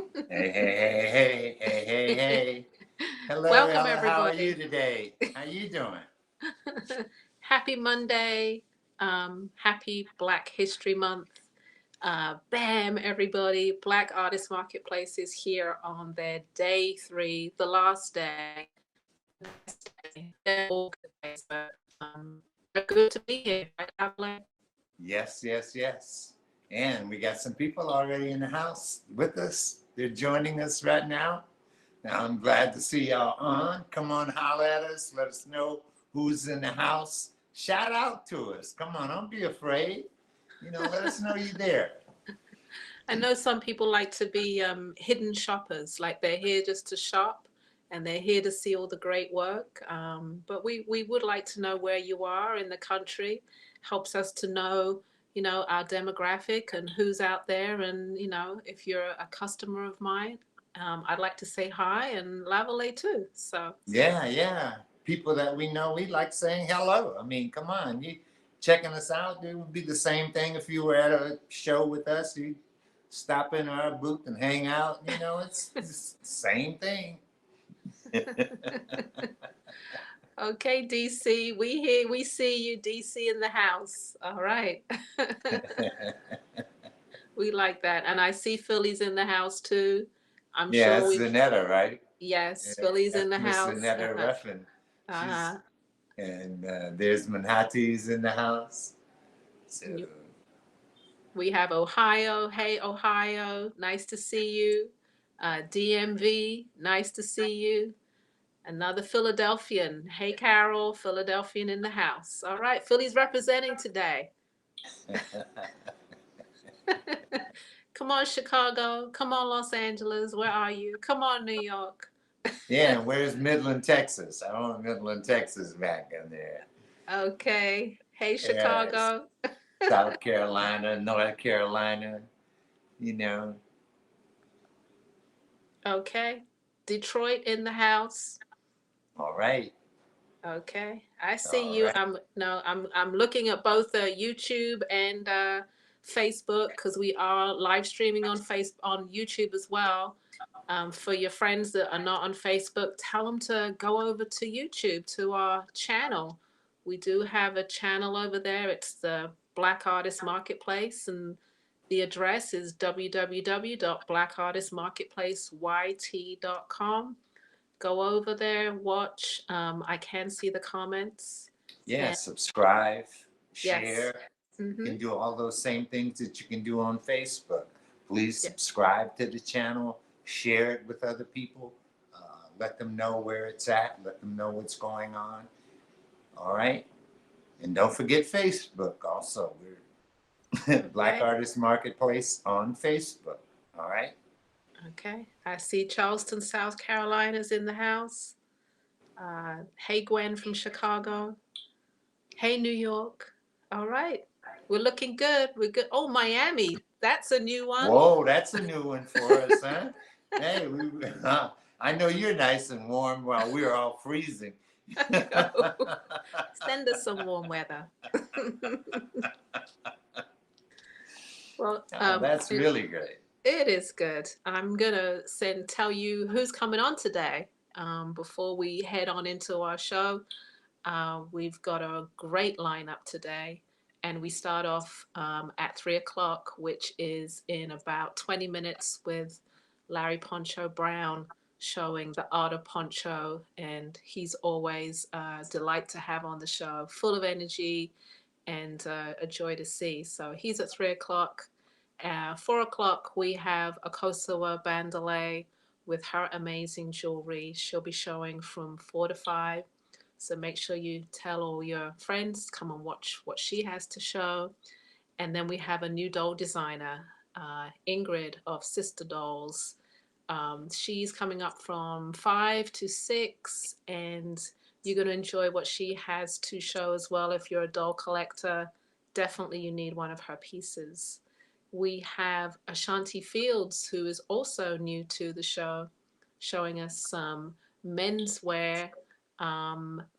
Hey, hey, hey, hey, hey, hey, hey. Hello, Welcome, Ella. How are you everybody. today? How you doing? Happy Monday. Happy Black History Month. B.A.M, everybody. Black Artist Marketplace is here on their day three, the last day, the best day. They're all good days, but they're good to be here, right, Lavalais? Yes, yes, yes. And we got some people already in the house with us. They're joining us right now. Now, I'm glad to see y'all on. Come on, holler at us. Let us know who's in the house. Shout out to us. Come on, don't be afraid. Let us know you're there. I know some people like to be hidden shoppers, like they're here just to shop and they're here to see all the great work. But we would like to know where you are in the country. Helps us to know, our demographic and who's out there. And, if you're a customer of mine, I'd like to say hi and Lavalais too. So, Yeah, yeah. People that we know, we like saying hello. I mean, come on, you checking us out. It would be the same thing if you were at a show with us. You stop in our booth and hang out. It's the same thing. okay, DC, we see you, DC in the house. All right. We like that. And I see Philly's in the house too. I'm Yeah, sure it's we've, Zanetta, right? yes, Yeah, Philly's in that's the Miss house. Zanetta Ruffin. She's Uh-huh. and there's Manhattan's in the house. So We have Ohio. Hey, Ohio. Nice to see you. DMV. Nice to see you. Another Philadelphian. Hey, Carol. Philadelphian in the house. All right. Philly's representing today. Come on, Chicago. Come on, Los Angeles. Where are you? Come on, New York. yeah, and where's Midland, Texas? I want Midland, Texas back in there. Okay. Hey, Yes. Chicago. South Carolina, North Carolina, you know. Okay. Detroit in the house. All right. Okay. I see All you. right. I'm looking at both YouTube and Facebook because we are live streaming on YouTube as well. For your friends that are not on Facebook, tell them to go over to YouTube to our channel. We do have a channel over there. It's the Black Artist Marketplace, and the address is www.blackartistmarketplaceyt.com. Go over there, watch. I can see the comments. Yeah, And subscribe, yes. share. You Mm-hmm. can do all those same things that you can do on Facebook. Please Yeah. subscribe to the channel, share it with other people, let them know where it's at, let them know what's going on. All right. And don't forget Facebook also. We're Black Okay. Artist Marketplace on Facebook. All right. Okay. I see Charleston, South Carolina's in the house. Hey, Gwen from Chicago. Hey, New York. All right. We're looking good. We're good. Oh, Miami. That's a new one. Whoa, that's a new one for us, huh? Hey, I know you're nice and warm while we're all freezing. I know. Send us some warm weather. Well, Oh, that's really great. it is good. I'm gonna tell you who's coming on today. Before we head on into our show, we've got a great lineup today, and we start off at 3 o'clock, which is in about 20 minutes with Larry Poncho Brown showing the art of poncho, and he's always a delight to have on the show, full of energy and a joy to see. So he's at 3 o'clock. 4 o'clock, we have Akosawa Bandalay with her amazing jewelry. She'll be showing from 4 to 5. So make sure you tell all your friends, come and watch what she has to show. And then we have a new doll designer, Ingrid of Sister Dolls. She's coming up from 5 to 6, and you're going to enjoy what she has to show as well. If you're a doll collector, definitely you need one of her pieces. We have Ashanti Fields, who is also new to the show, showing us some menswear.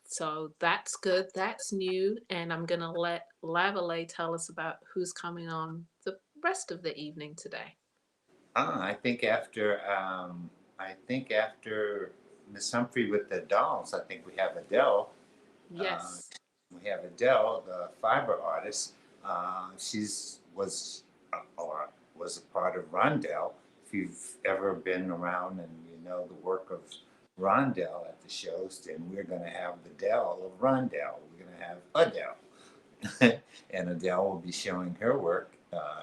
So that's good. That's new. And I'm going to let Lavalais tell us about who's coming on the rest of the evening today. I think after Miss Humphrey with the dolls, I think we have Adele. Uh, Yes. we have Adele, the fiber artist. She's was or was a part of Rondell. If you've ever been around and you know the work of Rondell at the shows, then we're going to have the Dell of Rondell. We're going to have Adele. And Adele will be showing her work.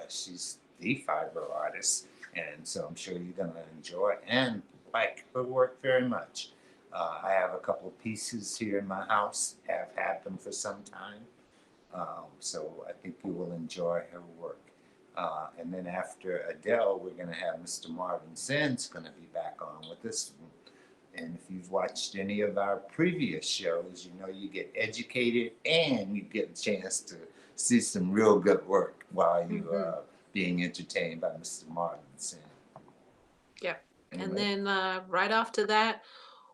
She's the fiber artist, and so I'm sure you're going to enjoy and like her work very much. I have a couple of pieces here in my house, have had them for some time, so I think you will enjoy her work. And then after Adele, we're going to have Mr. Marvin Zinn's going to be back on with us. And if you've watched any of our previous shows, you know you get educated and you get a chance to see some real good work while you Mm-hmm. are being entertained by Mr. Martin Sin. Yep. And Anyway, then right after that,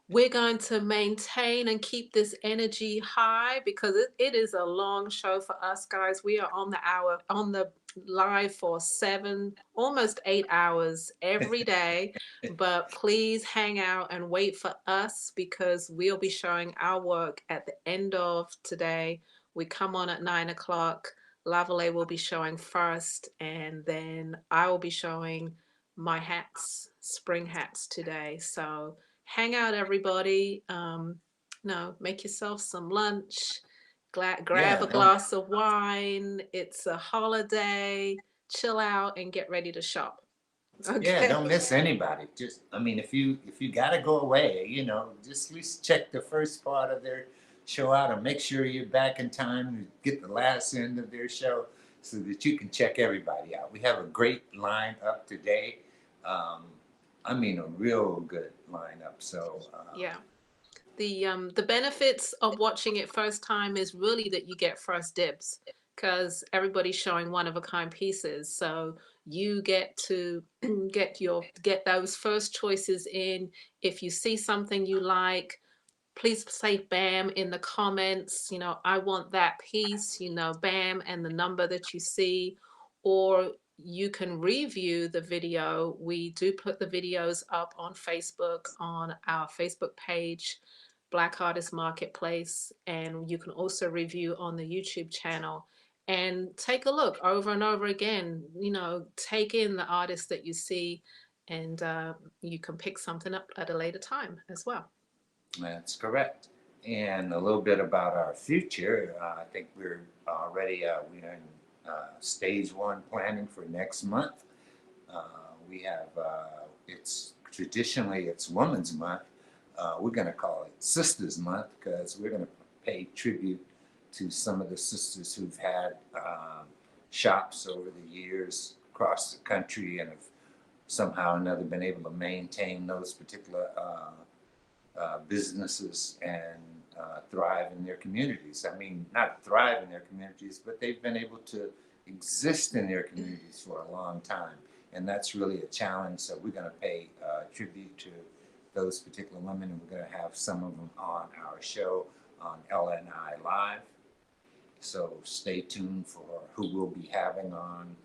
we're going to maintain and keep this energy high because it is a long show for us guys. We are on the hour on the live for 7 almost 8 hours every day, but please hang out and wait for us because we'll be showing our work at the end of today. We come on at 9 o'clock. Lavalais will be showing first, and then I will be showing my hats, spring hats today. So hang out, everybody. No, make yourself some lunch. Grab yeah, a don't glass of wine. It's a holiday. Chill out and get ready to shop. yeah, don't Okay. miss anybody. Just I mean, if you gotta go away, you know, just at least check the first part of their show out and make sure you're back in time to get the last end of their show so that you can check everybody out. We have a great lineup today. Um, I mean, a real good lineup. So Yeah. The benefits of watching it first time is really that you get first dibs because everybody's showing one of a kind pieces. So you get to get those first choices in. If you see something you like, please say BAM in the comments. I want that piece, BAM and the number that you see. Or you can review the video. We do put the videos up on Facebook, on our Facebook page, Black Artist Marketplace. And you can also review on the YouTube channel and take a look over and over again. Take in the artists that you see, and you can pick something up at a later time as well. that's correct. And a little bit about our future. I think we're in stage one planning for next month. We have it's traditionally it's Women's Month. We're going to call it Sisters Month because we're going to pay tribute to some of the sisters who've had shops over the years across the country and have somehow or another been able to maintain those particular businesses and thrive in their communities. I mean, not thrive in their communities, but they've been able to exist in their communities for a long time. And that's really a challenge. So we're going to pay tribute to those particular women, and we're going to have some of them on our show on LNI Live. So stay tuned for who we'll be having on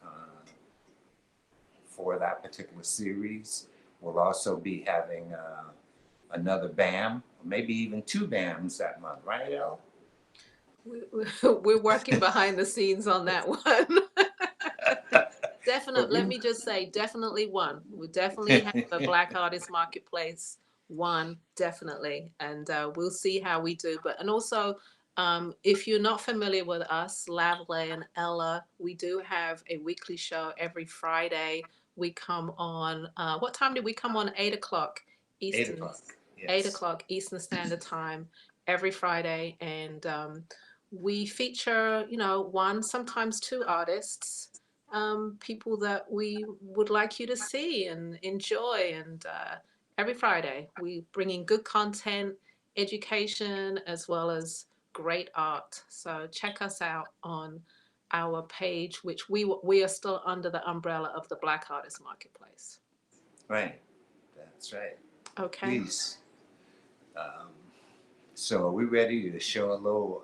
for that particular series. We'll also be having another BAM, or maybe even two BAMs that month, right, El? We're working behind the scenes on that one. But Definitely, let we, me just say, definitely one. We definitely have a Black Artist Marketplace one, definitely, and we'll see how we do. And also, if you're not familiar with us, Lavley and Ella, we do have a weekly show every Friday. We come on. What time did we come on? 8 o'clock 8 Eastern. o'clock, eight yes. o'clock Eastern Standard Time every Friday, and we feature, one, sometimes two artists, people that we would like you to see and enjoy. And every Friday, we bring in good content, education, as well as great art. So check us out on our page, which we are still under the umbrella of the Black Artist Marketplace. Right, that's right. Okay. Please. Um, so are we ready to show a little,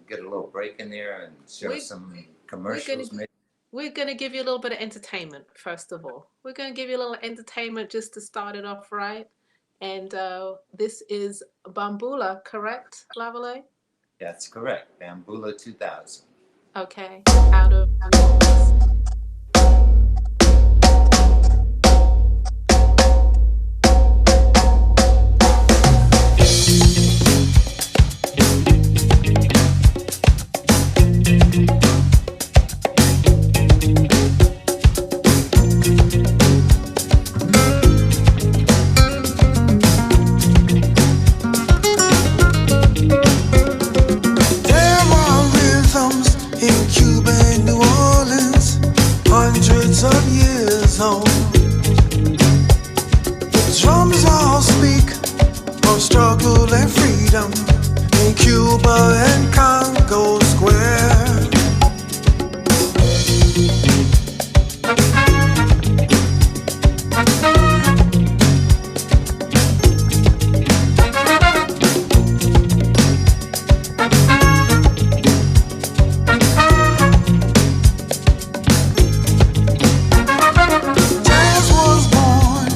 get a little break in there and show We some we're gonna commercials maybe? we're going to give you a little bit of entertainment, first of all. We're going to give you a little entertainment just to start it off right. And this is Bambula, correct, Lavalais? That's correct. Bambula 2000. Okay, out of New Orleans. There are rhythms in Cuba and New Orleans, hundreds of years old. The drums all speak of struggle and freedom in Cuba and Congo Square. Jazz was born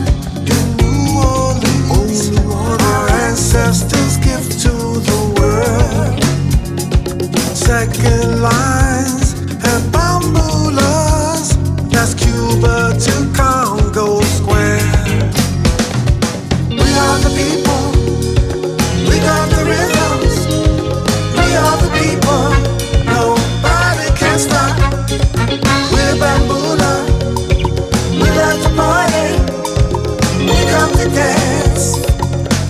in New Orleans, our ancestors' gift to the world. Second lines and bambulas, that's Cuba to Congo Square. We are the people, we got the rhythms. We are the people, nobody can stop. We're bambula, we like to party, we come to dance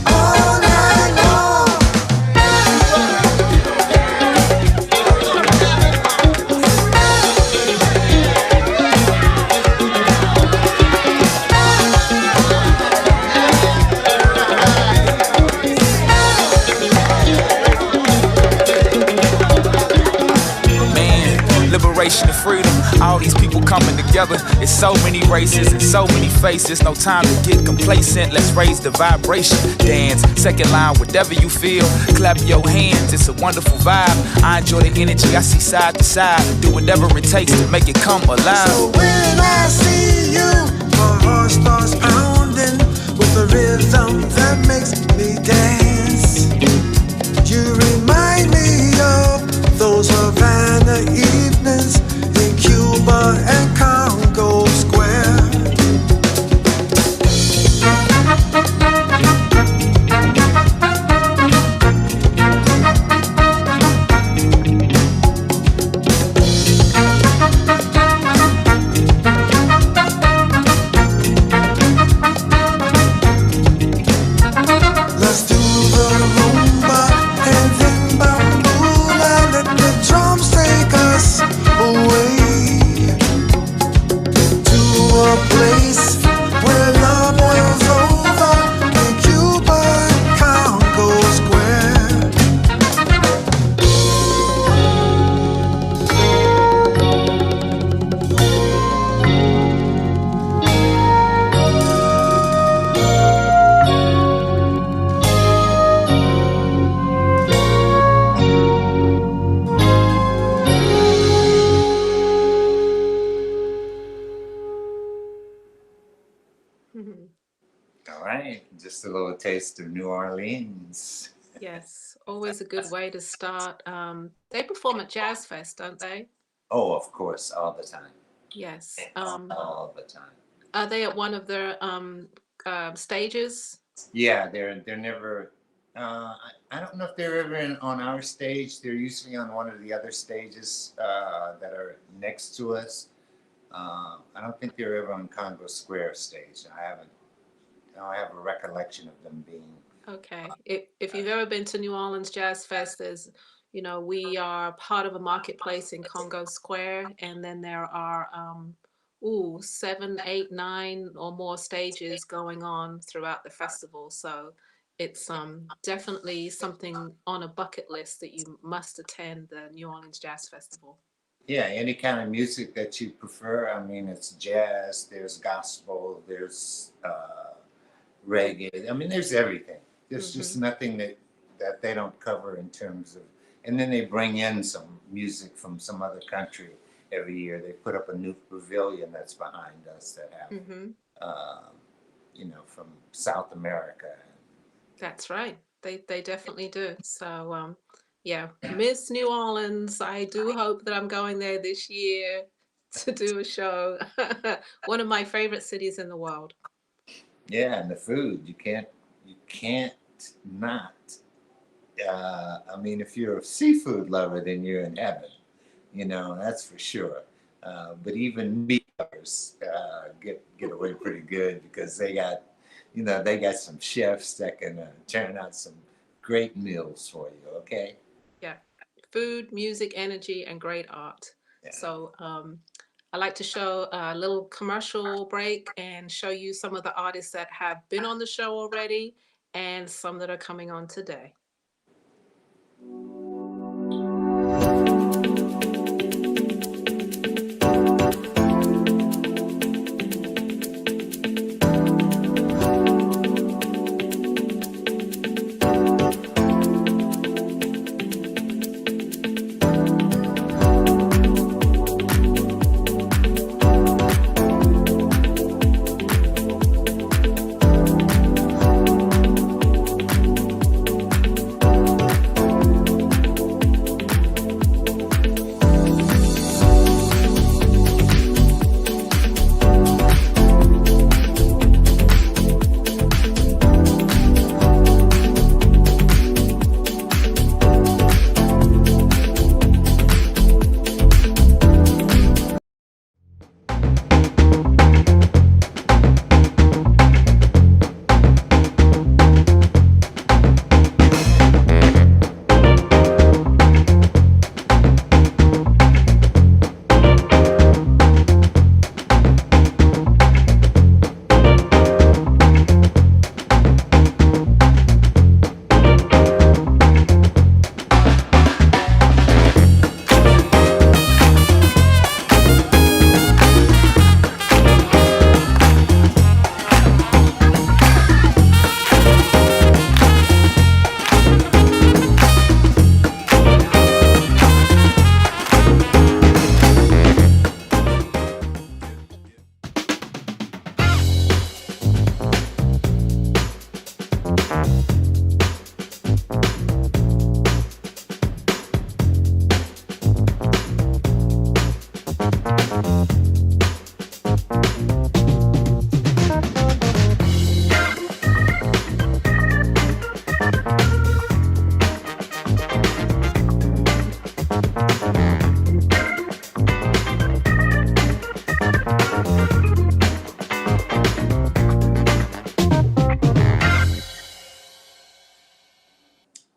all night long. Man, liberation and freedom. All these people coming together. It's so many races and so many faces. No time to get complacent. Let's raise the vibration. Dance, second line, whatever you feel. Clap your hands, it's a wonderful vibe. I enjoy the energy I see side to side. Do whatever it takes to make it come alive. So when I see you, my heart starts pounding with the rhythm that makes me dance. You remind me of those Havana evenings in Cuba and Congo Square. Let's do the rumba and then bambula. Let the drums take us away to a place where love boils over in Cuba and Congo Square. Mhm. All right. Just a little taste of New Orleans. Yes, always a good way to start. They perform at Jazz Fest, don't they? Oh, of course, all the time. Yes. All the time. Are they at one of their stages? Yeah, they're never. I don't know if they're ever on our stage. They're usually on one of the other stages that are next to us. I don't think they're ever on Congo Square stage. I haven't. I don't have a recollection of them being. Okay. If you've ever been to New Orleans Jazz Fest, there's, we are part of a marketplace in Congo Square, and then there are, seven, eight, nine or more stages going on throughout the festival. So it's definitely something on a bucket list that you must attend the New Orleans Jazz Festival. Yeah, any kind of music that you prefer. I mean, it's jazz. There's gospel. There's reggae. I mean, there's everything. There's just Hmm. nothing that they don't cover in terms of. And then they bring in some music from some other country every year they put up a new pavilion that's behind us that have, Hmm. from South America. That's right. They definitely do. So yeah, Miss New Orleans. I do hope that I'm going there this year to do a show. One of my favorite cities in the world. Yeah, and the food, you can't not. I mean, if you're a seafood lover, then you're in heaven. That's for sure. But even meat lovers get away pretty good because they got some chefs that can turn out some great meals for you. Okay. Yeah, food, music, energy, and great art. Yeah. So I like to show a little commercial break and show you some of the artists that have been on the show already and some that are coming on today.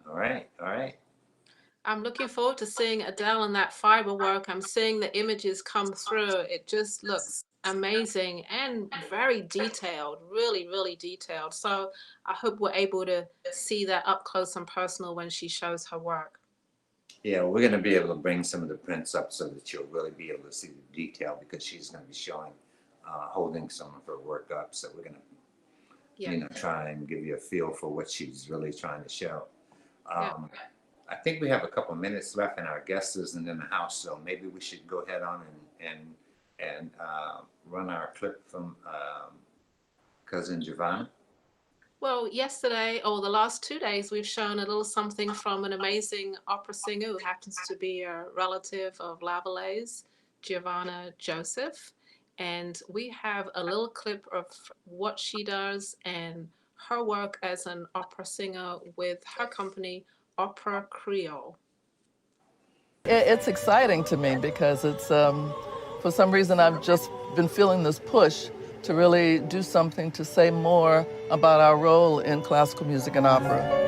All right. All right. I'm looking forward to seeing Adele and that fiber work. I'm seeing the images come through. It just looks amazing and very detailed, really, really detailed. So I hope we're able to see that up close and personal when she shows her work. Yeah, we're going to be able to bring some of the prints up so that you'll really be able to see the detail because she's going to be showing, holding some of her work up. So we're going to, Yeah. try and give you a feel for what she's really trying to show. Yeah. I think we have a couple minutes left, and our guest isn't in the house, so maybe we should go ahead on and run our clip from cousin Giovanna. Well, yesterday or the last 2 days, we've shown a little something from an amazing opera singer who happens to be a relative of Lavalais, Giovanna Joseph. And we have a little clip of what she does and her work as an opera singer with her company, Opera Creole. It's exciting to me because it's, for some reason, I've just been feeling this push to really do something to say more about our role in classical music and opera.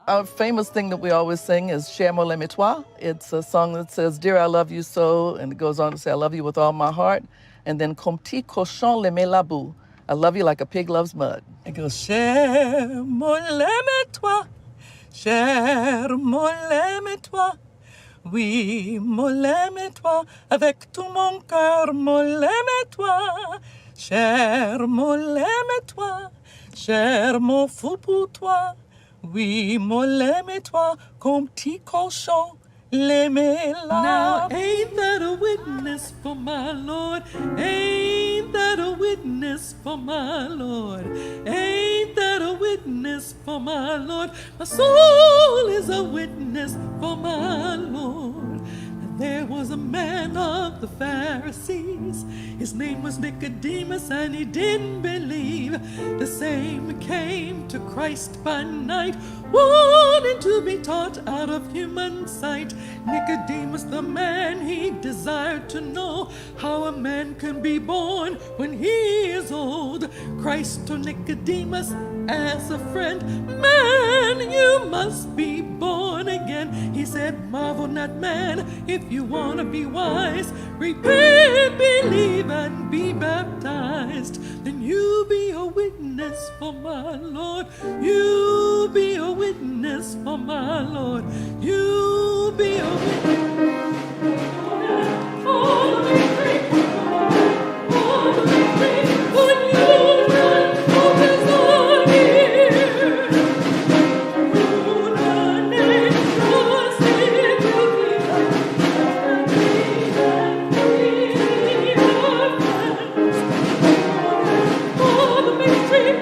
Our famous thing that we always sing is Cher mon l'aime toi. It's a song that says, Dear, I love you so, and it goes on to say, I love you with all my heart. And then, Comme petit cochon l'aime la boue. I love you like a pig loves mud. It goes, Cher mon l'aime toi, Cher mon l'aime toi. Oui, mon l'aime toi, avec tout mon cœur, mon l'aime toi. Cher mon l'aime toi, cher mon fou pour toi. Oui, mon l'aime toi, comme petit cochon, l'aimer là. Now ain't that a witness for my Lord? Ain't that a witness for my Lord? Ain't that a witness for my Lord? My soul is a witness for my Lord. There was a man of the Pharisees. His name was Nicodemus, and he didn't believe. The same came to Christ by night, wanting to be taught out of human sight. Nicodemus, the man, he desired to know how a man can be born when he is old. Christ to Nicodemus as a friend, man, you must be born again. He said, marvel not, man, if you want to be wise, repent, believe, and be baptized. Then you be a witness for my Lord. You be a witness for my Lord. You be a witness. For the victory, for the victory, when you run, focus on here. Through the name, trust in for the victory,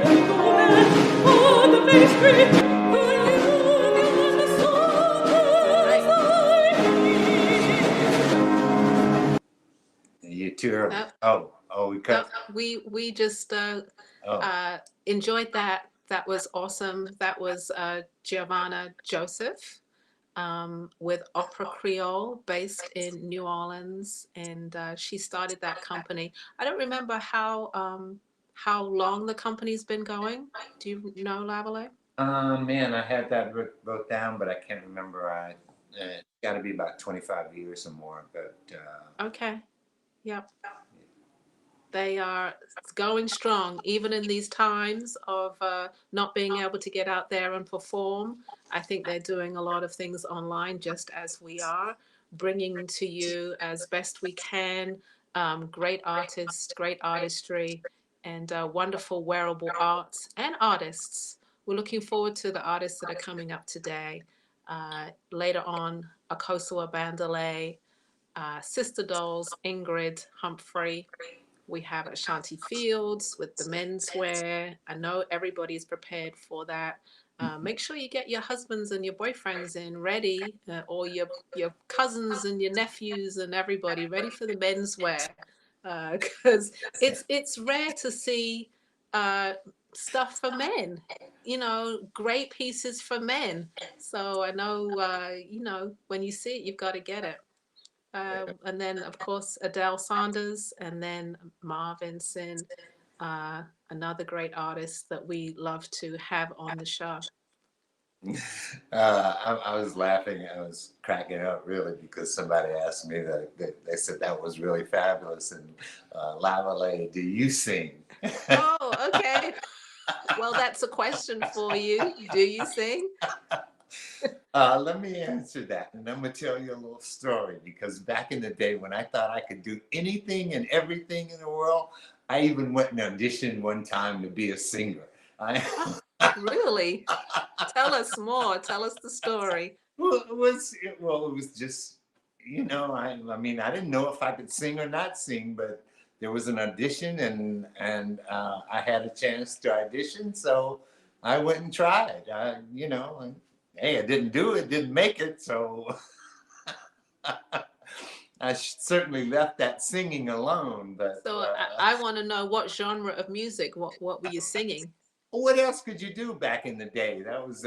for the victory, You two are, No. we No, cut. we just Oh, enjoyed that. That was awesome. That was Giovanna Joseph with Opera Creole, based in New Orleans, and she started that company. I don't remember how long the company's been going. Do you know, Lavalais? man, I had that wrote down, but I can't remember. It's got to be about 25 years or more. But Okay. Yep. They are going strong, even in these times of not being able to get out there and perform. I think they're doing a lot of things online, just as we are, bringing to you as best we can great artists, great artistry, and wonderful wearable arts and artists. We're looking forward to the artists that are coming up today. Later on, Akosua Bandele, Sister Dolls, Ingrid Humphrey. We have Ashanti Fields with the menswear. I know everybody's prepared for that. Make sure you get your husbands and your boyfriends in ready, or your cousins and your nephews and everybody ready for the menswear, because it's rare to see stuff for men. You know, great pieces for men. So I know, when you see it, you've got to get it. And then, of course, Adele Saunders, and then Marvin Sin, another great artist that we love to have on the show. I was laughing. I was cracking up really because somebody asked me that they said that was really fabulous. And Lavalais, do you sing? Oh, okay. Well, that's a question for you. Do you sing? Let me answer that, and I'm gonna tell you a little story. Because back in the day, when I thought I could do anything and everything in the world, I even went and auditioned one time to be a singer. Really? Tell us more. Tell us the story. Well, it was just, I mean, I didn't know if I could sing or not sing, but there was an audition, and I had a chance to audition, so I went and tried. And, hey, I didn't do it, didn't make it, so I certainly left that singing alone. But So I want to know, what genre of music, what were you singing? what else could you do back in the day? That was,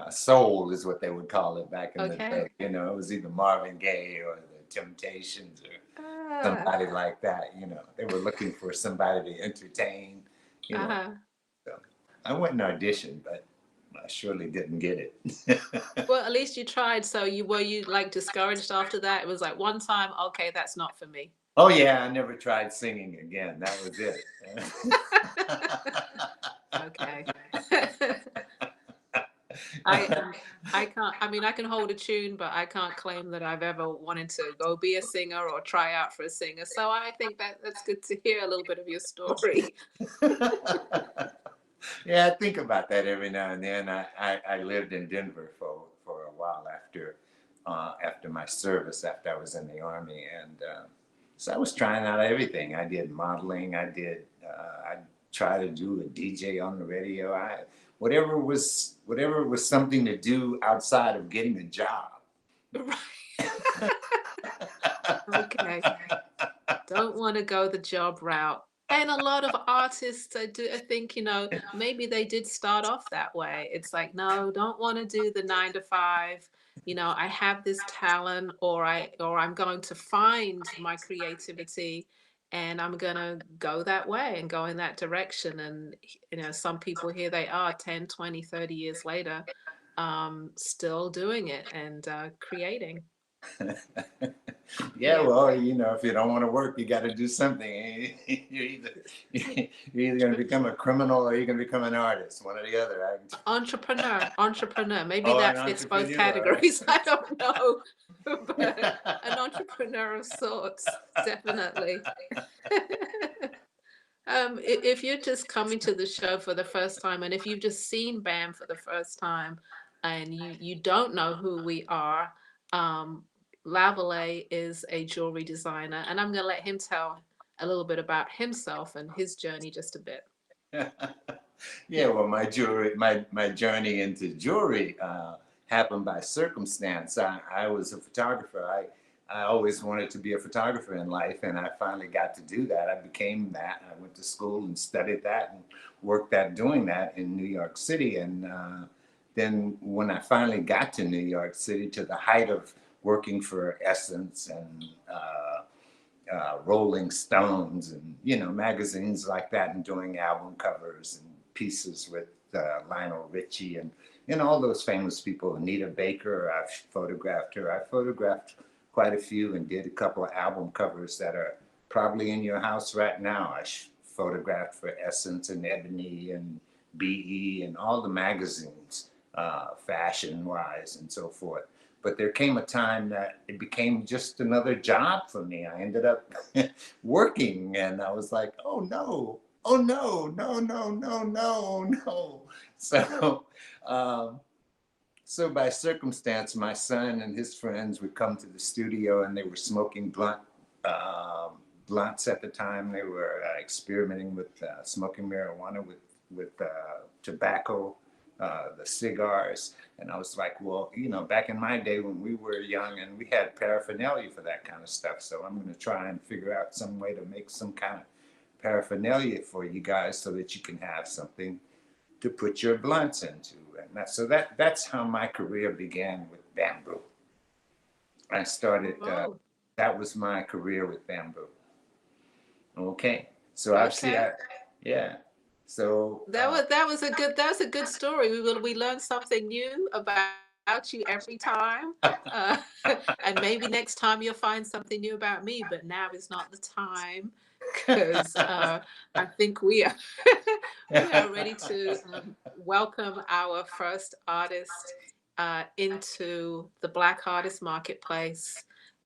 soul is what they would call it back in the Okay. day. It was either Marvin Gaye or the Temptations or Ah, somebody like that. You know, they were looking for somebody to entertain. You know, uh-huh. so I went and auditioned, but I surely didn't get it. Well, at least you tried. So were you like discouraged after that? It was like one time, okay, that's not for me. Oh yeah, I never tried singing again. That was it. Okay. I I can't. I mean, I can hold a tune, but I can't claim that I've ever wanted to go be a singer or try out for a singer. So I think that's good to hear a little bit of your story. Yeah, I think about that every now and then. I lived in Denver for a while after my service, after I was in the Army, and so I was trying out everything. I did modeling. I tried to do a DJ on the radio. Whatever was something to do outside of getting a job. Right. Okay. Don't want to go the job route. And a lot of artists, I think, maybe they did start off that way. It's like, no, don't want to do the 9 to 5. I have this talent, or I'm going to find my creativity, and I'm gonna go that way and go in that direction. And some people, here they are 10, 20, 30 years later, still doing it and creating. Yeah, Yeah. well, if you don't want to work, you got to do something. You're either you're either going to become a criminal or you're going to become an artist, one or the other. Entrepreneur. Maybe Oh, an that fits both entrepreneur. categories. I don't know, but an entrepreneur of sorts, definitely. If you're just coming to the show for the first time, and if you've just seen BAM for the first time, and you don't know who we are, um, Lavalais is a jewelry designer, and I'm going to let him tell a little bit about himself and his journey just a bit. Yeah, well, my journey into jewelry happened by circumstance. I was a photographer. I always wanted to be a photographer in life, and I finally got to do that. I became that. I went to school and studied that and worked at doing that in New York City. And then when I finally got to New York City, to the height of working for Essence and Rolling Stones and magazines like that, and doing album covers and pieces with Lionel Richie and all those famous people. Anita Baker, I've photographed her. I photographed quite a few and did a couple of album covers that are probably in your house right now. I photographed for Essence and Ebony and B.A.M and all the magazines, fashion wise and so forth. But there came a time that it became just another job for me. I ended up working, and I was like, oh no, no, no, no, no, no. So, so by circumstance, my son and his friends would come to the studio, and they were smoking blunts at the time. They were experimenting with smoking marijuana with tobacco, the cigars. And I was like, well, back in my day when we were young and we had paraphernalia for that kind of stuff. So I'm going to try and figure out some way to make some kind of paraphernalia for you guys so that you can have something to put your blunts into. And that's how my career began with bamboo. I started, Oh, that was my career with bamboo. Okay. So okay. yeah. So That was a good story. We learn something new about you every time. Uh, and maybe next time you'll find something new about me, but now is not the time, because I think we are ready to welcome our first artist into the Black Artist Marketplace,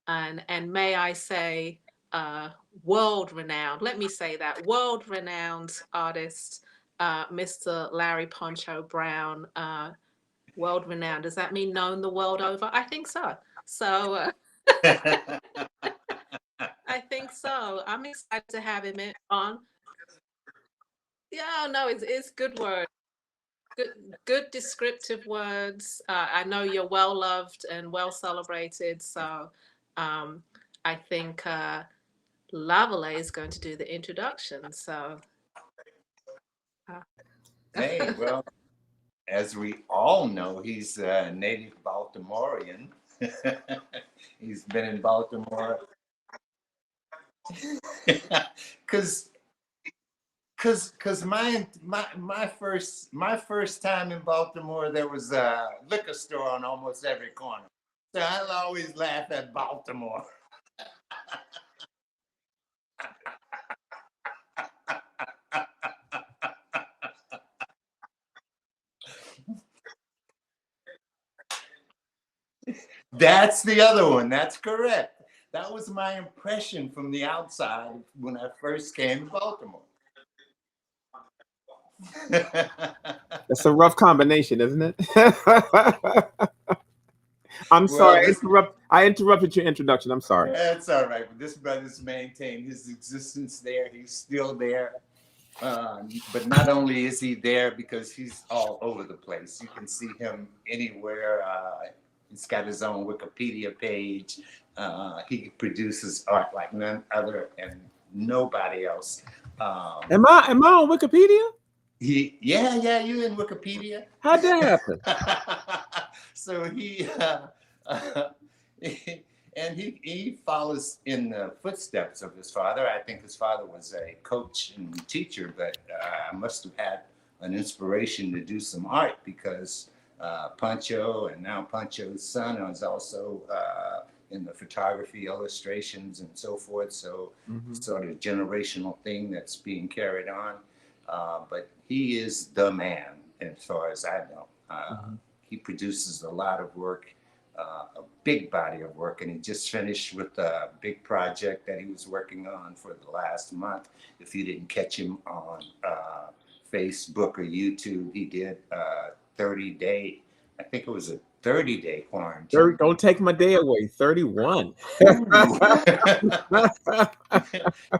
and may I say, uh, world renowned. Let me say that, world renowned artist, Mr. Larry Poncho Brown. World renowned. Does that mean known the world over? I think so. So I think so. I'm excited to have him on. Yeah, no, it's good word. Good descriptive words. I know you're well loved and well celebrated. So um, I think Lavalais is going to do the introduction. So uh, Hey, well, as we all know, he's a native Baltimorean. He's been in Baltimore. Cause my first time in Baltimore, there was a liquor store on almost every corner. So I'll always laugh at Baltimore. That's the other one. That's correct. That was my impression from the outside when I first came to Baltimore. That's a rough combination, isn't it? I'm Well, sorry. I interrupted your introduction. I'm sorry. that's all right. But this brother's maintained his existence there. He's still there. But not only is he there because he's all over the place. You can see him anywhere. He's got his own Wikipedia page. He produces art like none other and nobody else. Am I on Wikipedia? Yeah, you in Wikipedia. How'd that happen? So he follows in the footsteps of his father. I think his father was a coach and teacher, but must have had an inspiration to do some art because Pancho and now Pancho's son is also in the photography, illustrations, and so forth. So sort of generational thing that's being carried on. But he is the man, as far as I know. He produces a lot of work, a big body of work, and he just finished with a big project that he was working on for the last month. If you didn't catch him on Facebook or YouTube, he did a 30-day, I think it was a 30-day quarantine. Don't take my day away. 31.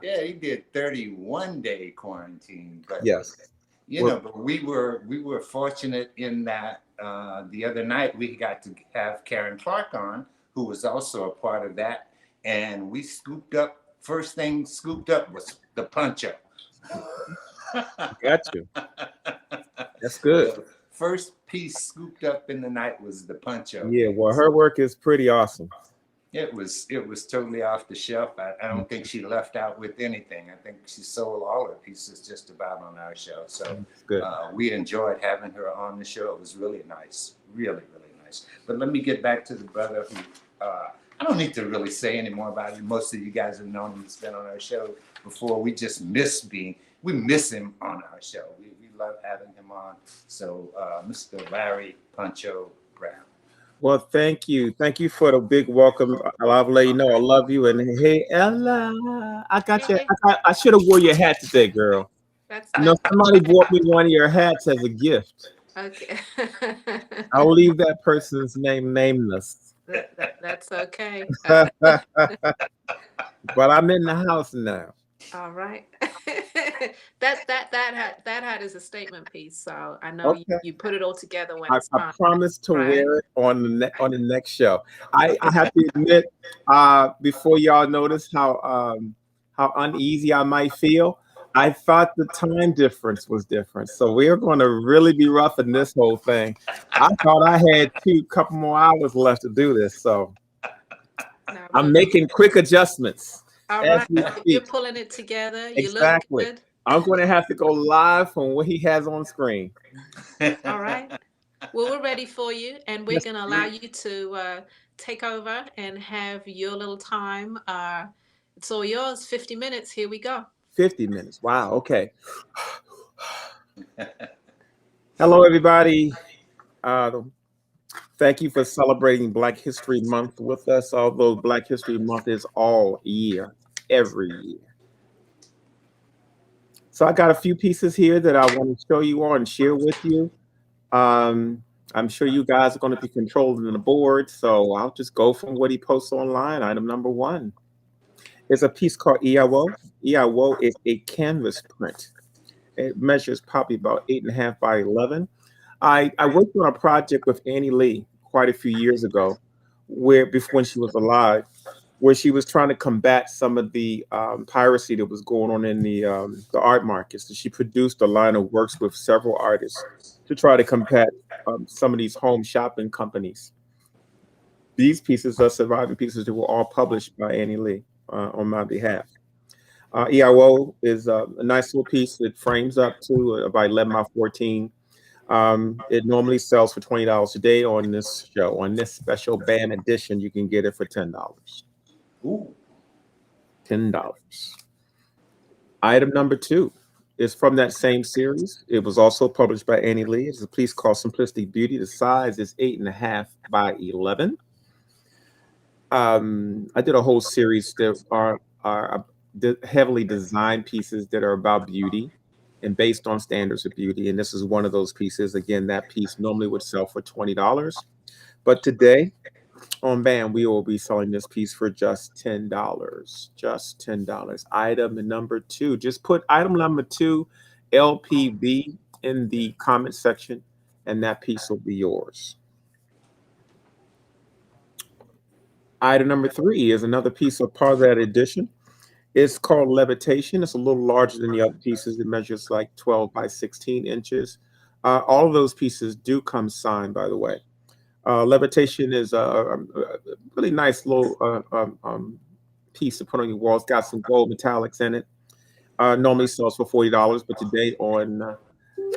Yeah, he did 31-day quarantine. But Yes. but we were fortunate in that the other night we got to have Karen Clark on, who was also a part of that, and we first thing scooped up was the Pancho. Got you. That's good. The first piece scooped up in the night was the Pancho. Yeah, well, her work is pretty awesome. It was totally off the shelf. I don't think she left out with anything. I think she sold all her pieces just about on our show. So Good. We enjoyed having her on the show. It was really nice, really, really nice. But let me get back to the brother who I don't need to really say any more about it. Most of you guys have known him. He's been on our show before. We just miss him on our show. We love having him on. So Mr. Larry Pancho Brown. Well, thank you. Thank you for the big welcome. I'll let you know I love you. And hey, Ella, I got you. I should have wore your hat today, girl. That's Somebody bought me one of your hats as a gift. okay. I'll leave that person's name nameless. That's okay. But I'm in the house now. All right. that hat is a statement piece. So I know you put it all together when it's I promise to wear it on the next show. I have to admit, before y'all notice how uneasy I might feel, I thought the time difference was different. So we're going to really be roughing this whole thing. I thought I had couple more hours left to do this. So I'm making quick adjustments. All right, you're pulling it together. You Exactly. look good. I'm going to have to go live from what he has on screen. All right. Well, we're ready for you, and we're going to allow you to take over and have your little time. It's all yours. 50 minutes. Here we go. 50 minutes. Wow. Okay. Hello, everybody. Thank you for celebrating Black History Month with us, although Black History Month is all year, every year. So I got a few pieces here that I want to show you all and share with you. I'm sure you guys are going to be controlling the board, so I'll just go from what he posts online. Item number 1 is a piece called Iawo. Iawo is a canvas print. It measures probably about 8.5 by 11. I worked on a project with Annie Lee quite a few years ago, when she was alive, where she was trying to combat some of the piracy that was going on in the art markets. So she produced a line of works with several artists to try to combat some of these home shopping companies. These pieces are surviving pieces that were all published by Annie Lee on my behalf. EIO is a nice little piece. It frames up to about 11 by 14. It normally sells for $20 a day on this show. On this special band edition, you can get it for $10. Ooh. $10. Item number 2 is from that same series. It was also published by Annie Lee. It's a piece called Simplicity Beauty. The size is 8.5 by 11. I did a whole series that are heavily designed pieces that are about beauty and based on standards of beauty. And this is one of those pieces. Again, that piece normally would sell for $20. But today on BAM, we will be selling this piece for just $10. Just $10. Item number 2. Just put item number 2, LPB, in the comment section, and that piece will be yours. Item number 3 is another piece of part of that edition. It's called Levitation. It's a little larger than the other pieces. It measures like 12 by 16 inches. All of those pieces do come signed, by the way. Levitation is a really nice little piece to put on your wall. It's got some gold metallics in it. Normally sells for $40, but today on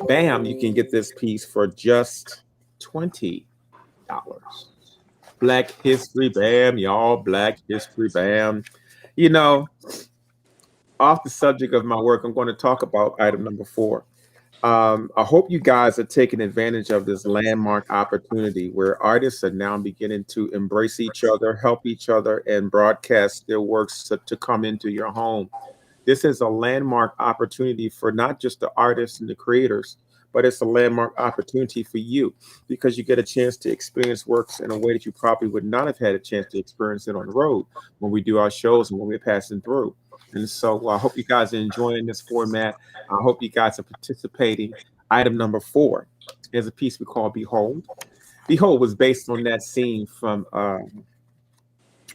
BAM, you can get this piece for just $20. Black History BAM, y'all. Black History BAM. You know, off the subject of my work, I'm going to talk about item number 4. I hope you guys are taking advantage of this landmark opportunity where artists are now beginning to embrace each other, help each other, and broadcast their works to come into your home. This is a landmark opportunity for not just the artists and the creators, but it's a landmark opportunity for you because you get a chance to experience works in a way that you probably would not have had a chance to experience it on the road when we do our shows and when we're passing through. And so I hope you guys are enjoying this format. I hope you guys are participating. Item number 4 is a piece we call Behold. Behold was based on that scene from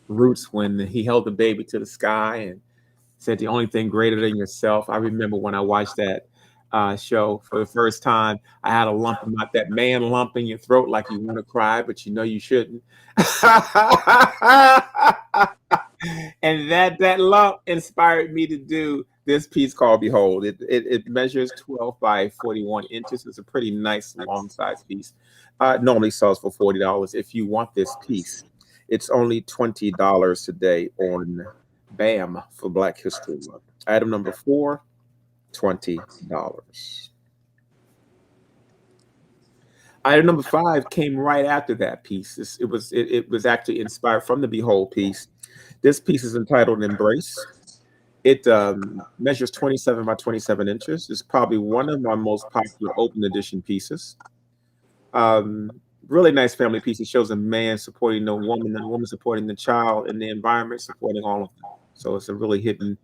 Roots when he held the baby to the sky and said the only thing greater than yourself. I remember when I watched that show for the first time, I had a lump in that man lump in your throat like you want to cry, but you know you shouldn't. And that lump inspired me to do this piece called Behold. It measures 12 by 41 inches. It's a pretty nice long size piece. Normally sells for $40. If you want this piece, it's only $20 today on BAM for Black History Month. Item number 4, $20. Item number 5 came right after that piece. It was actually inspired from the Behold piece. This piece is entitled Embrace. It measures 27 by 27 inches. It's probably one of my most popular open edition pieces. Really nice family piece. It shows a man supporting the woman and a woman supporting the child and the environment supporting all of them. So it's a really hidden,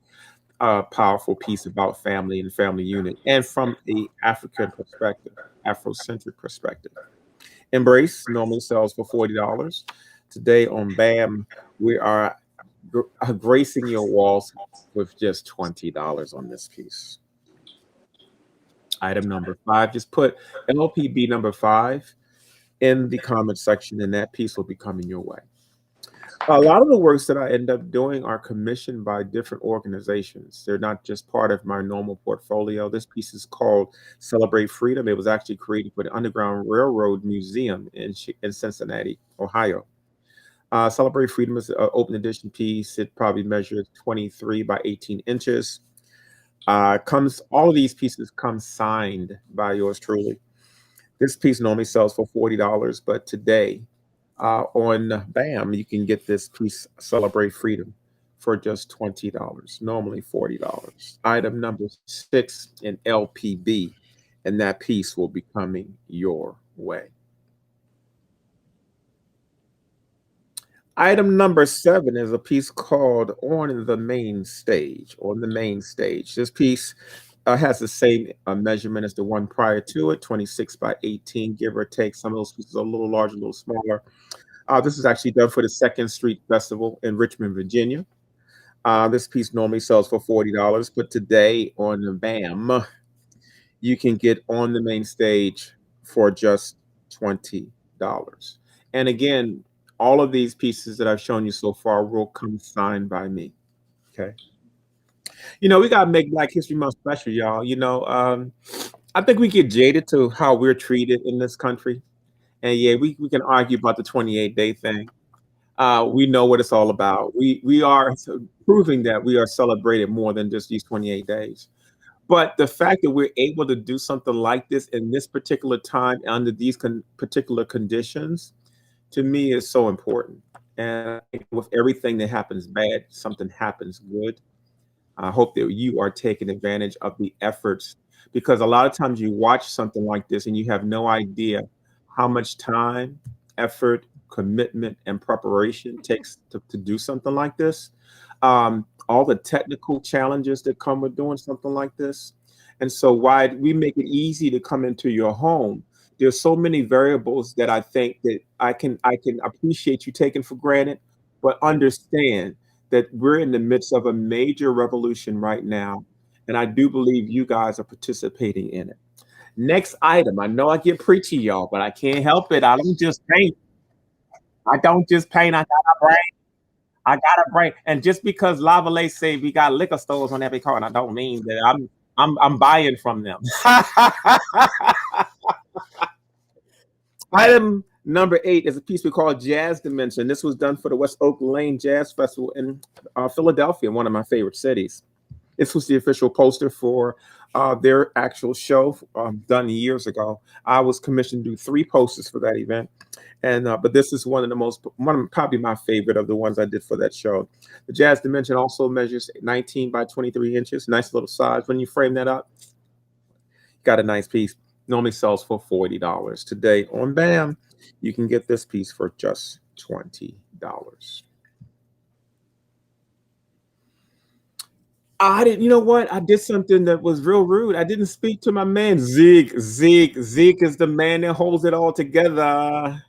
powerful piece about family and family unit and from the African perspective, Afrocentric perspective. Embrace normally sells for $40. Today on BAM, we are gracing your walls with just $20 on this piece. Item number 5, just put LPB number 5 in the comment section and that piece will be coming your way. A lot of the works that I end up doing are commissioned by different organizations. They're not just part of my normal portfolio. This piece is called Celebrate Freedom. It was actually created for the Underground Railroad Museum in Cincinnati, Ohio. Celebrate Freedom is an open edition piece. It probably measures 23 by 18 inches. All of these pieces come signed by yours truly. This piece normally sells for $40, but today on BAM, you can get this piece, Celebrate Freedom, for just $20, normally $40. Item number 6 in LPB, and that piece will be coming your way. Item number 7 is a piece called On the Main Stage. On the Main Stage. This piece has the same measurement as the one prior to it, 26 by 18, give or take. Some of those pieces are a little larger, a little smaller. This is actually done for the Second Street Festival in Richmond, Virginia. This piece normally sells for $40, but today on the BAM, you can get On the Main Stage for just $20. And again, all of these pieces that I've shown you so far will come signed by me. Okay. We gotta make Black History Month special, y'all. I think we get jaded to how we're treated in this country. And yeah, we can argue about the 28-day thing. We know what it's all about. We are proving that we are celebrated more than just these 28 days. But the fact that we're able to do something like this in this particular time under these particular conditions, to me, is so important. And I think with everything that happens bad, something happens good. I hope that you are taking advantage of the efforts, because a lot of times you watch something like this and you have no idea how much time, effort, commitment, and preparation takes to do something like this. All the technical challenges that come with doing something like this. And so why we make it easy to come into your home, there's so many variables that I think that I can appreciate you taking for granted, but understand that we're in the midst of a major revolution right now. And I do believe you guys are participating in it. Next item. I know I get preachy, y'all, but I can't help it. I don't just paint. I don't just paint. I got a brain. I got a brain. And just because Lavalais say we got liquor stores on every corner, I don't mean that I'm buying from them. Item number 8 is a piece we call Jazz Dimension. This was done for the West Oak Lane Jazz Festival in Philadelphia, one of my favorite cities. This was the official poster for their actual show done years ago. I was commissioned to do 3 posters for that event. And but this is one of probably my favorite of the ones I did for that show. The Jazz Dimension also measures 19 by 23 inches. Nice little size. When you frame that up, got a nice piece. Normally sells for $40. Today on B.A.M, you can get this piece for just $20. You know what? I did something that was real rude. I didn't speak to my man, Zeke. Zeke is the man that holds it all together.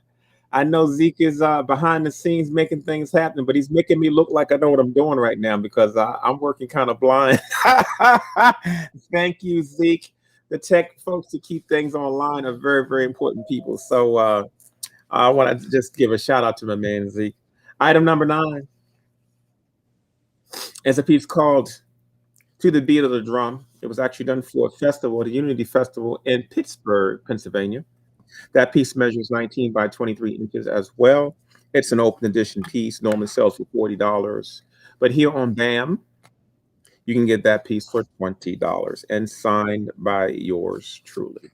I know Zeke is behind the scenes making things happen, but he's making me look like I know what I'm doing right now because I'm working kind of blind. Thank you, Zeke. The tech folks to keep things online are very, very important people. So I want to just give a shout out to my man, Zeke. Item number 9 is a piece called To the Beat of the Drum. It was actually done for a festival, the Unity Festival in Pittsburgh, Pennsylvania. That piece measures 19 by 23 inches as well. It's an open edition piece, normally sells for $40. But here on B.A.M, you can get that piece for $20 and signed by yours truly.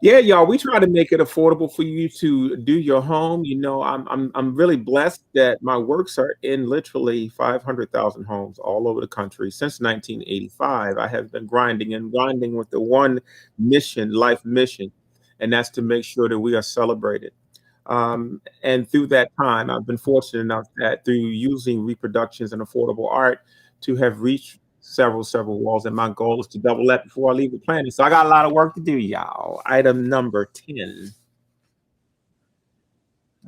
Yeah, y'all, we try to make it affordable for you to do your home. I'm really blessed that my works are in literally 500,000 homes all over the country. Since 1985, I have been grinding with the one life mission, and that's to make sure that we are celebrated. And through that time, I've been fortunate enough that through using reproductions and affordable art to have reached several walls, and my goal is to double that before I leave the planet. So I got a lot of work to do, y'all. Item number 10.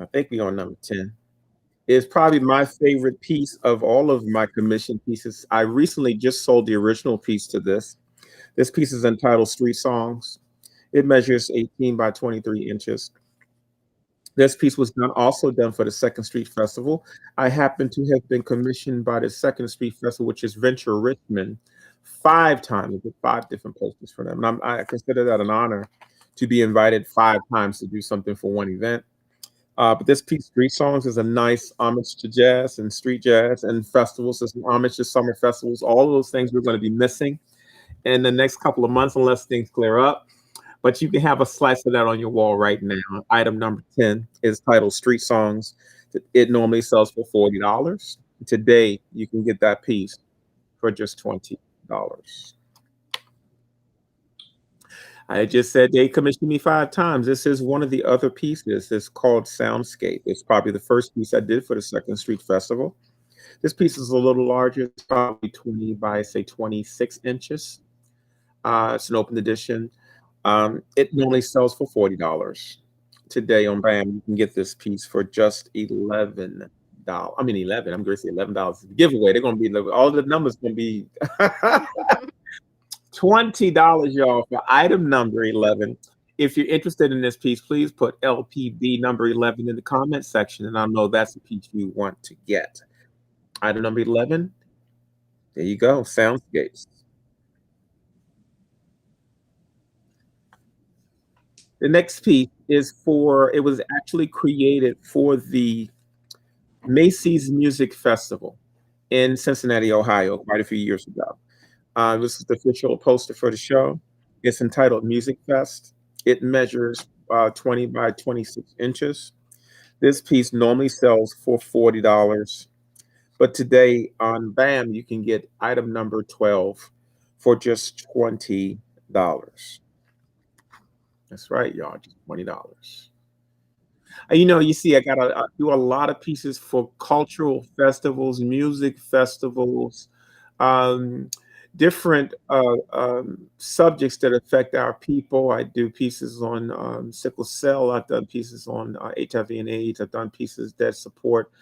I think we're on number 10. Is probably my favorite piece of all of my commission pieces. I recently just sold the original piece to this. This piece is entitled Street Songs. It measures 18 by 23 inches. This piece was also done for the Second Street Festival. I happen to have been commissioned by the Second Street Festival, which is Venture Richmond, 5 times. I did 5 different posters for them. And I consider that an honor to be invited 5 times to do something for one event. But this piece, Street Songs, is a nice homage to jazz and street jazz and festivals. It's an homage to summer festivals. All of those things we're going to be missing in the next couple of months unless things clear up. But you can have a slice of that on your wall right now. Item number 10 is titled Street Songs. It normally sells for $40. Today, you can get that piece for just $20. I just said they commissioned me 5 times. This is one of the other pieces. It's called Soundscape. It's probably the first piece I did for the Second Street Festival. This piece is a little larger. It's probably 20 by, say, 26 inches. It's an open edition. It normally sells for $40. Today on B.A.M, you can get this piece for just $11. I mean, 11. I'm going to say $11. Giveaway. They're going to be all the numbers going to be $20, y'all, for item number 11. If you're interested in this piece, please put LPB number 11 in the comment section, and I'll know that's the piece you want to get. Item number 11. There you go. Soundscapes. The next piece is for, it was actually created for the Macy's Music Festival in Cincinnati, Ohio, quite a few years ago. This is the official poster for the show. It's entitled Music Fest. It measures 20 by 26 inches. This piece normally sells for $40, but today on B.A.M, you can get item number 12 for just $20. That's right, y'all, just $20. You see, I do a lot of pieces for cultural festivals, music festivals, um, different subjects that affect our people. I do pieces on sickle cell. I've done pieces on HIV and AIDS. I've done pieces that support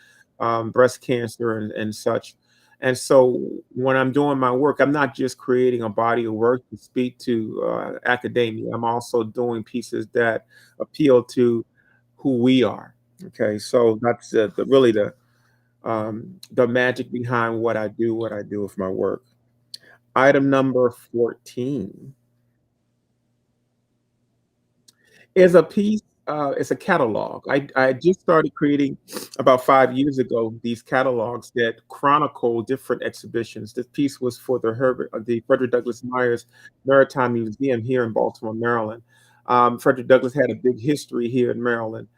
breast cancer and such. And so when I'm doing my work, I'm not just creating a body of work to speak to academia. I'm also doing pieces that appeal to who we are. Okay, so that's really the magic behind what I do with my work. Item number 14 is a piece. It's a catalog. I just started creating about 5 years ago these catalogs that chronicle different exhibitions. This piece was for the Frederick Douglass Myers Maritime Museum here in Baltimore, Maryland. Frederick Douglass had a big history here in Maryland,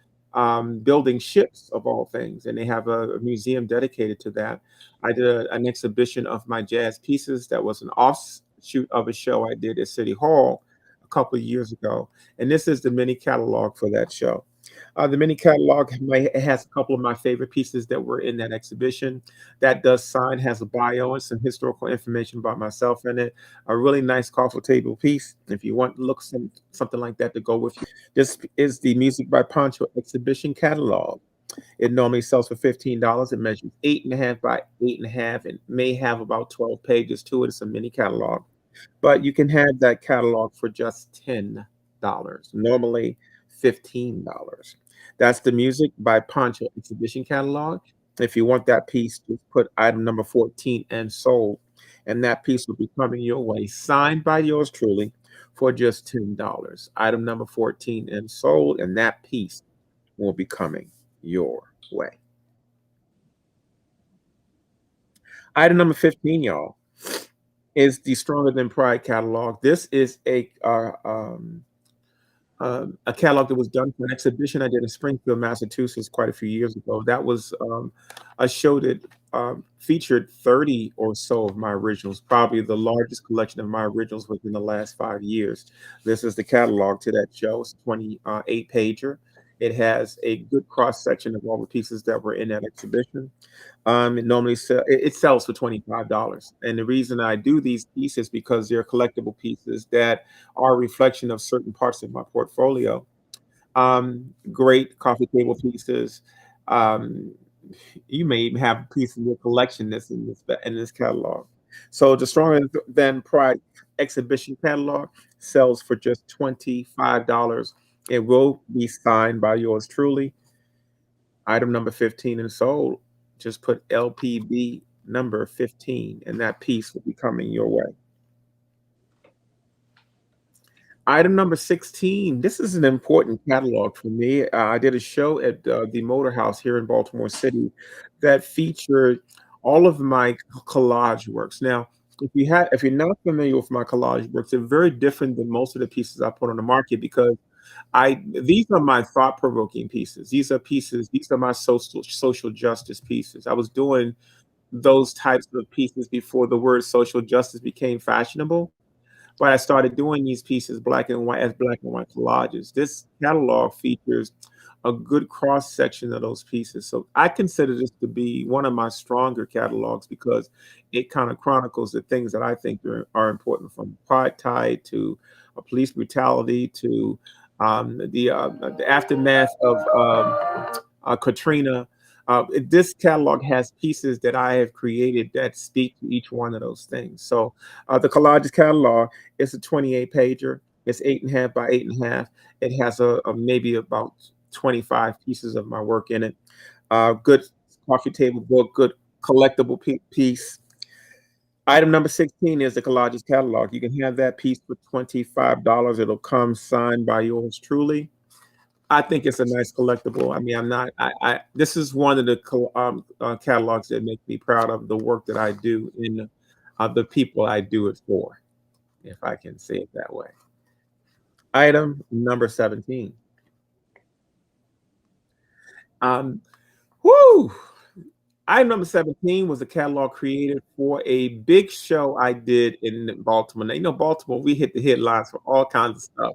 building ships of all things, and they have a museum dedicated to that. I did an exhibition of my jazz pieces that was an offshoot of a show I did at City Hall a couple of years ago, and this is the mini catalog for that show. The mini catalog it has a couple of my favorite pieces that were in that exhibition. That does sign, has a bio and some historical information about myself in it. A really nice coffee table piece. If you want to look something like that to go with you. This is the Music by Poncho exhibition catalog. It normally sells for $15. It measures 8.5 by 8.5 and may have about 12 pages to it. It's a mini catalog. But you can have that catalog for just $10. Normally $15. That's the Music by Poncho exhibition catalog. If you want that piece, just put item number 14 and sold, and that piece will be coming your way, signed by yours truly, for just $10. Item number 14 and sold, and that piece will be coming your way. Item number 15, y'all, is the Stronger Than Pride catalog. This is a catalog that was done for an exhibition I did in Springfield, Massachusetts, quite a few years ago. That was a show that featured 30 or so of my originals, probably the largest collection of my originals within the last 5 years. This is the catalog to that show. It's a 28 pager. It has a good cross section of all the pieces that were in that exhibition. It normally it sells for $25, and the reason I do these pieces because they're collectible pieces that are a reflection of certain parts of my portfolio. Great coffee table pieces. Um, you may even have a piece in your collection that's in this catalog. So the Stronger Than Pride exhibition catalog sells for just $25. It will be signed by yours truly. Item number 15 and sold. Just put LPB number 15, and that piece will be coming your way. Item number 16. This is an important catalog for me. I did a show at the Motor House here in Baltimore City that featured all of my collage works. Now, if you're not familiar with my collage works, they're very different than most of the pieces I put on the market because these are my thought-provoking pieces. These are my social justice pieces. I was doing those types of pieces before the word social justice became fashionable. But I started doing these pieces black and white collages. This catalog features a good cross section of those pieces. So I consider this to be one of my stronger catalogs because it kind of chronicles the things that I think are important, from apartheid to police brutality to the aftermath of Katrina. This catalog has pieces that I have created that speak to each one of those things. So the Collages catalog is a 28 pager. It's 8.5 by 8.5. It has a maybe about 25 pieces of my work in it. Good coffee table book, good collectible piece. Item number 16 is the collages catalog. You can have that piece for $25. It'll come signed by yours truly. I think it's a nice collectible. I mean, I'm not. This is one of the catalogs that make me proud of the work that I do in the people I do it for, if I can say it that way. Item number 17. Um, whoo! Item number 17 was a catalog created for a big show I did in Baltimore. Now, you know, Baltimore, we hit the headlines for all kinds of stuff.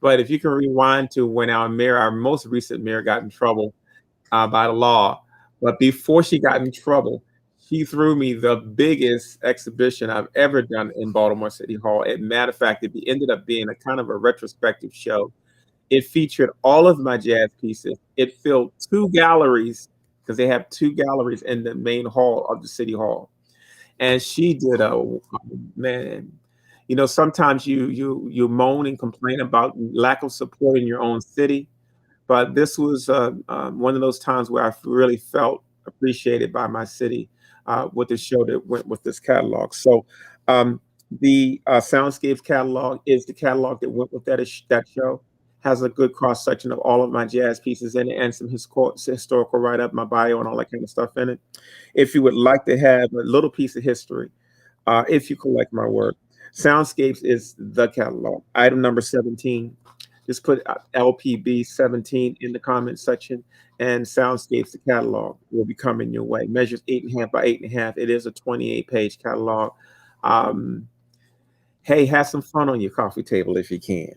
But if you can rewind to when our mayor, our most recent mayor, got in trouble by the law, but before she got in trouble, she threw me the biggest exhibition I've ever done in Baltimore City Hall. As a matter of fact, it ended up being a kind of a retrospective show. It featured all of my jazz pieces. It filled two galleries because they have two galleries in the main hall of the city hall. And she did man. You know, sometimes you moan and complain about lack of support in your own city, but this was one of those times where I really felt appreciated by my city with the show that went with this catalog. So the Soundscapes catalog is the catalog that went with that show. Has a good cross section of all of my jazz pieces in it and some historical write up, my bio, and all that kind of stuff in it. If you would like to have a little piece of history, if you collect my work, Soundscapes is the catalog. Item number 17. Just put LPB 17 in the comment section, and Soundscapes, the catalog, will be coming your way. Measures 8.5 by 8.5. It is a 28-page catalog. Hey, have some fun on your coffee table if you can.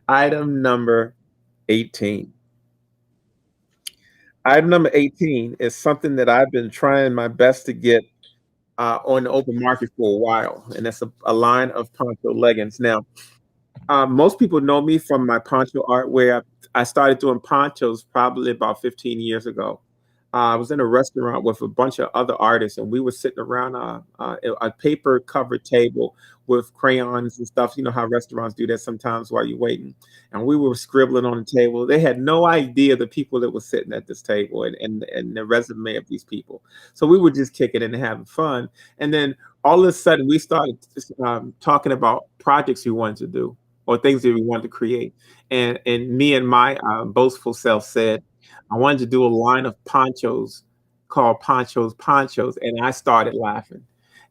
Item number 18. Item number 18 is something that I've been trying my best to get on the open market for a while, and that's a line of poncho leggings. Now, most people know me from my poncho art, where I started doing ponchos probably about 15 years ago. I was in a restaurant with a bunch of other artists, and we were sitting around a paper covered table with crayons and stuff. You know how restaurants do that sometimes while you're waiting. And we were scribbling on the table. They had no idea the people that were sitting at this table and the resume of these people. So we were just kicking it and having fun. And then all of a sudden, we started talking about projects we wanted to do or things that we wanted to create. And me and my boastful self said, I wanted to do a line of ponchos called Ponchos, and I started laughing.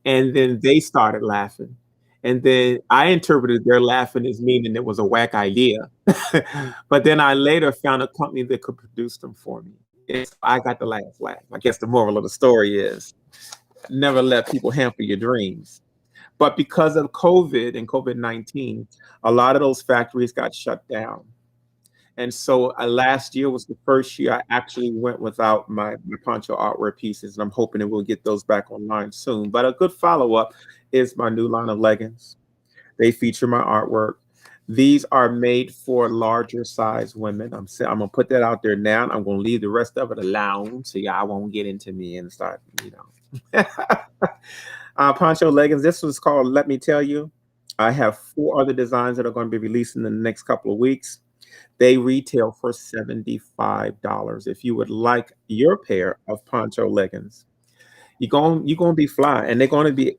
And then they started laughing. And then I interpreted their laughing as meaning it was a whack idea. But then I later found a company that could produce them for me. And so I got the last laugh. I guess the moral of the story is never let people hamper your dreams. But because of COVID and COVID-19, a lot of those factories got shut down. And so last year was the first year I actually went without my poncho artwork pieces, and I'm hoping that we'll get those back online soon. But a good follow-up is my new line of leggings. They feature my artwork. These are made for larger size women. I'm gonna put that out there now. I'm gonna leave the rest of it alone so y'all won't get into me and start, you know. Poncho leggings. This one's called Let Me Tell You. I have 4 other designs that are going to be released in the next couple of weeks. They retail for $75. If you would like your pair of poncho leggings, you're going to be fly, and they're going to be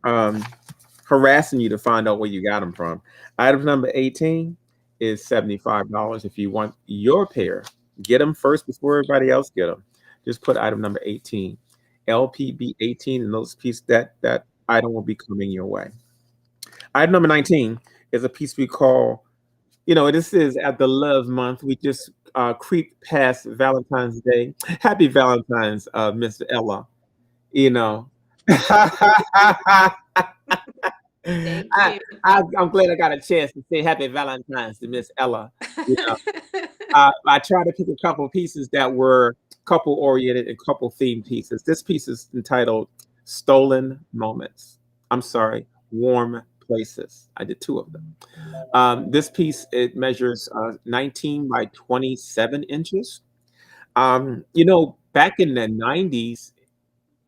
harassing you to find out where you got them from. Item number 18 is $75. If you want your pair, get them first before everybody else get them. Just put item number 18, LPB 18, and those pieces that item will be coming your way. Item number 19 is a piece we call, you know, this is at the love month. We just creep past Valentine's Day. Happy Valentine's, Mr. Ella. You know. Thank you. I'm glad I got a chance to say happy Valentine's to Miss Ella. You know, I tried to pick a couple of pieces that were couple oriented and couple themed pieces. This piece is entitled Stolen Moments. I'm sorry, Warm Places. I did 2 of them. This piece, it measures 19 by 27 inches. You know, back in the 90s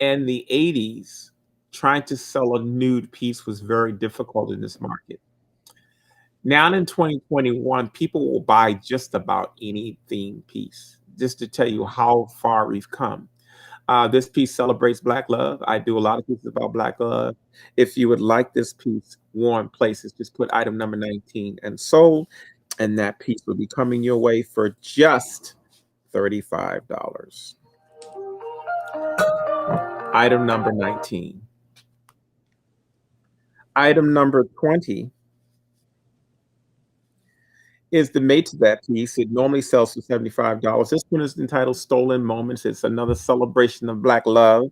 and the 80s, trying to sell a nude piece was very difficult in this market. Now in 2021, people will buy just about any theme piece, just to tell you how far we've come. This piece celebrates Black love. I do a lot of pieces about Black love. If you would like this piece, Warm Places, just put item number 19 and sold, and that piece will be coming your way for just $35. Item number 19. Item number 20 is the mate to that piece. It normally sells for $75. This one is entitled Stolen Moments. It's another celebration of Black love.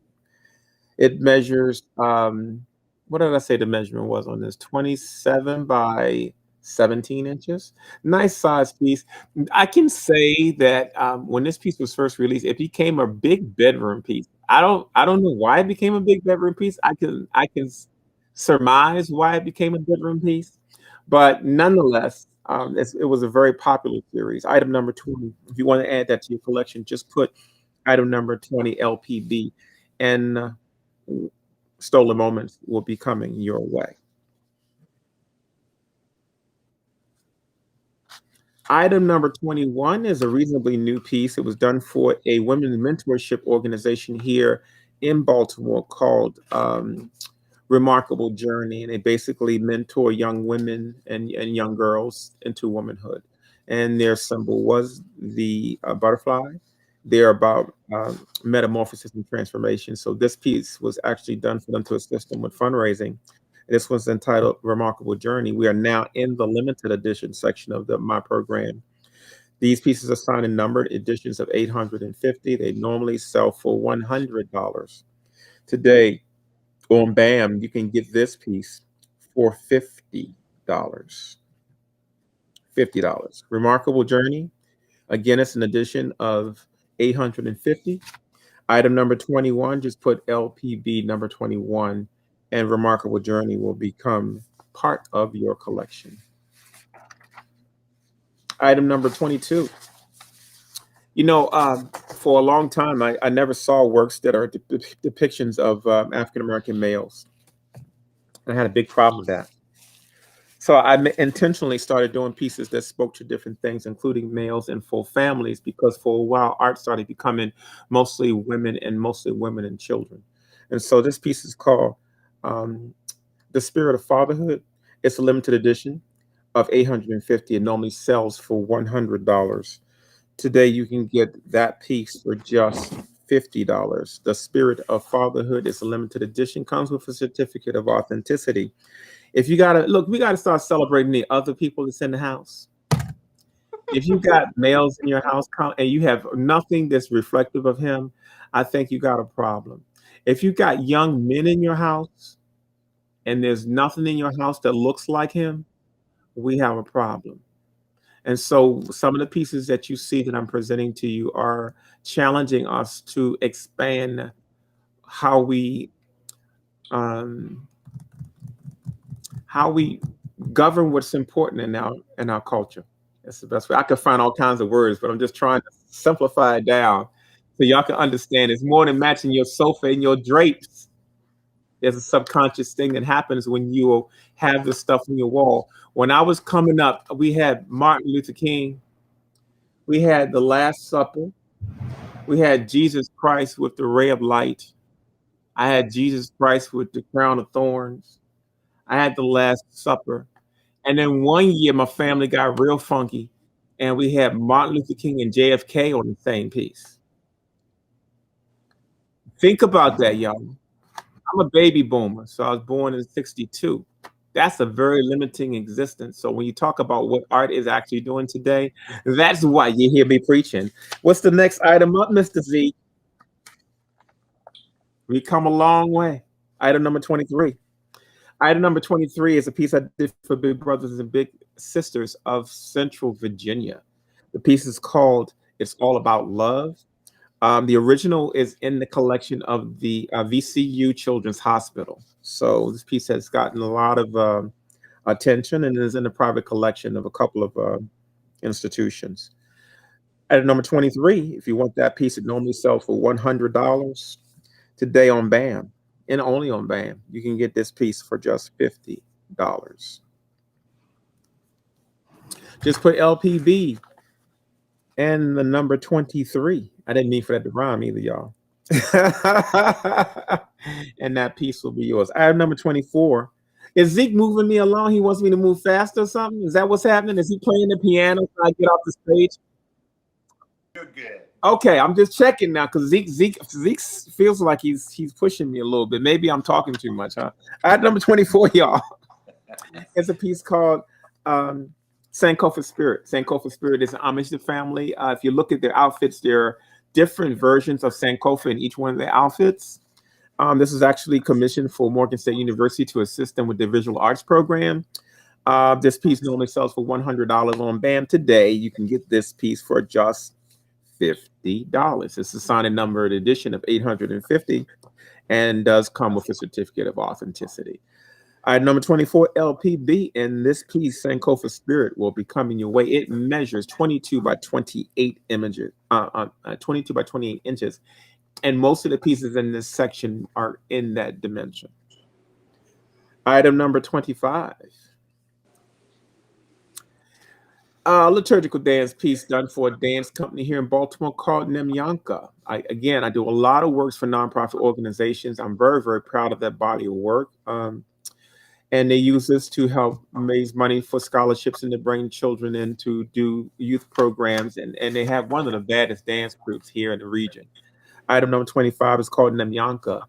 It measures, what did I say the measurement was on this? 27 by 17 inches. Nice size piece. I can say that when this piece was first released, it became a big bedroom piece. I don't know why it became a big bedroom piece. I can surmise why it became a bedroom piece, but nonetheless, it was a very popular series. Item number 20. If you want to add that to your collection, just put item number 20 LPB, and Stolen Moments will be coming your way. Item number 21 is a reasonably new piece. It was done for a women's mentorship organization here in Baltimore called Remarkable Journey, and they basically mentor young women and young girls into womanhood. And their symbol was the butterfly. They're about metamorphosis and transformation. So this piece was actually done for them to assist them with fundraising. This was entitled Remarkable Journey. We are now in the limited edition section of my program. These pieces are signed and numbered, editions of 850. They normally sell for $100. Today, on B.A.M, you can get this piece for $50. $50. Remarkable Journey. Again, it's an edition of 850. Item number 21, just put LPB number 21, and Remarkable Journey will become part of your collection. Item number 22. You know, for a long time, I never saw works that are depictions of African American males. And I had a big problem with that. So I intentionally started doing pieces that spoke to different things, including males and full families, because for a while art started becoming mostly women and children. And so this piece is called The Spirit of Fatherhood. It's a limited edition of 850. It normally sells for $100. Today you can get that piece for just $50. The Spirit of Fatherhood is a limited edition, comes with a certificate of authenticity. If you gotta look, we gotta start celebrating the other people that's in the house. If you got males in your house and you have nothing that's reflective of him, I think you got a problem. If you got young men in your house and there's nothing in your house that looks like him, we have a problem. And so some of the pieces that you see that I'm presenting to you are challenging us to expand how we um, govern what's important in our culture. That's the best way. I could find all kinds of words, but I'm just trying to simplify it down so y'all can understand. It's more than matching your sofa and your drapes. There's a subconscious thing that happens when you have this stuff on your wall. When I was coming up, we had Martin Luther King, we had the Last Supper, we had Jesus Christ with the ray of light. I had Jesus Christ with the crown of thorns. I had the Last Supper. And then one year, my family got real funky, and we had Martin Luther King and JFK on the same piece. Think about that, y'all. I'm a baby boomer, so I was born in 62. That's a very limiting existence. So when you talk about what art is actually doing today, that's why you hear me preaching. What's the next item up, Mr. Z? We come a long way. Item number 23. Item number 23 is a piece I did for Big Brothers and Big Sisters of Central Virginia. The piece is called It's All About Love. The original is in the collection of the VCU Children's Hospital. So this piece has gotten a lot of attention and is in the private collection of a couple of institutions. Item number 23, if you want that piece, it normally sells for $100. Today on B.A.M, and only on B.A.M, you can get this piece for just $50. Just put LPB and the number 23. I didn't mean for that to rhyme either, y'all. And that piece will be yours. Item number 24. Is Zeke moving me along? He wants me to move faster or something? Is that what's happening? Is he playing the piano so I get off the stage? You're good. Okay, I'm just checking now because Zeke feels like he's pushing me a little bit. Maybe I'm talking too much, huh? Item number 24, y'all. It's a piece called Sankofa Spirit. Sankofa Spirit is an homage to family. If you look at their outfits, there are different versions of Sankofa in each one of their outfits. This is actually commissioned for Morgan State University to assist them with their visual arts program. This piece normally sells for $100 on B.A.M. Today, you can get this piece for just $50. It's a signed and numbered edition of 850 and does come with a certificate of authenticity. Item number 24, LPB, and this piece, Sankofa Spirit, will be coming your way. It measures 22 by 28 images, 22 by 28 inches, and most of the pieces in this section are in that dimension. Item number 25. Liturgical dance piece done for a dance company here in Baltimore called Nemyanka. I do a lot of works for nonprofit organizations. I'm very, very proud of that body of work. And they use this to help raise money for scholarships and to bring children in to do youth programs. And they have one of the baddest dance groups here in the region. Item number 25 is called Nemyanka.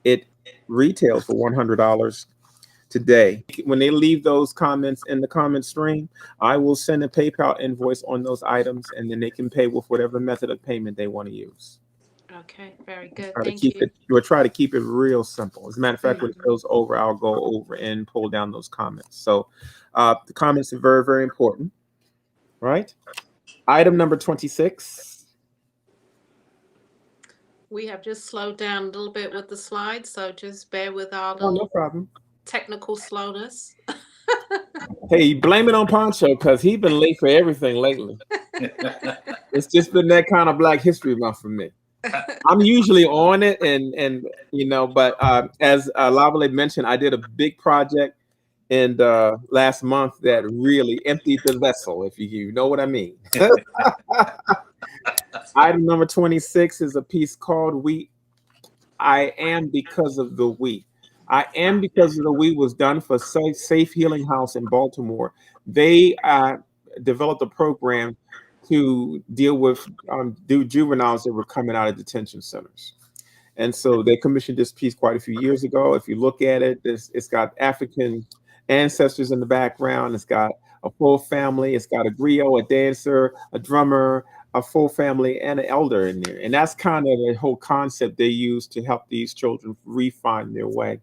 It retails for $100 today. When they leave those comments in the comment stream, I will send a PayPal invoice on those items, and then they can pay with whatever method of payment they want to use. Okay, very good. Try Thank to keep you. we'll try to keep it real simple. As a matter of fact, when it goes over, I'll go over and pull down those comments. So the comments are very, very important, right? Item number 26. We have just slowed down a little bit with the slides, so just bear with our Oh, little no problem. technical slowness. Hey, blame it on Poncho because he's been late for everything lately. It's just been that kind of Black History Month for me. I'm usually on it, and you know, but as Lavalais mentioned, I did a big project in last month that really emptied the vessel, if you know what I mean. Item number 26 is a piece called I Am Because of the We. I Am Because of the We was done for Safe Healing House in Baltimore. They developed a program to deal with juveniles that were coming out of detention centers. And so they commissioned this piece quite a few years ago. If you look at it, it's got African ancestors in the background. It's got a full family. It's got a griot, a dancer, a drummer, a full family, and an elder in there. And that's kind of the whole concept they use to help these children refine their way.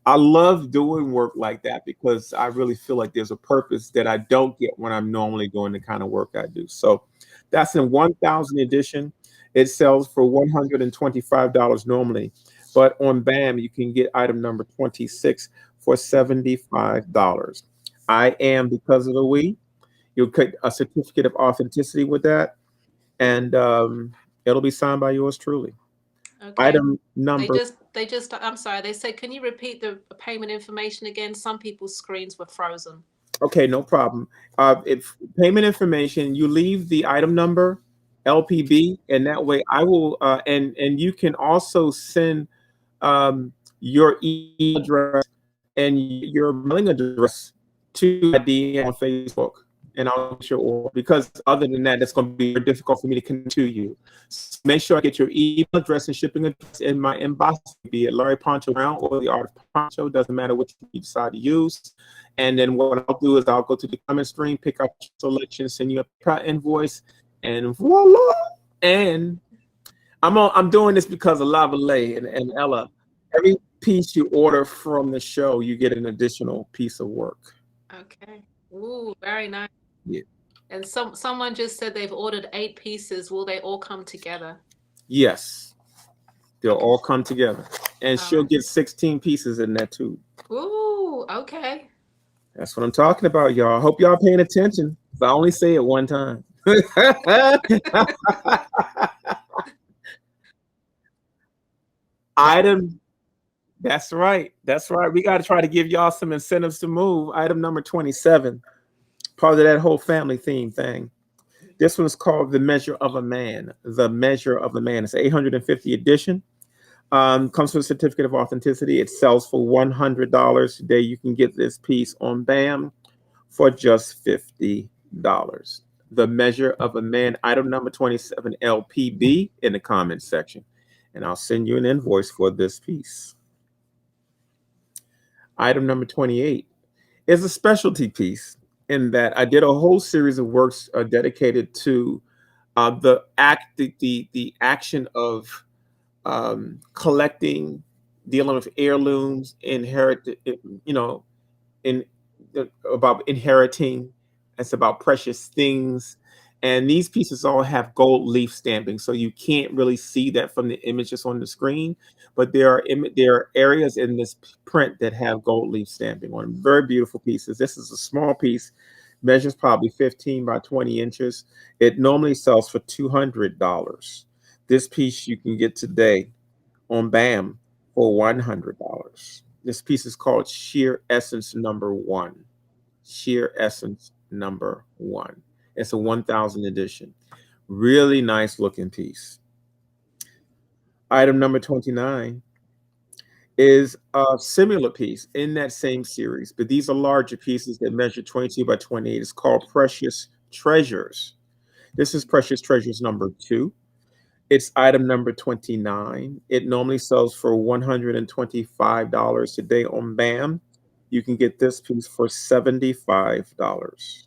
I love doing work like that because I really feel like there's a purpose that I don't get when I'm normally doing the kind of work I do. So that's in 1,000 edition. It sells for $125 normally, but on B.A.M, you can get item number 26 for $75. I Am Because of the We. You'll get a certificate of authenticity with that, and it'll be signed by yours truly. Okay. Item number. I'm sorry, they said, can you repeat the payment information again? Some people's screens were frozen. Okay, no problem. If payment information, you leave the item number, LPB, and that way I will, and you can also send your email address and your mailing address to my DM on Facebook, and I'll get your order, because other than that, it's going to be very difficult for me to connect to you. So make sure I get your email address and shipping address in my inbox, be it Larry Poncho Brown or the Art of Poncho, doesn't matter which you decide to use. And then what I'll do is I'll go to the comment stream, pick up selection, send you a invoice, and voila. And I'm doing this because of Lavalais and Ella. Every piece you order from the show, you get an additional piece of work. Okay. Ooh, very nice. Yeah. And someone just said they've ordered 8 pieces. Will they all come together? Yes. They'll all come together. And she'll get 16 pieces in that too. Ooh, okay. That's what I'm talking about, y'all. I hope y'all paying attention. If I only say it one time. Item. That's right. That's right. We got to try to give y'all some incentives to move. Item number 27. part of that whole family theme thing. This one is called The Measure of a Man. The Measure of a Man. It's an 850 edition. Comes with a certificate of authenticity. It sells for $100. Today you can get this piece on B.A.M for just $50. The Measure of a Man, item number 27 LPB in the comments section. And I'll send you an invoice for this piece. Item number 28 is a specialty piece in that I did a whole series of works dedicated to the action of collecting, dealing with heirlooms, inherited, in about inheriting. It's about precious things. And these pieces all have gold leaf stamping, so you can't really see that from the images on the screen. But there are areas in this print that have gold leaf stamping on them. Very beautiful pieces. This is a small piece, measures probably 15 by 20 inches. It normally sells for $200. This piece you can get today on B.A.M for $100. This piece is called Sheer Essence number 1. Sheer Essence number 1. It's a 1000 edition. Really nice looking piece. Item number 29 is a similar piece in that same series, but these are larger pieces that measure 22 by 28. It's called Precious Treasures. This is Precious Treasures number 2. It's item number 29. It normally sells for $125. Today on B.A.M, you can get this piece for $75.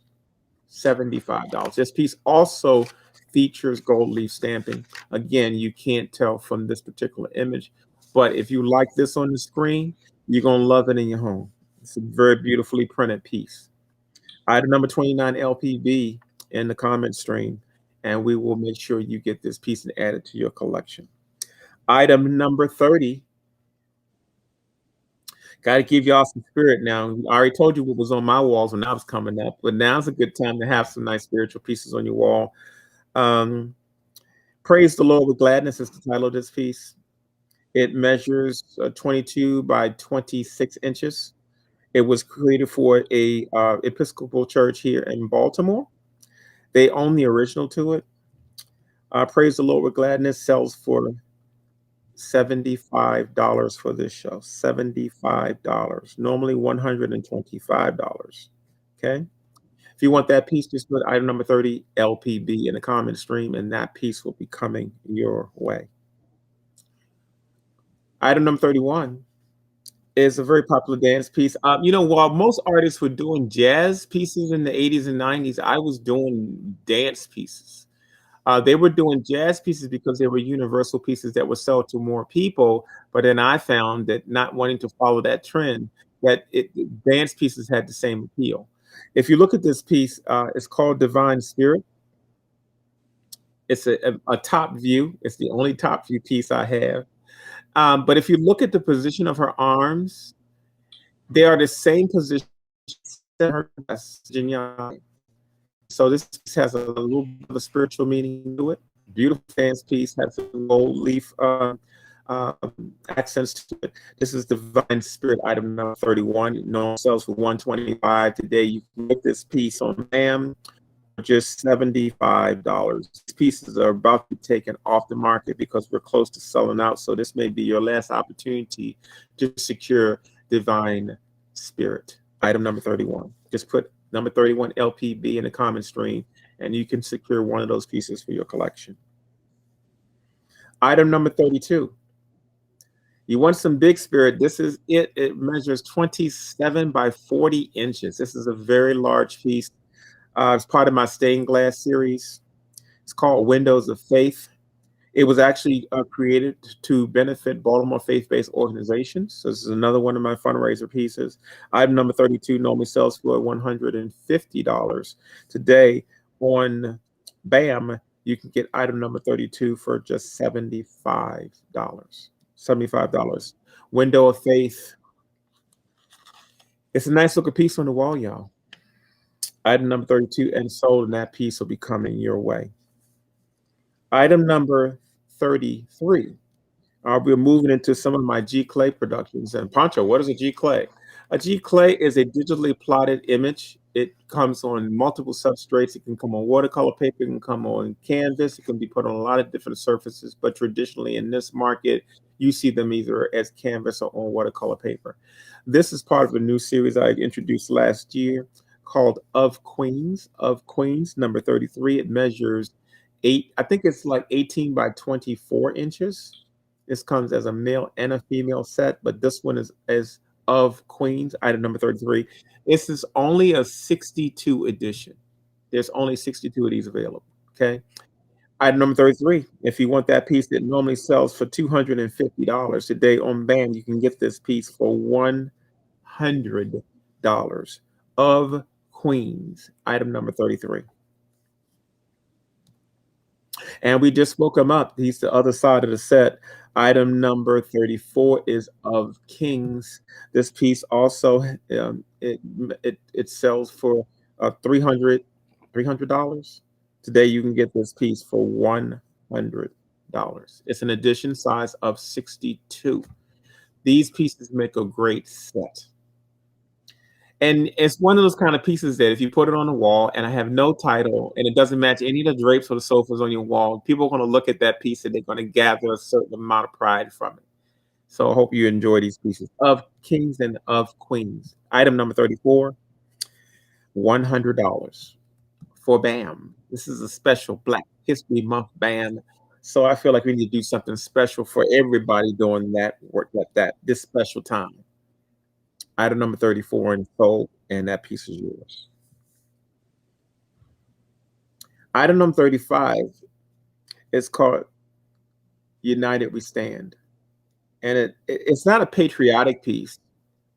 $75. This piece also features gold leaf stamping. Again, you can't tell from this particular image, but if you like this on the screen, you're going to love it in your home. It's a very beautifully printed piece. Item number 29 LPB in the comment stream, and we will make sure you get this piece and add it to your collection. Item number 30. Got to give y'all some spirit now. I already told you what was on my walls when I was coming up, but now's a good time to have some nice spiritual pieces on your wall. Praise the Lord with Gladness is the title of this piece. It measures 22 by 26 inches. It was created for a Episcopal church here in Baltimore. They own the original to it. Praise the Lord with Gladness sells for $75 for this show. $75. Normally $125. Okay. If you want that piece, just put item number 30 LPB in the comment stream, and that piece will be coming your way. Item number 31 is a very popular dance piece. While most artists were doing jazz pieces in the 80s and 90s, I was doing dance pieces. They were doing jazz pieces because they were universal pieces that would sell to more people. But then I found that not wanting to follow that trend, that dance pieces had the same appeal. If you look at this piece, it's called Divine Spirit. It's a top view. It's the only top view piece I have. But if you look at the position of her arms, they are the same position as her dress. So this has a little bit of a spiritual meaning to it. Beautiful dance piece, has gold leaf accents to it. This is Divine Spirit, item number 31. No sells for $125. Today you can get this piece on B.A.M for just $75. These pieces are about to be taken off the market because we're close to selling out. So this may be your last opportunity to secure Divine Spirit, item number 31. Just put number 31 LPB in the comment stream, and you can secure one of those pieces for your collection. Item number 32. You want some big spirit. This is it. It measures 27 by 40 inches. This is a very large piece. It's part of my stained glass series. It's called Windows of Faith. It was actually created to benefit Baltimore faith-based organizations. So this is another one of my fundraiser pieces. Item number 32 normally sells for $150. Today on B.A.M, you can get item number 32 for just $75. $75. Window of Faith. It's a nice looking piece on the wall, y'all. Item number 32 and sold, and that piece will be coming your way. Item number 33. We're moving into some of my G Clay productions. And Pancho, what is a G Clay? A G Clay is a digitally plotted image It comes on multiple substrates. It can come on watercolor paper. It can come on canvas. It can be put on a lot of different surfaces. But traditionally in this market, you see them either as canvas or on watercolor paper. This is part of a new series I introduced last year called Of Queens. Of Queens, number 33. It measures I think it's like 18 by 24 inches. This comes as a male and a female set, but this one is Of Queens, item number 33. This is only a 62 edition. There's only 62 of these available. Okay. Item number 33. If you want that piece that normally sells for $250 today on B.A.M, you can get this piece for $100. Of Queens, item number 33. And we just woke him up. He's the other side of the set. Item number 34 is Of Kings. This piece also it sells for $300. Today you can get this piece for $100. It's an edition size of 62. These pieces make a great set. And it's one of those kind of pieces that if you put it on the wall and I have no title and it doesn't match any of the drapes or the sofas on your wall, people are going to look at that piece and they're going to gather a certain amount of pride from it. So I hope you enjoy these pieces. Of Kings and Of Queens. Item number 34, $100 for B.A.M. This is a special Black History Month B.A.M. So I feel like we need to do something special for everybody doing that work like that, this special time. Item number 34 and sold, and that piece is yours. Item number 35 is called United We Stand. And it's not a patriotic piece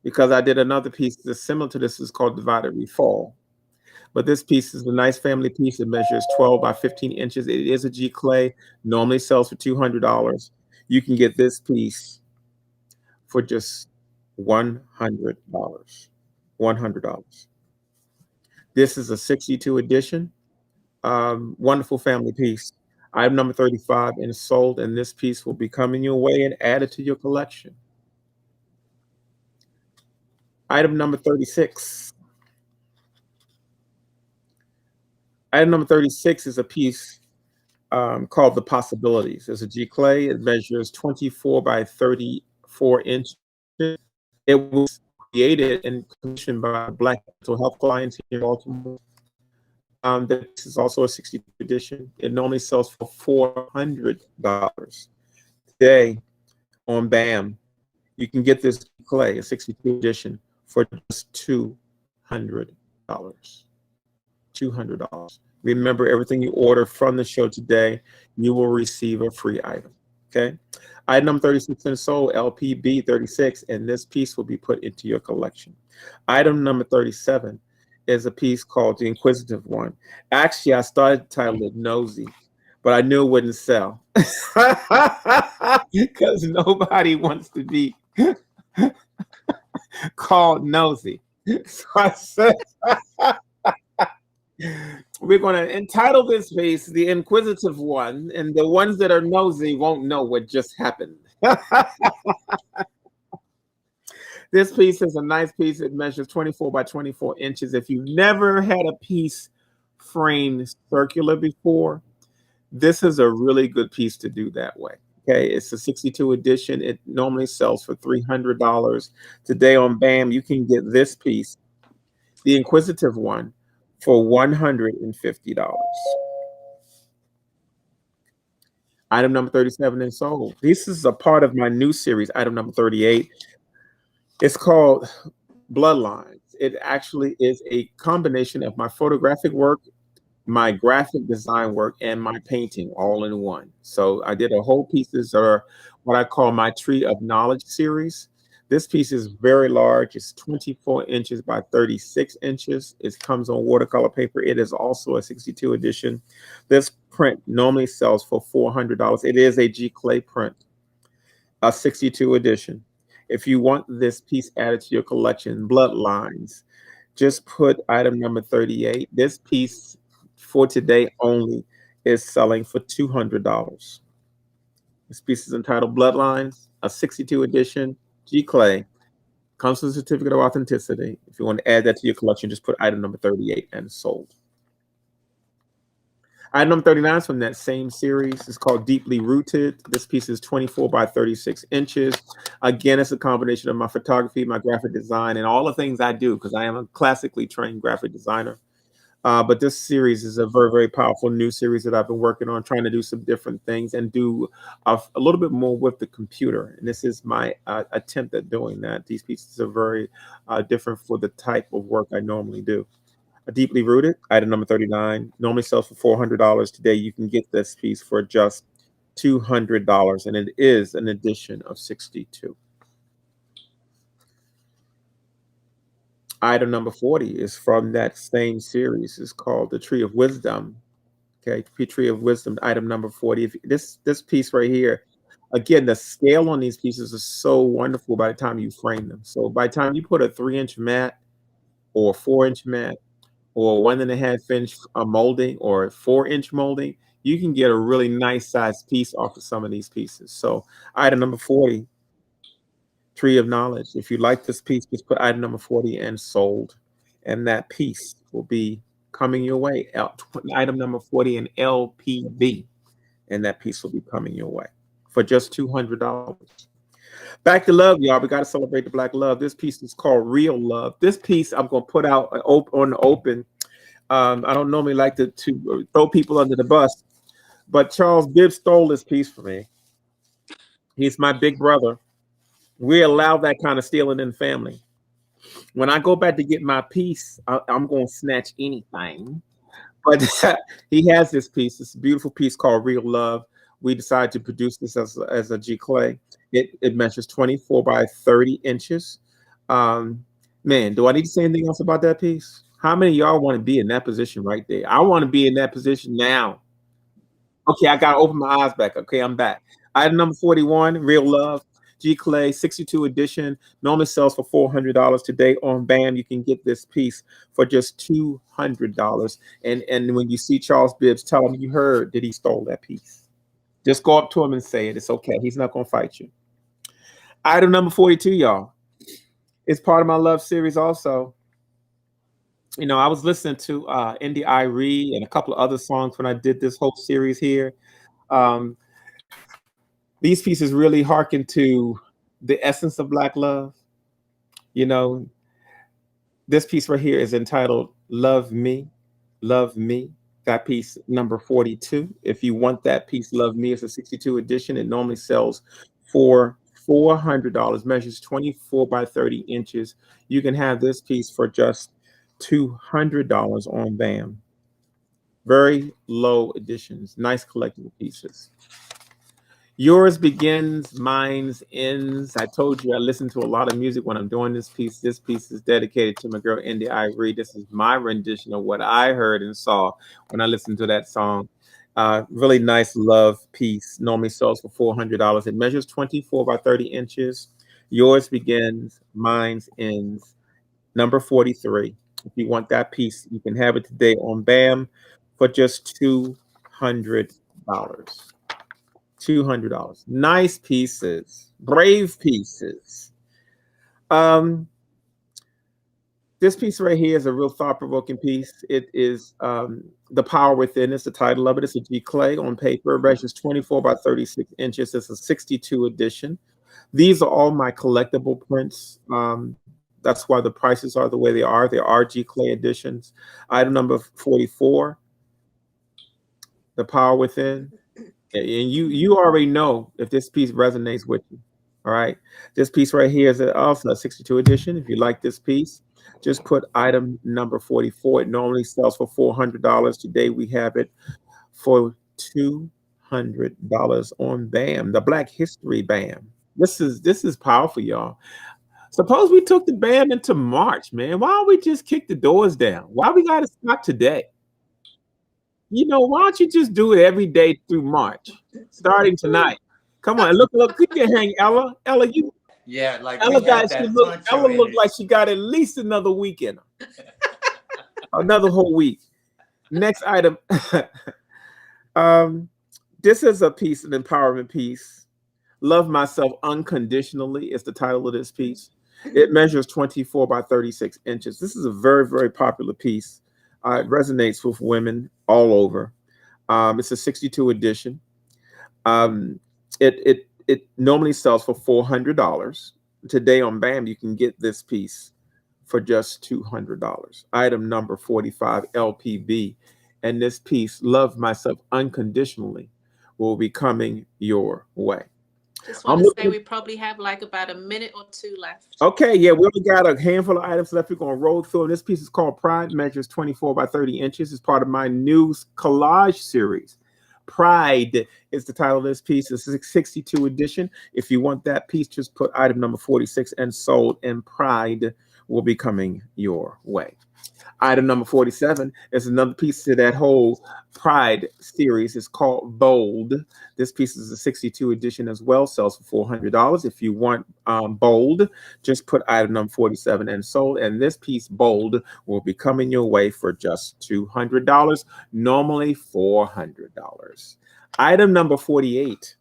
because I did another piece that's similar to this. It's called Divided We Fall. But this piece is a nice family piece. It measures 12 by 15 inches. It is a G clay, normally sells for $200. You can get this piece for just $100. $100. This is a 62 edition. Wonderful family piece. Item number 35 and sold, and this piece will be coming your way and added to your collection. Item number 36. Item number 36 is a piece called The Possibilities. It's a G clay. It measures 24 by 34 inches. It was created and commissioned by Black Mental Health Alliance here in Baltimore. This is also a 62 edition. It normally sells for $400. Today on B.A.M, you can get this clay, a 62 edition, for just $200. $200. Remember, everything you order from the show today, you will receive a free item. Okay. Item number 36 and sold, LPB 36, and this piece will be put into your collection. Item number 37 is a piece called The Inquisitive One. Actually, I started to title it Nosy, but I knew it wouldn't sell because nobody wants to be called nosy. So I said, we're going to entitle this piece The Inquisitive One, and the ones that are nosy won't know what just happened. This piece is a nice piece. It measures 24 by 24 inches. If you've never had a piece framed circular before, this is a really good piece to do that way. Okay, it's a 62 edition. It normally sells for $300. Today on B.A.M, you can get this piece, The Inquisitive One, for $150. Item number 37 and sold. This is a part of my new series, item number 38. It's called Bloodlines. It actually is a combination of my photographic work, my graphic design work, and my painting all in one. So I did a whole pieces, or what I call my Tree of Knowledge series. This piece is very large. It's 24 inches by 36 inches. It comes on watercolor paper. It is also a 62 edition. This print normally sells for $400. It is a G clay print, a 62 edition. If you want this piece added to your collection, Bloodlines, just put item number 38. This piece for today only is selling for $200. This piece is entitled Bloodlines, a 62 edition G clay, Comes with a certificate of authenticity. If you want to add that to your collection, just put item number 38 and sold. Item number 39 is from that same series. It's called Deeply Rooted. This piece is 24 by 36 inches. Again, it's a combination of my photography, my graphic design, and all the things I do because I am a classically trained graphic designer. But this series is a very, very powerful new series that I've been working on, trying to do some different things and do a little bit more with the computer. And this is my attempt at doing that. These pieces are very different for the type of work I normally do. Deeply Rooted, item number 39, normally sells for $400. Today, you can get this piece for just $200, and it is an edition of 62. Item number 40 is from that same series. It's called The Tree of Wisdom. Okay, Tree of Wisdom, item number 40. This piece right here, again, the scale on these pieces is so wonderful by the time you frame them. So by the time you put a 3-inch mat or a 4-inch mat or 1.5-inch molding or a 4-inch molding, you can get a really nice sized piece off of some of these pieces. So item number 40, Tree of Knowledge. If you like this piece, just put item number 40 and sold, and that piece will be coming your way. Item number 40 in LPV, and that piece will be coming your way for just $200. Back to love, y'all. We got to celebrate the Black love. This piece is called Real Love. This piece I'm going to put out on the open. I don't normally like to throw people under the bus, but Charles Bibbs stole this piece from me. He's my big brother. We allow that kind of stealing in the family. When I go back to get my piece, I'm going to snatch anything. But he has this piece. It's a beautiful piece called Real Love. We decided to produce this as a G clay. It measures 24 by 30 inches. Man, do I need to say anything else about that piece? How many of y'all want to be in that position right there? I want to be in that position now. Okay, I got to open my eyes back. Okay, I'm back. Item number 41, Real Love. G Clay 62 edition. Normally sells for $400. Today on B.A.M, you can get this piece for just $200. And when you see Charles Bibbs, tell him you heard that he stole that piece. Just go up to him and say it. It's okay. He's not going to fight you. Item number 42, y'all. It's part of my love series also. You know, I was listening to Indy Irie and a couple of other songs when I did this whole series here. These pieces really hearken to the essence of Black love. You know, this piece right here is entitled Love Me, Love Me. That piece number 42. If you want that piece, Love Me, it's a 62 edition. It normally sells for $400, measures 24 by 30 inches. You can have this piece for just $200 on B.A.M. Very low editions, nice collectible pieces. Yours begins, mine's ends. I told you I listen to a lot of music when I'm doing this piece. This piece is dedicated to my girl, Indy Irie. This is my rendition of what I heard and saw when I listened to that song. Really nice love piece. Normally sells for $400. It measures 24 by 30 inches. Yours begins, mine's ends. Number 43. If you want that piece, you can have it today on B.A.M for just $200. $200. Nice pieces, brave pieces. This piece right here is a real thought-provoking piece. It is The Power Within. It's the title of it. It's a G clay on paper. It measures 24 by 36 inches. It's a 62 edition. These are all my collectible prints. That's why the prices are the way they are. They are G clay editions. Item number 44, The Power Within. And you already know if this piece resonates with you. All right. This piece right here is also a 62 edition. If you like this piece, just put item number 44. It normally sells for $400. Today we have it for $200 on B.A.M, the Black History B.A.M. This is powerful, y'all. Suppose we took the B.A.M into March, man. Why don't we just kick the doors down? Why we got to stop today? You know, why don't you just do it every day through March, starting tonight? Come on, look, keep your hang, Ella. Ella, yeah, like Ella we got that Ella looked like she got at least another week in her. Another whole week. Next item. This is a piece, an empowerment piece. Love Myself Unconditionally is the title of this piece. It measures 24 by 36 inches. This is a very, very popular piece. It resonates with women all over. It's a 62 edition. Um, it normally sells for $400. Today on B.A.M, you can get this piece for just $200. Item number 45 LPB. And this piece, Love Myself Unconditionally, will be coming your way. Just I'm want to say looking. we probably have like about a minute or two left. Okay, yeah, we only got a handful of items left. We're going to roll through. This piece is called Pride, measures 24 by 30 inches. It's part of my new collage series. Pride is the title of this piece. It's a 62 edition. If you want that piece, just put item number 46 and sold, and Pride will be coming your way. Item number 47 is another piece to that whole Pride series. It's called Bold. This piece is a 62 edition as well, sells for $400. If you want Bold, just put item number 47 and sold. And this piece, Bold, will be coming your way for just $200, normally $400. Item number 48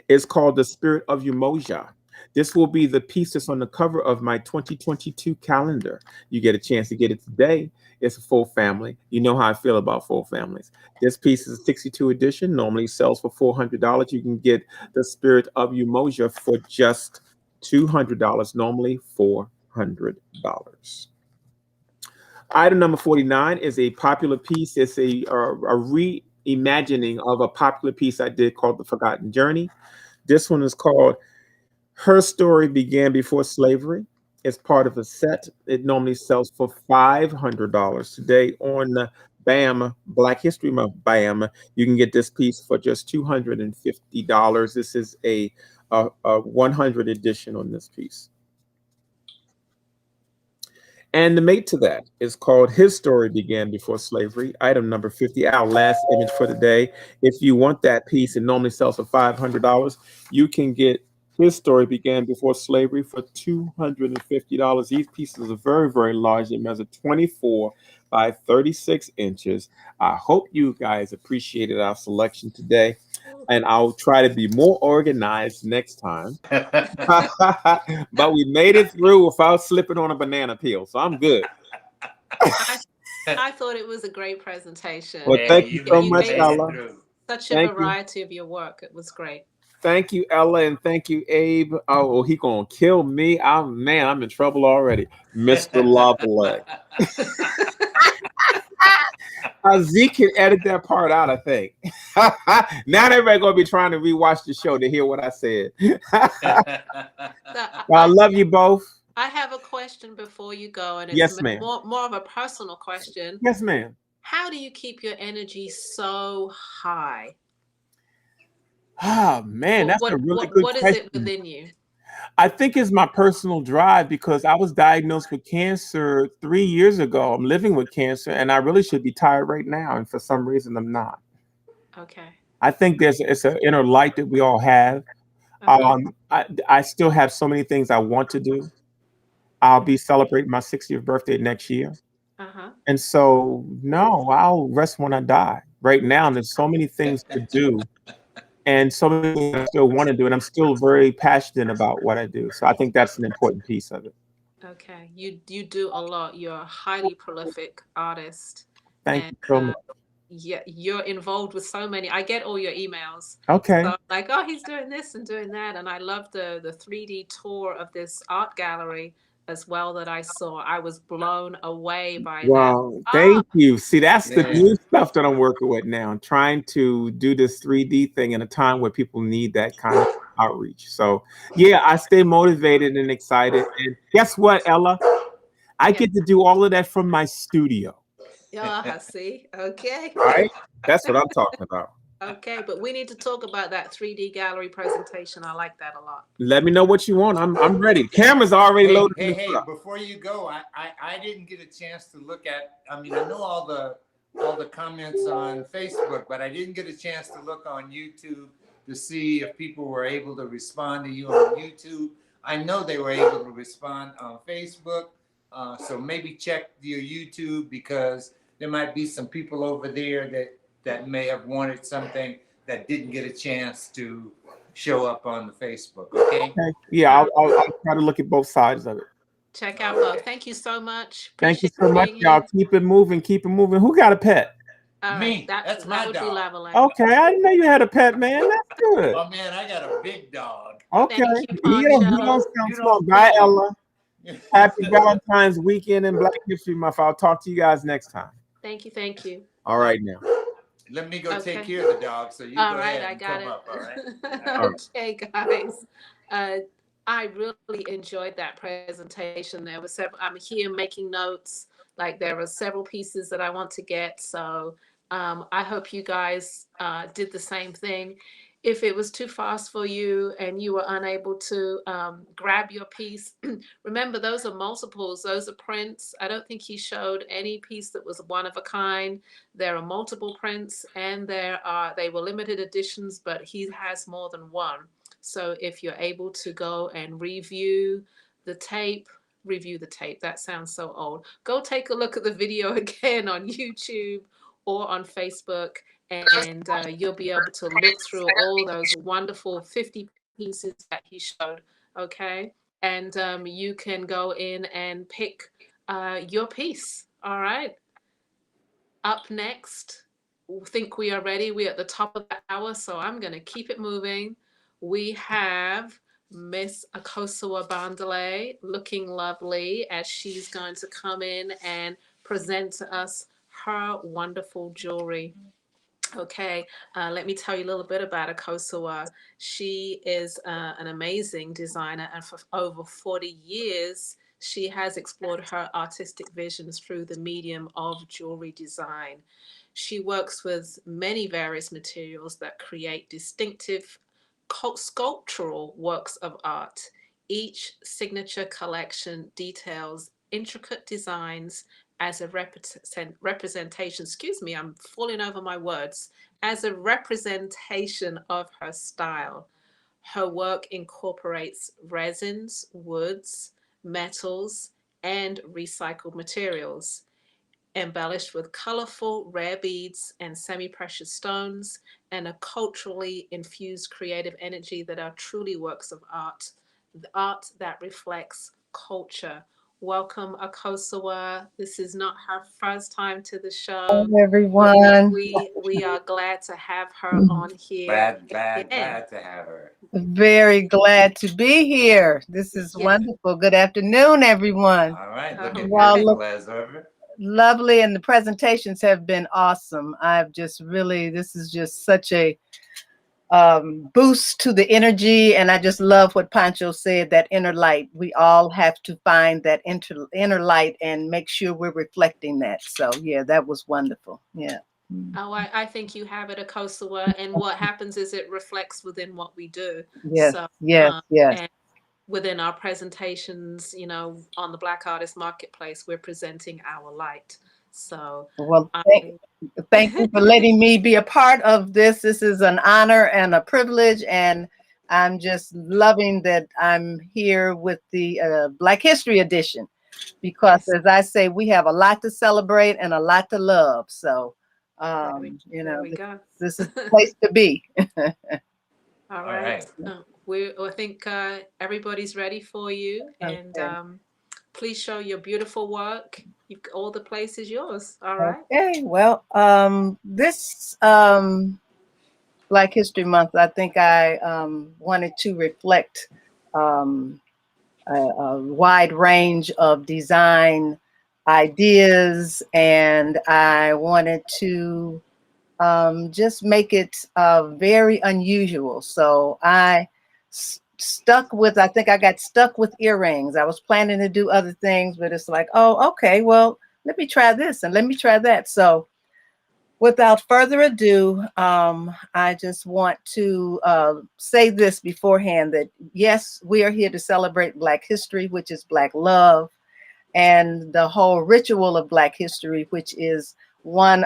is called The Spirit of Umoja. This will be the piece that's on the cover of my 2022 calendar. You get a chance to get it today. It's a full family. You know how I feel about full families. This piece is a 62 edition, normally sells for $400. You can get The Spirit of Umoja for just $200, normally $400. Item number 49 is a popular piece. It's a reimagining of a popular piece I did called The Forgotten Journey. This one is called Her Story Began Before Slavery. It's part of a set. It normally sells for $500. Today on B.A.M, Black History Month B.A.M, you can get this piece for just $250. This is a 100 edition on this piece. And the mate to that is called His Story Began Before Slavery. Item number 50, our last image for the day. If you want that piece, it normally sells for $500. You can get His Story Began Before Slavery for $250. These pieces are very, very large. They measure 24 by 36 inches. I hope you guys appreciated our selection today, and I'll try to be more organized next time. But we made it through without slipping on a banana peel, so I'm good. I thought it was a great presentation. Well, thank you so much, gave Ella. such a Thank you. variety of your work. It was great. Thank you, Ella, and thank you, Abe. Oh, he gonna kill me. I'm in trouble already, Mr. Lavalais. Zeke can edit that part out, I think. Now everybody gonna be trying to rewatch the show to hear what I said. I love you both. I have a question before you go, and it's Yes, ma'am. more of a personal question. Yes, ma'am. How do you keep your energy so high? Oh man, that's a really good question. What is it within you? I think it's my personal drive, because I was diagnosed with cancer 3 years ago. I'm living with cancer, and I really should be tired right now, and for some reason I'm not. Okay. I think it's an inner light that we all have. I still have so many things I want to do. I'll be celebrating my 60th birthday next year. And so, no, I'll rest when I die. Right now, there's so many things to do, and so many things I still want to do, and I'm still very passionate about what I do. So I think that's an important piece of it. Okay, you do a lot. You're a highly prolific artist. Thank you so much. Yeah, you're involved with so many. I get all your emails. Okay. So like, oh, he's doing this and doing that, and I love the 3D tour of this art gallery as well that I saw. I was blown away by wow, that. Thank you. See, that's the new stuff that I'm working with now. I'm trying to do this 3D thing in a time where people need that kind of outreach. So yeah, I stay motivated and excited. And guess what, Ella? I get to do all of that from my studio. Yeah, see? Okay. Right? That's what I'm talking about. Okay, but we need to talk about that 3D gallery presentation. I like that a lot. Let me know what you want. I'm ready. Camera's already loaded. Hey, before you go, I didn't get a chance to look at, I mean, I know all the comments on Facebook, but I didn't get a chance to look on YouTube to see if people were able to respond to you on YouTube. I know they were able to respond on Facebook. So maybe check your YouTube, because there might be some people over there that may have wanted something that didn't get a chance to show up on the Facebook. Okay. Okay. Yeah, I'll try to look at both sides of it. Check out both. Thank you so much. Thank you Appreciate so you much, being y'all. here. Keep it moving. Keep it moving. Who got a pet? All right, Me. That's my that would be dog. Lavalais. Okay, I didn't know you had a pet, man. That's good. Oh man, I got a big dog. Okay, Thank you, he don't Poncho. sound You small. don't Bye, think Ella. Happy Valentine's weekend and Black History Month. I'll talk to you guys next time. Thank you, thank you. All right now. Let me go take Okay. care of the dog, so you All go right, ahead I and got come it. up. All right. All right. Okay, guys. I really enjoyed that presentation. There were several. I'm here making notes. Like there were several pieces that I want to get. So I hope you guys did the same thing. If it was too fast for you and you were unable to grab your piece, remember those are multiples. Those are prints. I don't think he showed any piece that was one of a kind. There are multiple prints, and they were limited editions, but he has more than one. So if you're able to go and review the tape, that sounds so old. Go take a look at the video again on YouTube or on Facebook, and you'll be able to look through all those wonderful 50 pieces that he showed. Okay. And you can go in and pick your piece. All right. Up next, think we are ready. We're at the top of the hour, so I'm going to keep it moving. We have Miss Akosua Bandele looking lovely as she's going to come in and present to us her wonderful jewelry. Okay, let me tell you a little bit about Akosua. She is an amazing designer, and for over 40 years, she has explored her artistic visions through the medium of jewelry design. She works with many various materials that create distinctive sculptural works of art. Each signature collection details intricate designs as a representation, excuse me, I'm falling over my words, as a representation of her style. Her work incorporates resins, woods, metals, and recycled materials, embellished with colorful rare beads and semi-precious stones, and a culturally infused creative energy that are truly works of art, the art that reflects culture. Welcome, Akosua. This is not her first time to the show, Hello, but everyone. we are glad to have her on here again. Glad to have her. Very glad to be here. This is Yeah. wonderful. Good afternoon, everyone. All right, All looking right. beautiful as ever. Lovely, and the presentations have been awesome. I've just really, this is just such a boost to the energy, and I just love what Pancho said, that inner light. We all have to find that inner light and make sure we're reflecting that. So yeah, that was wonderful. Yeah. Oh, I think you have it, Akosua, and what happens is it reflects within what we do. Yes, So, yes, yes. and within our presentations, you know, on the Black Artist Marketplace, we're presenting our light. So, Well, I, thank you for letting me be a part of this. This is an honor and a privilege, and I'm just loving that I'm here with the Black History Edition, because, yes, as I say, we have a lot to celebrate and a lot to love. So, there we go. this is the place to be. All All right. right. I think everybody's ready for you, and Okay. please show your beautiful work. All the place is yours. All right. Okay. Well, this Black History Month, I think I wanted to reflect a wide range of design ideas, and I wanted to just make it very unusual. So I I think I got stuck with earrings. I was planning to do other things, but it's like, oh, okay, well, let me try this and let me try that. So without further ado, I just want to say this beforehand, that yes, we are here to celebrate Black history, which is Black love, and the whole ritual of Black history, which is one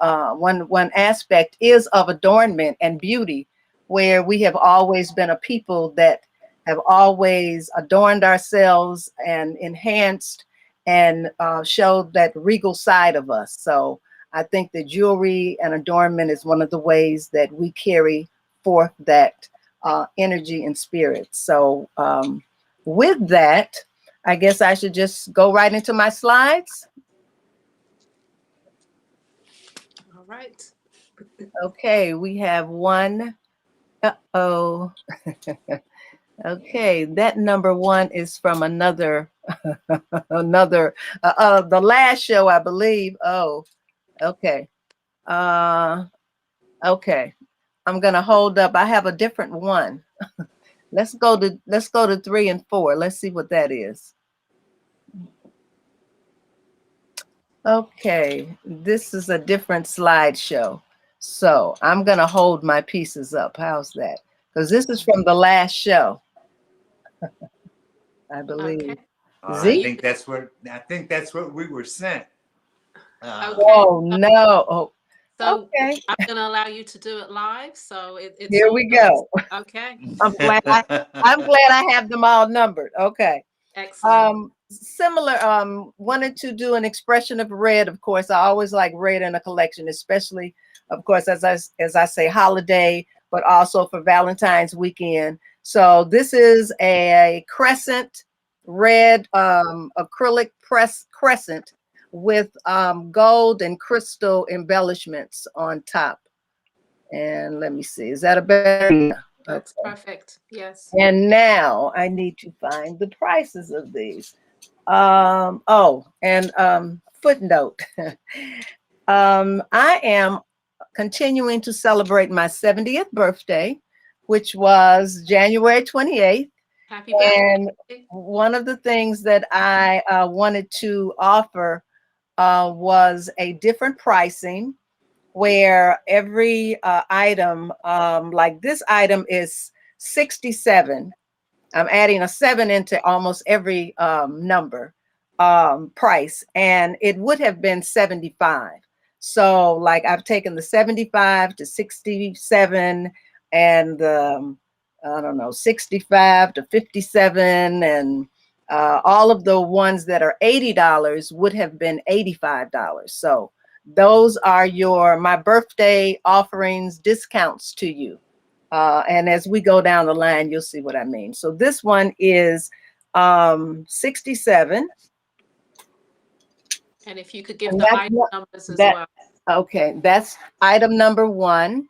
aspect is of adornment and beauty, where we have always been a people that have always adorned ourselves and enhanced and showed that regal side of us. So I think the jewelry and adornment is one of the ways that we carry forth that energy and spirit. So with that, I guess I should just go right into my slides. All right. Okay, we have one. Uh-oh. Okay, that number one is from another, the last show, I believe. Oh, okay. Okay. I'm gonna hold up. I have a different one. Let's go to 3 and 4. Let's see what that is. Okay, this is a different slideshow. So I'm gonna hold my pieces up. How's that? Because this is from the last show, I believe. Okay. I Z? think that's what we were sent. Okay. Oh no. Oh, So okay. I'm going to allow you to do it live. So it's Here all we yours. go. Okay. I'm glad I have them all numbered. Okay. Excellent. Similar, wanted to do an expression of red. Of course, I always like red in a collection, especially, of course, as I say, holiday, but also for Valentine's weekend. So this is a crescent red acrylic press crescent with gold and crystal embellishments on top. And let me see, is that a better? That's Okay. perfect. Yes. And now I need to find the prices of these. Footnote. I am continuing to celebrate my 70th birthday, which was January 28th. Happy birthday. And one of the things that I wanted to offer was a different pricing where every item, like this item is 67. I'm adding a 7 into almost every number price, and it would have been 75. So like I've taken the 75 to 67 and I don't know, 65 to 57, and all of the ones that are $80 would have been $85. So those are my birthday offerings discounts to you. And as we go down the line, you'll see what I mean. So this one is 67. And if you could give And the item numbers as well. Okay, that's item number 1.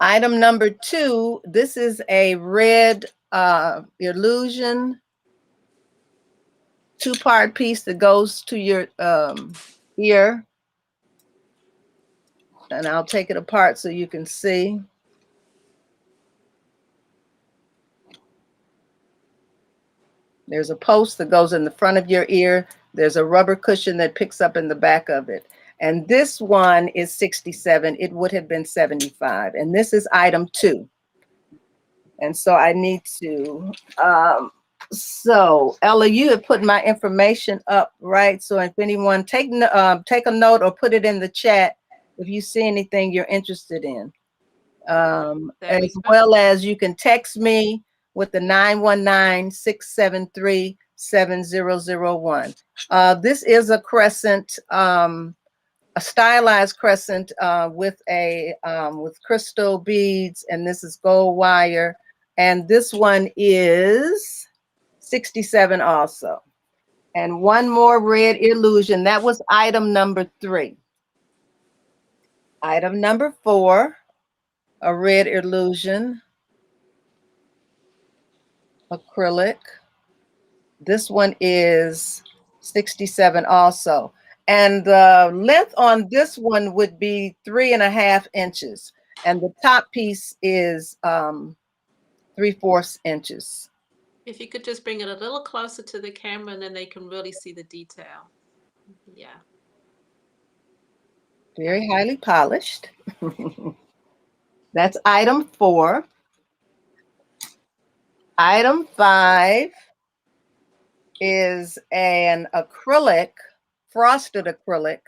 Item number 2, this is a red illusion 2-part piece that goes to your ear. And I'll take it apart so you can see. There's a post that goes in the front of your ear. There's a rubber cushion that picks up in the back of it. And this one is 67. It would have been 75. And this is item 2. And so I need to, so Ella, you have put my information up, right? So if anyone take a note or put it in the chat if you see anything you're interested in. As well as you can text me with the 919-673-7001. This is a crescent, a stylized crescent with crystal beads, and this is gold wire. And this one is 67 also. And one more red illusion. That was item number 3. Item number 4, a red illusion acrylic. This one is 67 also. And the length on this one would be 3.5 inches. And the top piece is 3/4 inches. If you could just bring it a little closer to the camera, and then they can really see the detail. Yeah. Very highly polished. That's item 4. Item 5 is an acrylic, frosted acrylic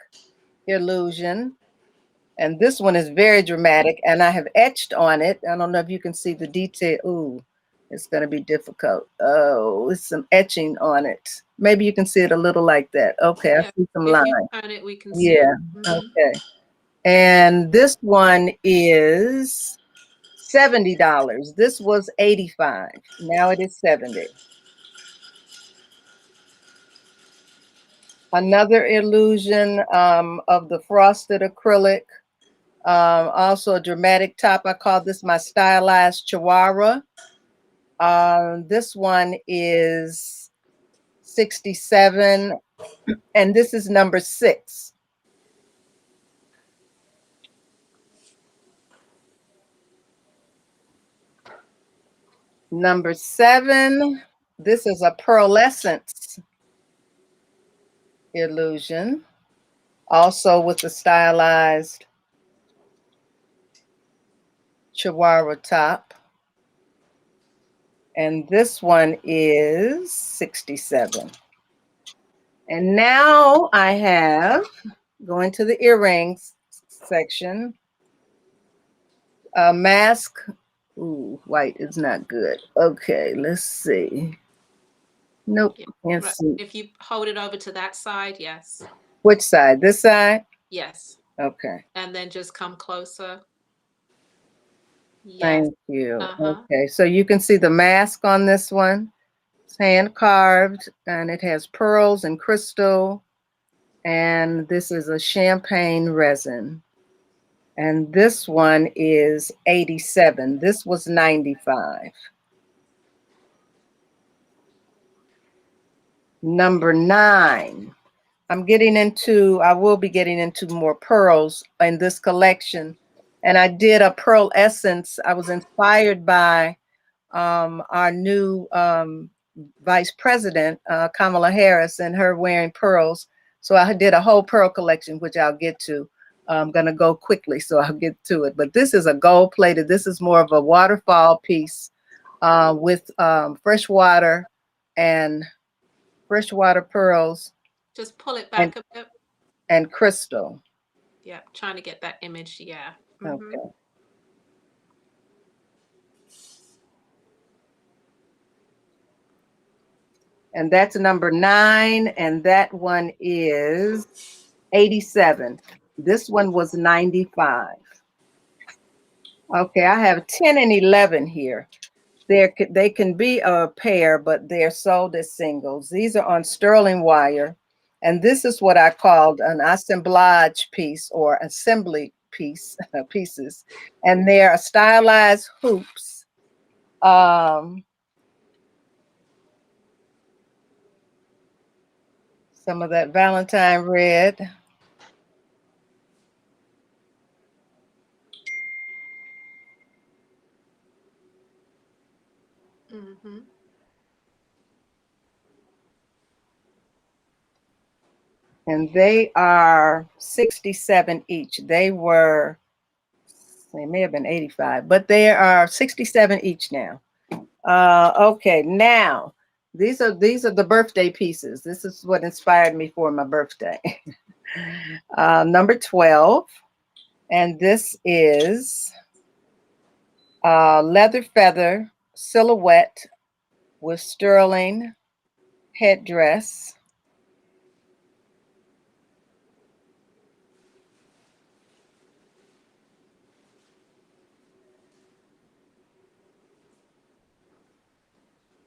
illusion. And this one is very dramatic, and I have etched on it. I don't know if you can see the detail. Ooh, it's going to be difficult. Oh, it's some etching on it. Maybe you can see it a little like that. Okay, Yeah. I see some If lines. you turn it, we can see. Yeah, Mhm. okay. And this one is $70. This was $85. Now it is $70. Another illusion of the frosted acrylic. Also a dramatic top. I call this my stylized chihuahua. This one is 67, and this is number 6. Number 7, this is a pearlescence illusion, also with the stylized chihuahua top. And this one is 67. And now I have, going to the earrings section, a mask. Ooh, white is not good. Okay, let's see. Nope, Yeah, can't right. see. If you hold it over to that side, yes. Which side? This side? Yes. Okay. And then just come closer. Yes. Thank you. Uh-huh. Okay, so you can see the mask on this one. It's hand carved and it has pearls and crystal. And this is a champagne resin. And this one is 87. This was 95. Number 9. I will be getting into more pearls in this collection. And I did a pearl essence. I was inspired by our new vice president, Kamala Harris, and her wearing pearls. So I did a whole pearl collection, which I'll get to. I'm going to go quickly, so I'll get to it. But this is a gold plated. This is more of a waterfall piece with freshwater pearls Just pull it back a bit. and crystal. Yeah, trying to get that image. Yeah. Okay. And that's number 9, and that one is 87. This one was 95. Okay, I have 10 and 11 here. They can be a pair, but they're sold as singles. These are on sterling wire, and this is what I called an assemblage piece or assembly pieces, and they're stylized hoops. Some of that Valentine red. Mm-hmm. And they are 67 each. They may have been 85, but they are 67 each now. Okay, now these are the birthday pieces. This is what inspired me for my birthday. Number 12, and this is leather feather silhouette with sterling headdress.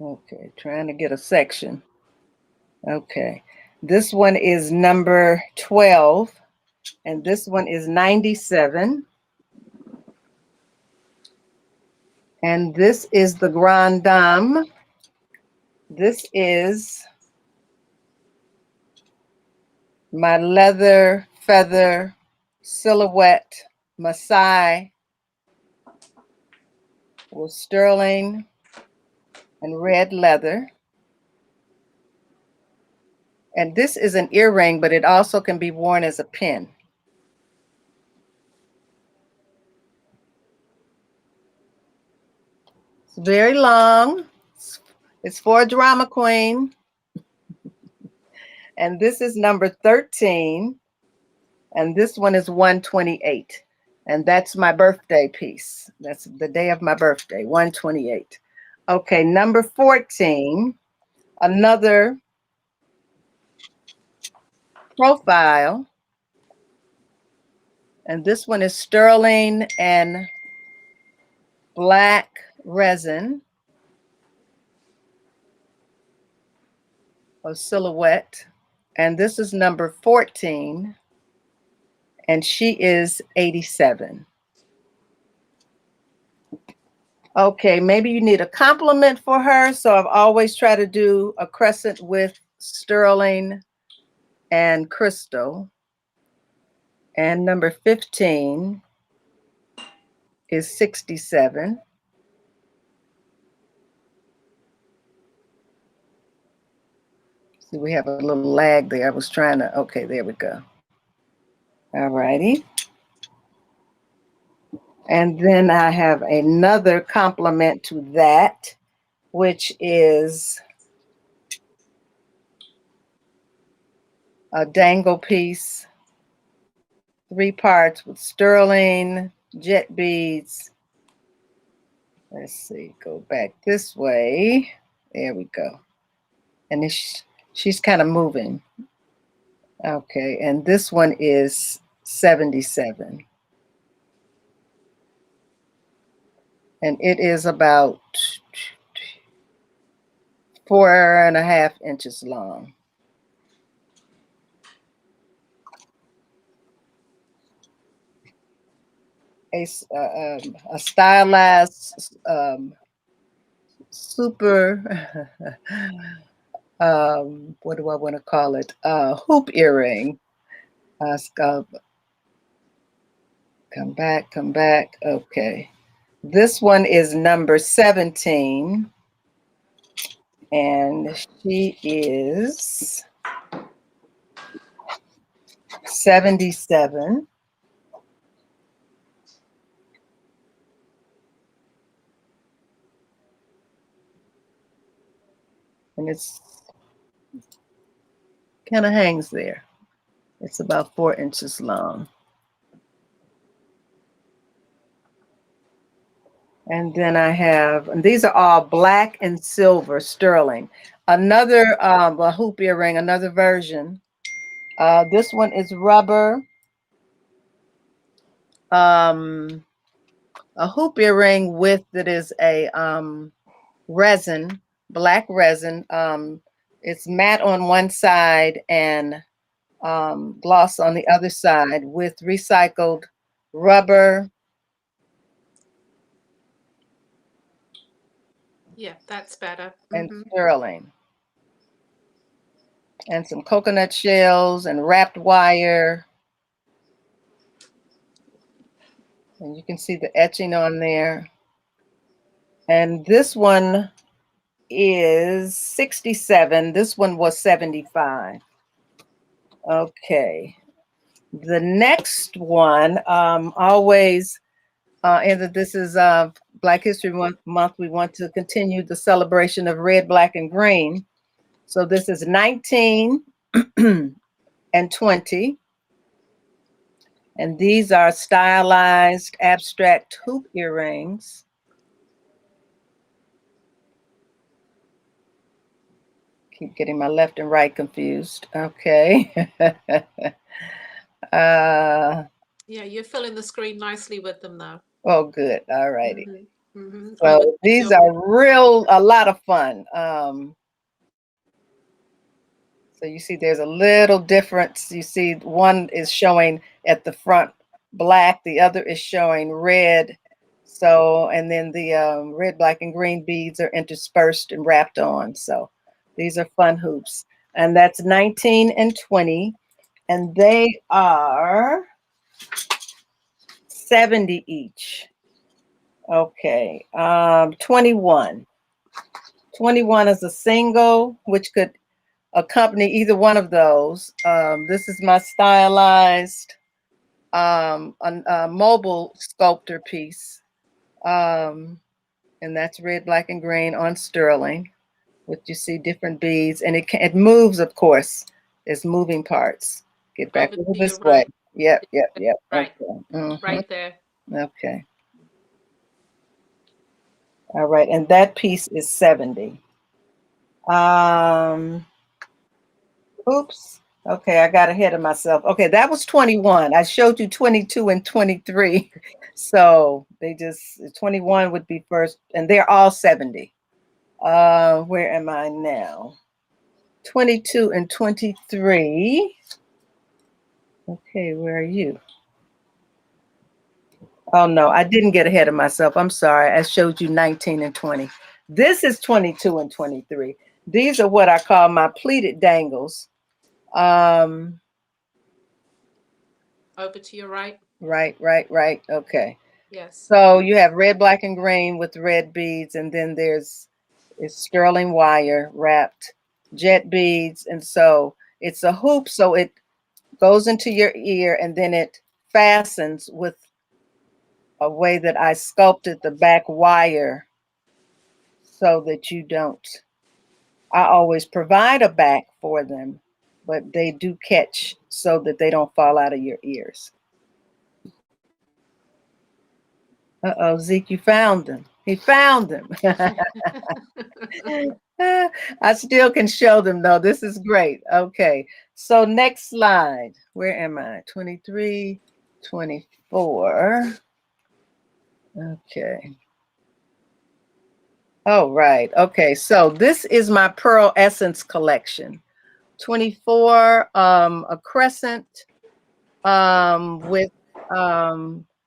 Okay, trying to get a section. Okay, this one is number 12, and this one is 97. And this is the Grande Dame. This is my leather feather silhouette Maasai with sterling and red leather. And this is an earring, but it also can be worn as a pin. It's very long. It's for a drama queen. And this is number 13. And this one is 128. And that's my birthday piece. That's the day of my birthday, 128. Okay, number 14, another profile. And this one is sterling and black resin of Silhouette. And this is number 14. And she is 87. Okay, maybe you need a compliment for her. So I've always tried to do a crescent with sterling and crystal. And number 15 is 67. See, we have a little lag there. I was trying to, okay, there we go. All righty. And then I have another complement to that, which is a dangle piece, 3 parts with sterling, jet beads. Let's see, go back this way. There we go. And she's kind of moving. Okay, and this one is 77. And it is about 4.5 inches long. A stylized super, what do I want to call it? Hoop earring. Come back. Okay. This one is number 17. And she is 77. And it's kind of hangs there. It's about 4 inches long. And then I have, and these are all black and silver sterling. Another a hoop earring, another version. This one is rubber. A hoop earring with that is a resin, black resin. It's matte on one side and gloss on the other side with recycled rubber. Yeah, that's better. And sterling. And some coconut shells and wrapped wire. And you can see the etching on there. And this one is 67. This one was 75. Okay. The next one, always, and this is Black History Month. We want to continue the celebration of red, black, and green. So this is 19 and 20. And these are stylized abstract hoop earrings. Keep getting my left and right confused. Okay. Yeah, you're filling the screen nicely with them though. Oh, good. All righty. So So these are a lot of fun. So you see there's a little difference. You see one is showing at the front black, the other is showing red. So, and then the red, black, and green beads are interspersed and wrapped on. So these are fun hoops. And that's 19 and 20. And they are 70 each. Okay. 21. 21 is a single, which could accompany either one of those. This is my stylized mobile sculptor piece. And that's red, black, and green on sterling, with you see different beads. And it moves, of course. There's moving parts. Get back over this way. Yep. Right. Okay. Right there. Okay. All right. And that piece is 70. Oops. Okay, I got ahead of myself. Okay, that was 21. I showed you 22 and 23. So they just 21 would be first, and they're all 70. Where am I now? 22 and 23. Okay, where are you? Oh no, I didn't get ahead of myself. I'm sorry. I showed you 19 and 20. This is 22 and 23. These are what I call my pleated dangles. Over to your right. Right. Okay. Yes. So you have red, black, and green with red beads, and then it's sterling wire wrapped jet beads, and so it's a hoop, so it goes into your ear, and then it fastens with a way that I sculpted the back wire so that you don't. I always provide a back for them, but they do catch so that they don't fall out of your ears. Uh-oh, Zeke, you found them. He found them. I still can show them though. This is great. Okay. So next slide. Where am I? 23, 24. Okay. Oh, right. Okay. So this is my Pearl Essence collection. 24, a crescent with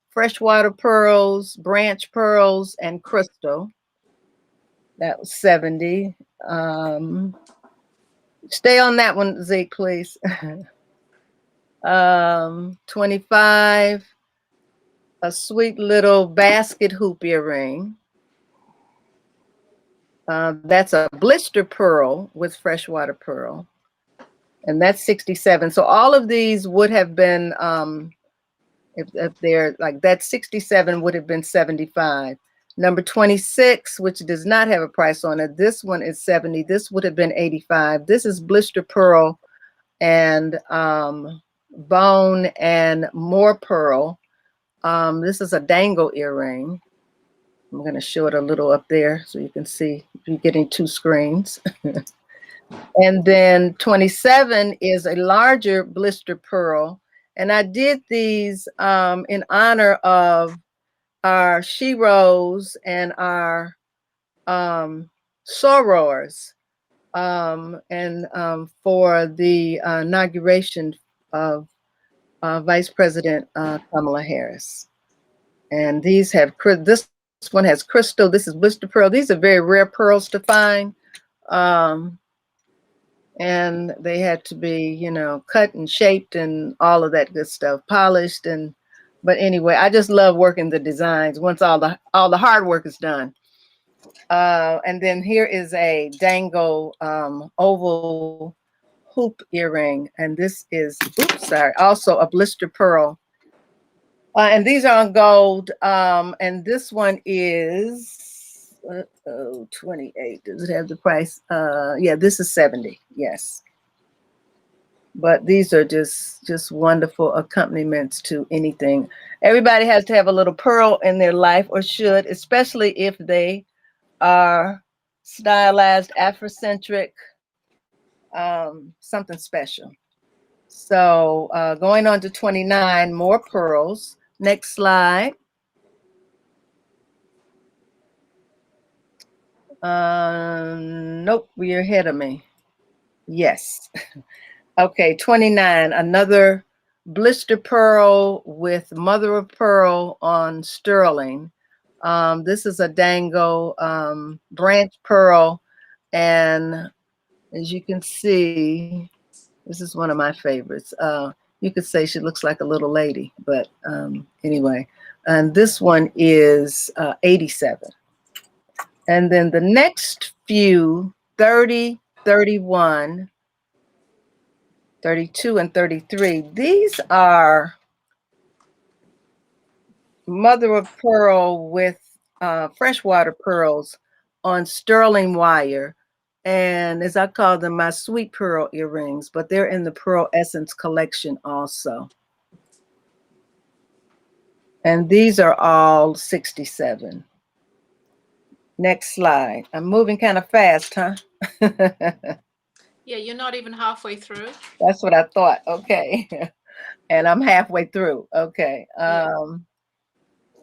freshwater pearls, branch pearls, and crystal. That was 70. Stay on that one, Zeke, please. 25, a sweet little basket hoop earring. That's a blister pearl with freshwater pearl. And that's 67. So all of these would have been, if they're like that, 67 would have been 75. Number 26, which does not have a price on it. This one is 70. This would have been 85. This is blister pearl and bone and more pearl. This is a dangle earring. I'm going to show it a little up there so you can see you're getting two screens. And then 27 is a larger blister pearl. And I did these in honor of our sheroes and our sorors, and for the inauguration of Vice President Kamala Harris. And these have, this one has crystal, this is blister pearl. These are very rare pearls to find. And they had to be, you know, cut and shaped and all of that good stuff, polished. And but anyway, I just love working the designs once all the hard work is done. And then here is a dangle oval hoop earring, and this is, oops, sorry, also a blister pearl. And these are on gold, and this one is 28. Does it have the price? Yeah, this is 70. Yes. But these are just wonderful accompaniments to anything. Everybody has to have a little pearl in their life, or should, especially if they are stylized Afrocentric, something special. So going on to 29, more pearls. Next slide. Nope, you're ahead of me. Yes. Okay, 29, another blister pearl with mother of pearl on sterling. This is a dango branch pearl, and as you can see, this is one of my favorites. You could say she looks like a little lady, but anyway, and this one is 87. And then the next few, 30, 31, 32, and 33, these are mother of pearl with freshwater pearls on sterling wire. And as I call them, my sweet pearl earrings, but they're in the Pearl Essence collection also. And these are all 67. Next slide. I'm moving kind of fast, huh? Yeah, you're not even halfway through. That's what I thought. Okay. And I'm halfway through. Okay.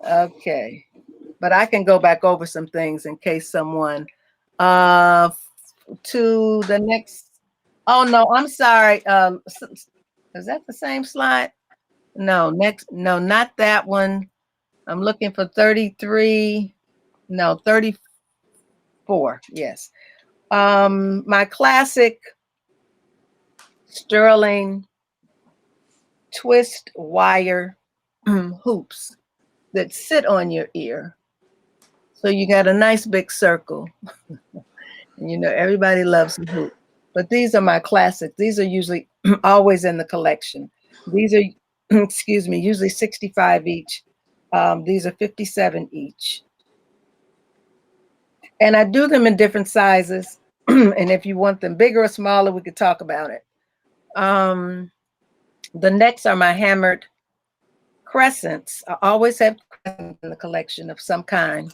Okay. But I can go back over some things in case someone to the next. Oh no, I'm sorry. Is that the same slide? No, no, not that one. I'm looking for 33. No, 34. Yes. My classic sterling twist wire hoops that sit on your ear. So you got a nice big circle. And you know, everybody loves a hoop. But these are my classics. These are usually always in the collection. These are, excuse me, usually 65 each. These are 57 each. And I do them in different sizes. And if you want them bigger or smaller, we could talk about it. The next are my hammered crescents. I always have crescents in the collection of some kind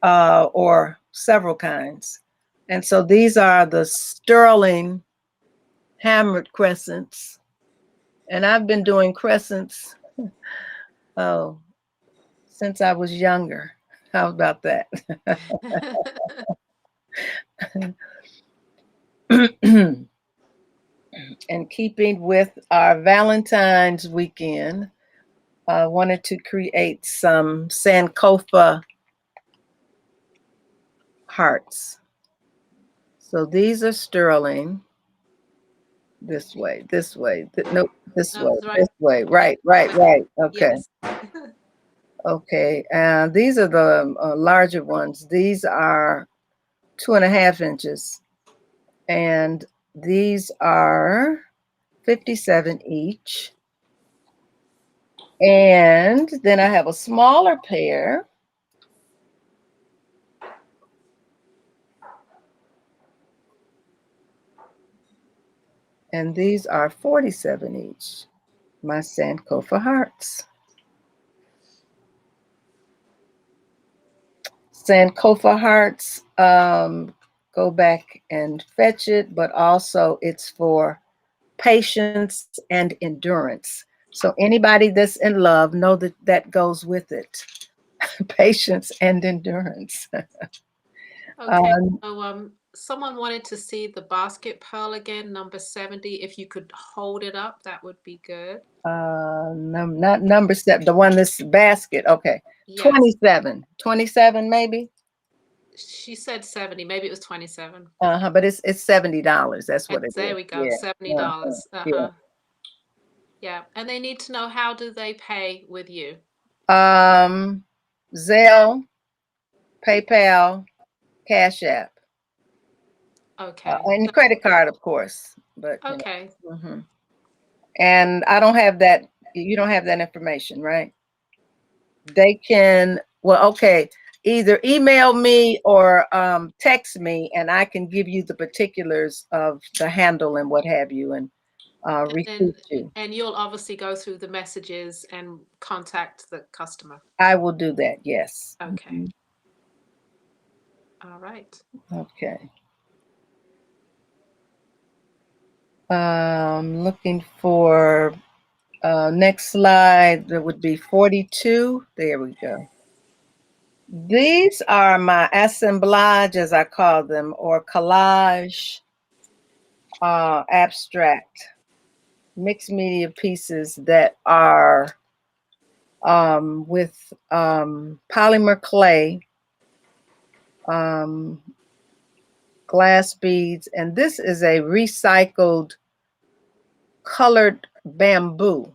or several kinds. And so these are the sterling hammered crescents. And I've been doing crescents since I was younger. How about that? And keeping with our Valentine's weekend, I wanted to create some Sankofa hearts. So these are sterling. This way, this way. Nope, this way, That's right. this way. Right, right, right. Okay. Yes. Okay. And these are the larger ones. These are 2.5 inches. And these are 57 each. And then I have a smaller pair. And these are 47 each. My Sankofa hearts. Sankofa hearts, go back and fetch it, but also it's for patience and endurance. So anybody that's in love, know that that goes with it. Patience and endurance. Okay. So someone wanted to see the basket pearl again, number 70. If you could hold it up, that would be good. Not number 7, the one that's basket. Okay. Yes. 27. 27 maybe? She said 70. Maybe it was 27. But it's $70. That's what it is. There we go. Yeah. $70. Yeah. Yeah. And they need to know, how do they pay with you? Zelle, PayPal, Cash App. Okay. And credit card, of course. But Okay. You know. And I don't have that. You don't have that information, right? They can, well, okay, either email me or text me, and I can give you the particulars of the handle and what have you, and receive you. And you'll obviously go through the messages and contact the customer. I will do that, yes. Okay. All right. Okay. Looking for next slide. That would be 42. There we go. These are my assemblage, as I call them, or collage abstract mixed media pieces that are with polymer clay, glass beads, and this is a recycled colored bamboo.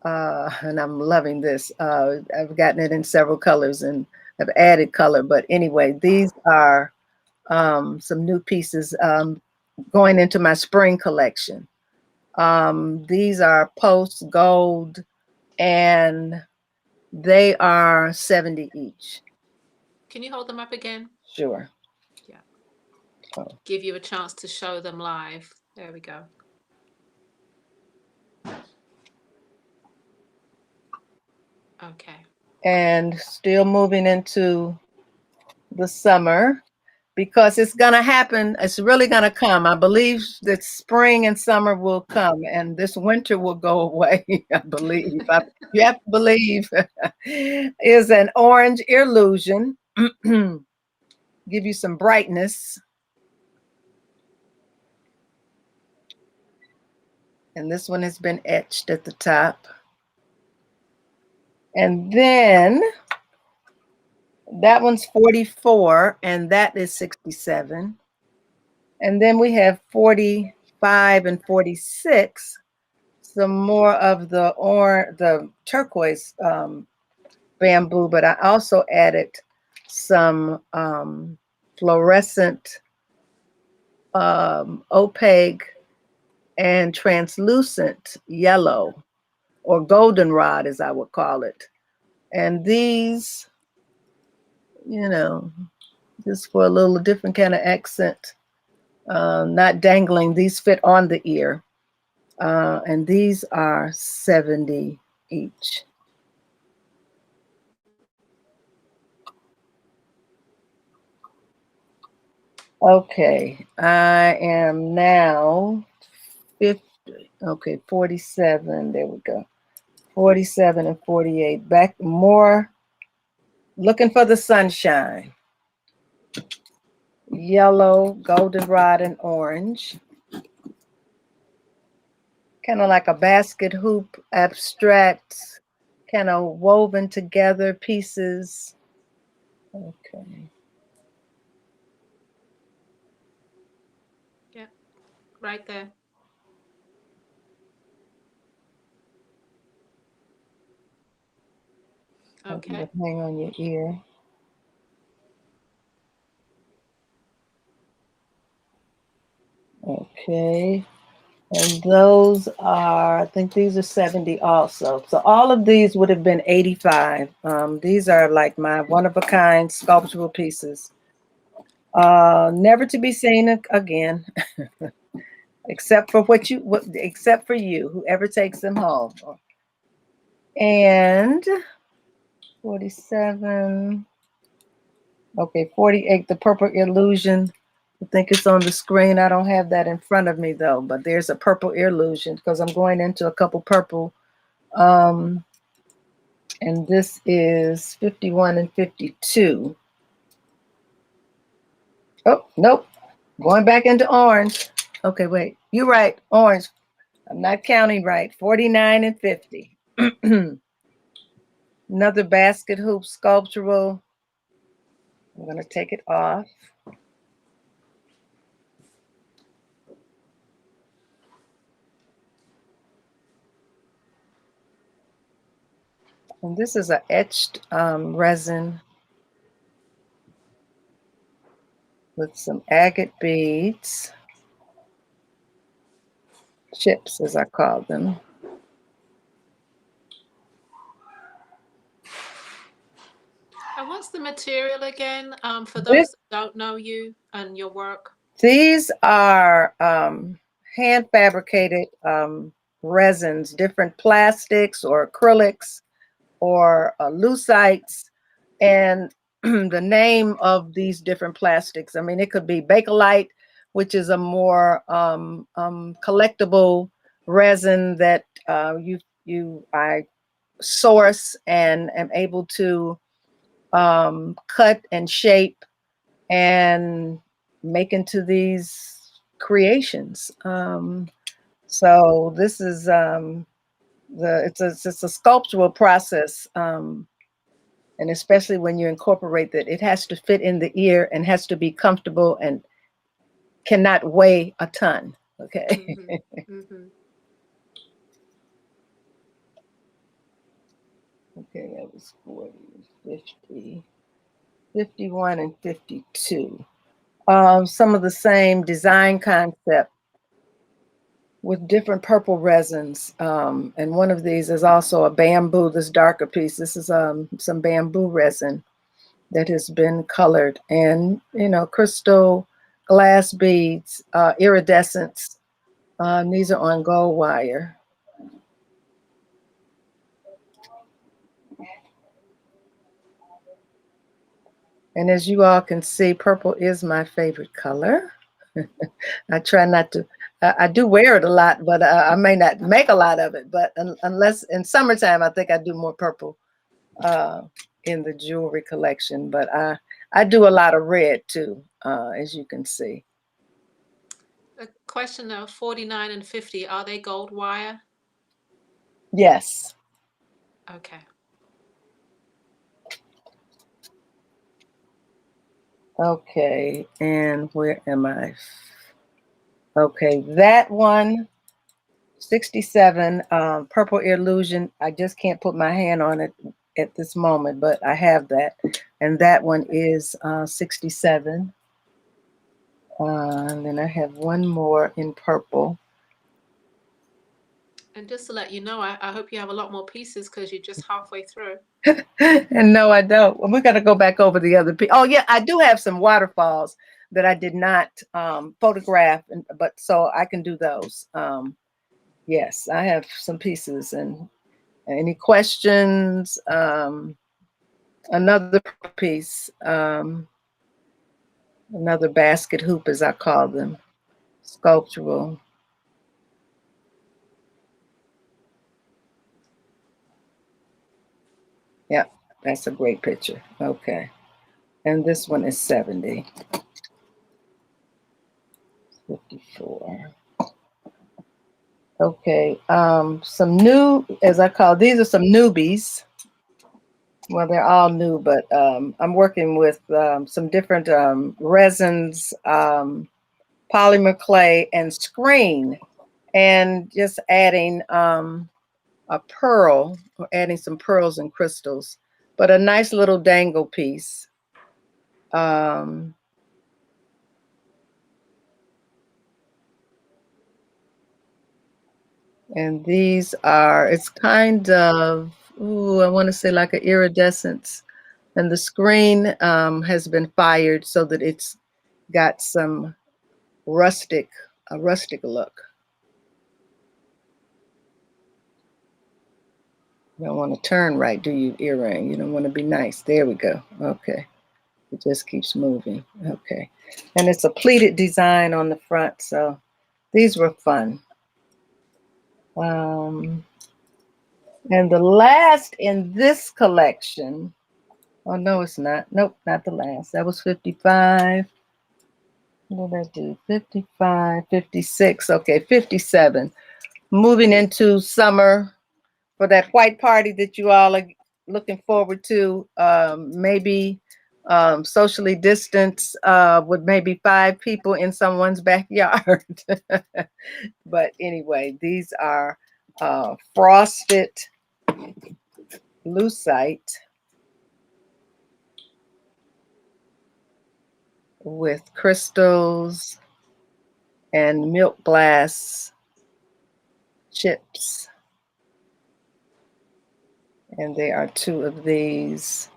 And I'm loving this. I've gotten it in several colors and have added color. But anyway, these are some new pieces going into my spring collection. These are post gold, and they are 70 each. Can you hold them up again? Sure. Yeah. Oh. Give you a chance to show them live. There we go. Okay. And still moving into the summer, because it's going to happen. It's really going to come. I believe that spring and summer will come and this winter will go away. I believe. You have to believe. Is an orange illusion. Give you some brightness. And this one has been etched at the top. And then that one's 44 and that is 67. And then we have 45 and 46. Some more of the turquoise bamboo, but I also added some fluorescent opaque and translucent yellow, or goldenrod as I would call it. And these, you know, just for a little different kind of accent, not dangling, these fit on the ear. And these are 70 each. Okay, I am now 50, okay, 47, there we go. 47 and 48, back more, looking for the sunshine. Yellow, goldenrod, and orange. Kind of like a basket hoop, abstract, kind of woven together pieces. Okay. Yeah, right there. Okay. Hang on your ear. Okay. And those are, I think these are 70 also. So all of these would have been 85. These are like my one-of-a-kind sculptural pieces. Never to be seen again, except for except for you, whoever takes them home. And 47, okay, 48, the purple illusion. I think it's on the screen. I don't have that in front of me though, but there's a purple illusion because I'm going into a couple purple. And this is 51 and 52. Oh, nope. Going back into orange. Okay, wait. You're right. Orange. I'm not counting right. 49 and 50. Another basket hoop sculptural. I'm going to take it off. And this is an etched resin with some agate beads, chips as I call them. And what's the material again, for those that don't know you and your work? These are hand fabricated resins, different plastics or acrylics or lucite's, and the name of these different plastics. I mean, it could be Bakelite, which is a more collectible resin that I source and am able to cut and shape and make into these creations. So this is it's a sculptural process, and especially when you incorporate that, it has to fit in the ear and has to be comfortable and cannot weigh a ton. Okay. Mm-hmm. Mm-hmm. Okay, that was 40, 50, 51, and 52. Some of the same design concept with different purple resins. And one of these is also a bamboo, this darker piece. This is some bamboo resin that has been colored, and, you know, crystal glass beads, iridescence. These are on gold wire. And as you all can see, purple is my favorite color. I try not to, I do wear it a lot, but I may not make a lot of it. But unless in summertime, I think I do more purple in the jewelry collection. But I do a lot of red too, as you can see. A question of 49 and 50, are they gold wire? Yes. Okay. Okay, and where am I? Okay, that one, 67, Purple Illusion. I just can't put my hand on it at this moment, but I have that. And that one is 67. And then I have one more in purple. And just to let you know, I hope you have a lot more pieces because you're just halfway through. And no, I don't. We're going to go back over the other piece. Oh, yeah, I do have some waterfalls that I did not photograph, but so I can do those. Yes, I have some pieces. And any questions? Another piece, another basket hoop, as I call them, sculptural. Yeah, that's a great picture. Okay. And this one is 70. 54. Okay. Some new, as I call, these are some newbies. Well, they're all new, but I'm working with some different resins, polymer clay, and screen, and just adding a pearl, or adding some pearls and crystals, but a nice little dangle piece. And these are, it's kind of, ooh, I want to say like an iridescence. And the screen has been fired so that it's got some a rustic look. You don't want to turn right, do you, earring? You don't want to be nice. There we go. Okay. It just keeps moving. Okay. And it's a pleated design on the front. So these were fun. And the last in this collection, oh, no, it's not. Nope, not the last. That was 55. What did I do? 55, 56. Okay, 57. Moving into summer for that white party that you all are looking forward to. Maybe socially distanced with maybe 5 people in someone's backyard. But anyway, these are frosted lucite with crystals and milk glass chips. And there are 2 of these,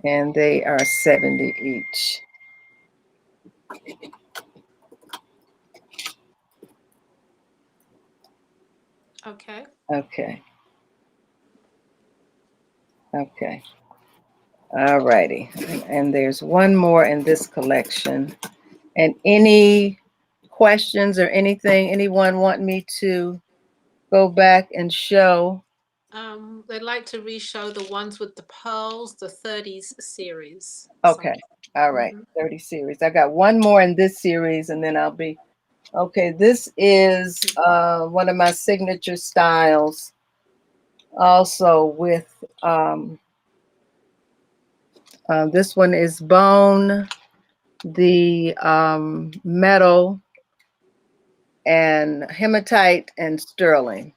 and they are 70 each. Okay. Okay. Okay. All righty. And there's one more in this collection. And any questions or anything, anyone want me to go back and show? They'd like to re-show the ones with the pearls, the 30s series. Okay. All right. 30 series. I got one more in this series, and then I'll be okay. This is one of my signature styles, also with this one is bone, the metal, and hematite and sterling.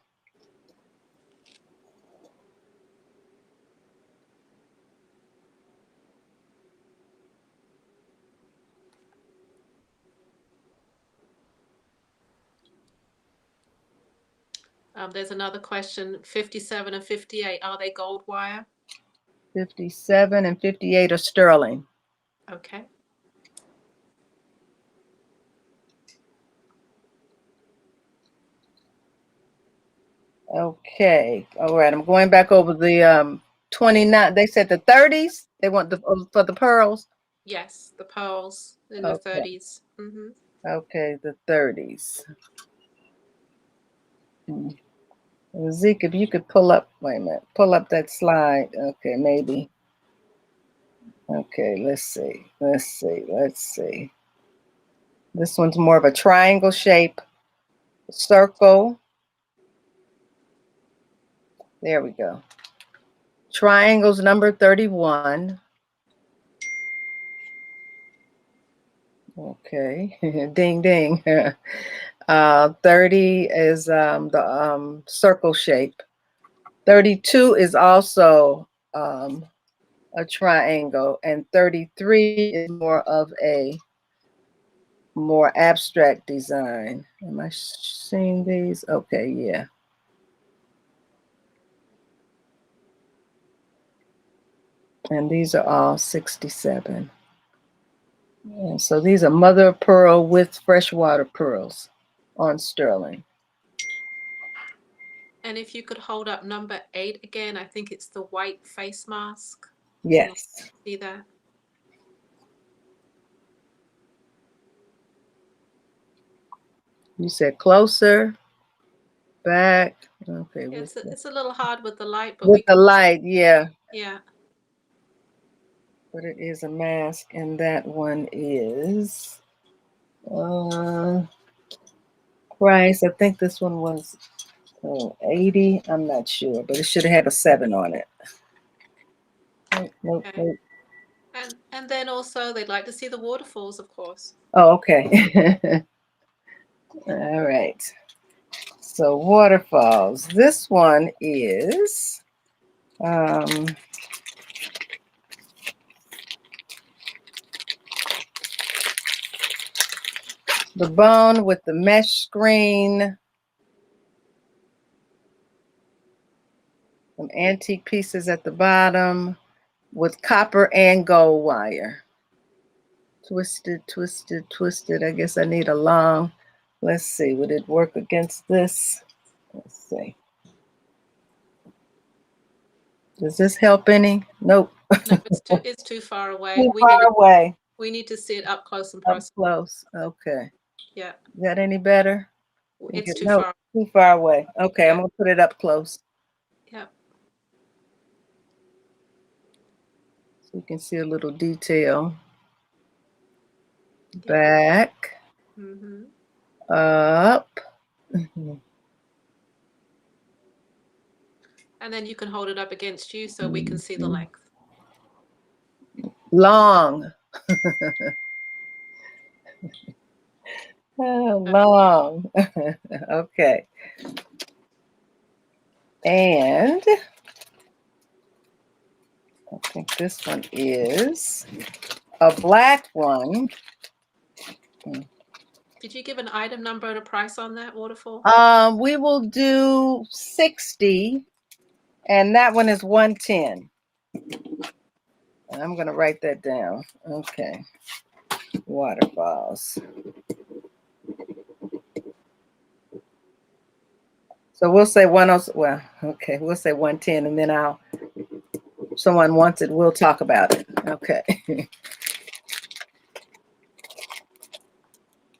There's another question, 57 and 58, are they gold wire? 57 and 58 are sterling. Okay. Okay. All right. I'm going back over the 29. They said the 30s. They want the for the pearls. Yes, the pearls in the Okay. 30s. Mm-hmm. Okay, the 30s. Zeke, if you could pull up, wait a minute, pull up that slide. Okay, maybe. Okay, let's see. Let's see. Let's see. This one's more of a triangle shape, circle. There we go. Triangles number 31. Okay, ding ding. 30 is the circle shape. 32 is also a triangle, and 33 is more of a more abstract design. Am I seeing these? Okay, yeah. And these are all 67. And so these are mother of pearl with freshwater pearls on sterling. And if you could hold up number 8 again, I think it's the white face mask. Yes. See that? You said closer, back. Okay. It's a little hard with the light, but With the light, yeah. yeah. But it is a mask, and that one is price. I think this one was 80. I'm not sure, but it should have had a 7 on it. Nope. Okay. And then also they'd like to see the waterfalls, of course. Oh, okay. All right. So waterfalls. This one is the bone with the mesh screen, some antique pieces at the bottom with copper and gold wire. Twisted, twisted, twisted. I guess I need a long. Let's see, would it work against this? Let's see. Does this help any? Nope. No, it's too far away. Too far away. We need to see it up close and Up personal. close. Okay. Yeah. Is that any better? It's too No, far. too far away. Okay, Yeah. I'm gonna put it up close Yeah. so you can see a little detail. Yeah. Back, Mm-hmm. up. And then you can hold it up against you so we can see the length. Long. Long. Okay. And I think this one is a black one. Did you give an item number and a price on that waterfall? We will do 60, and that one is 110. And I'm gonna write that down. Okay. Waterfalls. So we'll say 10. Well, okay, we'll say 110, and then someone wants it, we'll talk about it. Okay.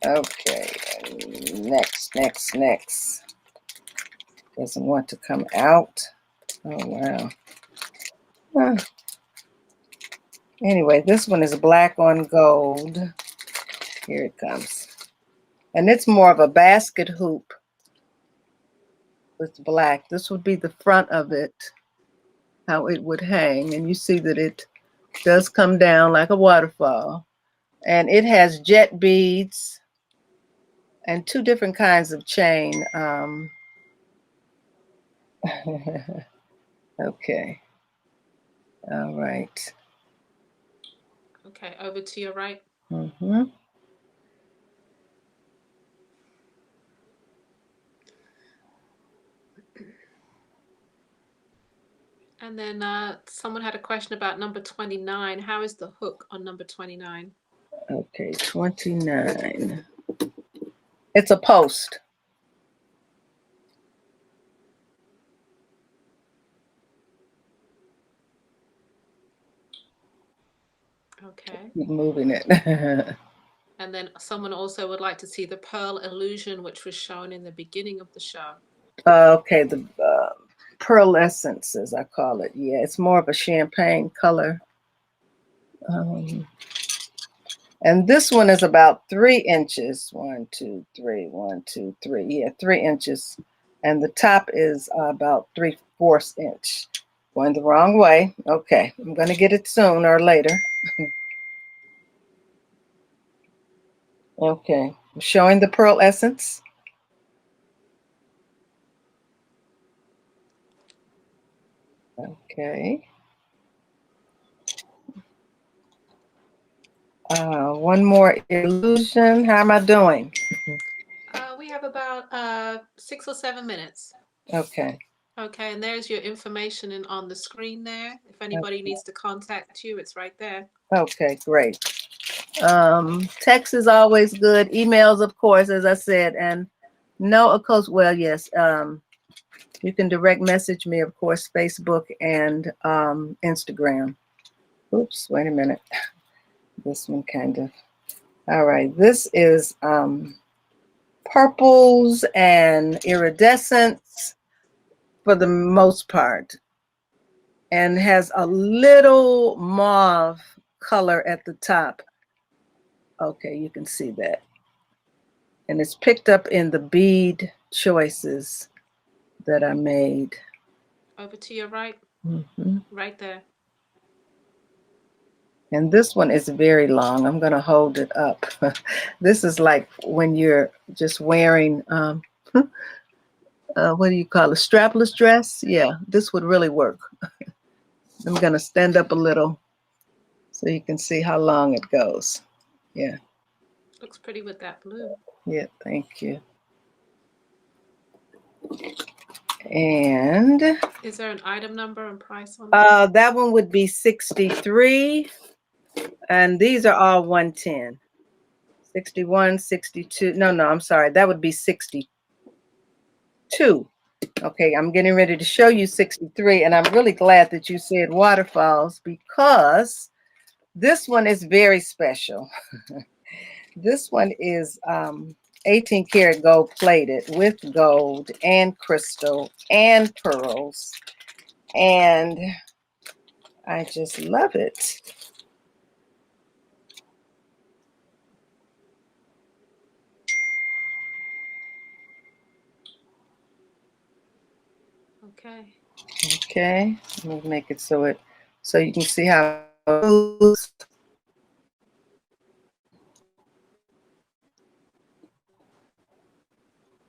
Okay. Next. Doesn't want to come out. Oh wow. Huh. Anyway, this one is black on gold. Here it comes. And it's more of a basket hoop with black. This would be the front of it, how it would hang. And you see that it does come down like a waterfall. And it has jet beads and 2 different kinds of chain. Okay. All right. Okay, over to your right. Mm-hmm. And then someone had a question about number 29. How is the hook on number 29? Okay, 29. It's a post. Okay. Keep moving it. And then someone also would like to see the pearl illusion, which was shown in the beginning of the show. Okay, the pearlescence, as I call it. Yeah, it's more of a champagne color. And this one is about 3 inches. 1, 2, 3, 1, 2, 3. Yeah, 3 inches. And the top is about 3/4 inch. Going the wrong way. Okay, I'm going to get it soon or later. Okay, I'm showing the pearl essence. Okay. One more illusion. How am I doing? We have about 6 or 7 minutes. Okay. Okay, and there's your information on the screen there. If anybody needs to contact you, it's right there. Okay, great. Text is always good. Emails, of course, as I said, and no, of course, well, yes. You can direct message me, of course, Facebook and Instagram. Oops, wait a minute. This one kind of, all right. This is purples and iridescence for the most part, and has a little mauve color at the top. Okay, you can see that. And it's picked up in the bead choices that I made. Over to your right, right there. And this one is very long. I'm going to hold it up. This is like when you're just wearing, what do you call it, strapless dress? Yeah, this would really work. I'm going to stand up a little so you can see how long it goes. Yeah. Looks pretty with that blue. Yeah, thank you. And is there an item number and price on that? That one would be 63, and these are all 110. 61, 62. No, I'm sorry. That would be 62. Okay, I'm getting ready to show you 63, and I'm really glad that you said waterfalls because this one is very special. This one is 18 karat gold plated with gold and crystal and pearls, and I just love it. Okay. Okay, let me make it so you can see how it moves.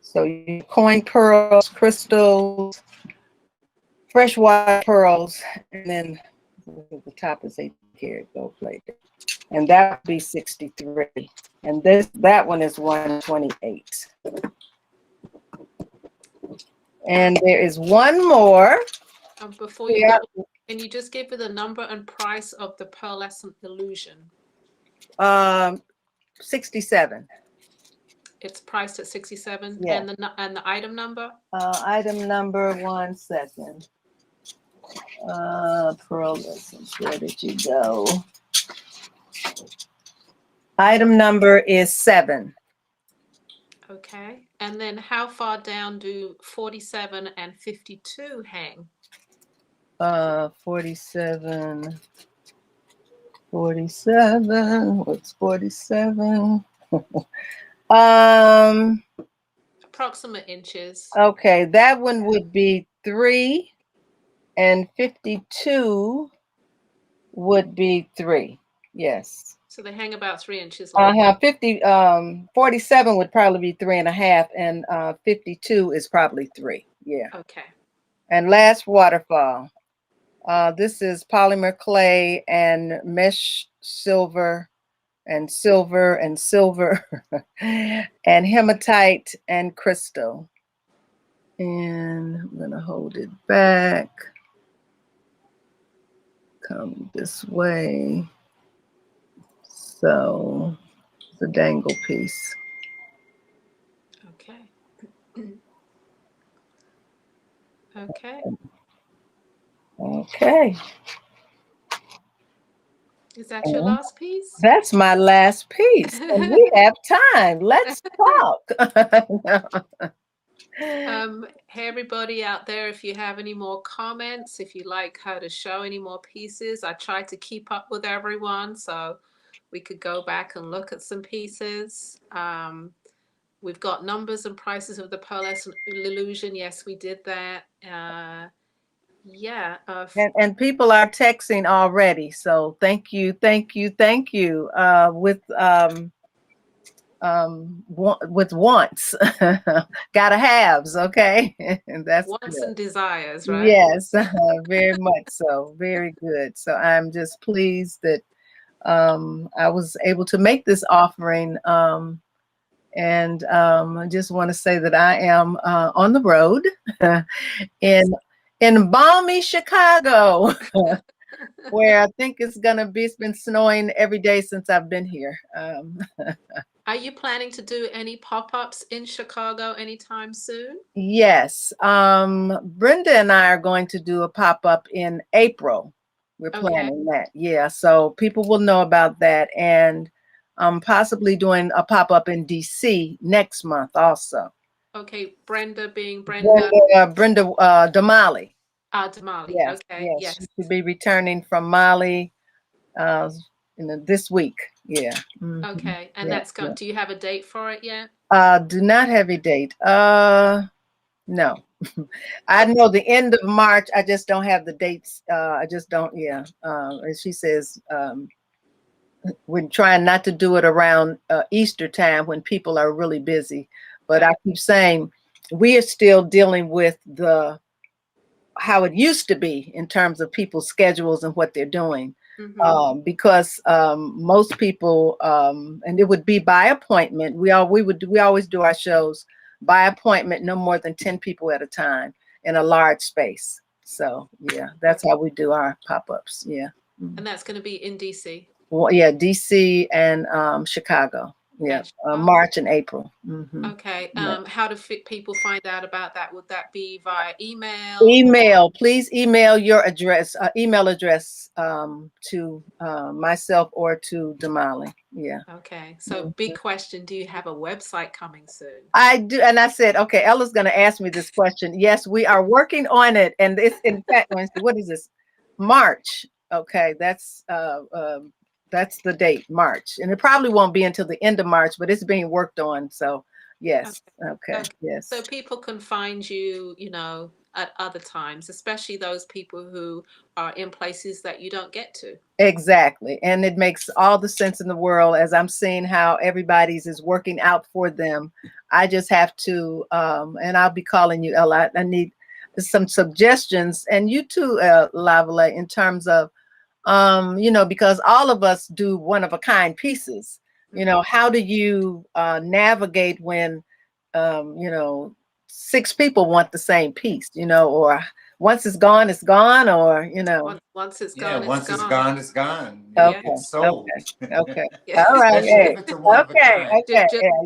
So you coin pearls, crystals, freshwater pearls, and then the top is 18 karat gold plated. And that would be 63. And that one is 128. And there is one more. Before you go, can you just give me the number and price of the pearlescent illusion? 67. It's priced at 67. Yeah. And the item number? Item number, 1 second. Pearlescent, where did you go? Item number is 7. Okay. And then how far down do 47 and 52 hang? 47. What's 47? Approximate inches. Okay, that one would be 3, and 52 would be 3. Yes. So they hang about 3 inches long. 47 would probably be 3.5, and 52 is probably 3. Yeah. Okay. And last waterfall. This is polymer clay and mesh silver and silver and silver and hematite and crystal. And I'm gonna hold it back. Come this way. So the dangle piece. Okay. Okay. Okay. Is that your last piece? That's my last piece. And we have time. Let's talk. Hey, everybody out there, if you have any more comments, if you'd like her to show any more pieces, I tried to keep up with everyone so we could go back and look at some pieces. We've got numbers and prices of the pearlescent illusion. Yes, we did that. Yeah. And people are texting already. So thank you, thank you, thank you. With wants, gotta haves, okay? And that's Wants good. and desires, right? Yes, very much so. Very good. So I'm just pleased that I was able to make this offering. And I just want to say that I am on the road in balmy Chicago, where I think it's gonna be. It's been snowing every day since I've been here. Are you planning to do any pop-ups in Chicago anytime soon? Yes, Brenda and I are going to do a pop-up in April. We're Okay. planning that. Yeah, so people will know about that, and I'm possibly doing a pop-up in DC next month also. Okay, Brenda being Brenda. Brenda Damali. Damali. Yes, Okay, yes, yes. she should be returning from Mali this week. Yeah. Mhm. Okay, and Yeah, that's yeah. do you have a date for it yet? Do not have a date. No. I know the end of March. I just don't have the dates. I just don't. Yeah. And she says we're trying not to do it around Easter time when people are really busy. But I keep saying we are still dealing with how it used to be in terms of people's schedules and what they're doing. Because most people, and it would be by appointment. We always do our shows by appointment, no more than 10 people at a time in a large space. So yeah, that's how we do our pop-ups. Yeah. And that's going to be in DC. Well, yeah, DC and Chicago. Yeah, March and April. Okay. How do people find out about that? Would that be via email? Email, please email your address, email address to myself or to Damali. Yeah. Okay. So big question. Do you have a website coming soon? I do. And I said, okay, Ella's going to ask me this question. Yes, we are working on it. And it's in fact, what is this? March. Okay. That's the date, March. And it probably won't be until the end of March, but it's being worked on. So yes. Okay. Yes. So people can find you, at other times, especially those people who are in places that you don't get to. Exactly. And it makes all the sense in the world as I'm seeing how everybody's is working out for them. I just have to, and I'll be calling you, Ella. I need some suggestions, and you too, Lavalais, in terms of, because all of us do one-of-a-kind pieces. How do you navigate when, 6 people want the same piece, or once it's gone, or, Once it's Yeah, gone, once it's gone, it's gone. Okay. It's sold. Okay. Yeah. All right. Especially if it's a one of a kind.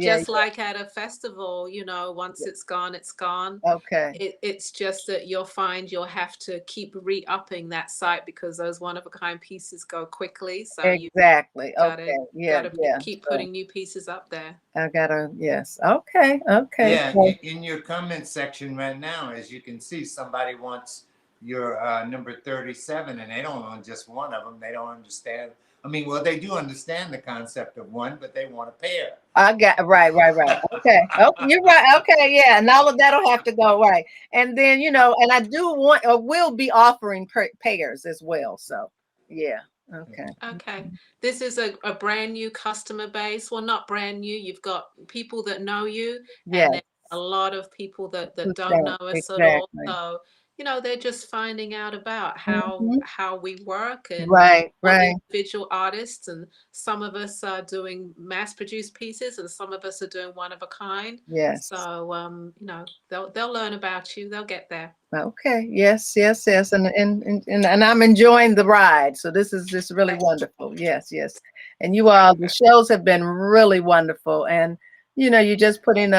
Just like at a festival, once it's gone, it's gone. Okay. It's just that you'll find you'll have to keep re-upping that site because those one-of-a-kind pieces go quickly. So Exactly. you gotta, Yeah. keep putting new pieces up there. I gotta, yes. Okay. Yeah, in your comment section right now, as you can see, somebody wants your number 37, and they don't own just one of them. They don't understand. I mean, well, they do understand the concept of one, but they want a pair. I got right. Okay. Oh, you're right. Okay, yeah, and all of that'll have to go right. And then and I do want or will be offering pairs as well. So yeah. Okay. This is a brand new customer base. Well, not brand new. You've got people that know you, and then a lot of people that don't know us at all. So they're just finding out about how we work and right. individual artists, and some of us are doing mass-produced pieces, and some of us are doing one-of-a-kind. Yes. So they'll learn about you. They'll get there. Okay. Yes. And I'm enjoying the ride. So this is just really wonderful. Yes. And you all, the shows have been really wonderful. And you're just putting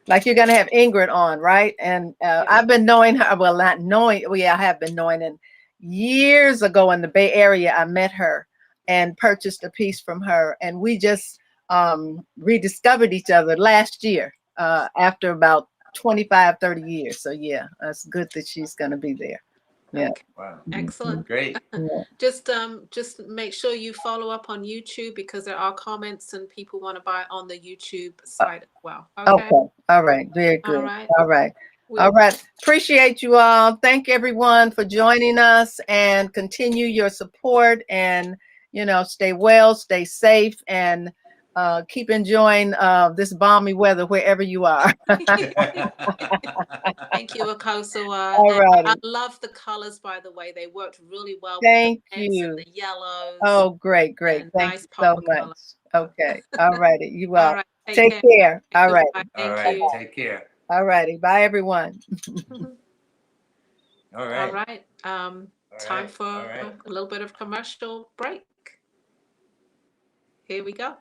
like you're gonna have Ingrid on, right? And I've been knowing her. Well, not knowing. Well, yeah, I have been knowing, years ago in the Bay Area. I met her and purchased a piece from her, and we just rediscovered each other last year after about 25, 30 years. So yeah, it's good that she's going to be there. Yeah. Okay, Wow. excellent. Great. Yeah. Just make sure you follow up on YouTube because there are comments and people want to buy on the YouTube site as well. Okay. Okay. All right. Very good. All right. All right. We'll, All right. Appreciate you all. Thank everyone for joining us, and continue your support, and, stay well, stay safe, and keep enjoying this balmy weather wherever you are. Thank you, Akosawa. All And I righty. love the colors, by the way. They worked really well Thank with the reds and you. the yellows. Oh, great, great. And Thank nice you so pop of much. color. Okay. All righty. You All all. right. Take care. All right. Goodbye. All Thank right. you. Take care. All righty. Bye, everyone. All All right. right. All Time right. for All right. a little bit of commercial break. Here we go.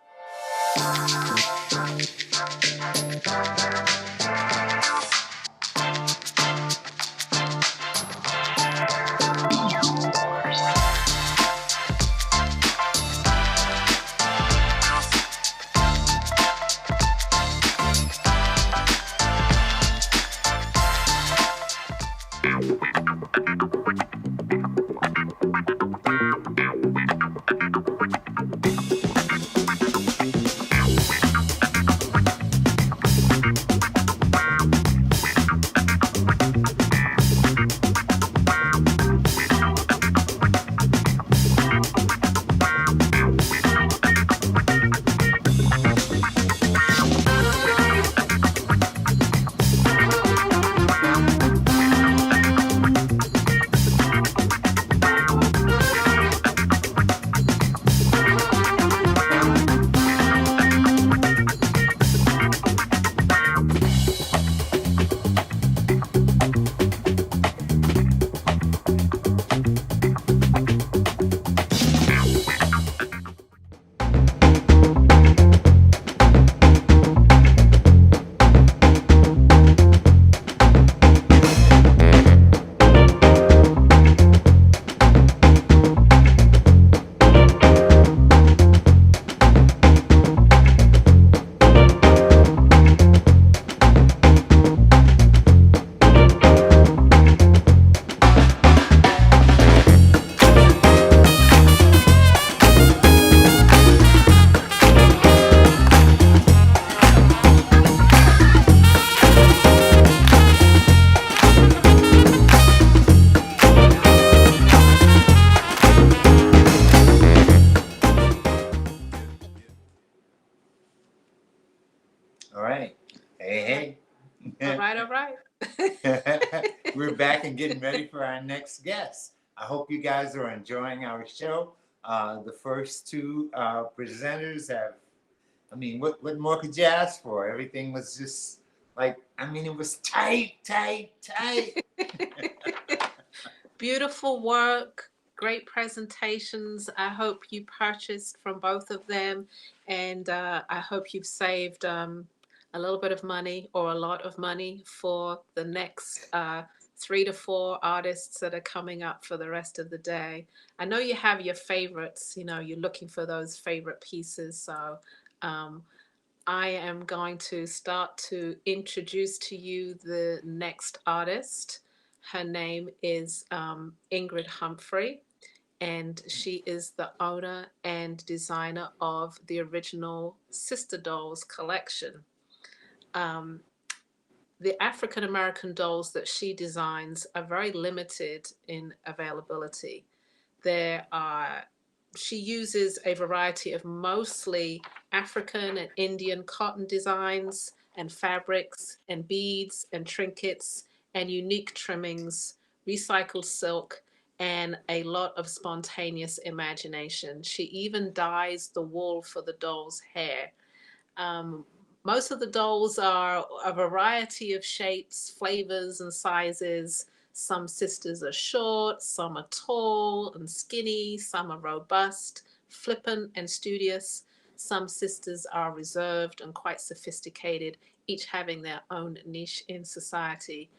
All right. Hey, All hey. right. All right. We're back and getting ready for our next guest. I hope you guys are enjoying our show. The first two presenters have, what more could you ask for? Everything was just it was tight, tight, tight. Beautiful work, great presentations. I hope you purchased from both of them, and I hope you've saved a little bit of money or a lot of money for the next 3 to 4 artists that are coming up for the rest of the day. I know you have your favorites, you're looking for those favorite pieces. So I am going to start to introduce to you the next artist. Her name is Ingrid Humphrey, and she is the owner and designer of the original Sister Dolls collection. The African American dolls that she designs are very limited in availability. She uses a variety of mostly African and Indian cotton designs and fabrics and beads and trinkets and unique trimmings, recycled silk, and a lot of spontaneous imagination. She even dyes the wool for the doll's hair. Um, Most of the dolls are a variety of shapes, flavors, and sizes. Some sisters are short, some are tall and skinny, some are robust, flippant, and studious. Some sisters are reserved and quite sophisticated, each having their own niche in society.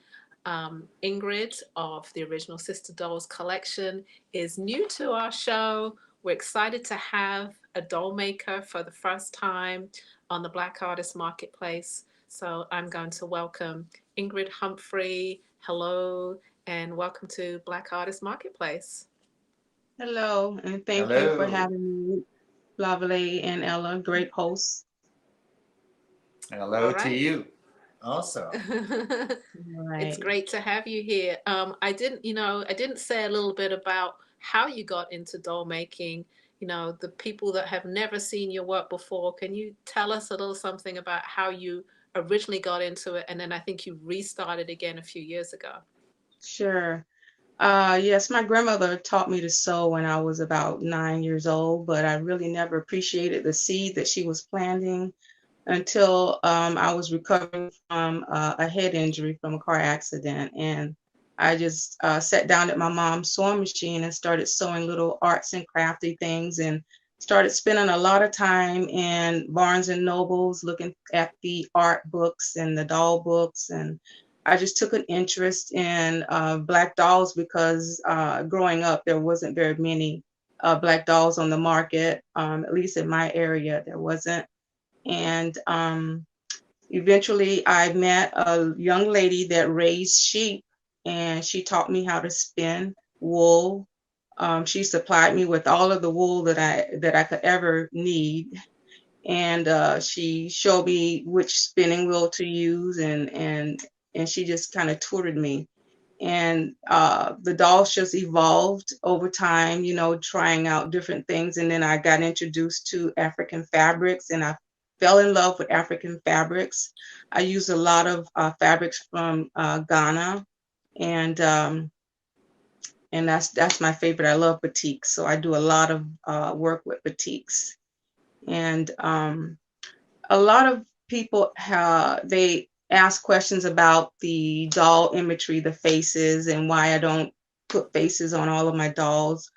Ingrid of the Original Sister Dolls collection is new to our show. We're excited to have a doll maker for the first time on the Black Artist Marketplace. So I'm going to welcome Ingrid Humphrey. Hello, and welcome to Black Artist Marketplace. Hello, and thank you for Hello. having me, Lavalais and Ella, great hosts. Hello All to right. you also. All It's right. great to have you here. I didn't say a little bit about how you got into doll making. The people that have never seen your work before, can you tell us a little something about how you originally got into it? And then I think you restarted again a few years ago. Sure. Yes, my grandmother taught me to sew when I was about 9 years old, but I really never appreciated the seed that she was planting until I was recovering from a head injury from a car accident. And I just sat down at my mom's sewing machine and started sewing little arts and crafty things, and started spending a lot of time in Barnes and Nobles looking at the art books and the doll books. And I just took an interest in Black dolls because growing up, there wasn't very many Black dolls on the market, at least in my area, there wasn't. And eventually I met a young lady that raised sheep, and she taught me how to spin wool. She supplied me with all of the wool that I could ever need. And she showed me which spinning wheel to use, and she just kind of tutored me. And the dolls just evolved over time, trying out different things. And then I got introduced to African fabrics, and I fell in love with African fabrics. I use a lot of fabrics from Ghana, and um, and that's my favorite. I love batiks, so I do a lot of work with batiks. And a lot of people they ask questions about the doll imagery, the faces, and why I don't put faces on all of my dolls.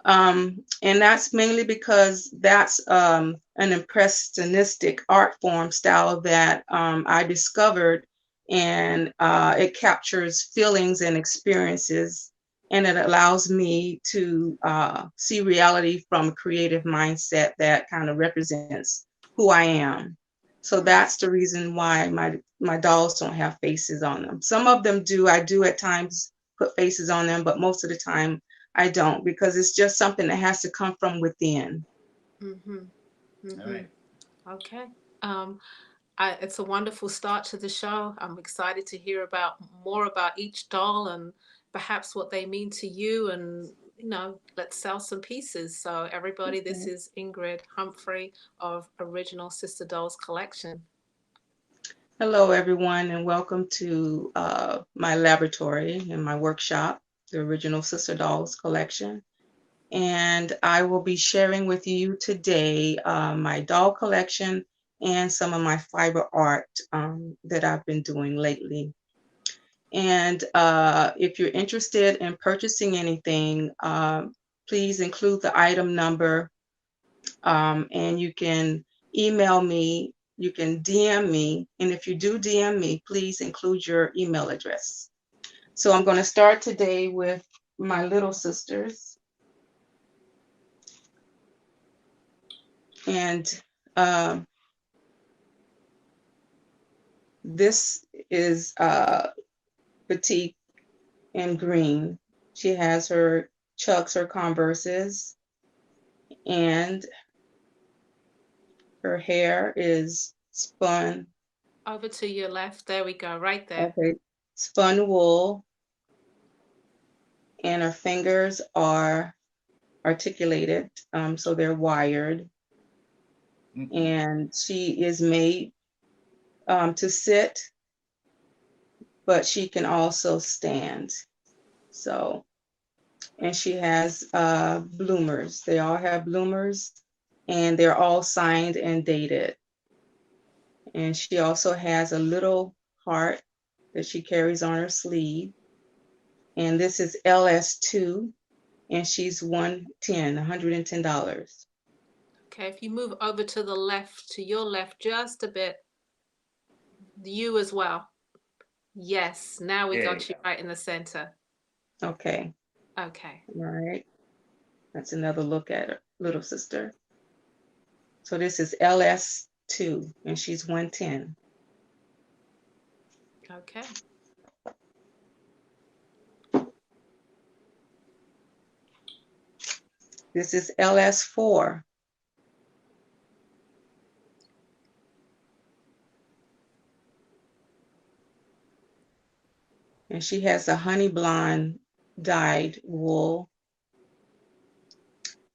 And that's mainly because that's an impressionistic art form style that I discovered, and it captures feelings and experiences, and it allows me to see reality from a creative mindset that kind of represents who I am. So that's the reason why my dolls don't have faces on them. Some of them do. I do at times put faces on them, but most of the time I don't, because it's just something that has to come from within. Mm-hmm. All Mm-hmm. right. Okay. Um, it's a wonderful start to the show. I'm excited to hear about more about each doll and perhaps what they mean to you. And let's sell some pieces. So everybody, this Okay. is Ingrid Humphrey of Original Sister Dolls collection. Hello, everyone, and welcome to my laboratory and my workshop, the Original Sister Dolls collection. And I will be sharing with you today my doll collection and some of my fiber art that I've been doing lately. And if you're interested in purchasing anything, please include the item number, and you can email me, you can DM me, and if you do DM me, please include your email address. So I'm going to start today with my little sisters. And this is Petite in green. She has her Chucks, her Converses, and her hair is spun. Over to your left. There we go. Right there. Okay, spun wool, and her fingers are articulated, so they're wired. Mhm. And she is made to sit, but she can also stand. So, and she has bloomers. They all have bloomers, and they're all signed and dated. And she also has a little heart that she carries on her sleeve. And this is LS2, and she's $110. Okay, if you move over to the left, to your left, just a bit, you as well. Yes, now we There got you you right in the center. Okay. Okay. All right. That's another look at her little sister. So this is LS2, and she's 110. Okay. This is LS4. And she has a honey blonde dyed wool.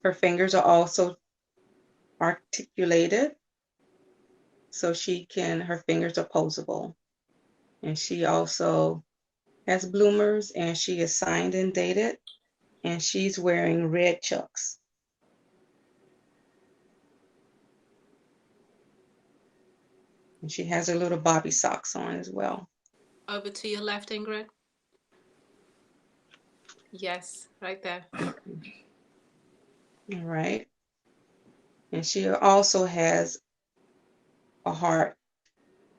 Her fingers are also articulated, so her fingers are posable. And she also has bloomers, and she is signed and dated, and she's wearing red chucks. And she has her little bobby socks on as well. Over to your left, Ingrid. Yes, right there. All right. And she also has a heart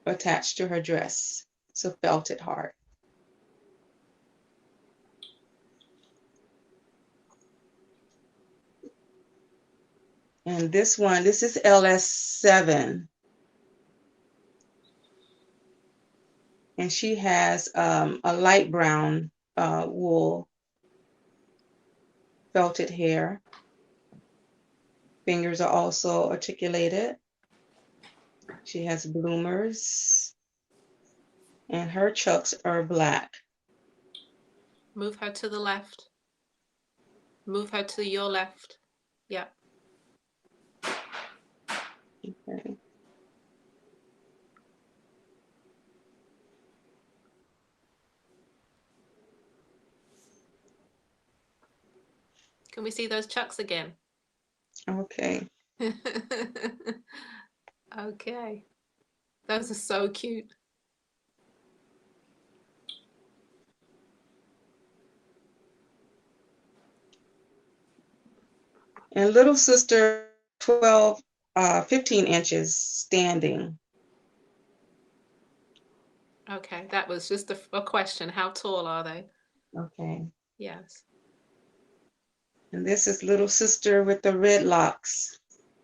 attached to her dress. It's a felted heart. And this is LS7. And she has a light brown wool felted hair. Fingers are also articulated. She has bloomers, and her chucks are black. Move her to the left. Move her to your left. Yeah. Okay. Can we see those chucks again? Okay. Okay. Those are so cute. And little sister 15 inches standing. Okay, that was just a question. How tall are they? Okay. Yes. And this is little sister with the red locks.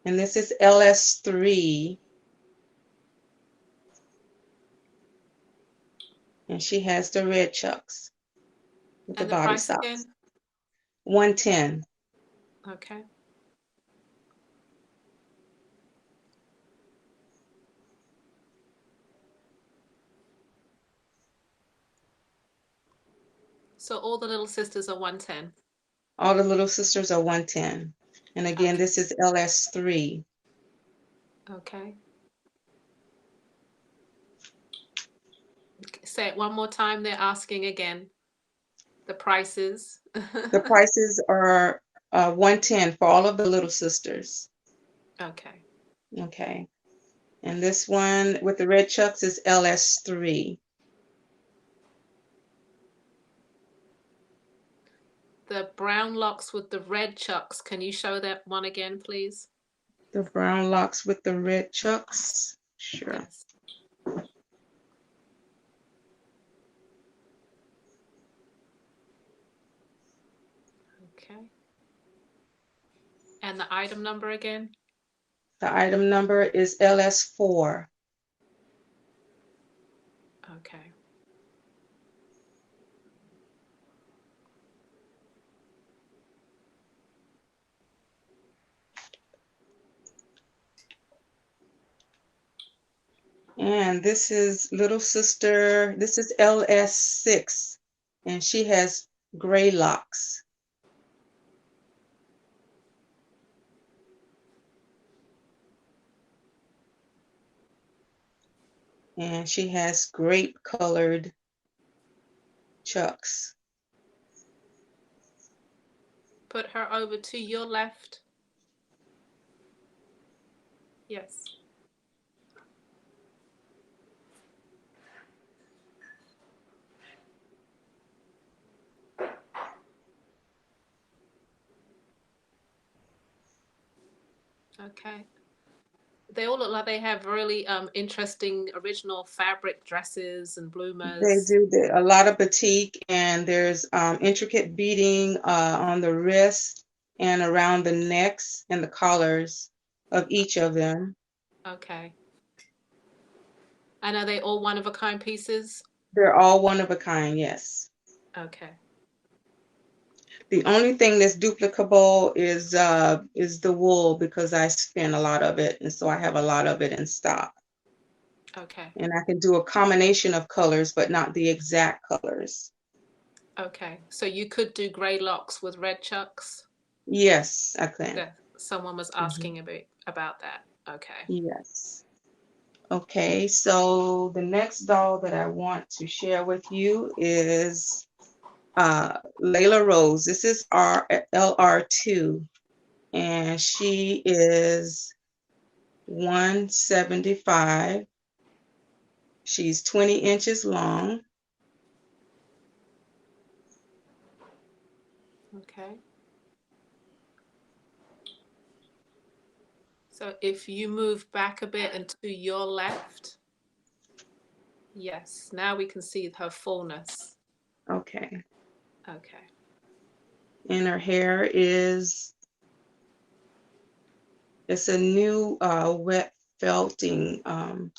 And this is LS3. And she has the red chucks with the And the bobby price socks. again? 110. Okay. So all the little sisters are 110. All the little sisters are 110. And again, this is LS3. Okay. Say it one more time. They're asking again. The prices. The prices are 110 for all of the little sisters. Okay. Okay. And this one with the red chucks is LS3. The brown locks with the red chucks. Can you show that one again, please? The brown locks with the red chucks. Sure. Yes. Okay. And the item number again? The item number is LS4. Okay. And this is little sister, this is LS6, and she has gray locks. And she has grape colored chucks. Put her over to your left. Yes. Okay. They all look like they have really interesting original fabric dresses and They bloomers. do a lot of batik, and there's intricate beading on the wrist and around the necks and the collars of each of them. Okay. And are they all one-of-a-kind pieces? They're all one of a kind, yes. Okay. The only thing that's duplicable is the wool, because I spin a lot of it, and so I have a lot of it in stock. Okay. And I can do a combination of colors, but not the exact colors. Okay. So you could do gray locks with red chucks? Yes, I can. Yeah. Someone was asking about that. Okay. Yes. Okay, so the next doll that I want to share with you is Layla Rose. This is LR2, and she is 175. She's 20 inches long. Okay. So if you move back a bit and to your left, yes, now we can see her fullness. Okay. Okay. And her hair it's a new wet felting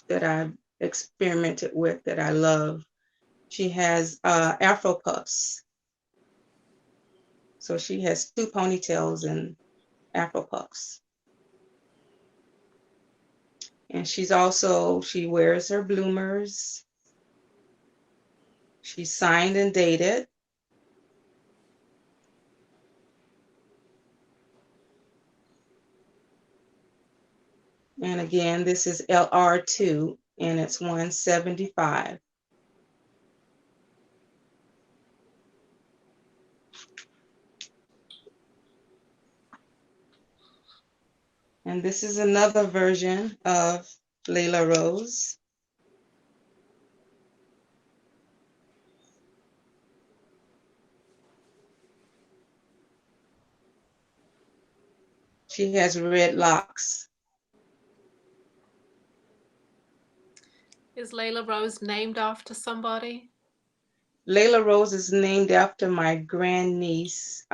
that I've experimented with that I love. She has Afro puffs. So she has 2 ponytails and Afro puffs. And she wears her bloomers. She's signed and dated. And again, this is LR2, and it's 175. And this is another version of Layla Rose. She has red locks. Is Layla Rose named after somebody? Layla Rose is named after my grandniece.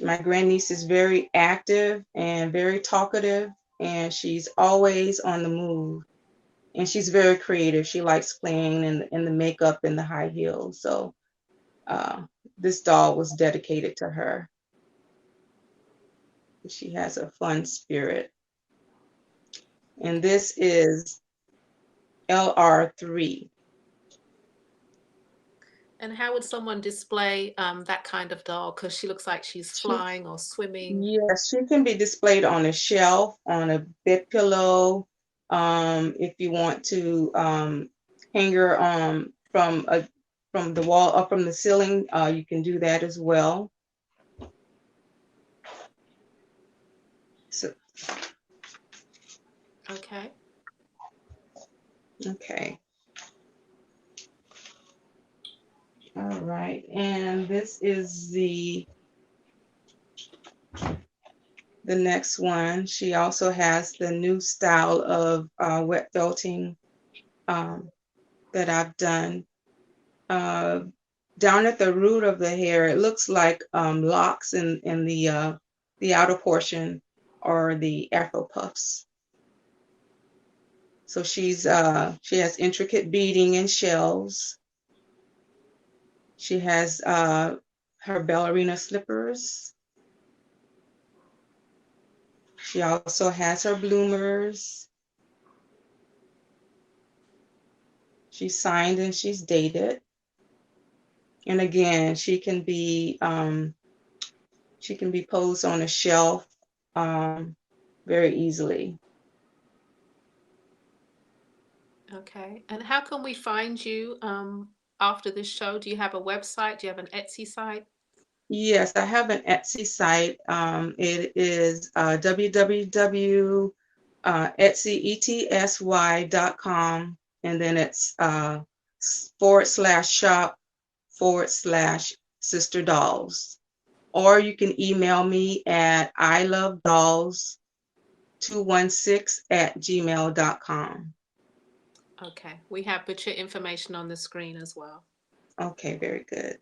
My grandniece is very active and very talkative, and she's always on the move. And she's very creative. She likes playing in the makeup and the high heels. So this doll was dedicated to her. She has a fun spirit. And this is LR3. And how would someone display that kind of doll? Because she looks like she's flying or swimming. Yes, she can be displayed on a shelf, on a bed pillow. If you want to hang her from the wall up from the ceiling, you can do that as well. So, Okay. okay. All right, and this is the next one. She also has the new style of wet felting that I've done. Down at the root of the hair, it looks like locks in the outer portion, or the Afro puffs. So she has intricate beading and shells. She has her ballerina slippers. She also has her bloomers. She's signed and she's dated. And again, she can be posed on a shelf very easily. Okay. And how can we find you after this show? Do you have a website? Do you have an Etsy site? Yes, I have an Etsy site. It is www.etsy.com, and then it's /shop/Sister Dolls. Or you can email me at ilovedolls 216@gmail.com. Okay, we have put your information on the screen as well. Okay, very good.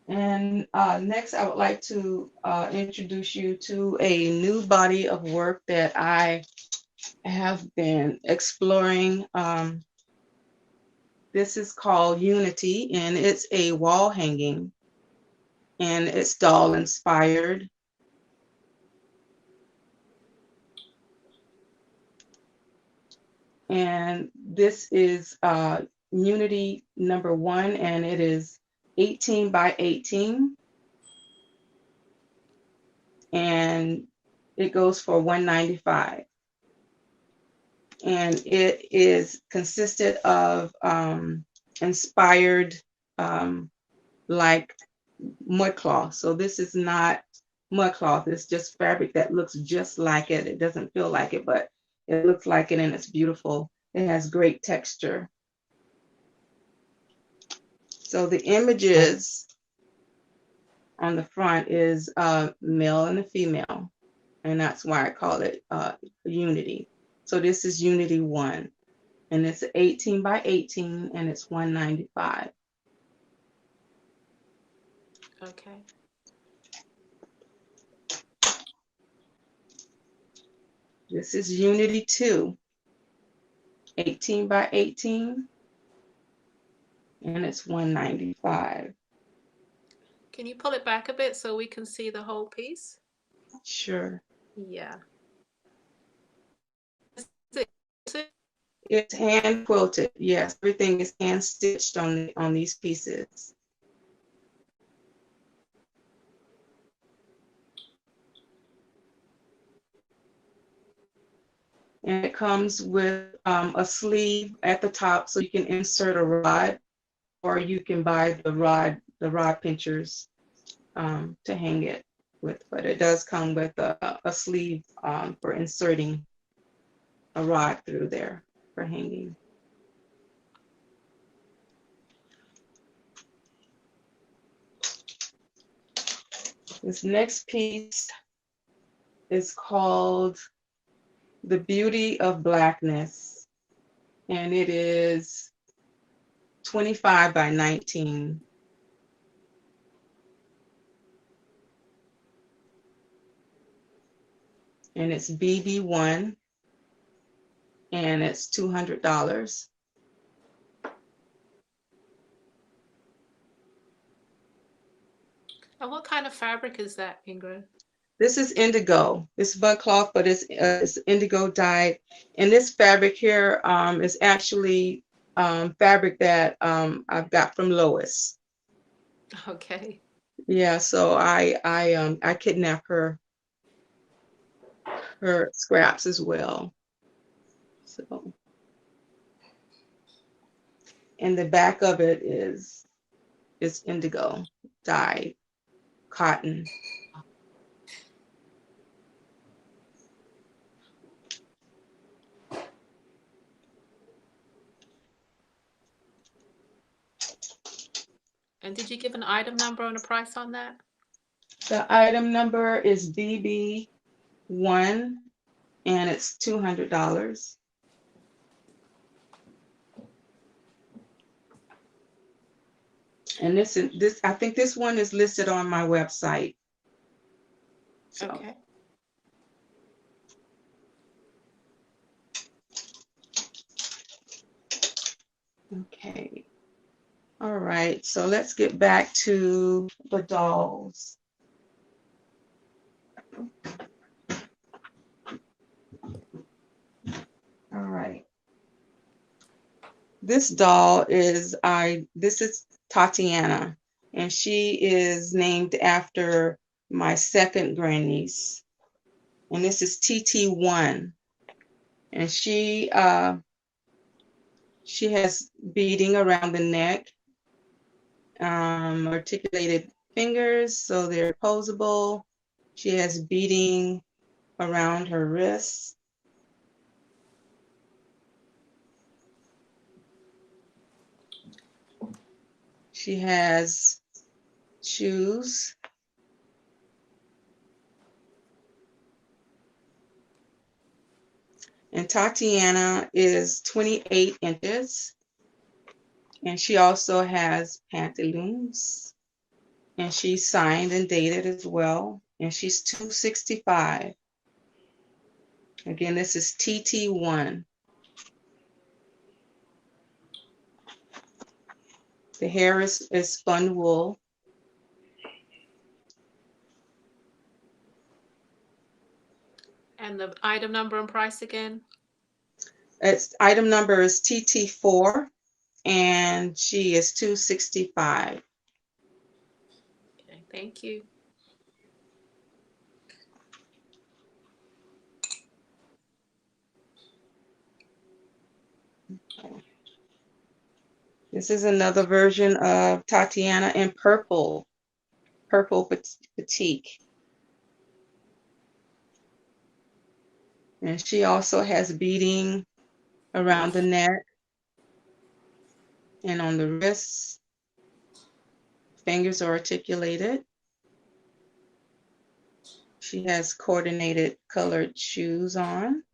And next, I would like to introduce you to a new body of work that I have been exploring. This is called Unity, and it's a wall hanging, and it's doll inspired. And this is Unity number 1, and it is 18 by 18. And it goes for $195. And it is consisted of inspired like mud cloth. So this is not mud cloth, it's just fabric that looks just like it. It doesn't feel like it, but it looks like it, and it's beautiful. It has great texture. So the images on the front is a male and a female, and that's why I call it Unity. So this is Unity 1, and it's 18 by 18, and it's $195. Okay. This is Unity 2, 18 by 18, and it's $195. Can you pull it back a bit so we can see the whole piece? Sure. Yeah. It's hand quilted. Yes, everything is hand stitched on these pieces. And it comes with a sleeve at the top, so you can insert a rod, or you can buy the rod pinchers to hang it with. But it does come with a sleeve for inserting a rod through there for hanging. This next piece is called The Beauty of Blackness, and it is 25 by 19. And it's BB1, and it's $200. And what kind of fabric is that, Ingrid? This is indigo. It's bud cloth, but it's indigo dyed. And this fabric here is actually fabric that I've got from Lois. Okay. Yeah, so I kidnap her scraps as well. So, and the back of it is indigo dyed cotton. And did you give an item number and a price on that? The item number is BB1, and it's $200. And this I think this one is listed on my website. So. Okay. Okay. All right, so let's get back to the dolls. All right. This doll is this is Tatiana, and she is named after my second grandniece. And this is TT1. And she has beading around the neck, articulated fingers, so they're posable. She has beading around her wrists. She has shoes. And Tatiana is 28 inches. And she also has pantaloons. And she's signed and dated as well. And she's 265. Again, this is TT1. The hair is spun wool. And the item number and price again? Its item number is TT4, and she is 265. Okay, thank you. This is another version of Tatiana in purple batik. And she also has beading around the neck and on the wrists. Fingers are articulated. She has coordinated colored shoes on.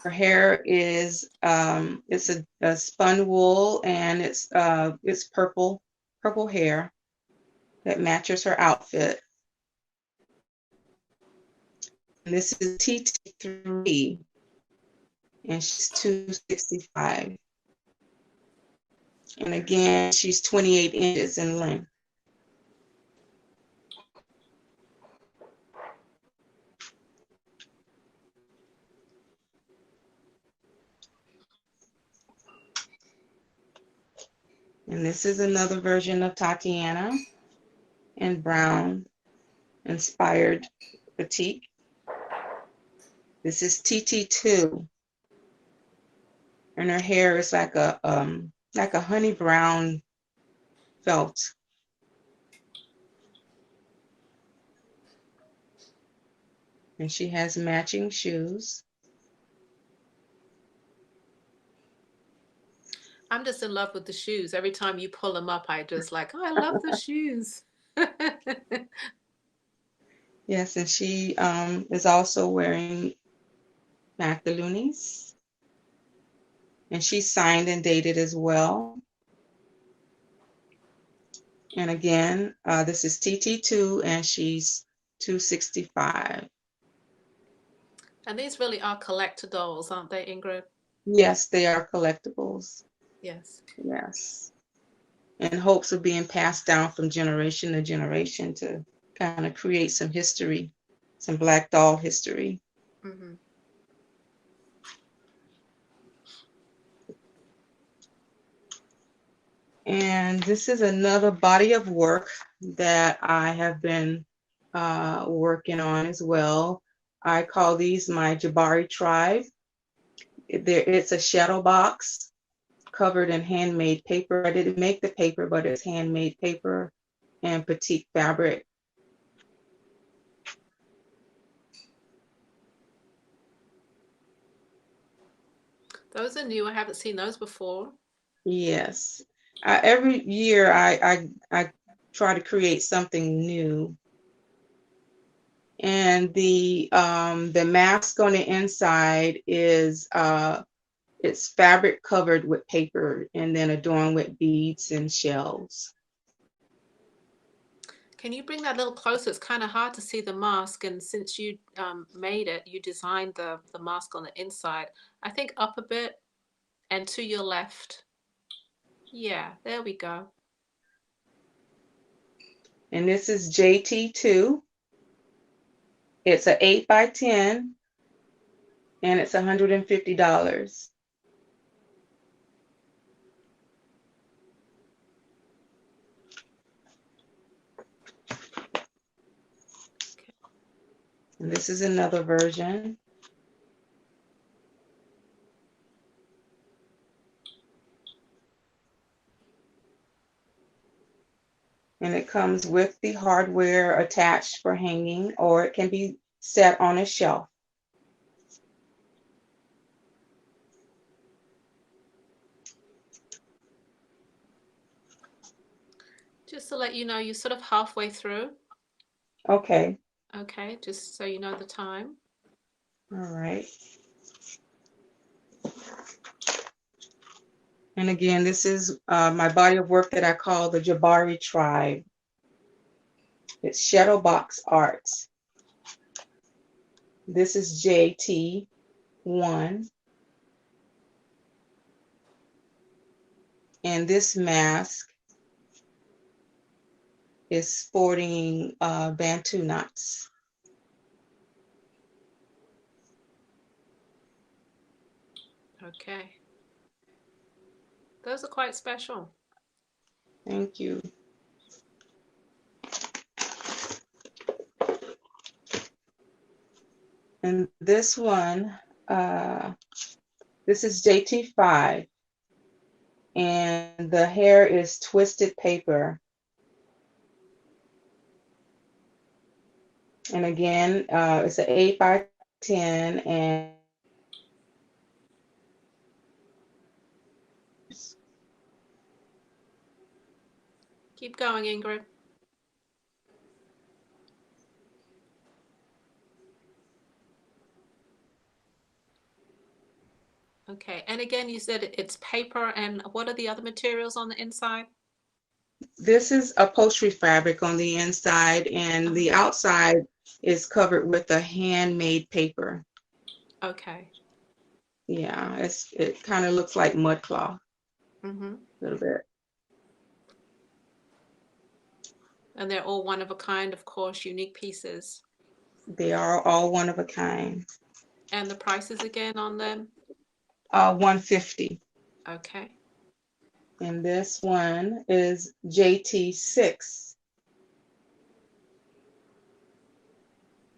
Her hair is it's a spun wool, and it's purple hair that matches her outfit. And this is TT3, and she's 265. And again, she's 28 inches in length. And this is another version of Tatiana in brown inspired batik. This is TT2, and her hair is like a honey brown felt. And she has matching shoes. I'm just in love with the shoes. Every time you pull them up, I just like, oh, I love the shoes. Yes, and she is also wearing pantaloons. And she's signed and dated as well. And again, this is TT2, and she's 265. And these really are collector dolls, aren't they, Ingrid? Yes, they are collectibles. Yes. Yes. In hopes of being passed down from generation to generation to kind of create some history, some Black doll history. Mm-hmm. And this is another body of work that I have been working on as well. I call these my Jabari tribe. It's a shadow box covered in handmade paper. I didn't make the paper, but it's handmade paper and batik fabric. Those are new. I haven't seen those before. Yes. Every year I try to create something new. And the mask on the inside is it's fabric covered with paper and then adorned with beads and shells. Can you bring that a little closer? It's kind of hard to see the mask. And since you made it, you designed the mask on the inside. I think up a bit and to your left. Yeah, there we go. And this is JT2. It's an 8x10 and it's $150. And this is another version. And it comes with the hardware attached for hanging, or it can be set on a shelf. Just to let you know, you're sort of halfway through. Okay. Okay, just so you know the time. All right. And again, this is my body of work that I call the Jabari Tribe. It's Shadowbox Arts. This is JT1. And this mask is sporting Bantu knots. Okay. Those are quite special. Thank you. And this one, this is JT5. And the hair is twisted paper. And again, it's an 8x10 and Keep going, Ingrid. Okay, and again, you said it's paper, and what are the other materials on the inside? this is upholstery fabric on the inside, and the outside is covered with a handmade paper. Okay. Yeah, it kind of looks like mud cloth Mm-hmm. a little bit. And they're all one of a kind, of course, unique pieces. They are all one of a kind. And the prices again on them? 150. Okay. And this one is JT6.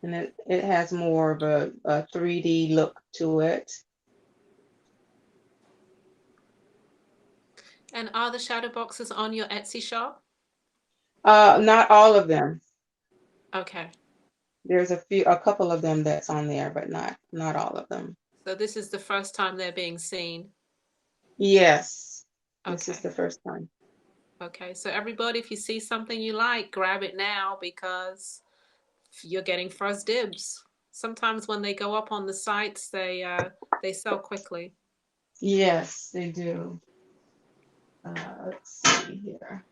And it has more of a 3D look to it. And are the shadow boxes on your Etsy shop? Not all of them. Okay. There's a couple of them that's on there, but not all of them. So this is the first time they're being seen. Yes, this Okay. is the first time. Okay. So everybody, if you see something you like, grab it now because you're getting first dibs. Sometimes when they go up on the sites, they sell quickly. Yes, they do. Let's see here.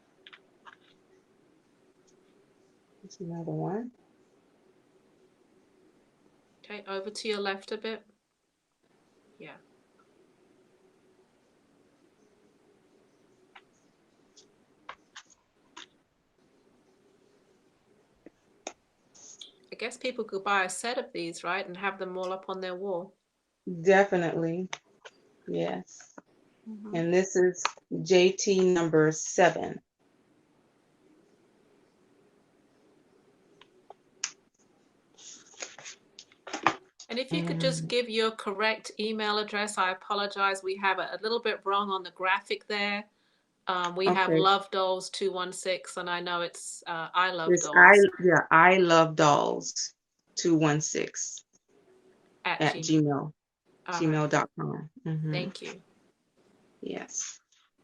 There's another one. Okay, over to your left a bit. Yeah. I guess people could buy a set of these, right, and have them all up on their wall. Definitely. Yes. Mm-hmm. And this is JT number 7. And if you could just give your correct email address, I apologize. We have it a little bit wrong on the graphic there. We have Okay. Love Dolls 216, and I know it's I Love It's Dolls I love dolls 216 at at Gmail. All right. gmail.com. Thank you. Yes.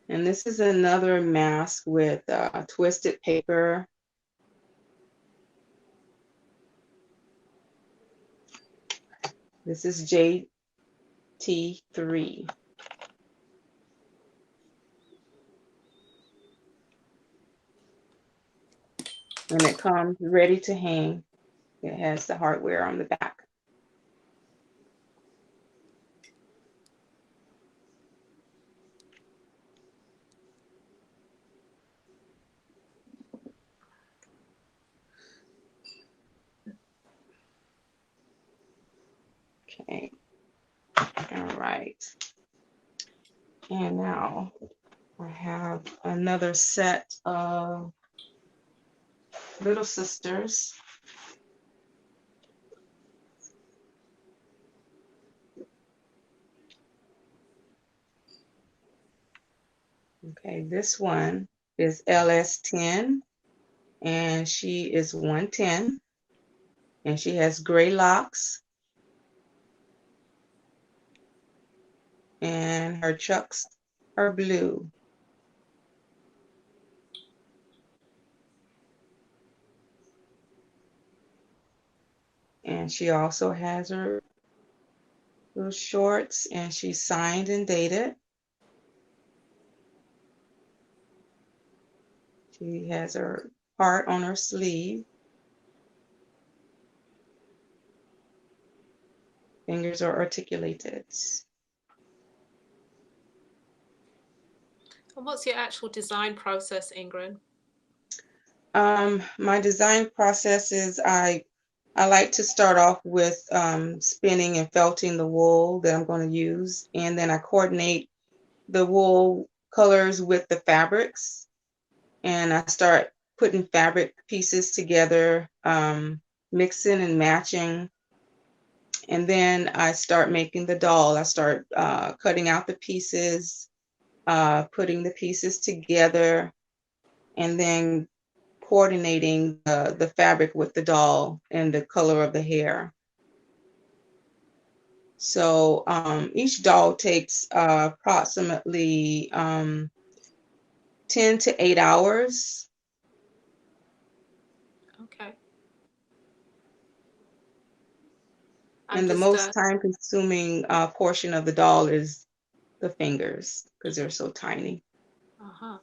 And this is another mask with twisted paper. This is JT3. And it comes ready to hang. It has the hardware on the back. Okay. All right. And now I have another set of Little Sisters. Okay, this one is LS10, and she is 110, and she has gray locks, and her chucks are blue. And she also has her little shorts, and she's signed and dated. She has her heart on her sleeve. Fingers are articulated. And what's your actual design process, Ingrid? My design process is I like to start off with spinning and felting the wool that I'm going to use, and then I coordinate the wool colors with the fabrics, and I start putting fabric pieces together, mixing and matching, and then I start making the doll. I start cutting out the pieces, putting the pieces together, and then coordinating the fabric with the doll and the color of the hair. So each doll takes approximately 10 to 8 hours. Okay. And the most time-consuming portion of the doll is the fingers, because they're so tiny. Uh-huh.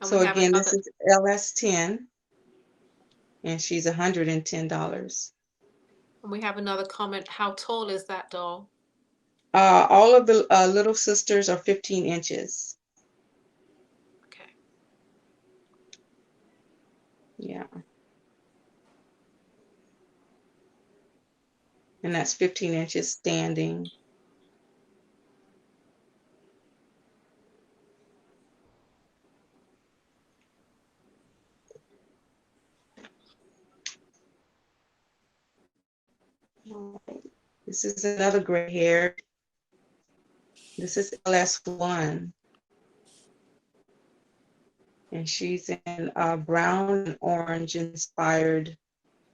And So we have again, another. this is LS10, and she's $110. And we have another comment. How tall is that doll? All of the little sisters are 15 inches. Okay. Yeah. And that's 15 inches standing. This is another gray hair. This is LS1. And she's in brown and orange inspired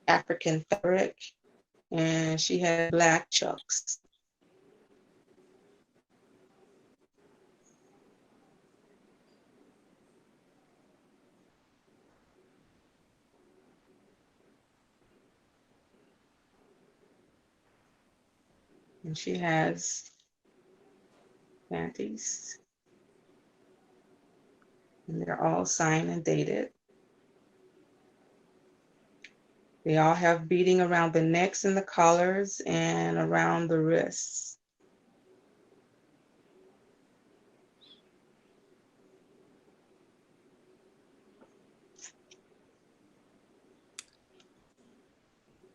African fabric. And she had black chucks. And she has panties. And they're all signed and dated. They all have beading around the necks and the collars and around the wrists.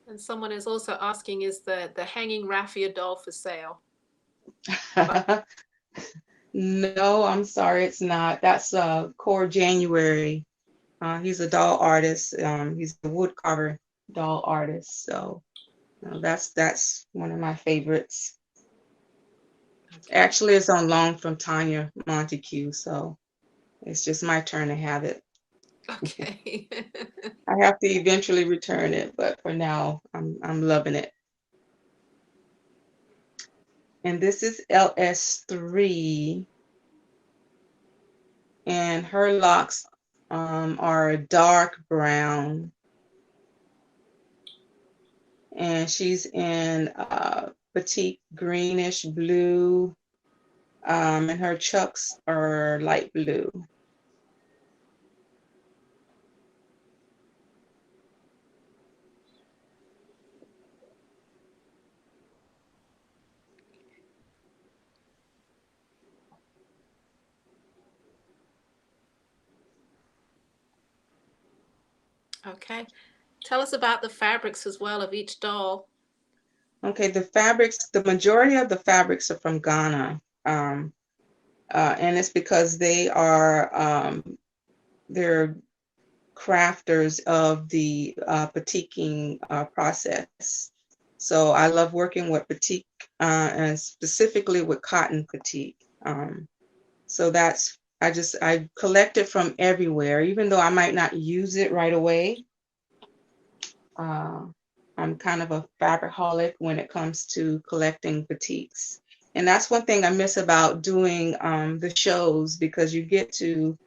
And someone is also asking, is the hanging raffia doll for sale? No, I'm sorry, it's not. That's Core January. He's a doll artist. He's a wood carver doll artist. So that's one of my favorites. Actually, it's on loan from Tanya Montague, so it's just my turn to have it. Okay. I have to eventually return it, but for now, I'm loving it. And this is LS3, and her locks are dark brown, and she's in petite greenish blue, and her chucks are light blue. Okay. Tell us about the fabrics as well of each doll. Okay, the fabrics, the majority of the fabrics are from Ghana. And it's because they are, they're crafters of the batiking process. So I love working with batik and specifically with cotton batik. So that's, I collect it from everywhere, even though I might not use it right away. I'm kind of a fabricholic when it comes to collecting batiks. And that's one thing I miss about doing the shows, because you get to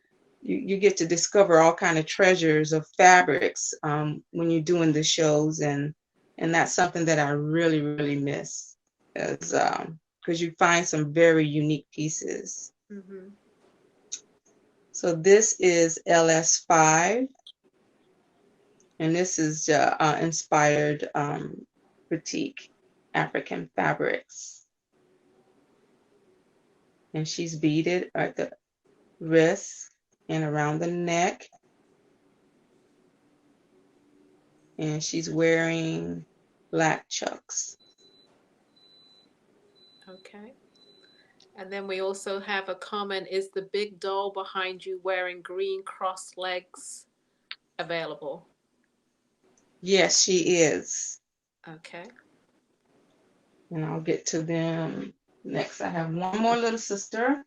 you get to discover all kind of treasures of fabrics when you're doing the shows, and that's something that I really, really miss, because you find some very unique pieces. Mm-hmm. So this is LS5, and this is inspired batik African fabrics, and she's beaded at the wrist and around the neck, and she's wearing black chucks. Okay. And then we also have a comment, is the big doll behind you wearing green crossed legs available? Yes, she is. Okay. And I'll get to them next. I have one more little sister,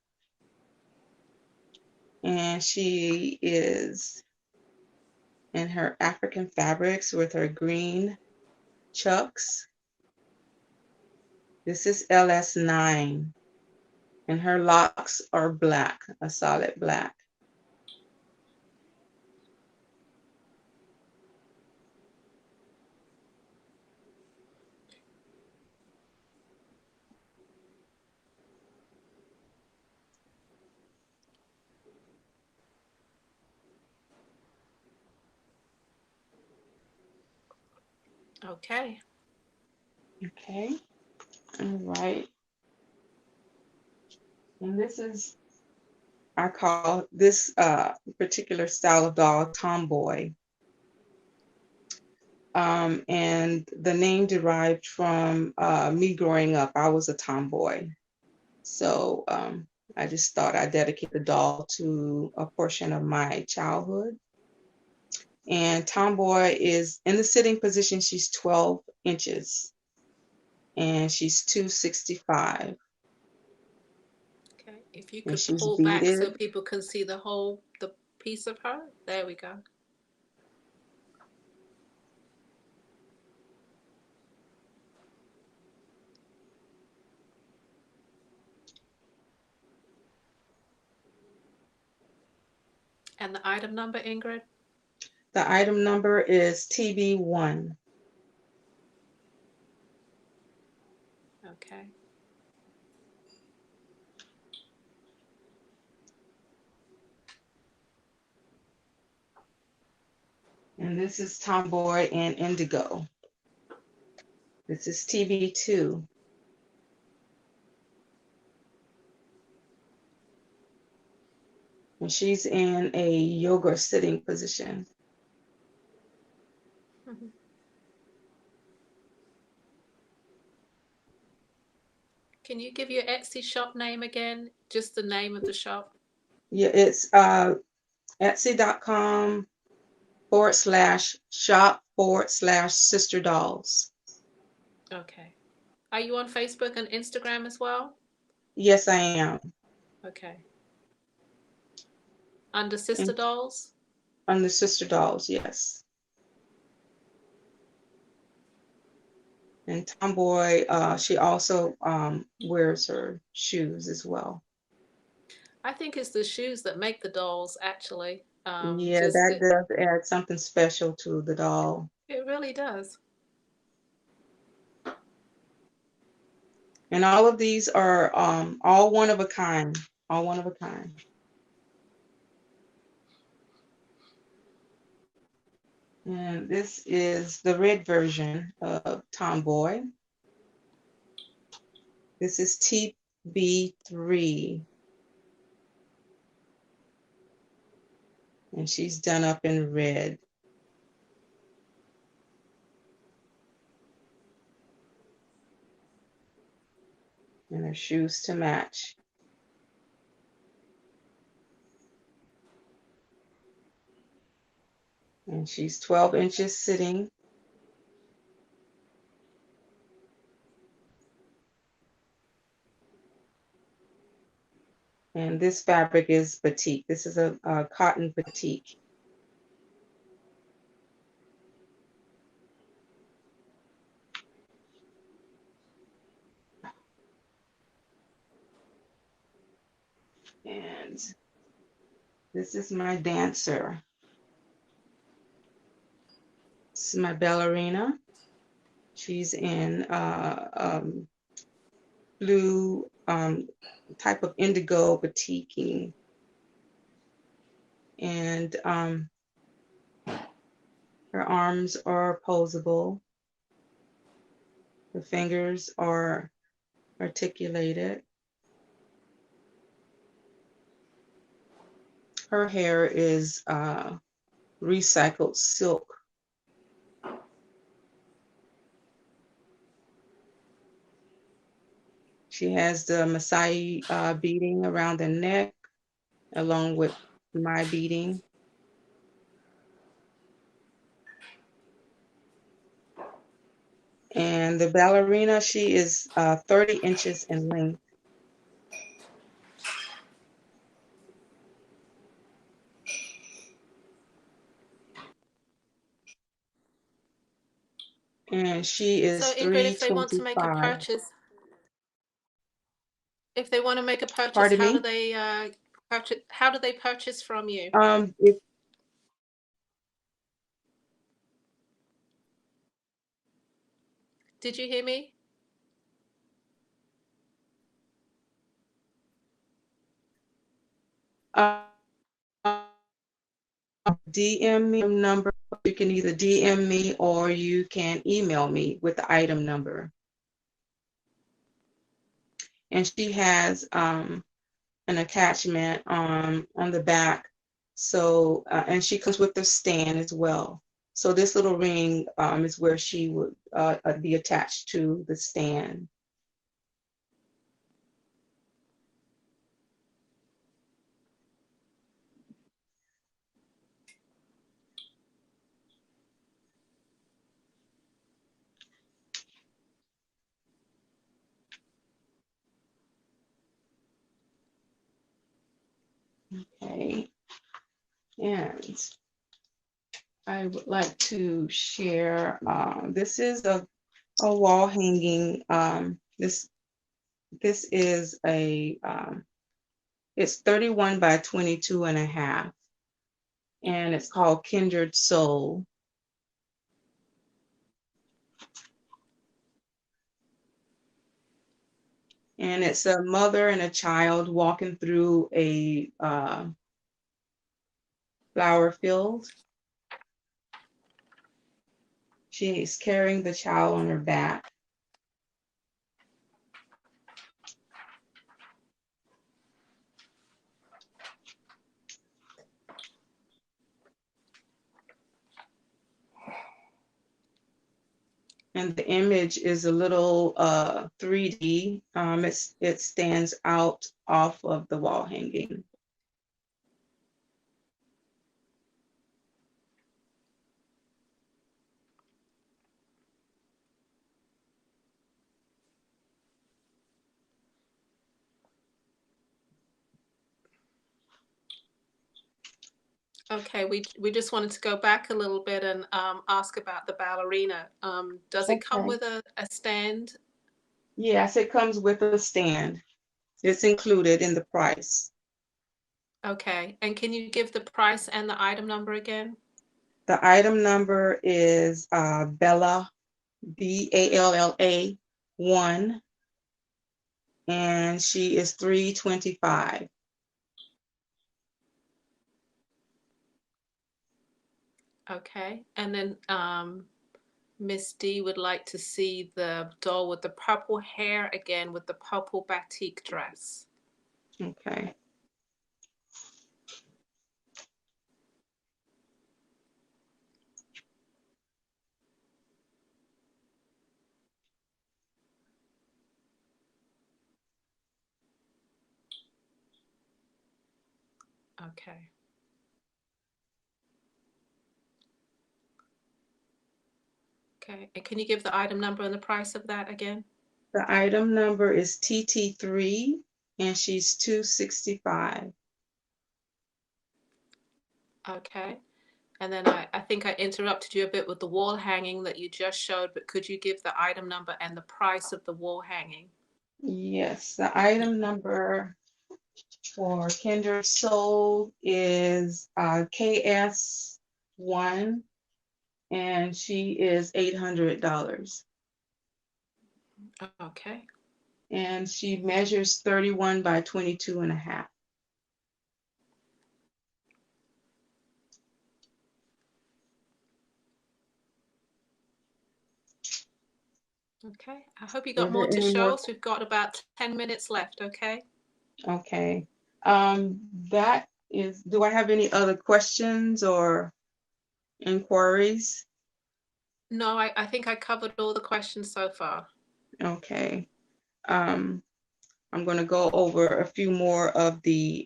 and she is in her African fabrics with her green chucks. This is LS9, and her locks are black, a solid black. Okay. Okay, all right. And this is, I call this particular style of doll tomboy. And the name derived from me growing up. I was a tomboy. So I just thought I'd dedicate the doll to a portion of my childhood. And tomboy is in the sitting position. She's 12 inches and she's 265. Okay. If you And could she's pull back so beaded. people can see the piece of her. There we go. And the item number, Ingrid? The item number is TB1. Okay. And this is tomboy and indigo. This is TB2. And she's in a yoga sitting position. Mm-hmm. Can you give your Etsy shop name again? Just the name of the shop? Yeah, it's etsy.com/shop/sister dolls. Okay. Are you on Facebook and Instagram as well? Yes, I am. Okay. Under Sister And Dolls? on the sister dolls, yes. And tomboy, she also wears her shoes as well. I think it's the shoes that make the dolls, actually. Yeah, that does add something special to the doll. It really does. And all of these are all one of a kind, all one of a kind. And this is the red version of Tomboy. This is TB3. And she's done up in red. And her shoes to match. And she's 12 inches sitting. And this fabric is batik. This is a cotton batik. And This is my dancer. This is my ballerina. She's in blue type of indigo batiking. And her arms are posable. The fingers are articulated. Her hair is recycled silk. She has the Masai beading around the neck, along with my beading. And the ballerina, she is 30 inches in length. And she So is Ingrid, if they want to make a 325. purchase, if they want to make a purchase, Pardon how do me? they purchase? How do they purchase from you? If Did you hear me? DM me number, you can either DM me or you can email me with the item number. And she has an attachment on the back. So, and she comes with the stand as well. So this little ring is where she would be attached to the stand. Okay. And I would like to share, this is a wall hanging. This is a, it's 31 by 22 and a half. And it's called Kindred Soul. And it's a mother and a child walking through a flower field. She is carrying the child on her back. And the image is a little 3D. It stands out off of the wall hanging. Okay, we just wanted to go back a little bit and ask about the ballerina. Does it come Okay. with a stand? Yes, it comes with a stand. It's included in the price. Okay, and can you give the price and the item number again? The item number is Bella, BALLA 1, and she is 325. Okay, and then Miss D would like to see the doll with the purple hair again with the purple batik dress. Okay. Okay. Okay, and can you give the item number and the price of that again? The item number is TT3, and she's 265. Okay. And then I think I interrupted you a bit with the wall hanging that you just showed, but could you give the item number and the price of the wall hanging? Yes, the item number for Kindred Soul is KS1, and she is $800. Okay. And she measures 31 by 22 and a half. Okay. I hope you Are got more there to any show more? us. We've got about 10 minutes left. Okay. Okay. That is, do I have any other questions or inquiries? No, I think I covered all the questions so far. Okay. I'm going to go over a few more of the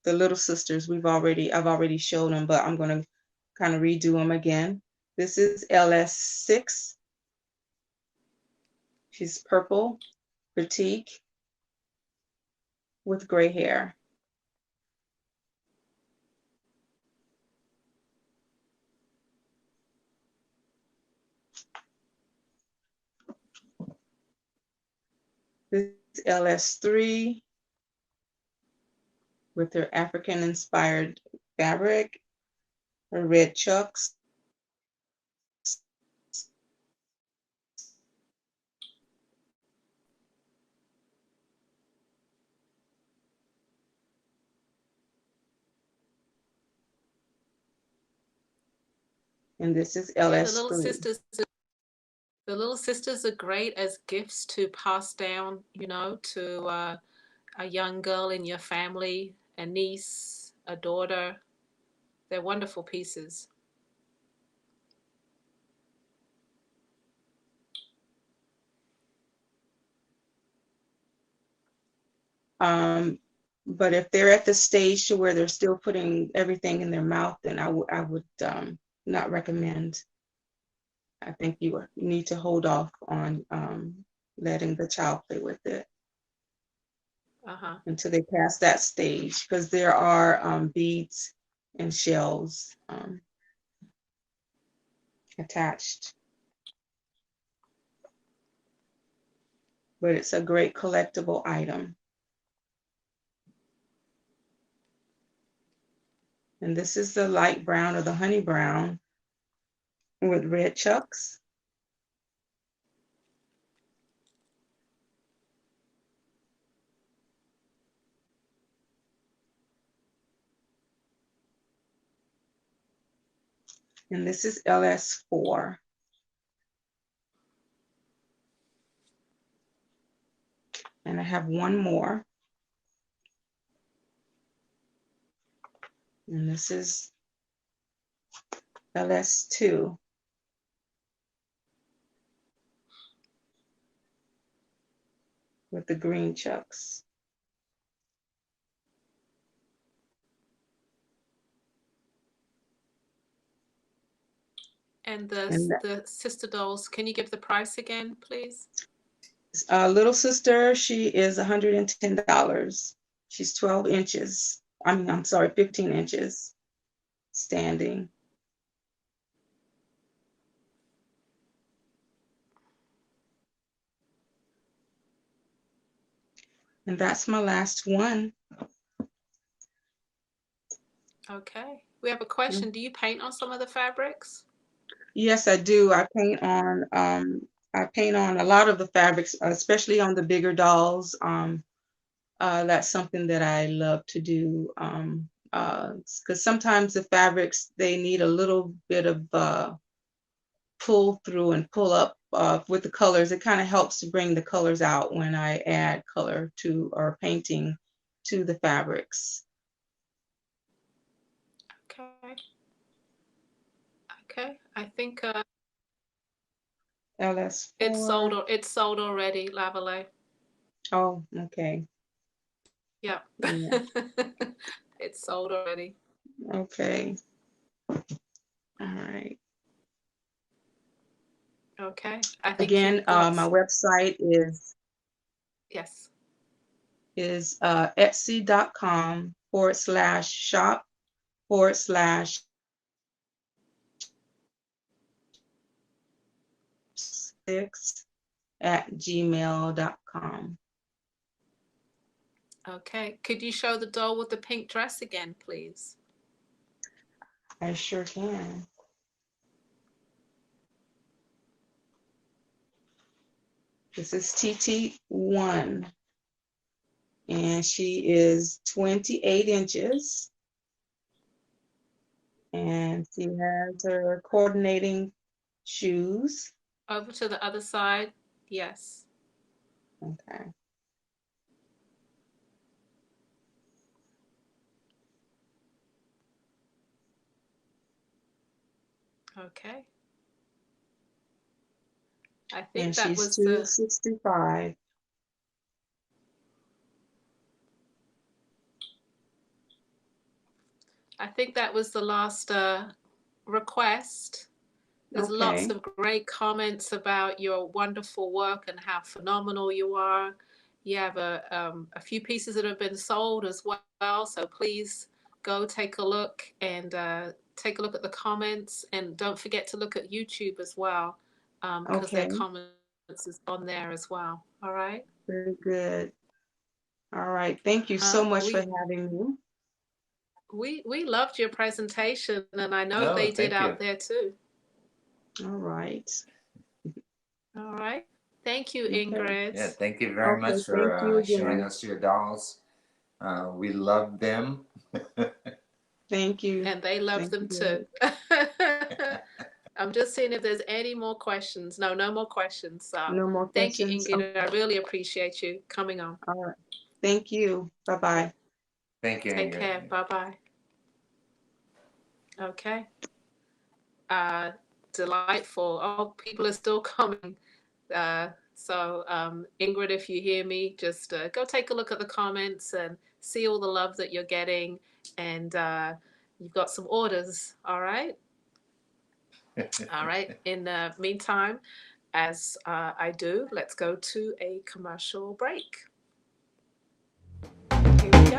little sisters. I've already shown them, but I'm going to kind of redo them again. This is LS6. She's purple, petite, with gray hair. This is LS3 with her African-inspired fabric, her red chucks. And this is Yeah, LS3. the little sisters are great as gifts to pass down, you know, to a young girl in your family, a niece, a daughter. They're wonderful pieces. But if they're at the stage to where they're still putting everything in their mouth, then I would not recommend. I think you need to hold off on letting the child play with it Uh-huh. until they pass that stage, because there are beads and shells attached. But it's a great collectible item. And this is the light brown or the honey brown with red chucks. And this is LS4. And I have one more. And this is LS2. With the green chucks. And And the sister dolls, can you give the price again, please? little sister, she is $110. She's 12 inches. I'm sorry, 15 inches standing. And that's my last one. Okay. We have a question. Do you paint on some of the fabrics? Yes, I do. I paint on a lot of the fabrics, especially on the bigger dolls. That's something that I love to do. Because sometimes the fabrics, they need a little bit of pull through and pull up with the colors. It kind of helps to bring the colors out when I add color to or painting to the fabrics. Okay. Okay. I think LS4. it's sold already, Lavalais. Oh, okay. Yeah. Yeah. It's sold already. Okay. All right. Okay. I think Again, you've got my website yes. is etsy.com/shop/6@gmail.com. Okay. Could you show the doll with the pink dress again, please? I sure can. This is TT1, and she is 28 inches, and she has her coordinating shoes. Over to the other side. Yes. Okay. Okay. I think And that she's was the 265. last request. There's lots Okay. of great comments about your wonderful work and how phenomenal you are. You have a few pieces that have been sold as well, so please go take a look and take a look at the comments, and don't forget to look at YouTube as well, because their Okay. comments is on there as well. All right. Very good. All right. Thank you so much for We having me. we loved your presentation, and I know Oh, they did thank you. out there too. All right. All right. Thank you, Okay. Ingrid. Yeah, thank you very Okay. much Thank you for showing again. us your dolls. We love them. Thank you. And they love Thank them you. too. I'm just seeing if there's any more questions. No, no more questions. So No more thank you, questions? Ingrid. I really appreciate you coming on. All right. Thank you. Bye-bye. Thank you, Take Ingrid. care. Bye-bye. Okay. Delightful. Oh, people are still coming. Ingrid, if you hear me, just go take a look at the comments and see all the love that you're getting. And you've got some orders. All right. All right. In the meantime, as I do, let's go to a commercial break. Here we go.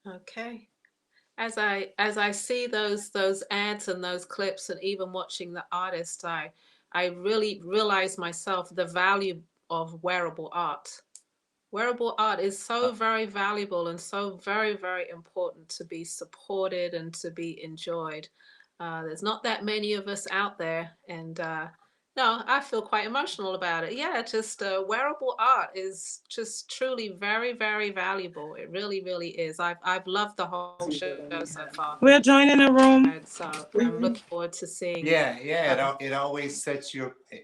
Okay. As I see those ads and those clips, and even watching the artists, I really realize myself the value of wearable art. Wearable art is so very valuable and so very, very important to be supported and to be enjoyed. There's not that many of us out there, and no, I feel quite emotional about it. Yeah, just wearable art is just truly very, very valuable. It really, really is. I've loved the whole show so far, We're joining the room. and so I'm looking forward to seeing. Yeah, yeah. It always sets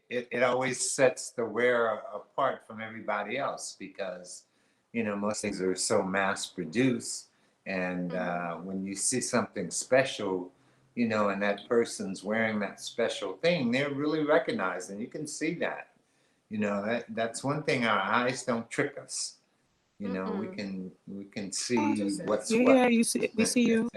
it always sets the wearer apart from everybody else because, most things are so mass produced, and when you see something special, and that person's wearing that special thing, they're really recognized, and you can see that. That's one thing. Our eyes don't trick us. We can see what's Yeah, what. you see, we see you.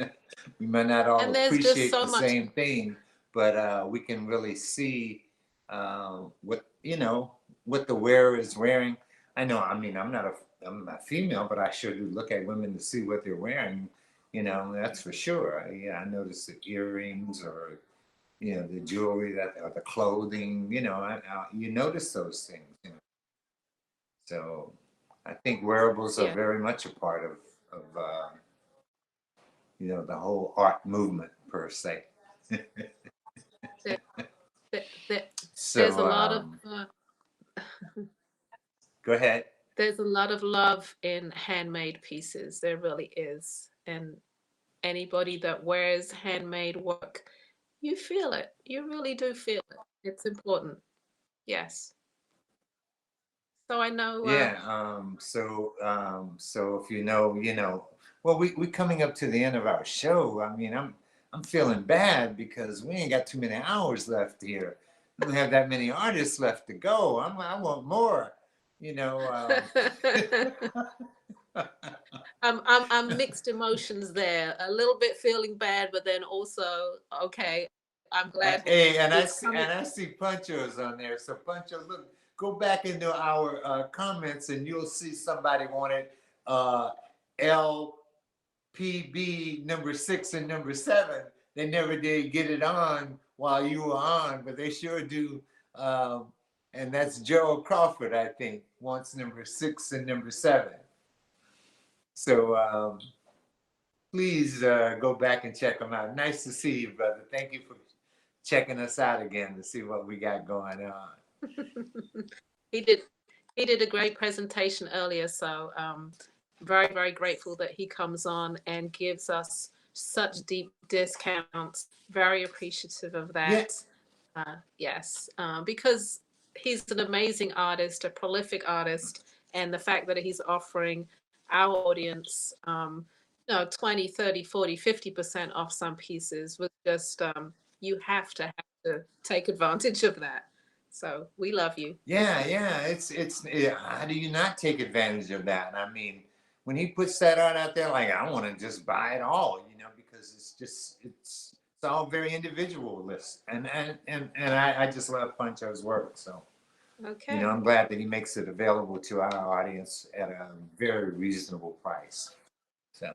We might not all And there's just appreciate so the much. same thing, but we can really see what the wearer is wearing. I know. I mean, I'm not female, but I sure do look at women to see what they're wearing. That's for sure. Yeah, I notice the earrings or the jewelry or the clothing. You notice those things. So I think wearables are Yeah. very much a part of the whole art movement per se. There, there, there's a So lot of go ahead. there's a lot of love in handmade pieces. There really is. And anybody that wears handmade work, you feel it. You really do feel it. It's important. Yes. So I know, Yeah. So if well, we coming up to the end of our show. I mean, I'm feeling bad because we ain't got too many hours left here. We don't have that many artists left to go. I want more. You know. I'm mixed emotions there. A little bit feeling bad, but then also, okay, I'm glad Hey, it's coming. I see Puncho's on there. So Puncho, look, go back into our comments and you'll see somebody wanted LPB number 6 and number 7. They never did get it on while you were on, but they sure do. And that's Gerald Crawford, I think, wants number 6 and number 7. So please go back and check them out. Nice to see you, brother. Thank you for checking us out again to see what we got going on. He did a great presentation earlier, so very, very grateful that he comes on and gives us such deep discounts. Very appreciative of that. Yes, because he's an amazing artist, a prolific artist, and the fact that he's offering our audience 20, 30, 40, 50% off some pieces was just you have to take advantage of that. So we love you. Yeah. It's how do you not take advantage of that? I mean, when he puts that out there, like I want to just buy it all, because it's all very individualist, and I just love Pancho's work. So Okay. I'm glad that he makes it available to our audience at a very reasonable price. So.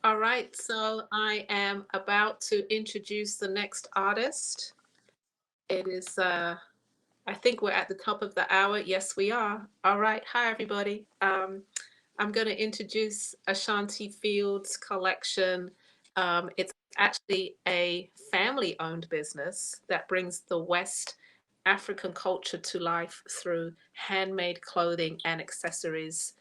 All right. So I am about to introduce the next artist. It is I think we're at the top of the hour. Yes, we are. All right. Hi, everybody. I'm going to introduce Ashanti Fields' collection. It's actually a family-owned business that brings the West African culture to life through handmade clothing and accessories.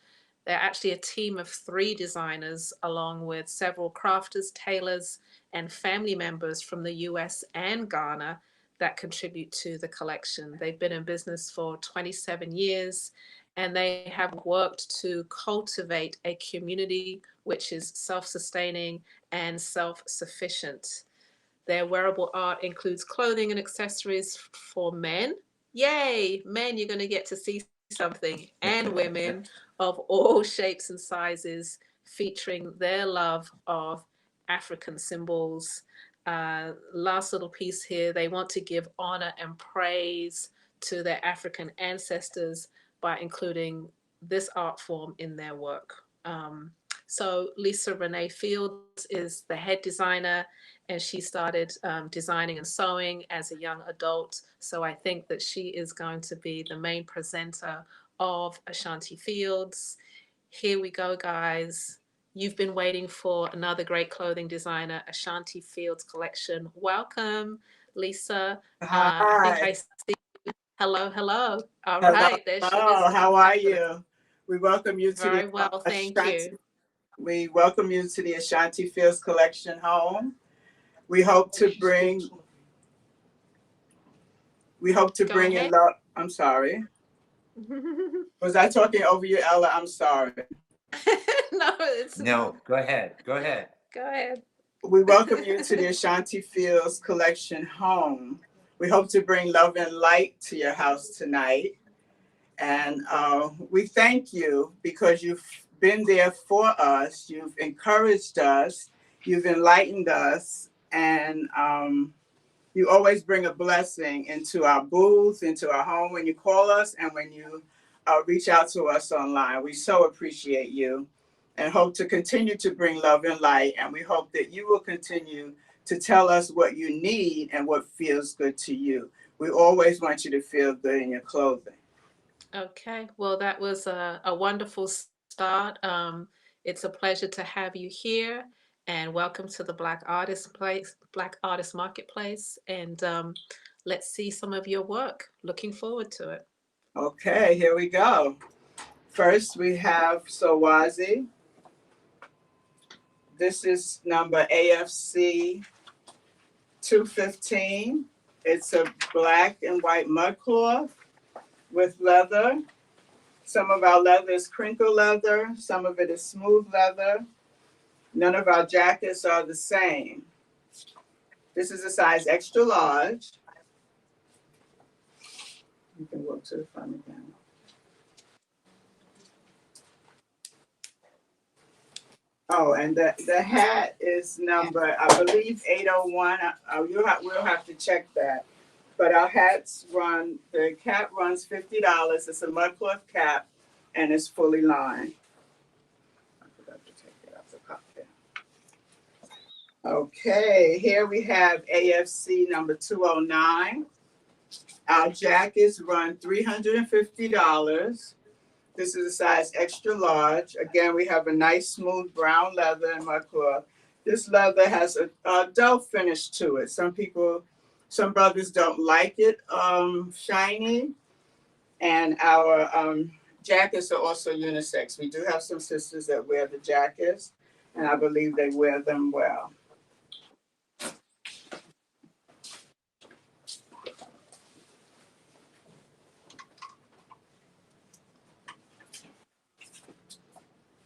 They're actually a team of 3 designers, along with several crafters, tailors, and family members from the US and Ghana that contribute to the collection. They've been in business for 27 years, and they have worked to cultivate a community which is self-sustaining and self-sufficient. Their wearable art includes clothing and accessories for men. Yay! Men, you're going to get to see something, and women of all shapes and sizes, featuring their love of African symbols. Last little piece here, they want to give honor and praise to their African ancestors by including this art form in their work. So Lisa Renee Fields is the head designer, and she started designing and sewing as a young adult. So I think that she is going to be the main presenter of Ashanti Fields. Here we go, guys. You've been waiting for another great clothing designer, Ashanti Fields collection. Welcome, Lisa. I think I Hi. see. Hello, hello. All Hello. right, there she is. Hello. How are you? We welcome you to the Very well, thank Ashanti. you. We welcome you to the Ashanti Fields Collection home. We hope to bring. We hope to Go bring in ahead. love. I'm sorry. Was I talking over you, Ella? I'm sorry. No, it's No, go ahead. Go ahead. go ahead. We welcome you to the Ashanti Fields Collection home. We hope to bring love and light to your house tonight. And we thank you because you've been there for us. You've encouraged us. You've enlightened us. And you always bring a blessing into our booth, into our home when you call us and when you reach out to us online. We so appreciate you and hope to continue to bring love and light. And we hope that you will continue to tell us what you need and what feels good to you. We always want you to feel good in your clothing. Okay, well, that was a wonderful start. It's a pleasure to have you here, and welcome to the Black Artist Marketplace. And let's see some of your work. Looking forward to it. Okay, here we go. First, we have Sowazi. This is number AFC 215. It's a black and white mud cloth with leather. Some of our leather is crinkle leather. Some of it is smooth leather. None of our jackets are the same. This is a size extra large. You can walk to the front again. Oh, and the hat is number, I believe, 801. We'll have to check that. But our hats run, the cap runs $50. It's a mud cloth cap, and it's fully lined. I forgot to take it out the cocktail. Okay, here we have AFC number 209. Our jackets run $350. This is a size extra large. Again, we have a nice smooth brown leather and mud cloth. This leather has a dull finish to it. Some brothers don't like it shiny. And our jackets are also unisex. We do have some sisters that wear the jackets, and I believe they wear them well.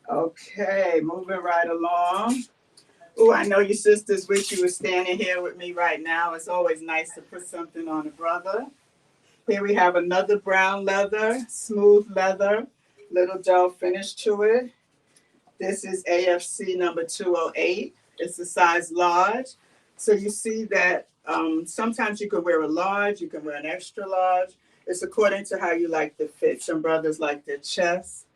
Okay, moving right along. Oh, I know you sisters wish you were standing here with me right now. It's always nice to put something on a brother. Here we have another brown leather, smooth leather, little dull finish to it. This is AFC number 208. It's a size large. So you see that sometimes you can wear a large, you can wear an extra large. It's according to how you like the fit. Some brothers like their chest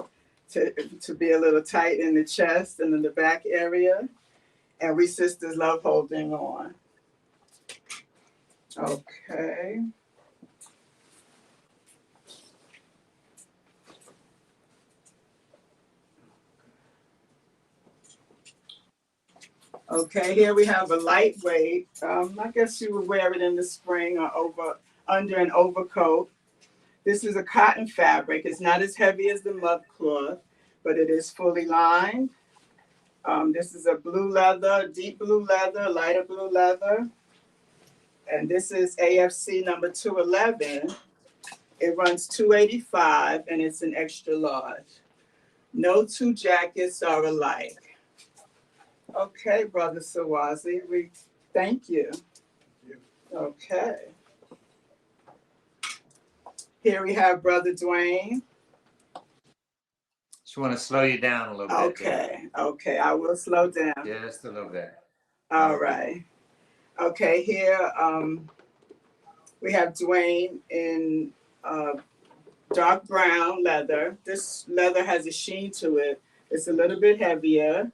to be a little tight in the chest and in the back area. And we sisters love holding on. Okay. Okay, here we have a lightweight. I guess you would wear it in the spring or under an overcoat. This is a cotton fabric. It's not as heavy as the mud cloth, but it is fully lined. This is a blue leather, deep blue leather, lighter blue leather. And this is AFC number 211. It runs $285 and it's an extra large. No two jackets are alike. Okay, Brother Sawazi, we thank you. Okay. Here we have Brother Dwayne. Just want to slow you down a little bit. Okay, I will slow down. Just a little bit. All right. Okay, here we have Dwayne in dark brown leather. This leather has a sheen to it It's a little bit heavier.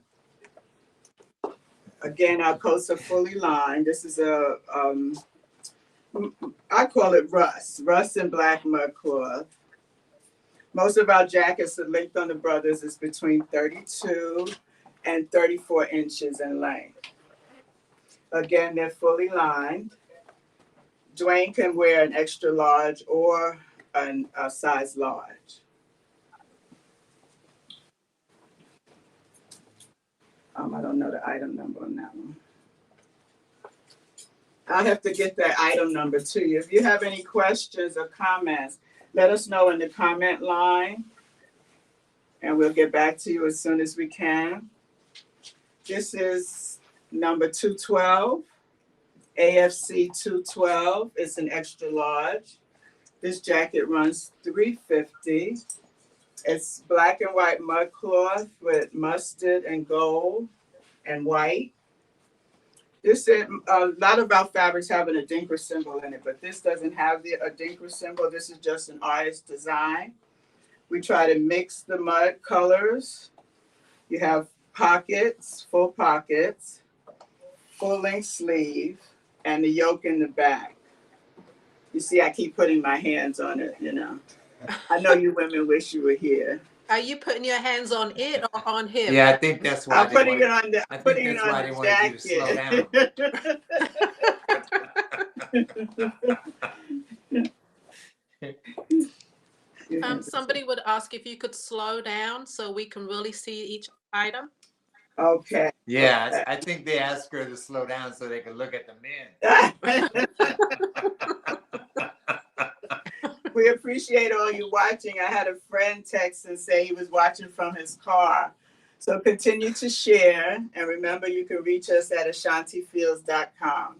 Again, our coats are fully lined. This is a, I call it rust and black mud cloth. Most of our jackets, the length on the brothers is between 32 and 34 inches in length. Again, they're fully lined. Dwayne can wear an extra large or a size large. I don't know the item number on that one. I'll have to get that item number to you. If you have any questions or comments, let us know in the comment line, and we'll get back to you as soon as we can. This is number 212, AFC 212. It's an extra large. This jacket runs $350. It's black and white mud cloth with mustard and gold and white. This is, a lot of our fabrics have an adinkra symbol in it, but this doesn't have the adinkra symbol. This is just an artist design. We try to mix the mud colors. You have pockets, full length sleeve, and the yoke in the back. You see, I keep putting my hands on it, you know. I know you women wish you were here. Are you putting your hands on it or on him? Yeah, I think that's why I'm putting it on the, I think that's why they wanted you to slow down. Somebody would ask if you could slow down so we can really see each item. Okay. Yeah, I think they asked her to slow down so they could look at the men. We appreciate all you watching. I had a friend text and say he was watching from his car. So continue to share. And remember, you can reach us at ashantifields.com.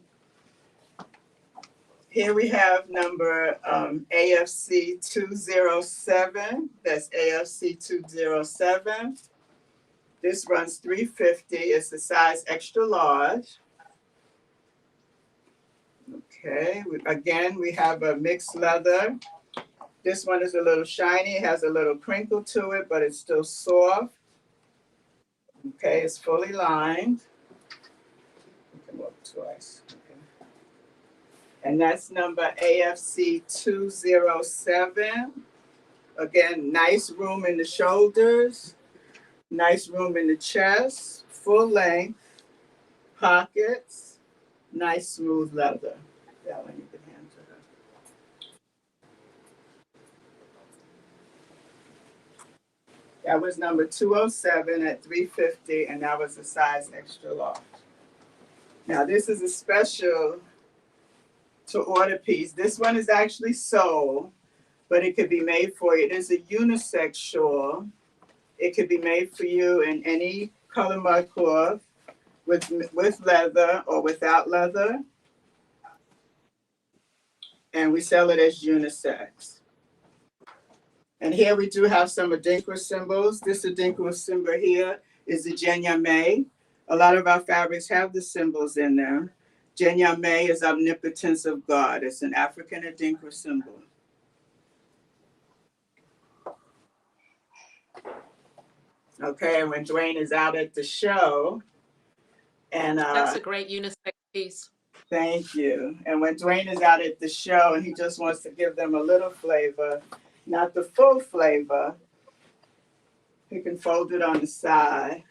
Here we have number AFC 207. That's AFC 207. This runs $350. It's a size extra large. Okay, again, we have a mixed leather. This one is a little shiny. It has a little crinkle to it, but it's still soft. Okay, it's fully lined. You can look twice. Okay. And that's number AFC 207. Again, nice room in the shoulders, nice room in the chest, full length, pockets, nice smooth leather. That one you can hand to her. That was number 207 at $350, and that was a size extra large. Now this is a special to order piece. This one is actually sold, but it could be made for you. It is a unisex shawl. It could be made for you in any color mud cloth with leather or without leather. And we sell it as unisex. And here we do have some adinkra symbols. This adinkra symbol here is the Jenyame. A lot of our fabrics have the symbols in them. Jenyame is omnipotence of God. It's an African adinkra symbol. Okay, and when Dwayne is out at the show, and that's a great unisex piece. Thank you. And when Dwayne is out at the show and he just wants to give them a little flavor, not the full flavor, he can fold it on the side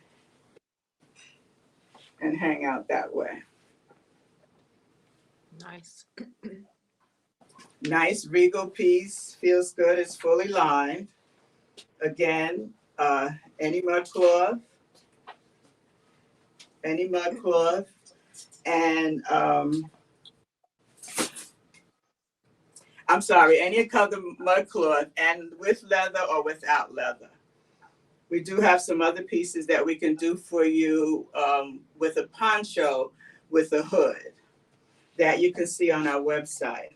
and hang out that way. Nice. Nice regal piece, feels good, it's fully lined. Again, any mud cloth, and I'm sorry, any color mud cloth, and with leather or without leather. We do have some other pieces that we can do for you with a poncho with a hood that you can see on our website.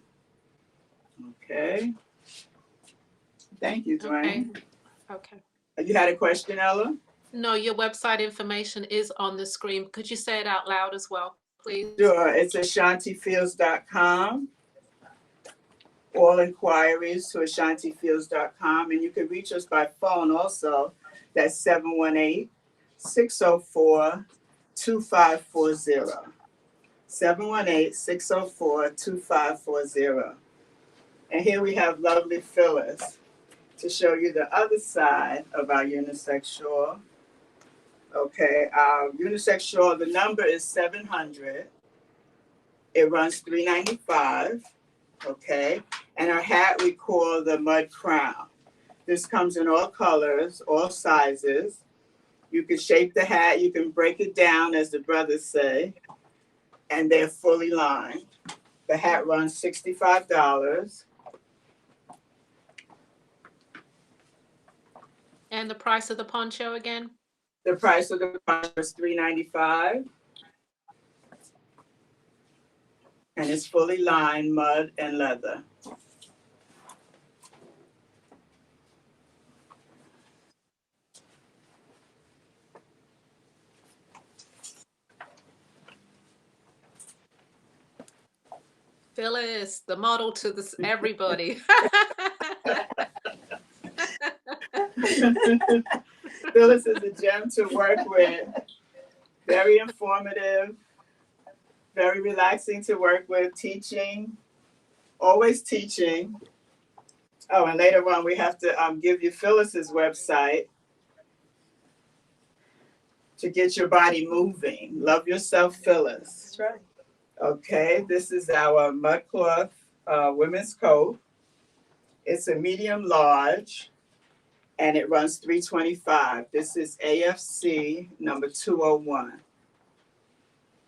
Okay. Thank you, Dwayne. Okay. You had a question, Ella? No, your website information is on the screen. Could you say it out loud as well, please? Sure. It's ashantifields.com. all inquiries to ashantifields.com, and you can reach us by phone also. That's 718-604-2540. 718-604-2540. And here we have lovely Phyllis to show you the other side of our unisex shawl. Okay, our unisex shawl, the number is 700. It runs $395. Okay, and our hat we call the mud crown. This comes in all colors, all sizes. You can shape the hat, you can break it down, as the brothers say, and they're fully lined. The hat runs $65. And the price of the poncho again? The price of the poncho is $395. And it's fully lined, mud and leather. Phyllis, the model to this everybody. Phyllis is a gem to work with. Very informative, very relaxing to work with, teaching, always teaching. Oh, and later on we have to give you Phyllis's website to get your body moving. Love Yourself, Phyllis. That's right. Okay, this is our mud cloth women's coat. It's a medium large, and it runs $325. This is AFC number 201.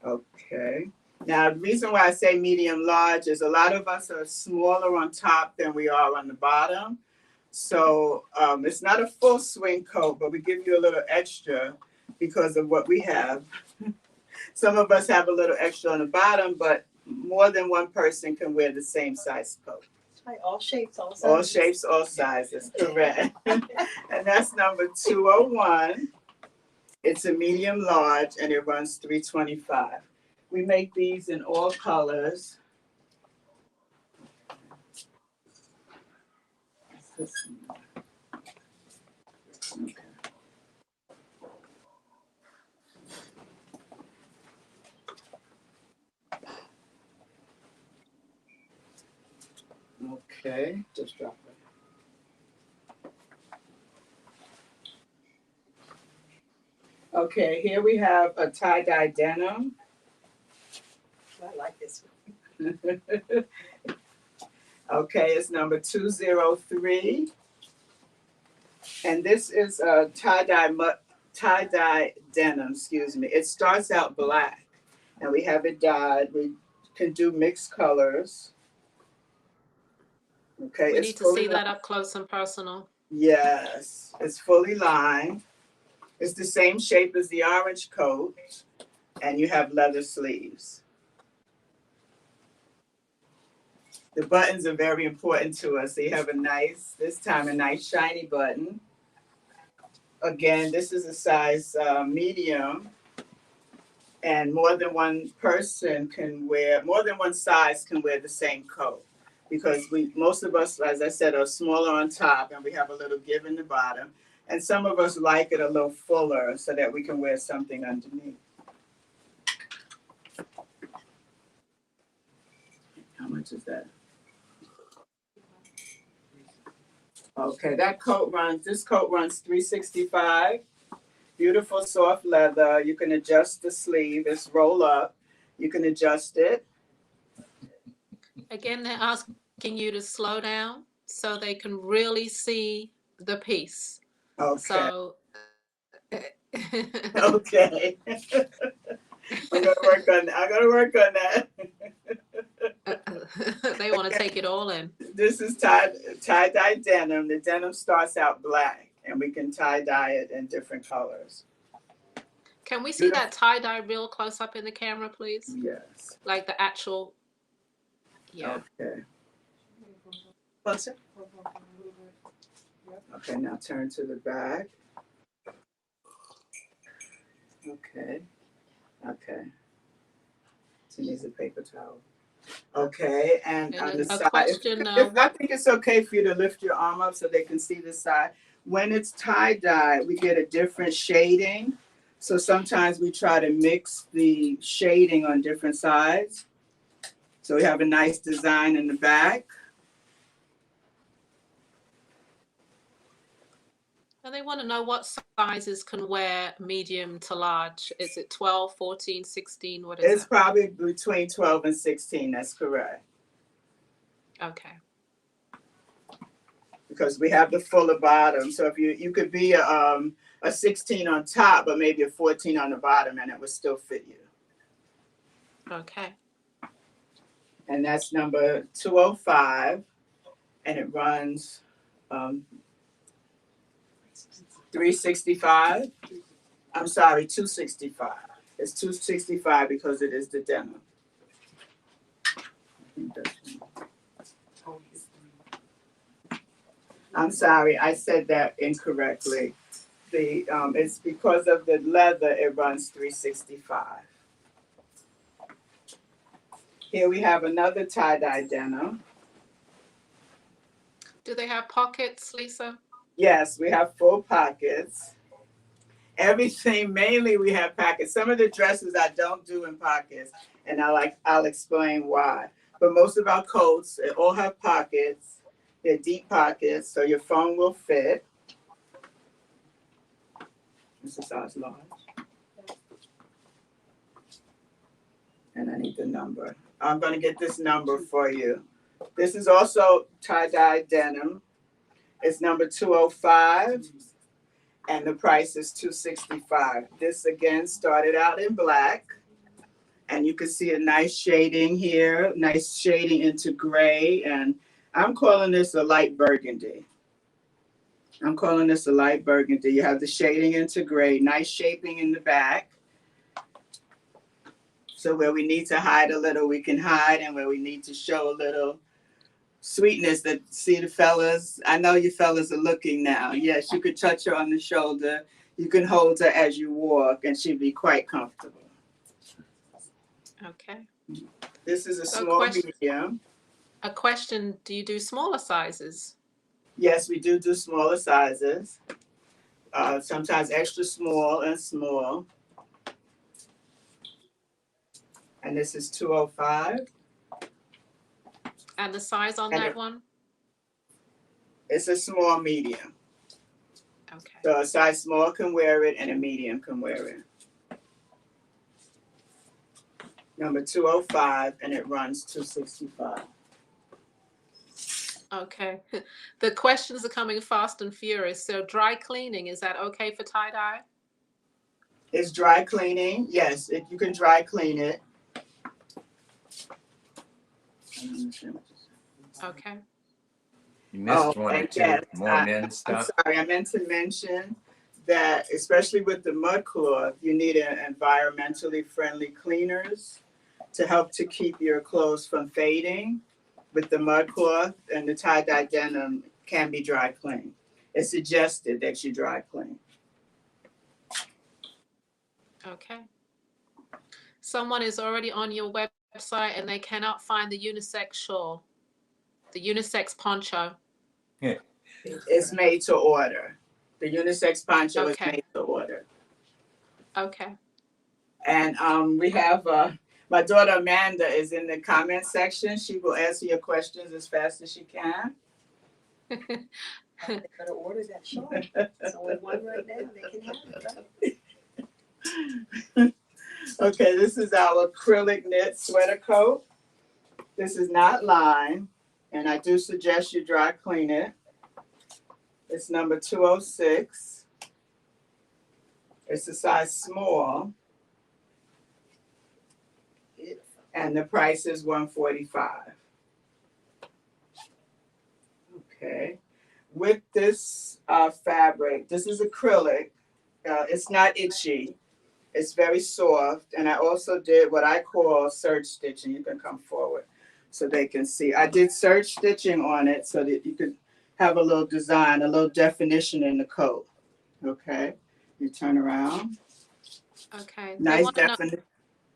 Okay. Now, the reason why I say medium large is a lot of us are smaller on top than we are on the bottom. So it's not a full swing coat, but we give you a little extra because of what we have. Some of us have a little extra on the bottom, but more than one person can wear the same size coat. That's right. All shapes, all sizes. All shapes, all sizes, correct. And that's number 201. It's a medium large, and it runs $325. We make these in all colors. Okay. Okay, just drop it. Okay, here we have a tie-dye denim. I like this one. Okay, it's number 203. And this is a tie-dye denim, excuse me. It starts out black, and we have it dyed. We can do mixed colors. Okay, We it's need to fully see that up close and personal. Yes, it's fully lined. It's the same shape as the orange coat, and you have leather sleeves. The buttons are very important to us. So you have a nice, this time a nice shiny button. Again, this is a size medium, and more than one person can wear, more than one size can wear the same coat. Because most of us, as I said, are smaller on top, and we have a little give in the bottom. And some of us like it a little fuller so that we can wear something underneath. How much is that? Okay, this coat runs $365. Beautiful soft leather. You can adjust the sleeve. It's roll up. You can adjust it. Again, they're asking you to slow down so they can really see the piece. Okay. So, Okay. I'm gonna work on that. I gotta work on that. they want to take it all in. This is tie-dye denim. The denim starts out black, and we can tie-dye it in different colors. Can we see that tie-dye real close up in the camera, please? Yes. Like the actual, yeah. Okay. Closer. Okay, now turn to the back. Okay. Okay. She needs a paper towel. Okay, and And on the a side, question, if I think it's okay for you to lift your arm up so they can see the side. When it's tie-dye, we get a different shading. So sometimes we try to mix the shading on different sides. So we have a nice design in the back. and they want to know what sizes can wear medium to large. Is it 12, 14, 16? What is It's it? probably between 12 and 16, that's correct. Okay. Because we have the fuller bottom. So if you could be a 16 on top, but maybe a 14 on the bottom, and it would still fit you. Okay. And that's number 205, and it runs 365. I'm sorry, 265. It's 265 because it is the denim. I'm sorry, I said that incorrectly. It's because of the leather, it runs 365. Here we have another tie-dye denim. Do they have pockets, Lisa? Yes, we have full pockets. Everything, mainly we have pockets. Some of the dresses I don't do in pockets, and I'll explain why. But most of our coats, they all have pockets. They're deep pockets, so your phone will fit. This is size large. And I need the number. I'm gonna get this number for you. This is also tie-dye denim. It's number 205. And the price is $265. This again started out in black, and you can see a nice shading here, nice shading into gray, and I'm calling this a light burgundy. I'm calling this a light burgundy. You have the shading into gray, nice shaping in the back. So where we need to hide a little, we can hide, and where we need to show a little sweetness, that see the fellas, I know you fellas are looking now. Yes, you could touch her on the shoulder. You can hold her as you walk, and she'd be quite comfortable. Okay. This is a So small medium. A question, do you do smaller sizes? Yes, we do smaller sizes. Sometimes extra small and small. And this is 205. And the size on that one? It's a small medium. Okay. So a size small can wear it and a medium can wear it. Number 205, and it runs 265. Okay. The questions are coming fast and furious. So dry cleaning, is that okay for tie-dye? It's dry cleaning. Yes, you can dry clean it. Okay. You missed one or two more men's stuff. I'm sorry, I meant to mention that especially with the mud cloth, you need environmentally friendly cleaners to help to keep your clothes from fading. With the mud cloth and the tie-dye denim can be dry cleaned. It's suggested that you dry clean. Okay. Someone is already on your website and they cannot find the unisex shawl, the unisex poncho. Yeah. It's made to order. The unisex poncho is Okay. made to order. Okay. And we have my daughter Amanda is in the comment section. She will answer your questions as fast as she can. They better order that shawl. There's only one right now. They can have it, right? Okay, this is our acrylic knit sweater coat. This is not lined, and I do suggest you dry clean it. It's number 206. It's a size small. And the price is $145. Okay. With this fabric, this is acrylic. It's not itchy. It's very soft. And I also did what I call serge stitching. You can come forward so they can see. I did serge stitching on it so that you could have a little design, a little definition in the coat. Okay. You turn around. Okay. Nice definition.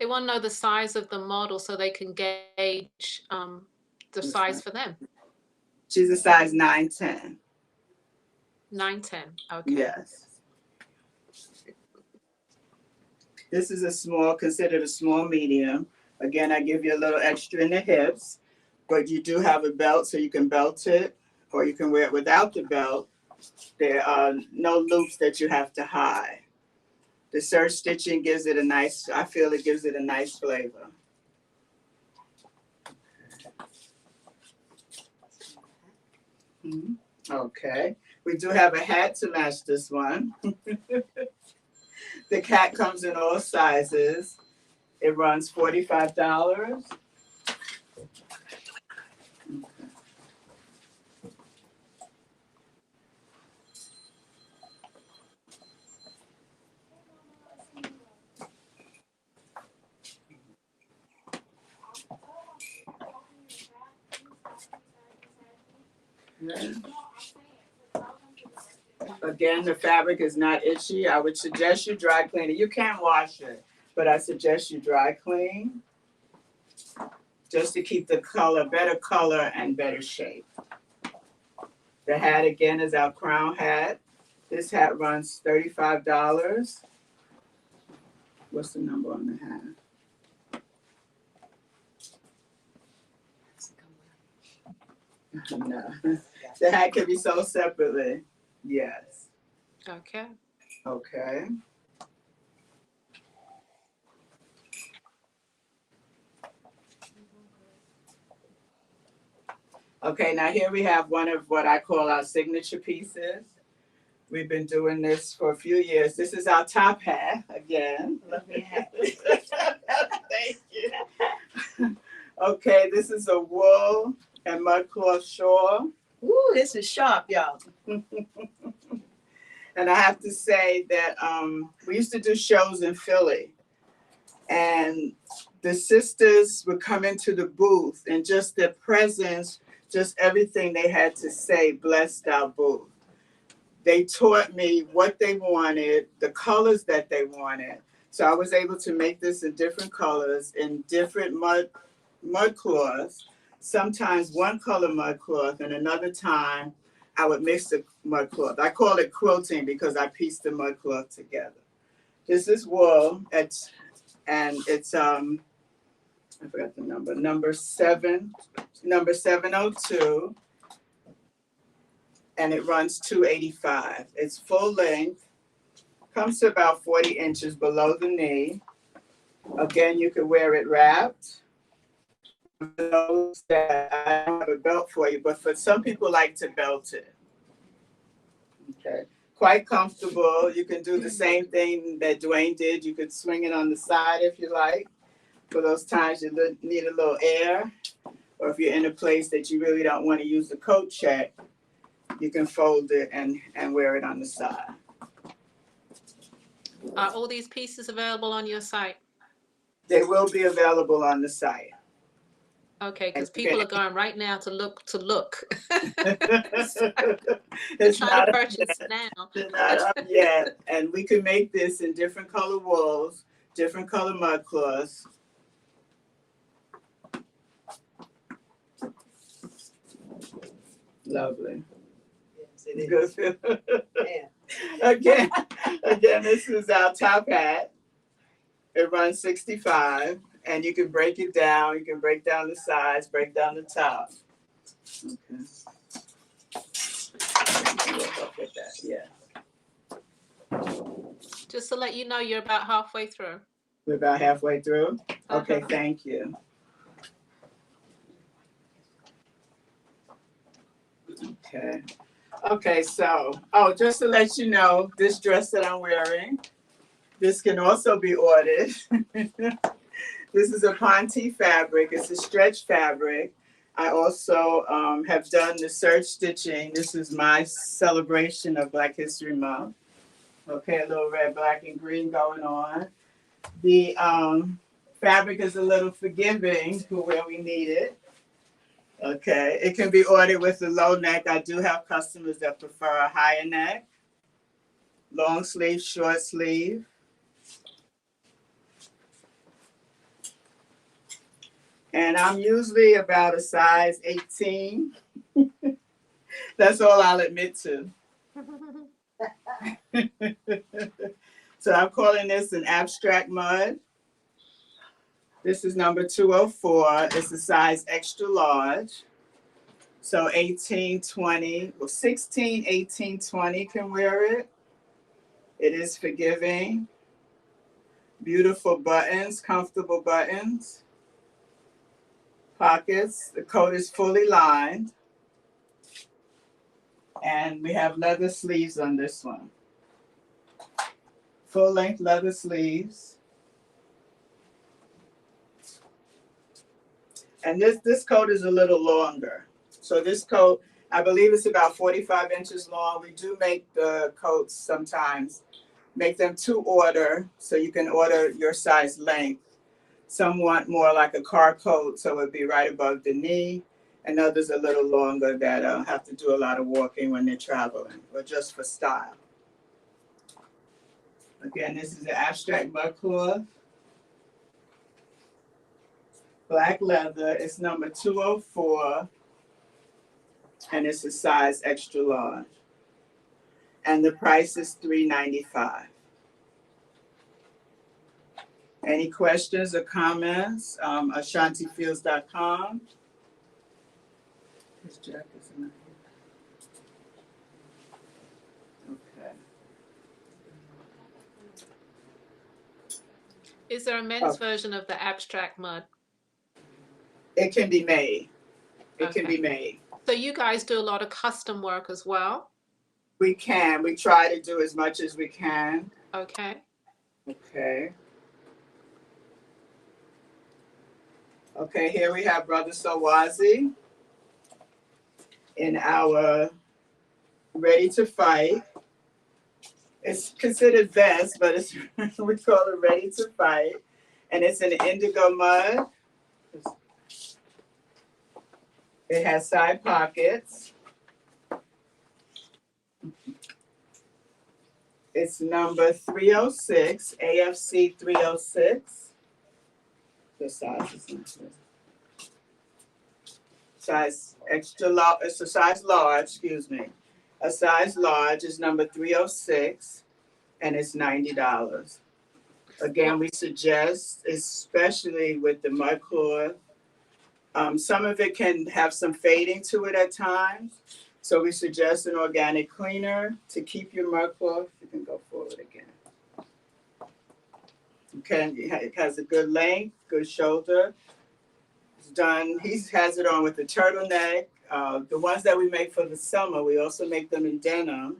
They want to know the size of the model so they can gauge the size for them. She's a size 9'10". 9'10". Okay. Yes. This is a small, considered a small medium. Again, I give you a little extra in the hips, but you do have a belt so you can belt it, or you can wear it without the belt. There are no loops that you have to hide. The serge stitching gives it a nice, I feel it gives it a nice flavor. Okay, we do have a hat to match this one. The hat comes in all sizes. It runs $45. Again, the fabric is not itchy. I would suggest you dry clean it. You can wash it, but I suggest you dry clean just to keep the color, better color and better shape. The hat again is our crown hat. This hat runs $35. What's the number on the hat? No. The hat can be sold separately. Yes. Okay. Okay. Okay, now here we have one of what I call our signature pieces. We've been doing this for a few years. This is our top hat again. Lovely hat. Thank you. Okay, this is a wool and mudcloth shawl. Ooh, this is sharp, y'all. And I have to say that we used to do shows in Philly, and the sisters would come into the booth, and just their presence, just everything they had to say blessed our booth. They taught me what they wanted, the colors that they wanted. So I was able to make this in different colors, in different mud cloths, sometimes one color mud cloth, and another time I would mix the mud cloth. I call it quilting because I piece the mud cloth together. This is wool, and it's I forgot the number, number 702, and it runs $285. It's full length, comes to about 40 inches below the knee. Again, you can wear it wrapped. For those that I don't have a belt for you, but for some people like to belt it. Okay, quite comfortable. You can do the same thing that Dwayne did. You could swing it on the side if you like. For those times you need a little air, or if you're in a place that you really don't want to use the coat check, you can fold it and wear it on the side. Are all these pieces available on your site? They will be available on the site. Okay, because people are going right now to look. It's Trying to not purchase up now. yet. Not up yet. And we can make this in different color wools, different color mud cloths. Lovely. Yes, it Good. is. Yeah. Again, this is our top hat. It runs $65, and you can break it down. You can break down the sides, break down the top. Okay. With that, yeah. Just to let you know, you're about halfway through. We're about halfway through. Okay, Uh-huh. thank you. Okay. Okay, so, just to let you know, this dress that I'm wearing, this can also be ordered. This is a Ponte fabric. It's a stretch fabric. I also have done the serge stitching. This is my celebration of Black History Month. Okay, a little red, black, and green going on. The fabric is a little forgiving for where we need it. Okay, it can be ordered with a low neck. I do have customers that prefer a higher neck, long sleeve, short sleeve. And I'm usually about a size 18. That's all I'll admit to. So I'm calling this an abstract mud. This is number 204. It's a size extra large. So 18, 20, well, 16, 18, 20 can wear it. It is forgiving. Beautiful buttons, comfortable buttons. Pockets. The coat is fully lined. And we have leather sleeves on this one. Full length leather sleeves. And this coat is a little longer. So this coat, I believe it's about 45 inches long. We do make the coats sometimes, make them to order, so you can order your size length. Some want more like a car coat, so it'd be right above the knee, and others a little longer that have to do a lot of walking when they're traveling, or just for style. Again, this is the abstract mud cloth. Black leather, it's number 204, and it's a size extra large. And the price is $3.95. Any questions or comments? AshantiFields.com. This jacket is not here. Okay. Is there a men's version of the abstract mud? It can be made. It can Okay. be made. So you guys do a lot of custom work as well? We can. We try to do as much as we can. Okay. Okay. Okay, here we have Brother Sawazi in our Ready to Fight. It's considered vest, but it's we call it Ready to Fight. And it's an indigo mud. It has side pockets. It's number 306, AFC 306. The size is not here. Size extra large, it's a size large, excuse me. A size large is number 306, and it's $90. Again, we suggest, especially with the mud cloth, some of it can have some fading to it at times. So we suggest an organic cleaner to keep your mud cloth. You can go forward again. Okay, it has a good length, good shoulder. It's done, he has it on with the turtleneck. The ones that we make for the summer, we also make them in denim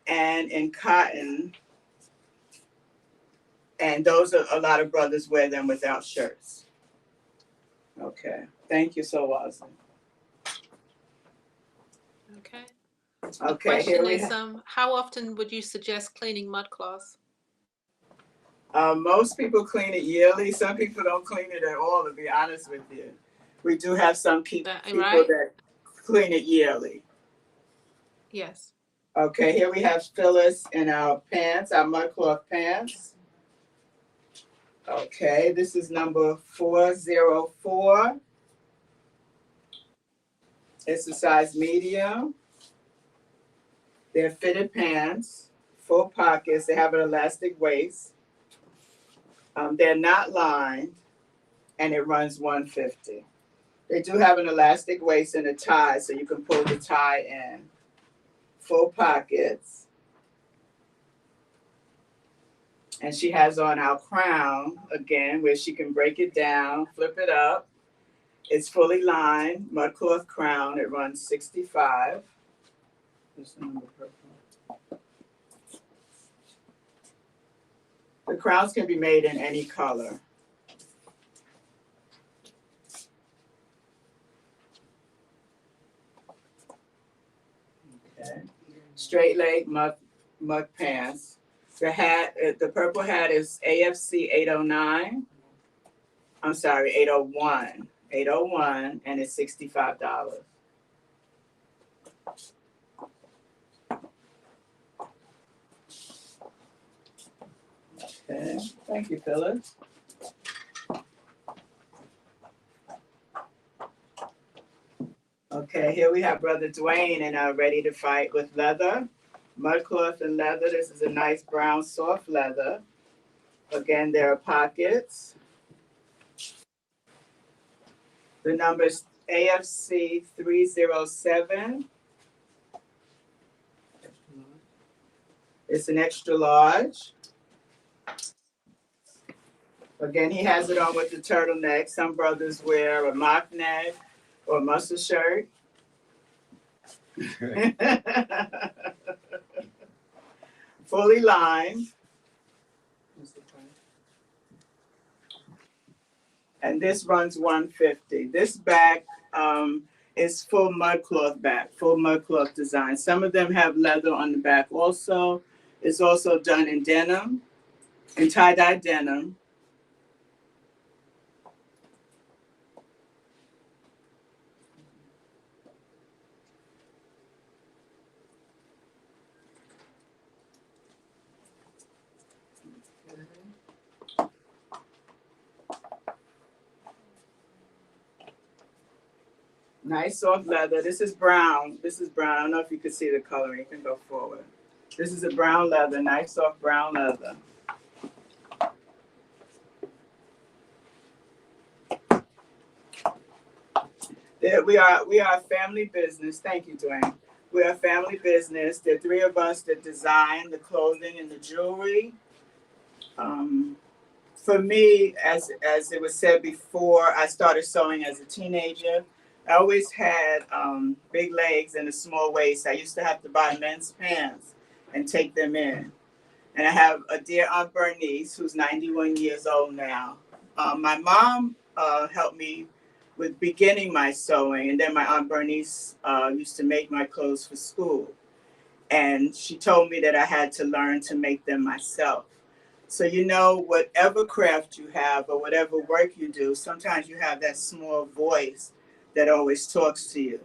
and in cotton. And those are, a lot of brothers wear them without shirts. Okay, thank you so much. Okay. Okay, here Question we is, how often would you suggest cleaning mud cloths? Most people clean it yearly. Some people don't clean it at all, to be honest with you. We do have some people Right? that clean it yearly. Yes. Okay, here we have Phyllis in our pants, our mud cloth pants. Okay, this is number 404. It's a size medium. They're fitted pants, full pockets. They have an elastic waist. They're not lined, and it runs $150. They do have an elastic waist and a tie, so you can pull the tie in. Full pockets. And she has on our crown, again, where she can break it down, flip it up. It's fully lined, mud cloth crown. It runs $65. The crowns can be made in any color. Okay. Straight leg mud pants. The hat, the purple hat is AFC 809. I'm sorry, 801. 801, and it's $65. Okay, thank you, Phyllis. here we have Brother Dwayne and Ready to Fight with leather, mud cloth and leather. This is a nice brown soft leather. Again, there are pockets. The number is AFC 307. It's an extra large. Again, he has it on with the turtleneck. Some brothers wear a mock neck or a muscle shirt. Fully lined. And this runs $150. This back is full mud cloth back, full mud cloth design. Some of them have leather on the back also. It's also done in denim, in tie-dye denim. Nice soft leather. This is brown. This is brown. I don't know if you can see the color. You can go forward. This is a brown leather, nice soft brown leather. We are a family business. Thank you, Dwayne. We are a family business. There are three of us that design the clothing and the jewelry. For me, as it was said before, I started sewing as a teenager. I always had big legs and a small waist. I used to have to buy men's pants and take them in. And I have a dear Aunt Bernice, who's 91 years old now. My mom helped me with beginning my sewing, and then my Aunt Bernice used to make my clothes for school. And she told me that I had to learn to make them myself. So, you know, whatever craft you have or whatever work you do, sometimes you have that small voice that always talks to you.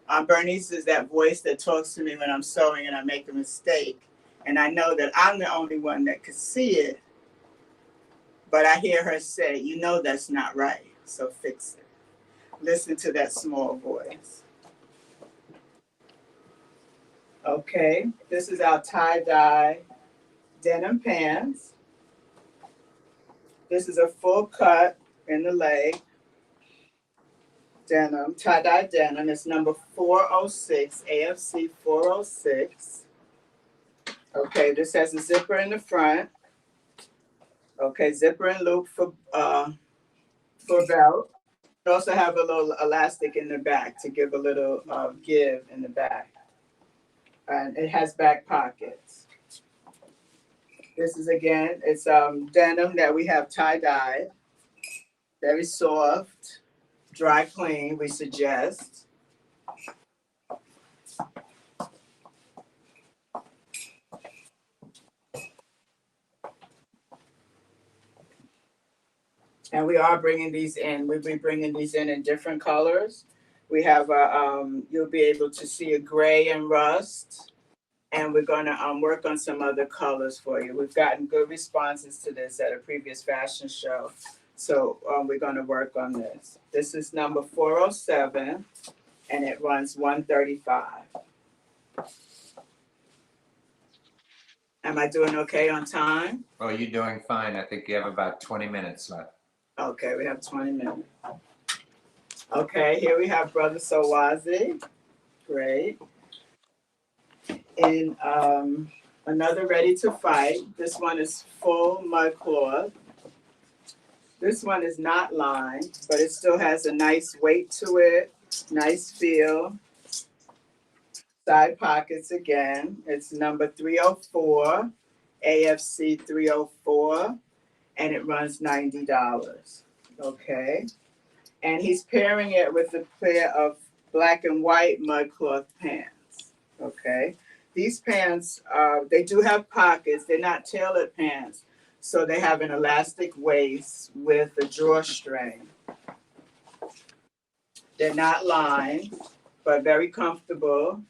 Aunt Bernice is that voice that talks to me when I'm sewing and I make a mistake. And I know that I'm the only one that could see it. But I hear her say, you know that's not right, so fix it. Listen to that small voice. Okay, this is our tie-dye denim pants. This is a full cut in the leg. Denim, tie-dye denim. It's number 406, AFC 406. Okay, this has a zipper in the front. Okay, zipper and loop for belt. We also have a little elastic in the back to give a little give in the back. And it has back pockets. This is, again, it's denim that we have tie-dyed. Very soft, dry clean, we suggest. And we are bringing these in. We'll be bringing these in different colors. We have you'll be able to see a gray and rust. And we're going to work on some other colors for you. We've gotten good responses to this at a previous fashion show. So we're going to work on this. This is number 407, and it runs $135. Am I doing okay on time? Oh, you're doing fine. I think you have about 20 minutes left. Okay, we have 20 minutes. Okay, here we have Brother Sowazi. Great. In another Ready to Fight. This one is full mud cloth. This one is not lined, but it still has a nice weight to it, nice feel. Side pockets again. It's number 304, AFC 304, and it runs $90. Okay. And he's pairing it with a pair of black and white mud cloth pants. Okay. These pants, they do have pockets. They're not tailored pants. So they have an elastic waist with a drawstring. They're not lined, but very comfortable.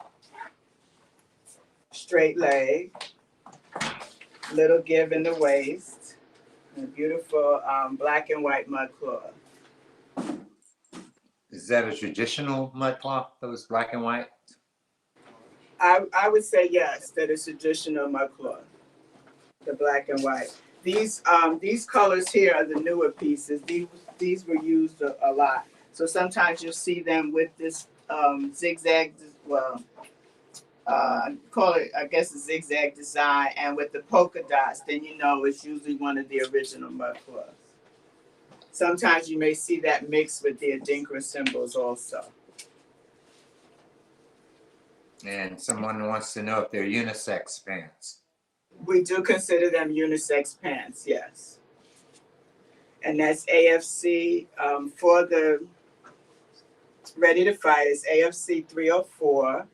Straight leg. Little give in the waist. And beautiful black and white mud cloth. Is that a traditional mud cloth, those black and white? I would say yes, that is traditional mud cloth, the black and white. These colors here are the newer pieces. These were used a lot. So sometimes you'll see them with this zigzag, well, call it, I guess, a zigzag design, and with the polka dots, then you know it's usually one of the original mud cloths. Sometimes you may see that mixed with the Adinkra symbols also. And someone wants to know if they're unisex pants. We do consider them unisex pants, yes. And that's AFC for the Ready to Fight is AFC 304.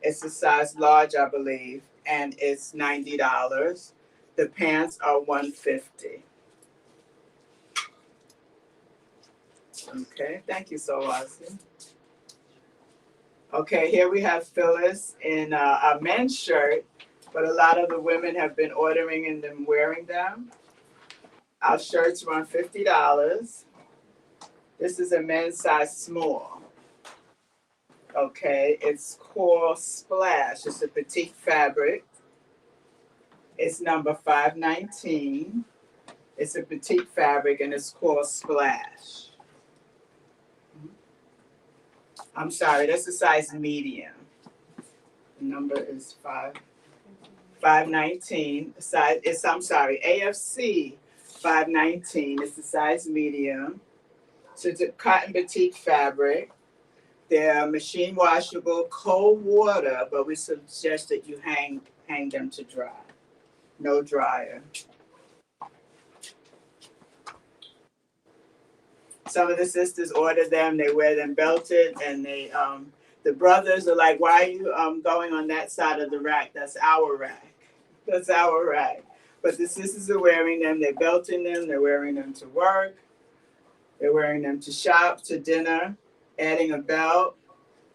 It's a size large, I believe, and it's $90. The pants are $150. Okay, thank you, Sawasi. Okay, here we have Phyllis in a men's shirt, but a lot of the women have been ordering and then wearing them. Our shirts run $50. This is a men's size small. Okay, it's called Splash. It's a petite fabric. It's number 519. It's a petite fabric and it's called Splash. I'm sorry, that's a size medium. The number is 519. Size it's AFC 519. It's the size medium. So it's a cotton batik fabric. They're machine washable, cold water, but we suggest that you hang them to dry. No dryer. Some of the sisters order them, they wear them belted, and they the brothers are like, why are you going on that side of the rack? That's our rack. That's our rack. But the sisters are wearing them, they're belting them, they're wearing them to work, they're wearing them to shop, to dinner, adding a belt,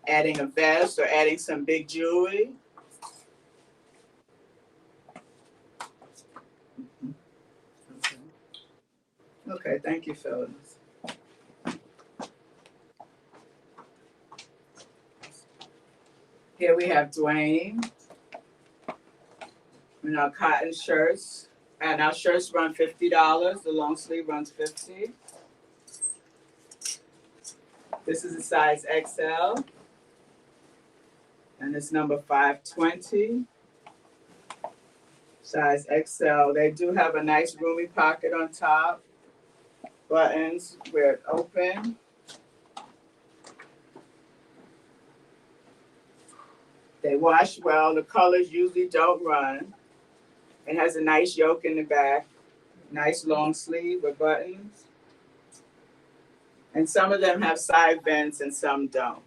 adding a vest, or adding some big jewelry. Okay, thank you, Phyllis. Here we have Dwayne in our cotton shirts. And our shirts run $50. The long sleeve runs $50. This is a size XL. And it's number 520. Size XL. They do have a nice roomy pocket on top. Buttons where it open. They wash well. The colors usually don't run. It has a nice yoke in the back. Nice long sleeve with buttons. And some of them have side vents and some don't.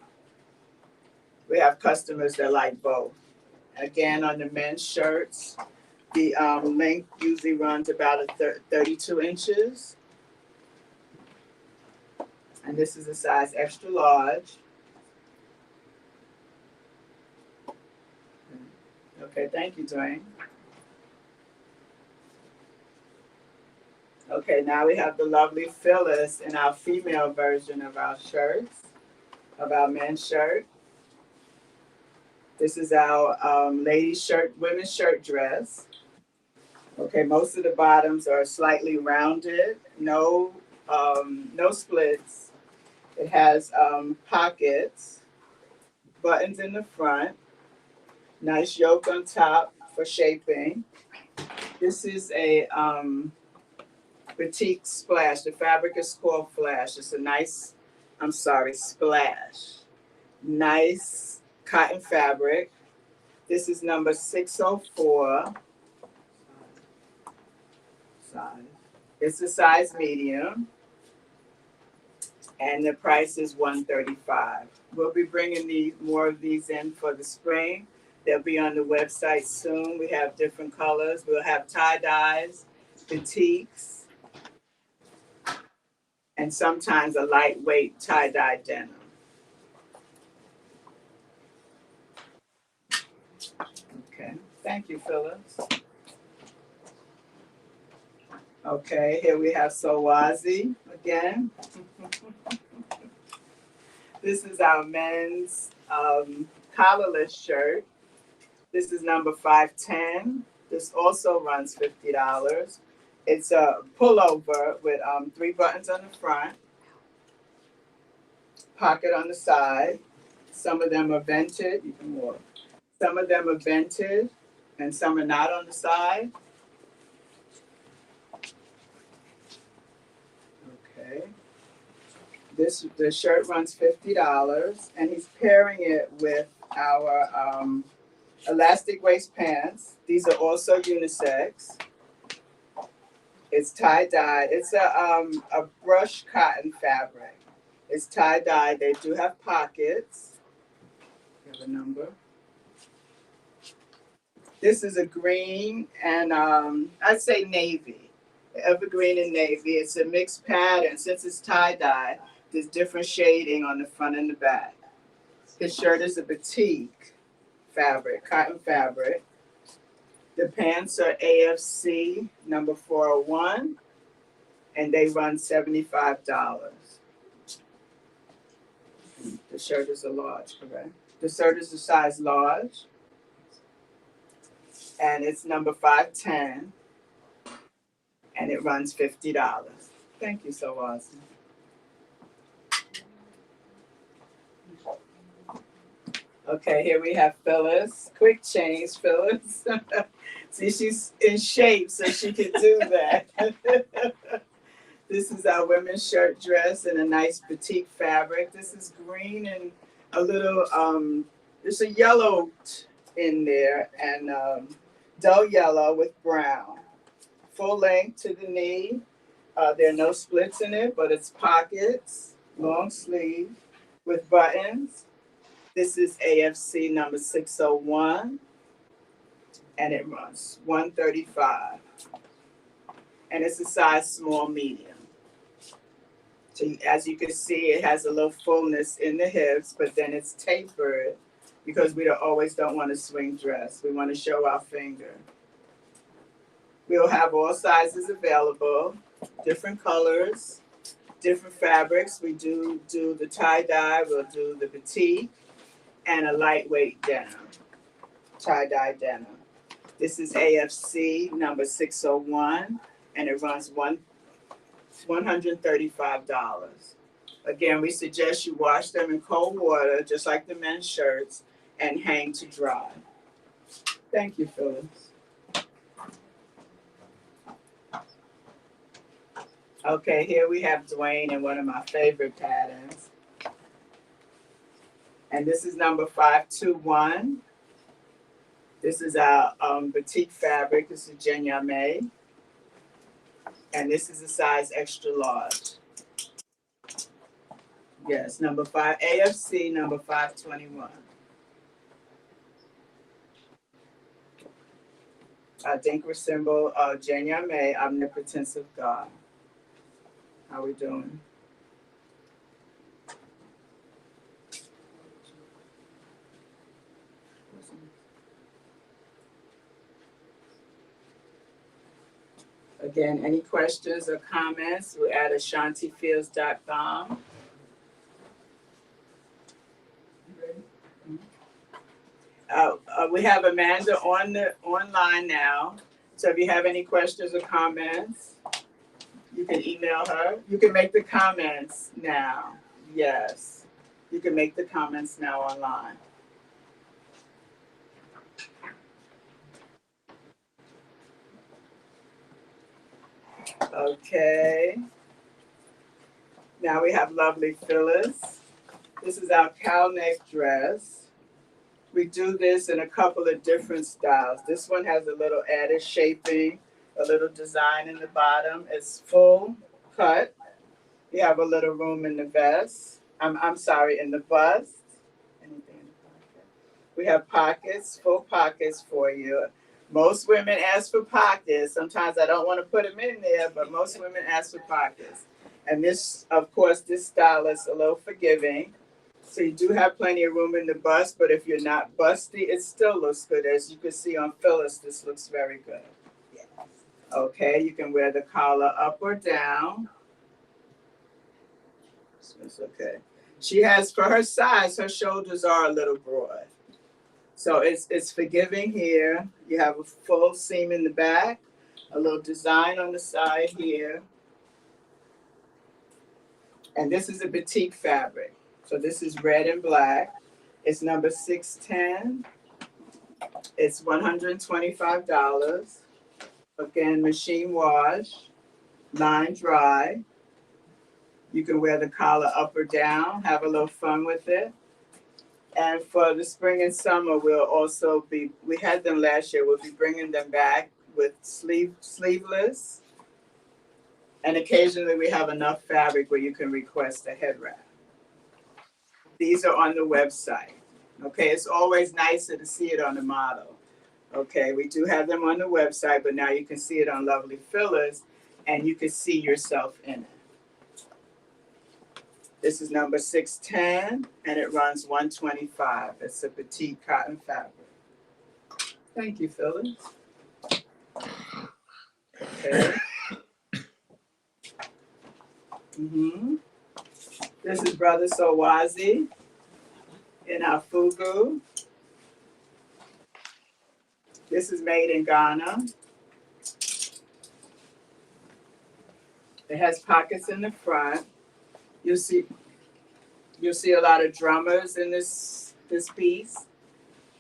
We have customers that like both. Again, on the men's shirts, the length usually runs about 32 inches. And this is a size extra large. Okay, thank you, Dwayne. Okay, now we have the lovely Phyllis in our female version of our shirts, of our men's shirt. This is our ladies' shirt, women's shirt dress. Okay, most of the bottoms are slightly rounded, no splits. It has pockets, buttons in the front, nice yoke on top for shaping. This is a batik splash. The fabric is called Flash. It's a nice, Splash. Nice cotton fabric. This is number 604. Size. It's a size medium. And the price is $135. We'll be bringing more of these in for the spring. They'll be on the website soon. We have different colors. We'll have tie-dyes, batiks, and sometimes a lightweight tie-dye denim. Okay, thank you, Phyllis. Okay, here we have Sowazi again. This is our men's collarless shirt. This is number 510. This also runs $50. It's a pullover with 3 buttons on the front, pocket on the side. Some of them are vented. You can walk. Some of them are vented, and some are not on the side. Okay. The shirt runs $50, and he's pairing it with our elastic waist pants. These are also unisex. It's tie-dyed. It's a brushed cotton fabric. It's tie-dyed. They do have pockets. You have a number. This is a green and I'd say navy. Evergreen and navy. It's a mixed pattern. Since it's tie-dye, there's different shading on the front and the back. His shirt is a batik fabric, cotton fabric. The pants are AFC number 401, and they run $75. The shirt is a large, correct? The shirt is a size large, and it's number 510, and it runs $50. Thank you so much. Okay, here we have Phyllis. Quick change, Phyllis. See, she's in shape, so she can do that. This is our women's shirt dress in a nice batik fabric. This is green and a little, there's a yellow in there, and dull yellow with brown. Full length to the knee. There are no splits in it, but it's pockets, long sleeve with buttons. This is AFC number 601, and it runs $135. And it's a size small medium. So as you can see, it has a little fullness in the hips, but then it's tapered because we always don't want a swing dress. We want to show our finger. We'll have all sizes available, different colors, different fabrics. We do the tie-dye, we'll do the batik, and a lightweight denim, tie-dye denim. This is AFC number 601, and it runs $135. Again, we suggest you wash them in cold water, just like the men's shirts, and hang to dry. Thank you, Phyllis. Okay, here we have Dwayne in one of my favorite patterns. And this is number 521. This is our batik fabric. This is Genyame. And this is a size extra large. Yes, number 5, AFC number 521. Dinkra symbol, Genyame, omnipotence of God. How we doing? Again, any questions or comments, we're at ashantifields.com. We have Amanda online now. So if you have any questions or comments, you can email her. You can make the comments now. Yes, you can make the comments now online. Okay. Now we have lovely Phyllis. This is our cow neck dress. We do this in a couple of different styles. This one has a little added shaping, a little design in the bottom. It's full cut. You have a little room in the vest. I'm sorry, in the bust. Anything in the pocket? We have pockets, full pockets for you. Most women ask for pockets. Sometimes I don't want to put them in there, but most women ask for pockets. And this, of course, this style is a little forgiving. So you do have plenty of room in the bust, but if you're not busty, it still looks good. As you can see on Phyllis, this looks very good. Okay, you can wear the collar up or down. So it's okay. She has, for her size, her shoulders are a little broad. So it's forgiving here. You have a full seam in the back, a little design on the side here. And this is a batik fabric. So this is red and black. It's number 610. It's $125. Again, machine wash, line dry. You can wear the collar up or down, have a little fun with it. And for the spring and summer, we had them last year, we'll be bringing them back with sleeveless. And occasionally we have enough fabric where you can request a head wrap. These are on the website. Okay, it's always nicer to see it on the model. Okay, we do have them on the website, but now you can see it on Lovely Fillers and you can see yourself in it. This is number 610 and it runs $125. It's a petite cotton fabric. Thank you, Phyllis. Okay. This is Brother Sowazi in our fugu. This is made in Ghana. It has pockets in the front. You'll see a lot of drummers in this piece.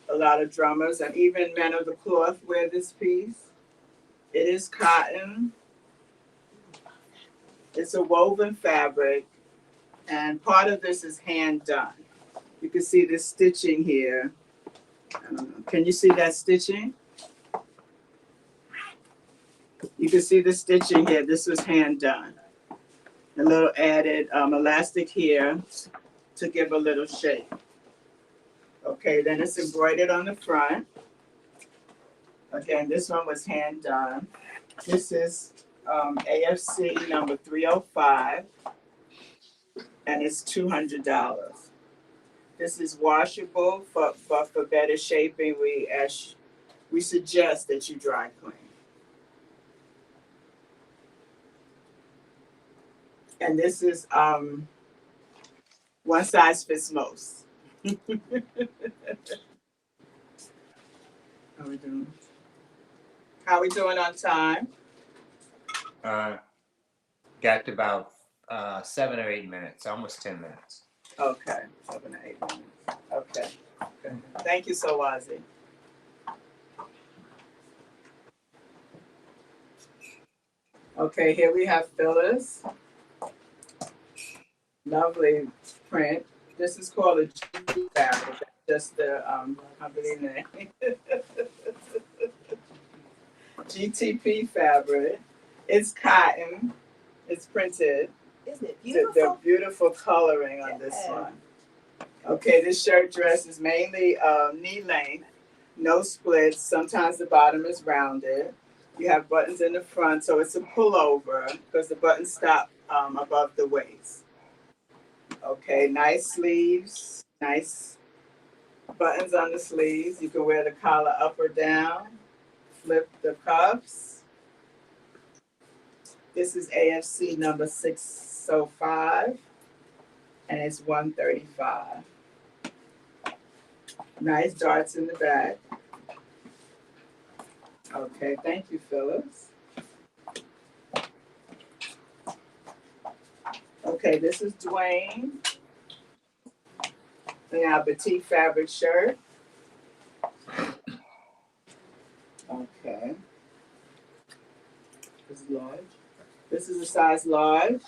A lot of drummers and even men of the cloth wear this piece. It is cotton. It's a woven fabric, and part of this is hand done. You can see the stitching here. I don't know. Can you see that stitching? You can see the stitching here. This was hand done. A little added elastic here to give a little shape. Okay, then it's embroidered on the front. Again, this one was hand done. This is AFC number 305, and it's $200. This is washable, but for better shaping, we suggest that you dry clean. And this is one size fits most. How we doing? How we doing on time? Got about 7 or 8 minutes, almost 10 minutes. Okay, 7 to 8 minutes. Okay. Thank you, Sowazi. Okay, here we have Phyllis. Lovely print. This is called a GTP fabric. Just the company name. GTP fabric. It's cotton. It's printed. Isn't it The beautiful? beautiful coloring on this one. Okay, this shirt dress is mainly knee length, no splits. Sometimes the bottom is rounded. You have buttons in the front, so it's a pullover because the buttons stop above the waist. Okay, nice sleeves, nice buttons on the sleeves. You can wear the collar up or down, flip the cuffs. This is AFC number 605, and it's $135. Nice darts in the back. Okay, thank you, Phyllis. Okay, this is Dwayne. And our batik fabric shirt. Okay. This is large. This is a size large.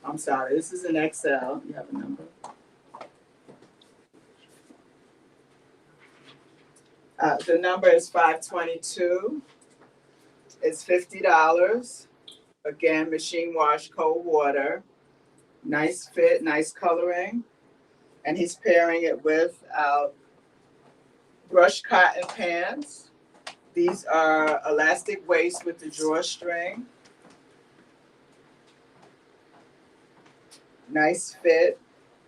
I'm sorry, this is an XL. You have a number. The number is 522. It's $50. Again, machine wash, cold water. Nice fit, nice coloring. And he's pairing it with our brushed cotton pants. These are elastic waist with the drawstring. Nice fit.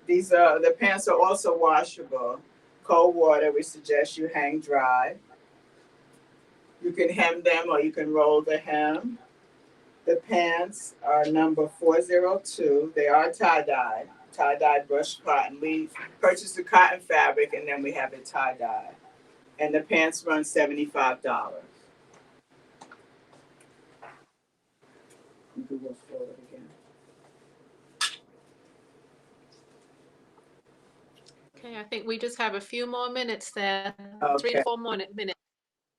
The pants are also washable. Cold water, we suggest you hang dry. You can hem them or you can roll the hem. The pants are number 402. They are tie-dye brushed cotton. We purchased the cotton fabric and then we have it tie-dye. And the pants run $75. Google forward again. Okay, I think we just have a few more minutes there. 3 Okay. to 4 more minutes.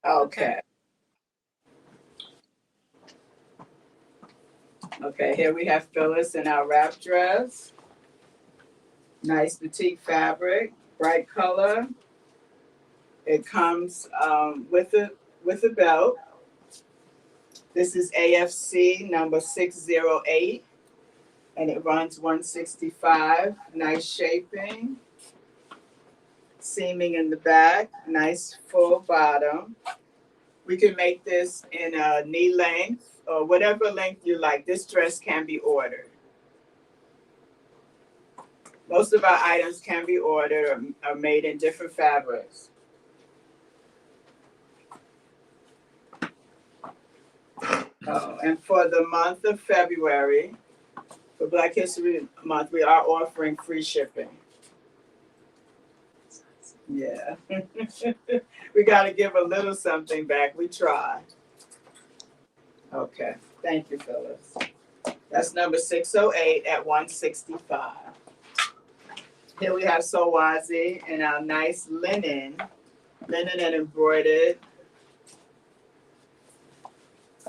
Okay. Okay, here we have Phyllis in our wrap dress. Nice boutique fabric, bright color. It comes with a belt. This is AFC number 608, and it runs 165. Nice shaping. Seaming in the back. Nice full bottom. We can make this in a knee length or whatever length you like. This dress can be ordered. Most of our items can be ordered or are made in different fabrics. And for the month of February, for Black History Month, we are offering free shipping. Yeah. We got to give a little something back. We try. Okay. Thank you, Phyllis. That's number 608 at 165. Here we have Sowazi in our nice linen and embroidered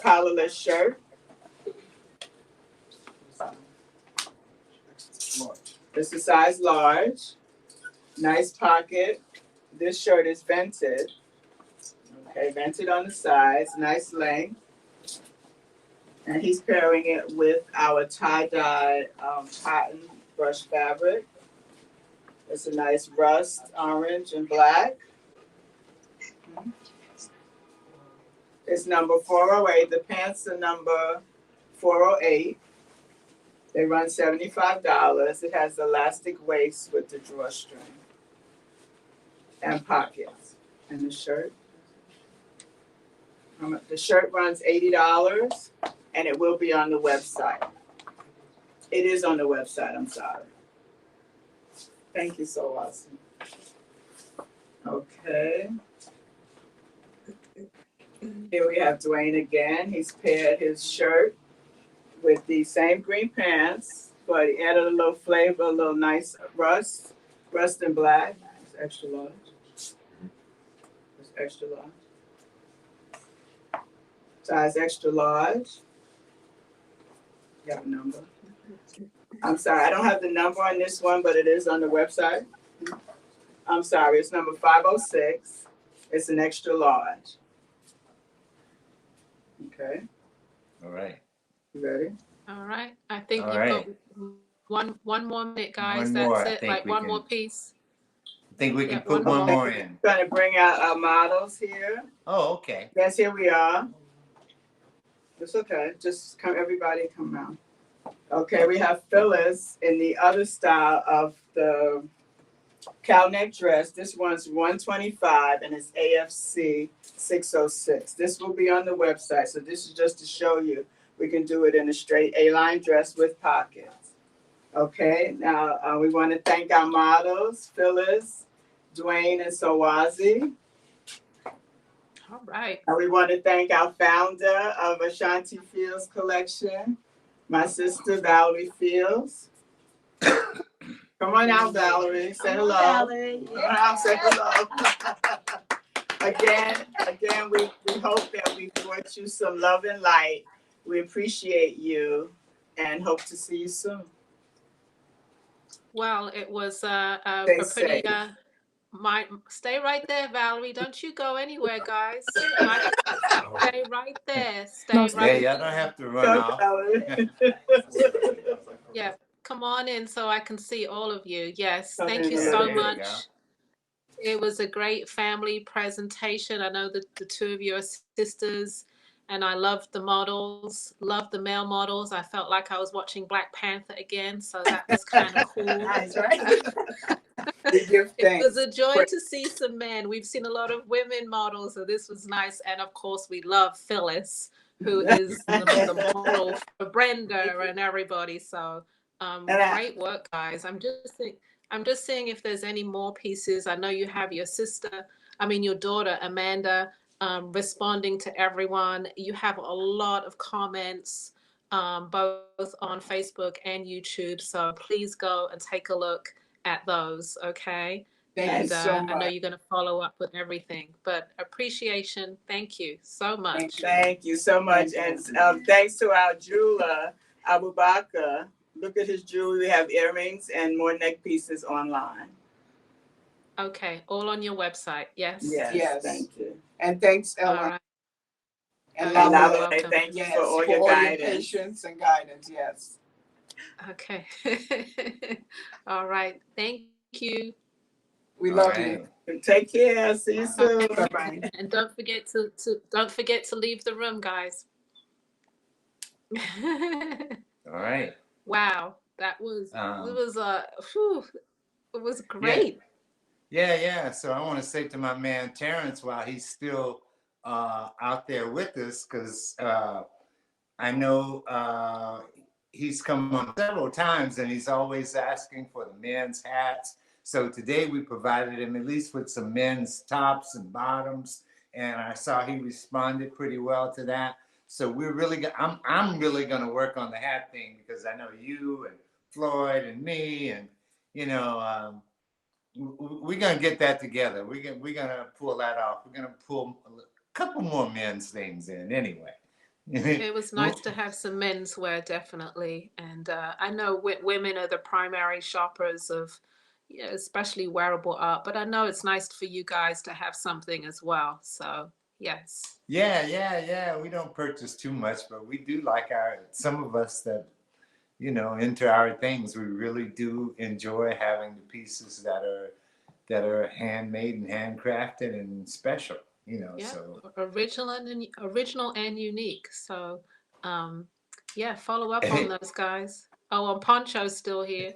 collarless shirt. This is size large. Nice pocket. This shirt is vented. Okay, vented on the sides. Nice length. And he's pairing it with our tie-dye cotton brush fabric. It's a nice rust, orange and black. It's number 408. The pants are number 408. They run $75. It has elastic waist with the drawstring and pockets. And the shirt. The shirt runs $80 and it will be on the website. It is on the website, I'm sorry. Thank you so much. Okay. Here we have Dwayne again. He's paired his shirt with the same green pants, but he added a little flavor, a little nice rust and black. It's extra large. It's extra large. Size extra large. You have a number. I'm sorry, I don't have the number on this one, but it is on the website. I'm sorry, it's number 506. It's an extra large. Okay. All right. You ready? All right. I think All you've right. got one more minute, guys. One more, I That's it. think Like we one can- more piece. I think we can Yeah, put one one more. more in. Trying to bring out our models here. Oh, okay. Yes, here we are. It's okay. Just come, everybody come out. Okay, we have Phyllis in the other style of the cow neck dress. This one's 125 and it's AFC 606. This will be on the website. So this is just to show you we can do it in a straight A-line dress with pockets. Okay, now we want to thank our models, Phyllis, Dwayne, and Sowazi. All right. And we want to thank our founder of Ashanti Fields Collection, my sister Valerie Fields. Come on out, Valerie. Say hello. Valerie. Come on out, say hello. Again, we hope that we brought you some love and light. We appreciate you and hope to see you soon. Well, it was a Stay pretty. safe. Stay right there, Valerie. Don't you go anywhere, guys. Stay right there. Stay No, right Yeah, y'all don't have to run Go, off. Valerie. Yeah, come on in so I can see all of you. Yes, Come thank in you a so little bit. There you much. go. It was a great family presentation. I know that the two of you are sisters, and I loved the models, loved the male models. I felt like I was watching Black Panther again, so that was kind of cool. That's right. We give It was thanks. a joy to see some men. We've seen a lot of women models, so this was nice. And of course, we love Phyllis, who is the model for Brenda and everybody. So great work, guys. I'm just seeing if there's any more pieces. I know you have your daughter Amanda responding to everyone. You have a lot of comments, both on Facebook and YouTube. So please go and take a look at those. Okay. Thank you so much. I know you're going to follow up with everything, but appreciation. Thank you so much. Thank you so much. And thanks to our jeweler, Abu Bakr. Look at his jewelry. We have earrings and more neck pieces online. Okay. All on your website. Yes. Yes. Thank you. And thanks, Ella. All right. And Okay, Lavalais, you're welcome. Thank you yes, for all for your all your guidance. patience and guidance. Yes. Okay. All right. Thank you. We All love right. you. Take care. See you soon. Bye-bye. And don't forget to leave the room, guys. All right. Wow, that was it was Yeah. great. Yeah. So I want to say to my man Terrence, while he's still out there with us, because I know he's come on several times and he's always asking for the men's hats. So today we provided him at least with some men's tops and bottoms, and I saw he responded pretty well to that. So we're really I'm really going to work on the hat thing, because I know you and Floyd and me, and we're going to get that together. We're going to pull that off. We're going to pull a couple more men's things in anyway. It was nice to have some menswear, definitely. And I know women are the primary shoppers of, especially wearable art. But I know it's nice for you guys to have something as well. So, yes. Yeah. We don't purchase too much, but we do like some of us that, into our things. We really do enjoy having the pieces that are handmade and handcrafted and special. So original and unique. So, follow up on those guys. Oh, and Poncho's still here.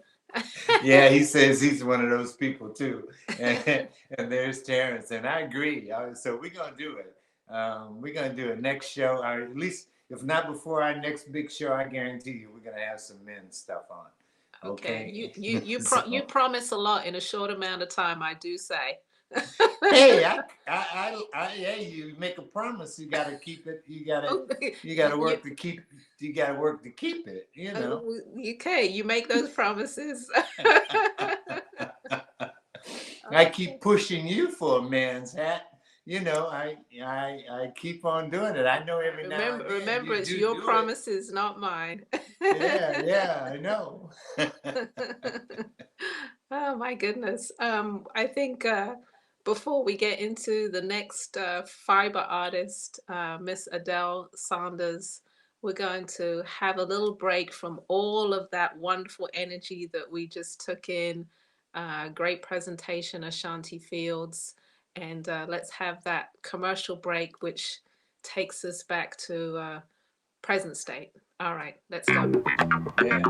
Yeah, he says he's one of those people too. And there's Terrence, and I agree. So we're gonna do it. We're gonna do a next show, or at least if not before our next big show, I guarantee you we're gonna have some men's stuff on. Okay. You promise a lot in a short amount of time, I do say. Hey, I you make a promise, you gotta keep it. You gotta work to keep. You gotta work to keep it. Okay, you make those promises. I keep pushing you for a man's hat. I keep on doing it. I know every now and then. Remember, it's your promises, not mine. Yeah, I know. Oh my goodness. I think before we get into the next fiber artist, Miss Adele Saunders, we're going to have a little break from all of that wonderful energy that we just took in. Great presentation, Ashanti Fields. And let's have that commercial break, which takes us back to present state. All right, let's go. Yeah.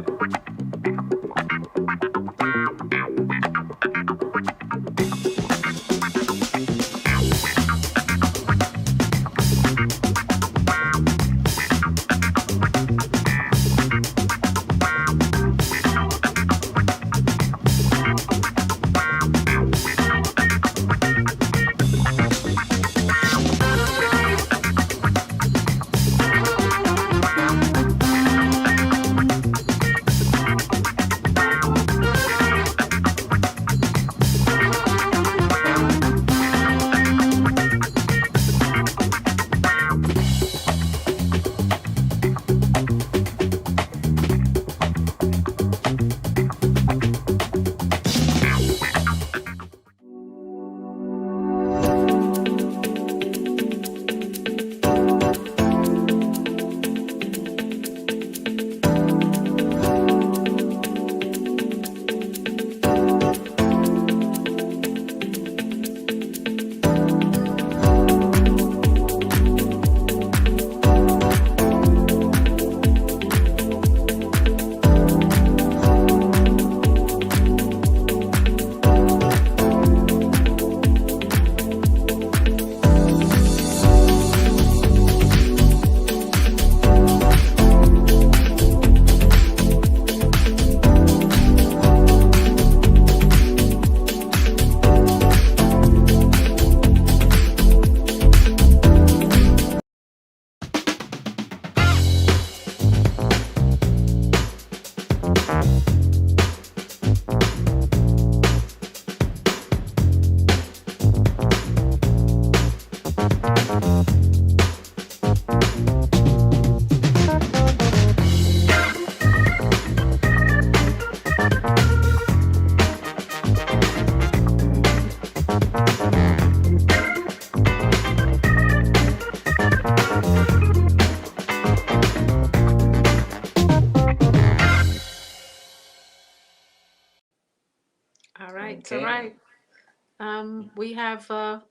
We have 4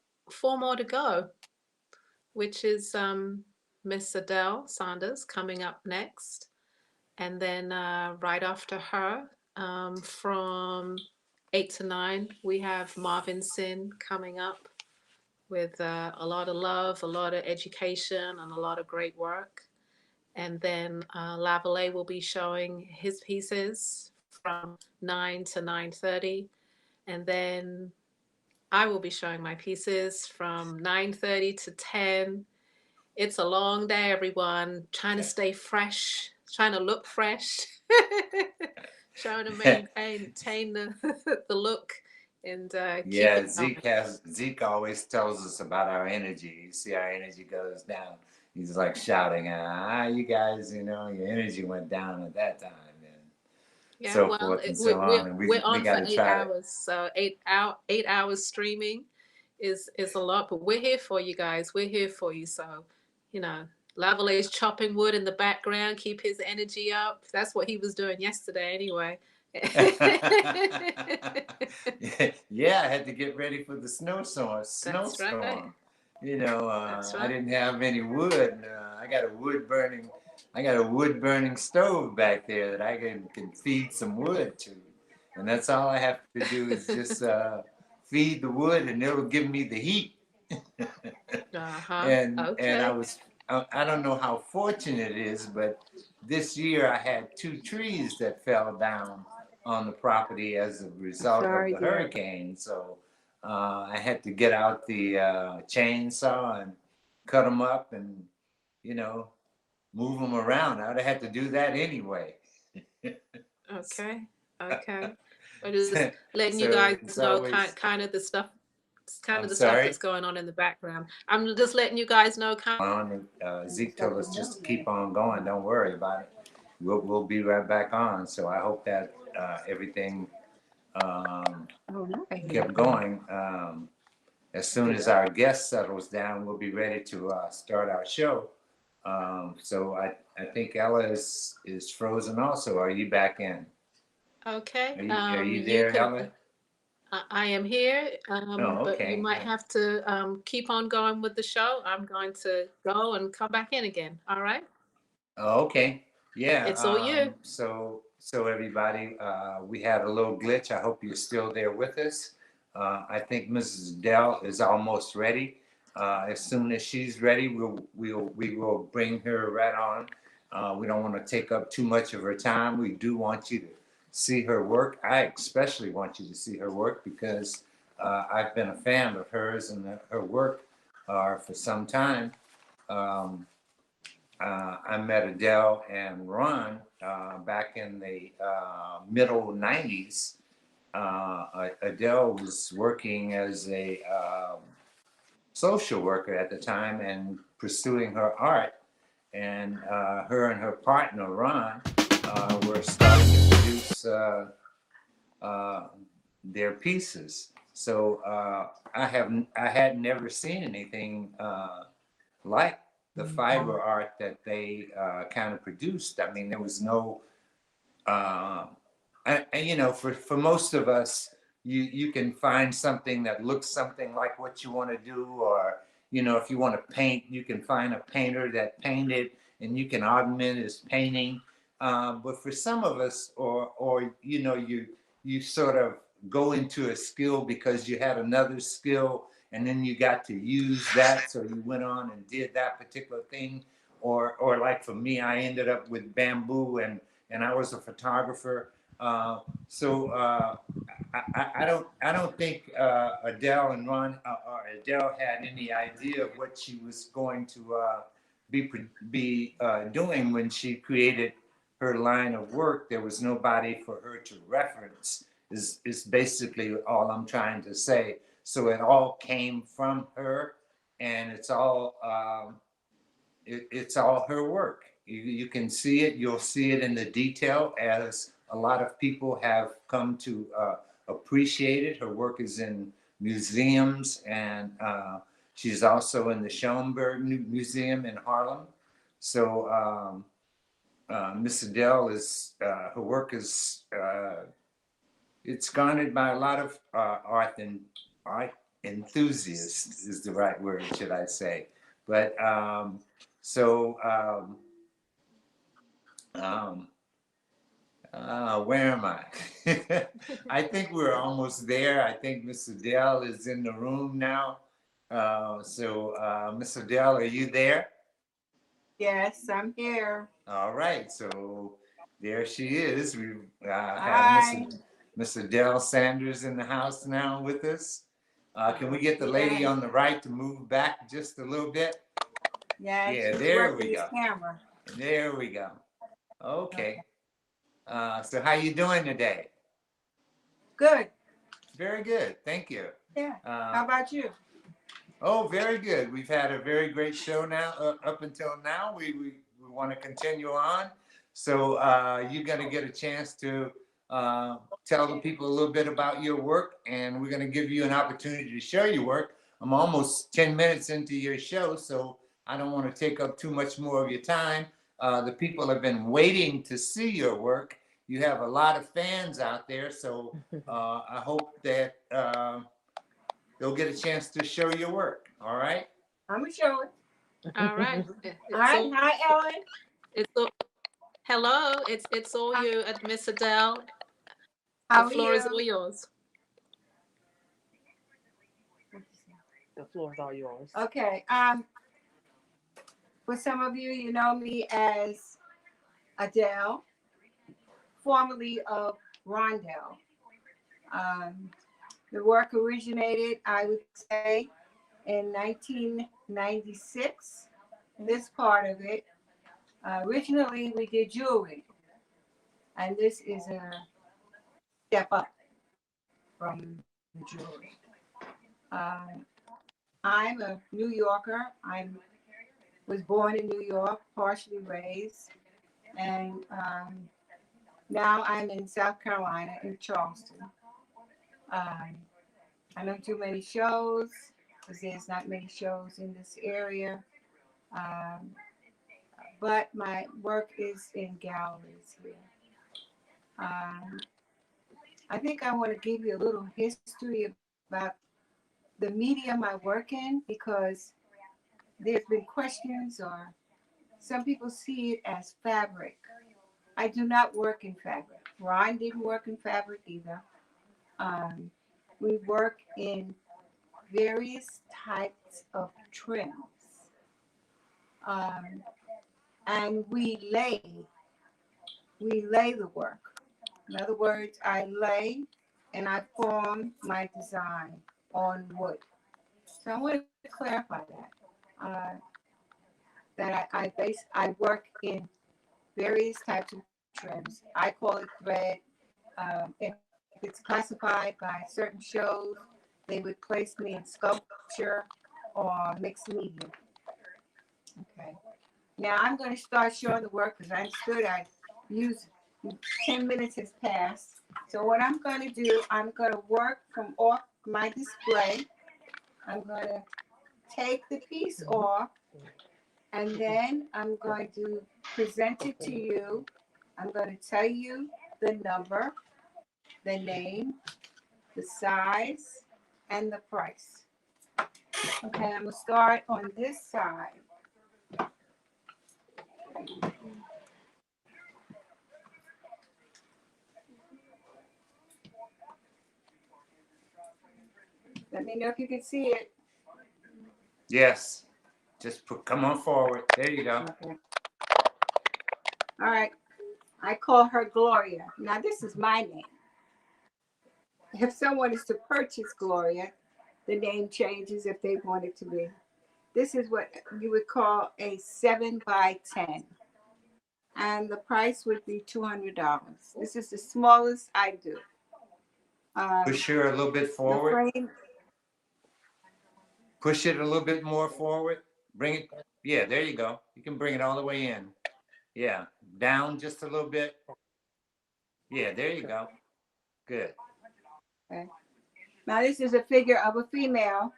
more to go, which is Miss Adele Saunders coming up next. And then right after her, from 8 to 9, we have Marvin Sin coming up with a lot of love, a lot of education, and a lot of great work. And then Lavalais will be showing his pieces from 9 to 9:30. And then I will be showing my pieces from 9:30 to 10. It's a long day, everyone. Trying to stay fresh, trying to look fresh, trying to maintain the, the look and keep Yeah, it going. Zeke always tells us about our energy. You see, our energy goes down. He's like shouting, you guys, your energy went down at that time, and Yeah, so well, forth and so on. And we're we on got for to eight try to. hours, so 8 hours streaming is a lot, but we're here for you guys. We're here for you. So, you know, Lavalais chopping wood in the background, keep his energy up. That's what he was doing yesterday, anyway. Yeah, I had to get ready for the snowstorm. That's right. That's I right. didn't have any wood. I got a wood burning stove back there that I can feed some wood to, and that's all I have to do is just feed the wood, and it'll give me the heat. Uh-huh. And Okay. I don't know how fortunate it is, but this year I had 2 trees that fell down on the property as a result of Sorry, the dear. hurricane. So I had to get out the chainsaw and cut them up and, you know, move them around. I'd have had to do that anyway. Okay. Okay. I'm just letting you So guys it's know always, kind of the stuff, kind I'm of the stuff sorry. that's going on in the background. I'm just letting you guys know kind On. Zeke told us just to keep on going. Don't worry about it. We'll be right back on. So I hope that everything kept going. As soon as our guest settles down, we'll be ready to start our show. So I think Ella is frozen also. Are you back in? Okay. Are you You there, can. Ella? I am here, Oh, but you okay. might have to keep on going with the show. I'm going to go and come back in again. All right. Oh, okay. Yeah. It's all you. So everybody, we had a little glitch. I hope you're still there with us. I think Mrs. Dell is almost ready. As soon as she's ready, we will bring her right on. We don't want to take up too much of her time. We do want you to see her work. I especially want you to see her work because I've been a fan of hers and her work for some time. Um, I met Adele and Ron back in the middle 90s. Adele was working as a social worker at the time and pursuing her art. And her and her partner, Ron, were starting to produce their pieces. So I had never seen anything like the fiber art that they kind of produced. I mean, there was no, for most of us, you can find something that looks something like what you want to do, or if you want to paint, you can find a painter that painted, and you can augment his painting. But for some of us, or you sort of go into a skill because you had another skill and then you got to use that, so you went on and did that particular thing. Or like for me, I ended up with bamboo, and I was a photographer. I don't think Adele and Ron or Adele had any idea of what she was going to be doing when she created her line of work. There was nobody for her to reference. Is basically all I'm trying to say. So it all came from her, and it's all it's all her work. You can see it. You'll see it in the detail, as a lot of people have come to appreciate it. Her work is in museums, and she's also in the Schoenberg Museum in Harlem. So Miss Adele is her work is it's garnered by a lot of art art enthusiast is the right word, should I say. But so um, where am I? I think we're almost there. I think Miss Adele is in the room now. Miss Adele, are you there? Yes, I'm here. All right, so there she is. We have Hi. Miss Adele Sanders in the house now with us. Can we get the lady Yes. on the right to move back just a little bit? Yes, Yeah, she's there working we this go. camera. There we go. Okay. Okay. So how you doing today? Good. Very good. Thank you. Yeah. Uh, How about you? Oh, very good. We've had a very great show now, up until now. We want to continue on. So you're going to get a chance to tell the people a little bit about your work, and we're going to give you an opportunity to show your work. I'm almost 10 minutes into your show, so I don't want to take up too much more of your time. The people have been waiting to see your work. You have a lot of fans out there, so I hope that they'll get a chance to show your work. All right. I'm gonna show it. All right. Hi, hi, Ellen. It's all, hello. It's all Hi. you, Miss Adele. The How are floor is all you? yours. The floor is all yours. Okay. For some of you, you know me as Adele, formerly of Rondell. The work originated, I would say, in 1996. This part of it. Originally, we did jewelry, and this is a step up from the jewelry. I'm a New Yorker. I was born in New York, partially raised, and now I'm in South Carolina, in Charleston. Um, I don't do many shows because there's not many shows in this area, um, but my work is in galleries here. Um, I think I want to give you a little history about the medium I work in because there's been questions or some people see it as fabric. I do not work in fabric. Ron didn't work in fabric either. Um, we work in various types of trims. Um, and we lay the work. In other words, I lay and I form my design on wood. So I want to clarify that. I work in various types of trims. I call it thread. If it's classified by certain shows, they would place me in sculpture or mixed media. Okay. Now I'm going to start showing the work because I understood I used 10 minutes has passed. So what I'm going to do, I'm going to work from off my display. I'm going to take the piece off and then I'm going to present it to you. I'm going to tell you the number, the name, the size, and the price. Okay, I'm going to start on this side. Let me know if you can see it. Yes. Just come on forward. There you go. Okay. All right. I call her Gloria. Now, this is my name. If someone is to purchase Gloria, the name changes if they want it to be. This is what you would call a 7x10. And the price would be $200. This is the smallest I do. Push her a little bit The forward. frame, Push it a little bit more forward. Bring it. Yeah, there you go. You can bring it all the way in. Yeah. Down just a little bit. Yeah, there you go. Good. okay. Now, this is a figure of a female.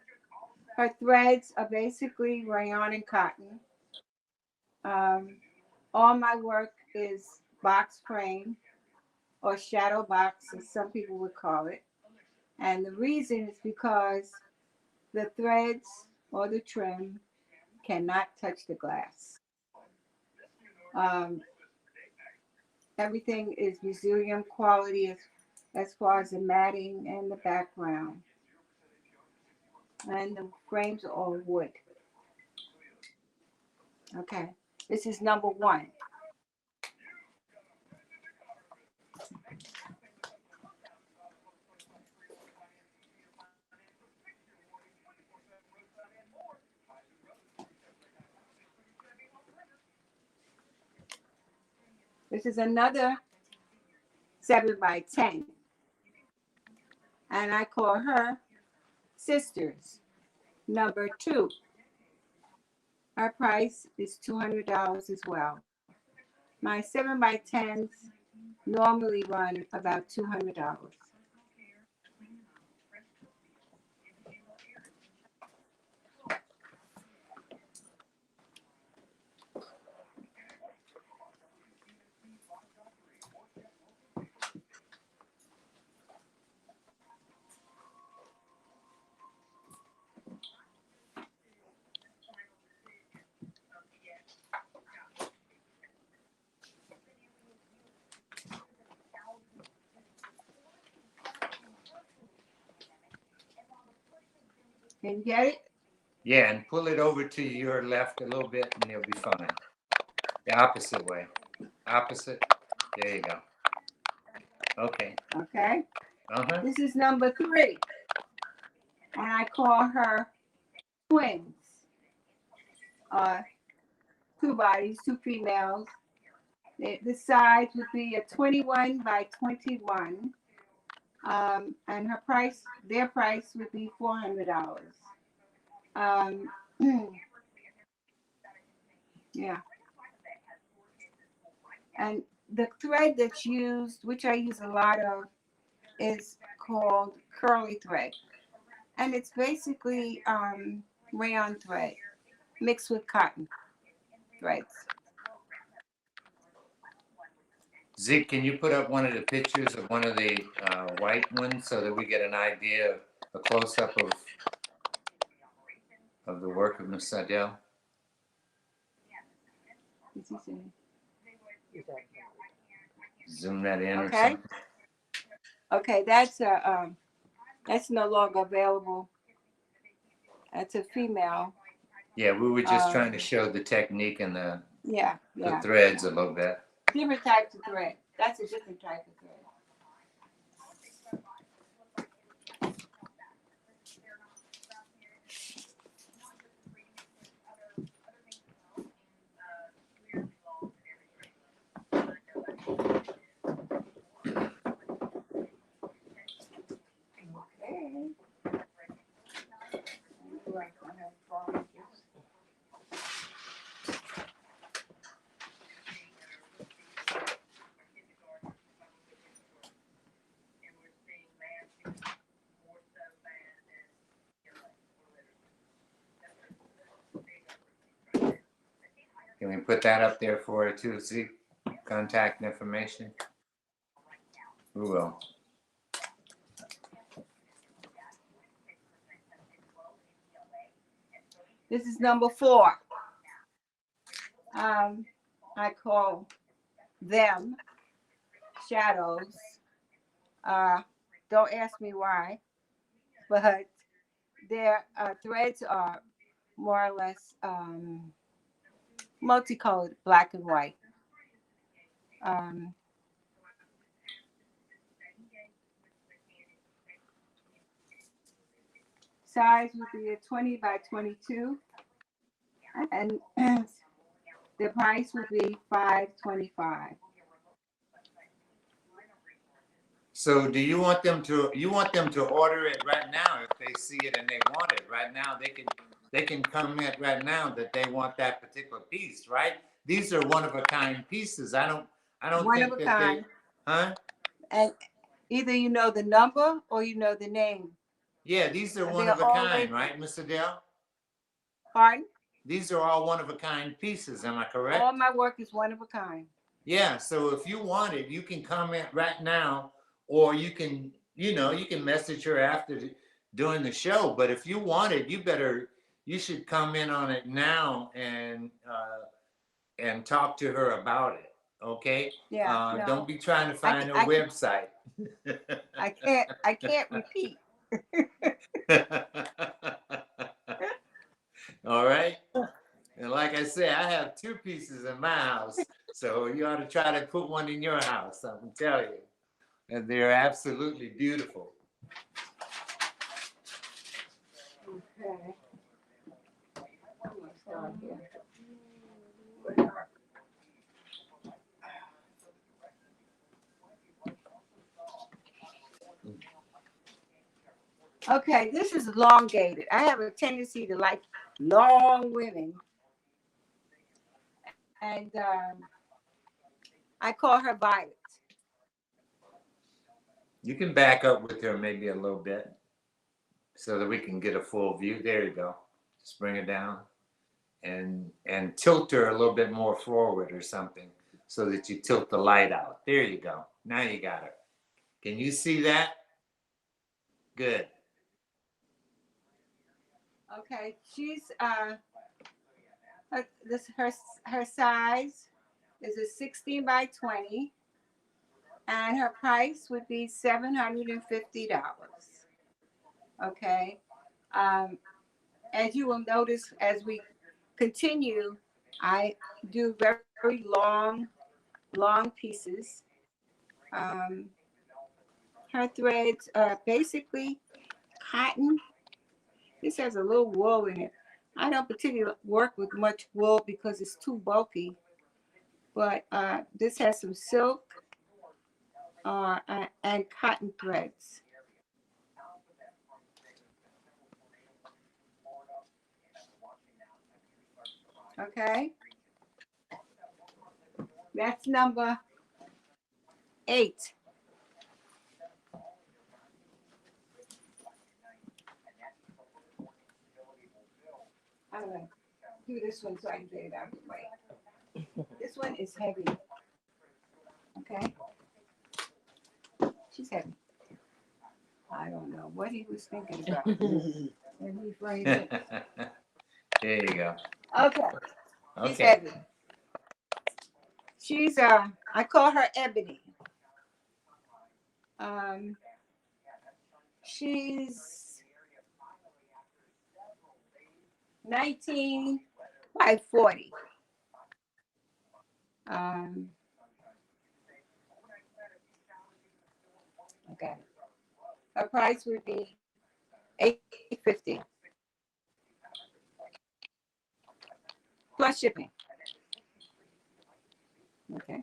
Her threads are basically rayon and cotton. All my work is box frame or shadow box, as some people would call it. And the reason is because the threads or the trim cannot touch the glass. Um, Everything is resilient quality as far as the matting and the background. And the frames are all wood. Okay, this is number one. This is another 7x10. And I call her Sisters, number two. Her price is $200 as well. My 7x10s normally run about $200. Can you get it? Yeah, and pull it over to your left a little bit and you'll be fine. The opposite way. Opposite. There you go. Okay. Okay. Uh-huh. This is number three. And I call her twins. Two bodies, two females. The size would be a 21x21. And their price would be $400. Yeah. And the thread that's used, which I use a lot of, is called curly thread. And it's basically rayon thread mixed with cotton threads. Zeke, can you put up one of the pictures of one of the white ones so that we get an idea, a close-up of the work of Miss Adele? Zoom that in or Okay. something. Okay, that's no longer available. That's a female. Yeah, we were just trying to show the technique and the threads a little bit. Different types of thread. That's a different type of thread. Can we put that up there for her too, Zeke? Contact information? We will. This is number four. I call them shadows. Don't ask me why, but their threads are more or less multicolored, black and white. Size would be a 20x22, and the price would be $525. So do you want them to order it right now if they see it and they want it right now? They can comment right now that they want that particular piece, right? These are one of a kind pieces. I don't One think of a that kind. huh? And either you know the number or you know the name. Yeah, these are one They're of a all kind, labeled. right, Miss Adele? Pardon? These are all one of a kind pieces, am I correct? All my work is one of a kind. Yeah, so if you want it, you can comment right now, or you can you know, you can message her after doing the show. But if you want it, you should come in on it now and talk to her about it. Okay. Yeah, Don't no, be trying to I, find her I, website. I can't repeat. All right. And like I said, I have 2 pieces in my house, so you ought to try to put one in your house. I can tell you, and they're absolutely beautiful. Okay. I'm gonna start here. Okay, this is elongated. I have a tendency to like long women, and I call her Violet. You can back up with her maybe a little bit so that we can get a full view. There you go. Just bring it down and tilt her a little bit more forward or something so that you tilt the light out. There you go. Now you got her. Can you see that? Good. Okay, she's her size is a 16 by 20, and her price would be $750. Okay, as you will notice as we continue, I do very, very long pieces. Her threads are basically cotton. This has a little wool in it. I don't particularly work with much wool because it's too bulky, but this has some silk and cotton threads. Okay, that's number 8. I'm gonna do this one so I can get it out of the way. This one is heavy. Okay, she's heavy. I don't know what he was thinking about. And he framed it. There you go. Okay, she's Okay. heavy. She's I call her Ebony. She's 19 by 40. Okay. Her price would be $850 plus shipping. Okay.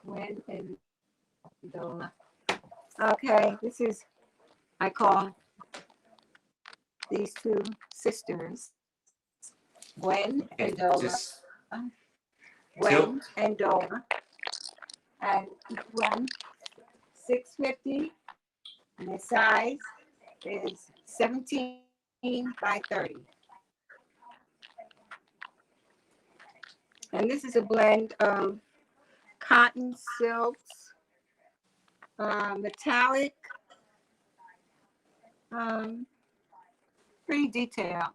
Gwen and Donna. Okay, this is, I call these 2 sisters, Gwen and Donna. Just Gwen and Donna. And each one $650, and the size is 17 by 30. And this is a blend of cotton, silks, metallic, pretty detailed.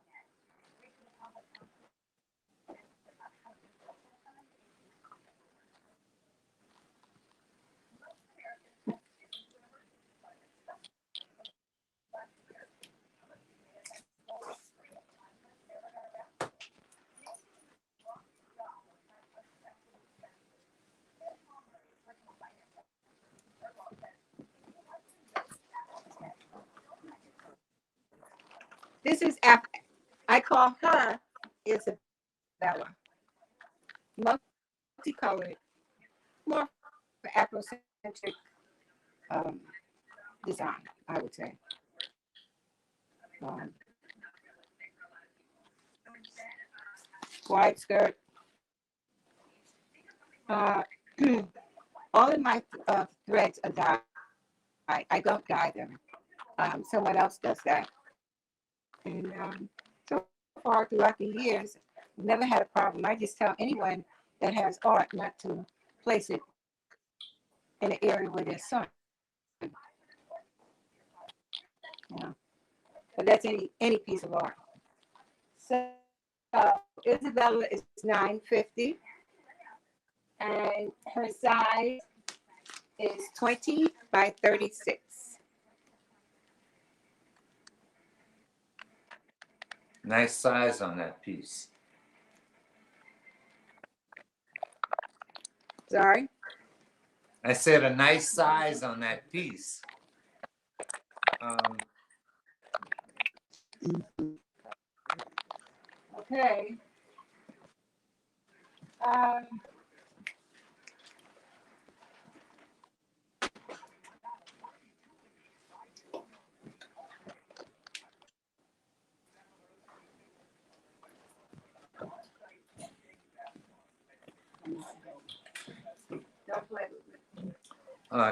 This is I call her Isabella. Multicolored, more for Afrocentric eccentric design, I would say. Um, Wide skirt. Uh, all of my threads are dyed. I don't dye them. Someone else does that. And so far throughout the years, I've never had a problem. I just tell anyone that has art not to place it in an area where there's sun. You know, but that's any piece of art. So Isabella is 950, and her size is 20 by 36. Nice size on that piece. Sorry? I said a nice size on that piece. Okay.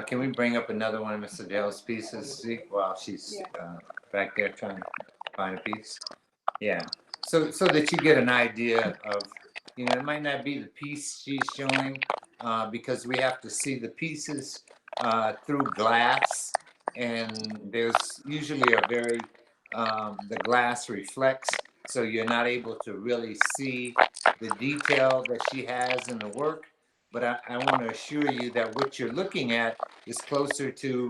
Can we bring up another one of Miss Adele's pieces while she's back there trying to find a piece? Yeah. So that you get an idea of, it might not be the piece she's showing because we have to see the pieces through glass, and there's usually the glass reflects, so you're not able to really see the detail that she has in the work. But I want to assure you that what you're looking at is closer to,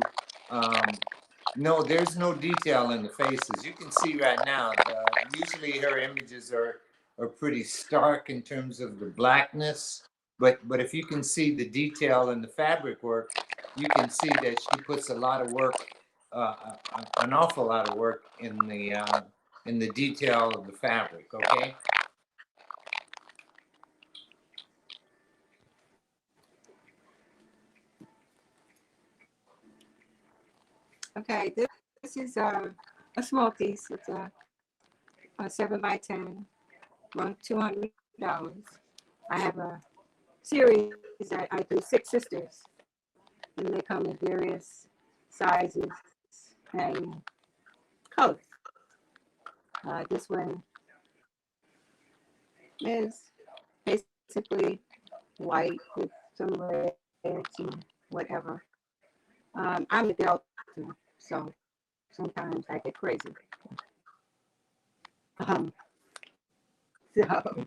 no, there's no detail in the faces. You can see right now, usually her images are pretty stark in terms of the blackness. But if you can see the detail in the fabric work, you can see that she puts a lot of work, an awful lot of work in the detail of the fabric, okay? Okay, this is a small piece. It's a 7 by 10, around $200. I have a series that I do 6 sisters, and they come in various sizes and colors. This one is basically white with some reds and whatever. I'm a Delta, so sometimes I get crazy. So,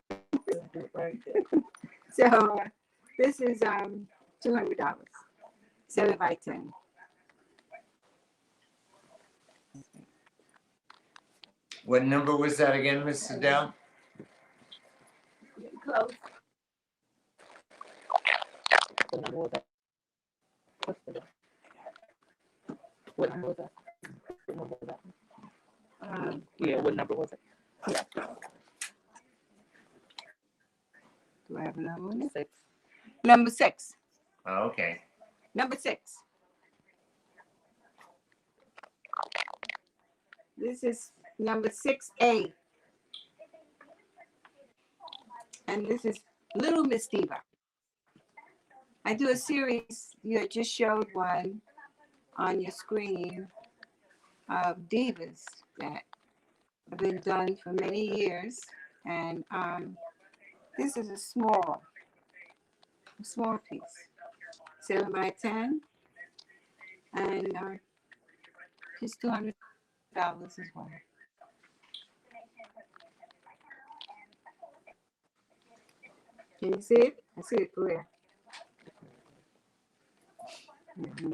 so this is $200, 7 by 10. What number was that again, Miss Adele? Close. What number was that? Yeah, what number was it? Yeah. Do I have another one? 6. Number 6. Oh, okay. Number 6. This is number 6A. And this is Little Miss Diva. I do a series, you just showed one on your screen of divas that have been done for many years. And this is a small piece, 7 by 10. And it's $200 as well. Can you see it? I see it clear. Mm-hmm.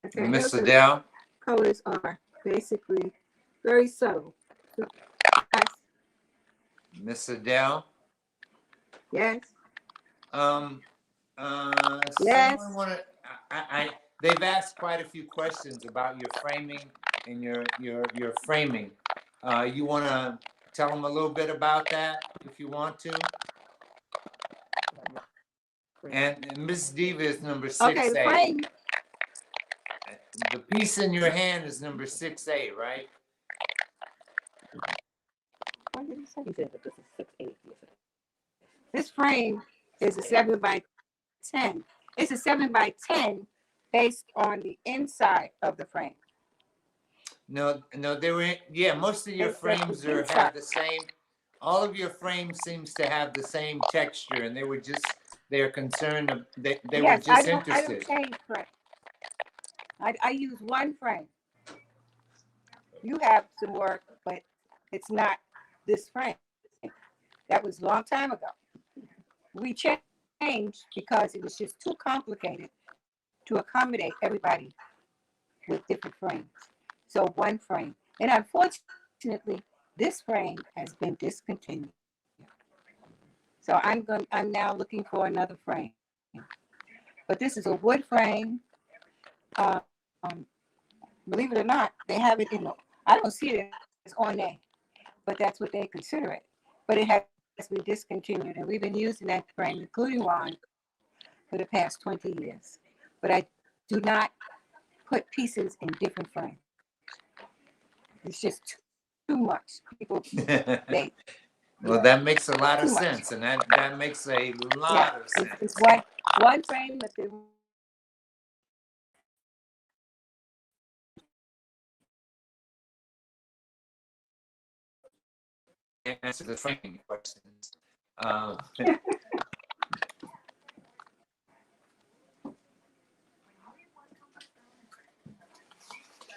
Okay, Miss Adele? Colors are basically very subtle. So, Miss Adele? yes. Yes. Someone wanna, they've asked quite a few questions about your framing and your framing. You wanna tell them a little bit about that if you want to. And Miss Diva is number 6A. Okay, the frame. The piece in your hand is number 6A, right? What did he say? He said that this is 6'8". This frame is a 7x10. It's a 7x10 based on the inside of the frame. No, they were, yeah, most of your It's the frames have inside. the same, all of your frames seems to have the same texture, and they're concerned, they were Yes, just I don't interested. change frame. I use one frame. You have some work, but it's not this frame. That was a long time ago. We changed because it was just too complicated to accommodate everybody with different frames. So one frame. And unfortunately, this frame has been discontinued. So I'm now looking for another frame. But this is a wood frame. Believe it or not, they have it in the, I don't see it as ornate, but that's what they consider it. But it has been discontinued, and we've been using that frame, including Ron, for the past 20 years. But I do not put pieces in different frames. It's just too much. People, they, Well, yeah, that makes a lot of too much. sense, and that makes a Yeah, lot of sense. it's one frame, but the Answer the framing questions. all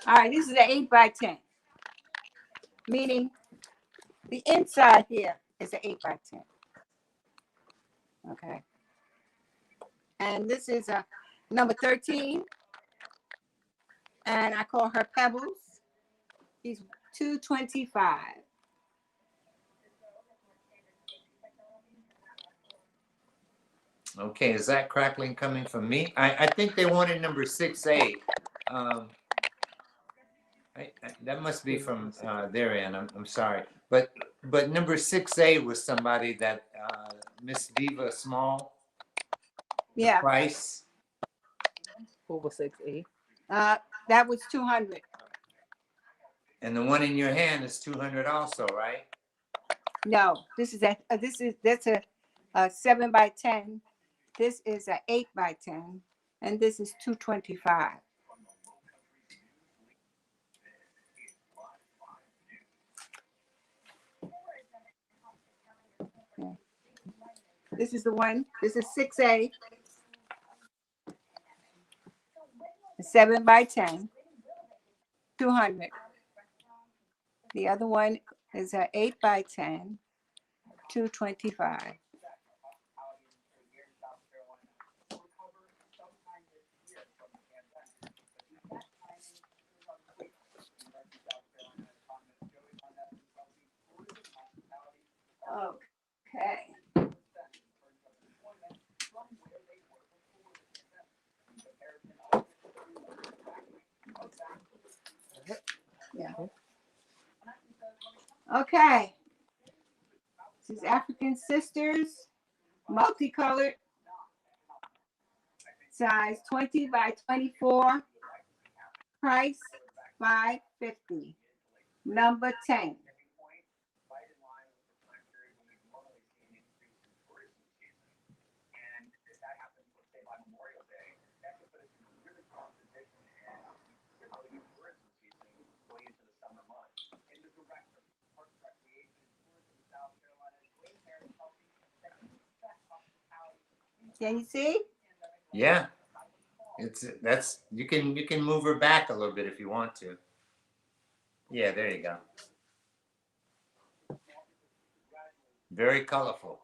right, this is an 8x10, meaning the inside here is an 8x10. Okay. And this is a number 13. And I call her Pebbles. She's 225. Okay, is that crackling coming from me? I think they wanted number 6A. That must be from their end. I'm sorry, but number 6A was somebody that Miss Diva Small. Yeah. Price. What was 6E? That was 200. And the one in your hand is 200 also, right? No, that's a 7x10. This is a 8x10, and this is 225. Okay. This is the one. This is 6A. 7x10, 200. The other one is an 8x10, 225. Okay. Yeah. Okay. This is African Sisters, multicolored, size 20x24, price $5.50, number 10. Can you see? Yeah, that's you can move her back a little bit if you want to. Yeah, there you go. Very colorful.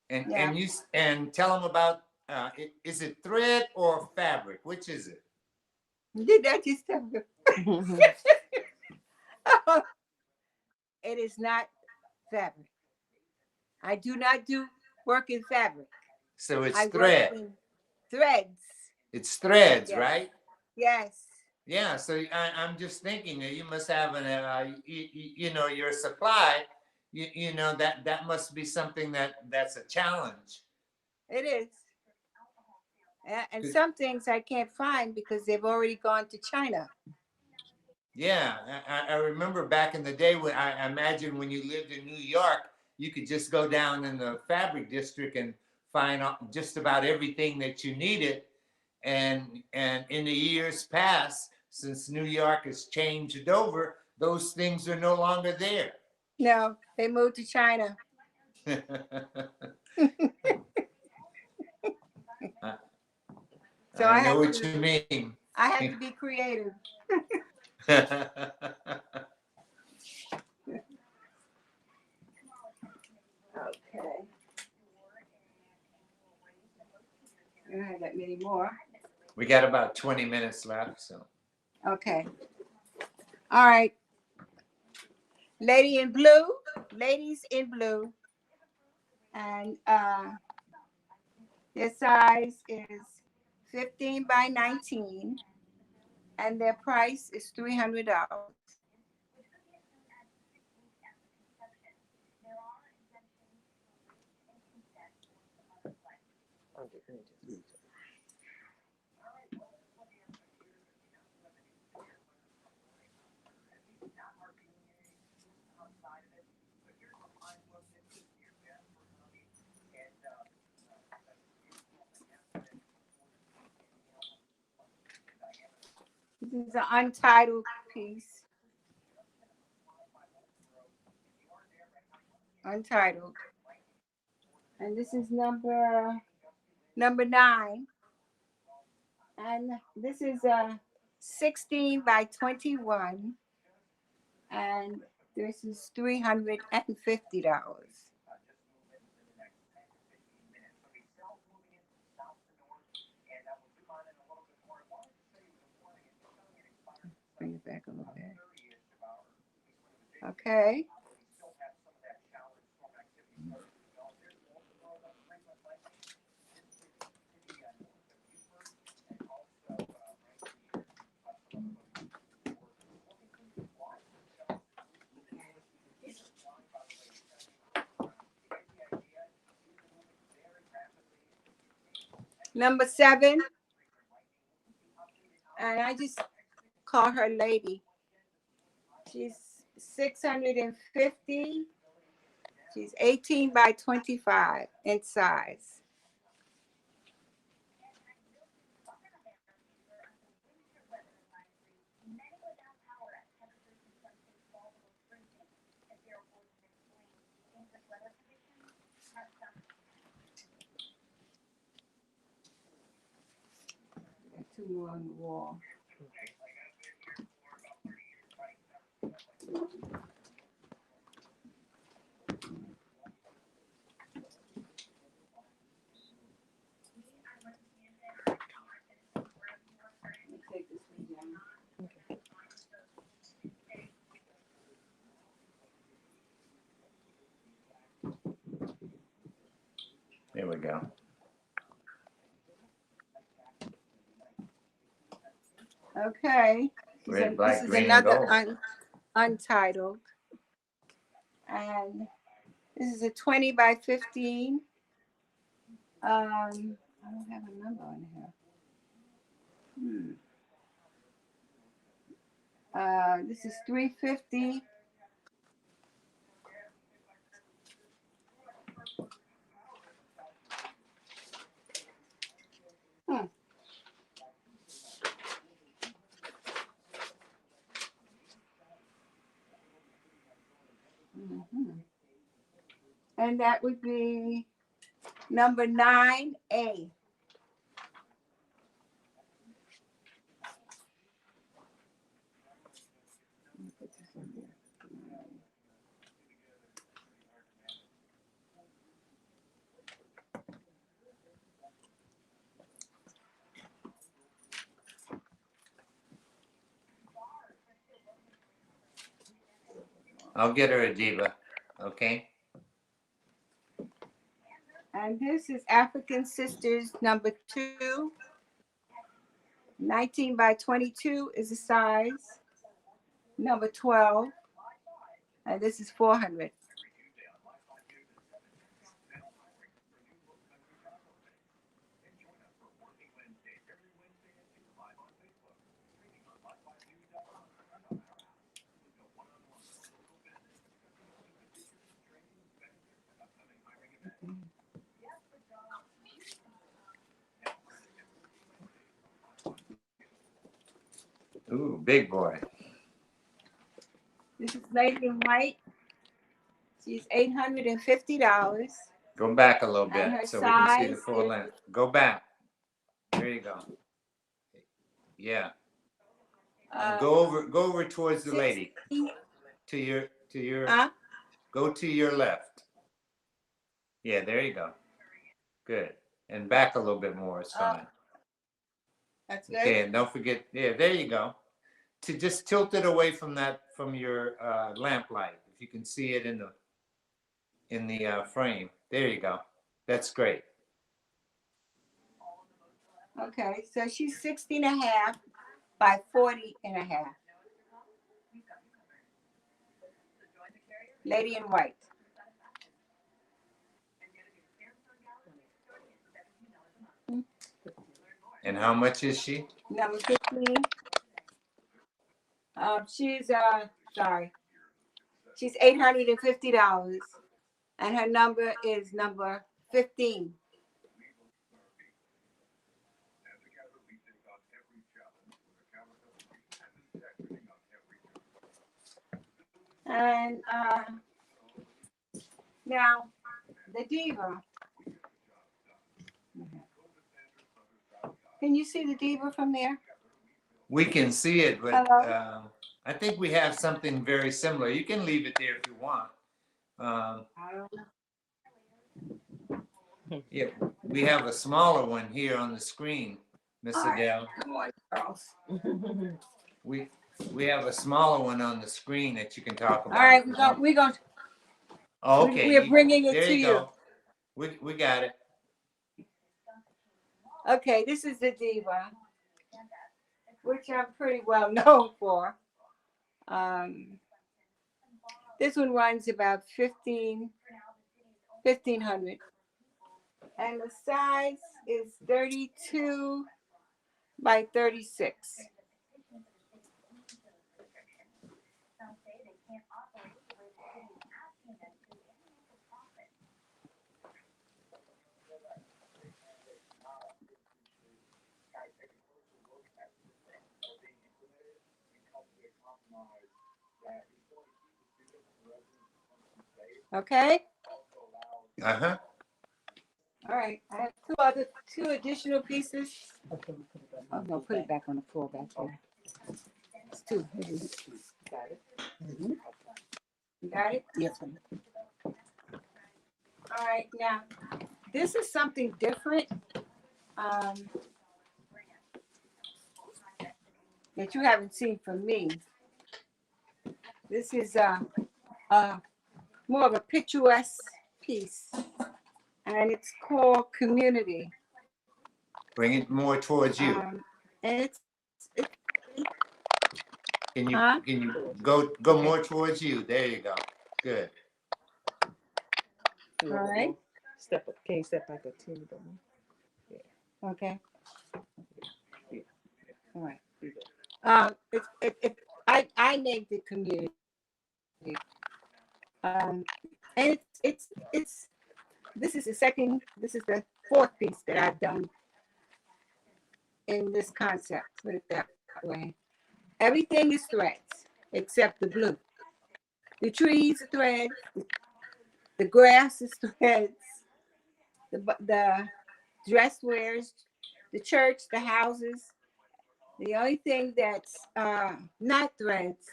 And Yeah. and tell them about is it thread or fabric? Which is it? Did that just tell me? It is not fabric. I do not do work in fabric. So it's I thread. work in threads. It's threads, Yes. right? Yes. Yeah, so I'm just thinking that you must have your supply. That must be something that's a challenge. It is. And some things I can't find because they've already gone to China. Yeah, I remember back in the day when I imagine when you lived in New York, you could just go down in the fabric district and find just about everything that you needed. And in the years past, since New York has changed over, those things are no longer there. No, they moved to China. So I know what you mean. I have to be creative. Okay. I don't have that many more. We got about 20 minutes left, so. Okay. All right. Ladies in blue. And their size is 15 by 19. And their price is $300. This is an untitled piece. Untitled. And this is number 9. And this is a 16 by 21. And this is $350. Bring it back a little bit. Okay. Number 7. And I just call her Lady. She's 650. She's 18 by 25 in size. Two more on the wall. Take this one down. There we go. Okay. Red, black, this is green, and another gold. untitled. And this is a 20 by 15. I don't have a number on here. This is $350. And that would be number 9A. I'll get her a diva, okay? And this is African Sisters number 2. 19 by 22 is the size. Number 12. And this is 400. Ooh, big boy. This is Lady in White. She's $850. Go back a little And her bit so we can see the size full is length. Go back. There you go. Yeah. Go over towards the lady. 60. To your Huh? Go to your left. Yeah, there you go. Good. And back a little bit more is fine. That's good. Okay, and don't forget, yeah, there you go. To just tilt it away from your lamp light. If you can see it in the frame. There you go. That's great. Okay, so she's 60 and a half by 40 and a half. Lady in White. And how much is she? Number 15. She's she's $850, and her number is number 15. And now the diva. Can you see the diva from there? We can see it, but Hello? I think we have something very similar. You can leave it there if you want. I don't know. Yeah, we have a smaller one here on the screen, Miss All right. Adele. Come on, girls. We have a smaller one on the screen that you can talk about. All right, we're going. Oh, okay. We're bringing it there to you you. go. We got it. Okay, this is the diva, which I'm pretty well known for. This one runs about 1,500, and the size is 32 by 36. Okay. Uh-huh. All right. I have two additional pieces. Oh no, put it back on the floor back there. It's two. Got it. Mm-hmm. You got it? Yes. All right. Now, this is something different that you haven't seen from me. This is more of a picturesque piece, and it's called Community. Bring it more towards you. And it's Can you huh? can you go more towards you? There you go. Good. All right. Step up. Can you step back a teeny bit more? Okay. All right. I named it Community. And it's this is the fourth piece that I've done in this concept, put it that way. Everything is threads except the blue. The trees are threads, the grass is threads, the dress wears, the church, the houses. The only thing that's not threads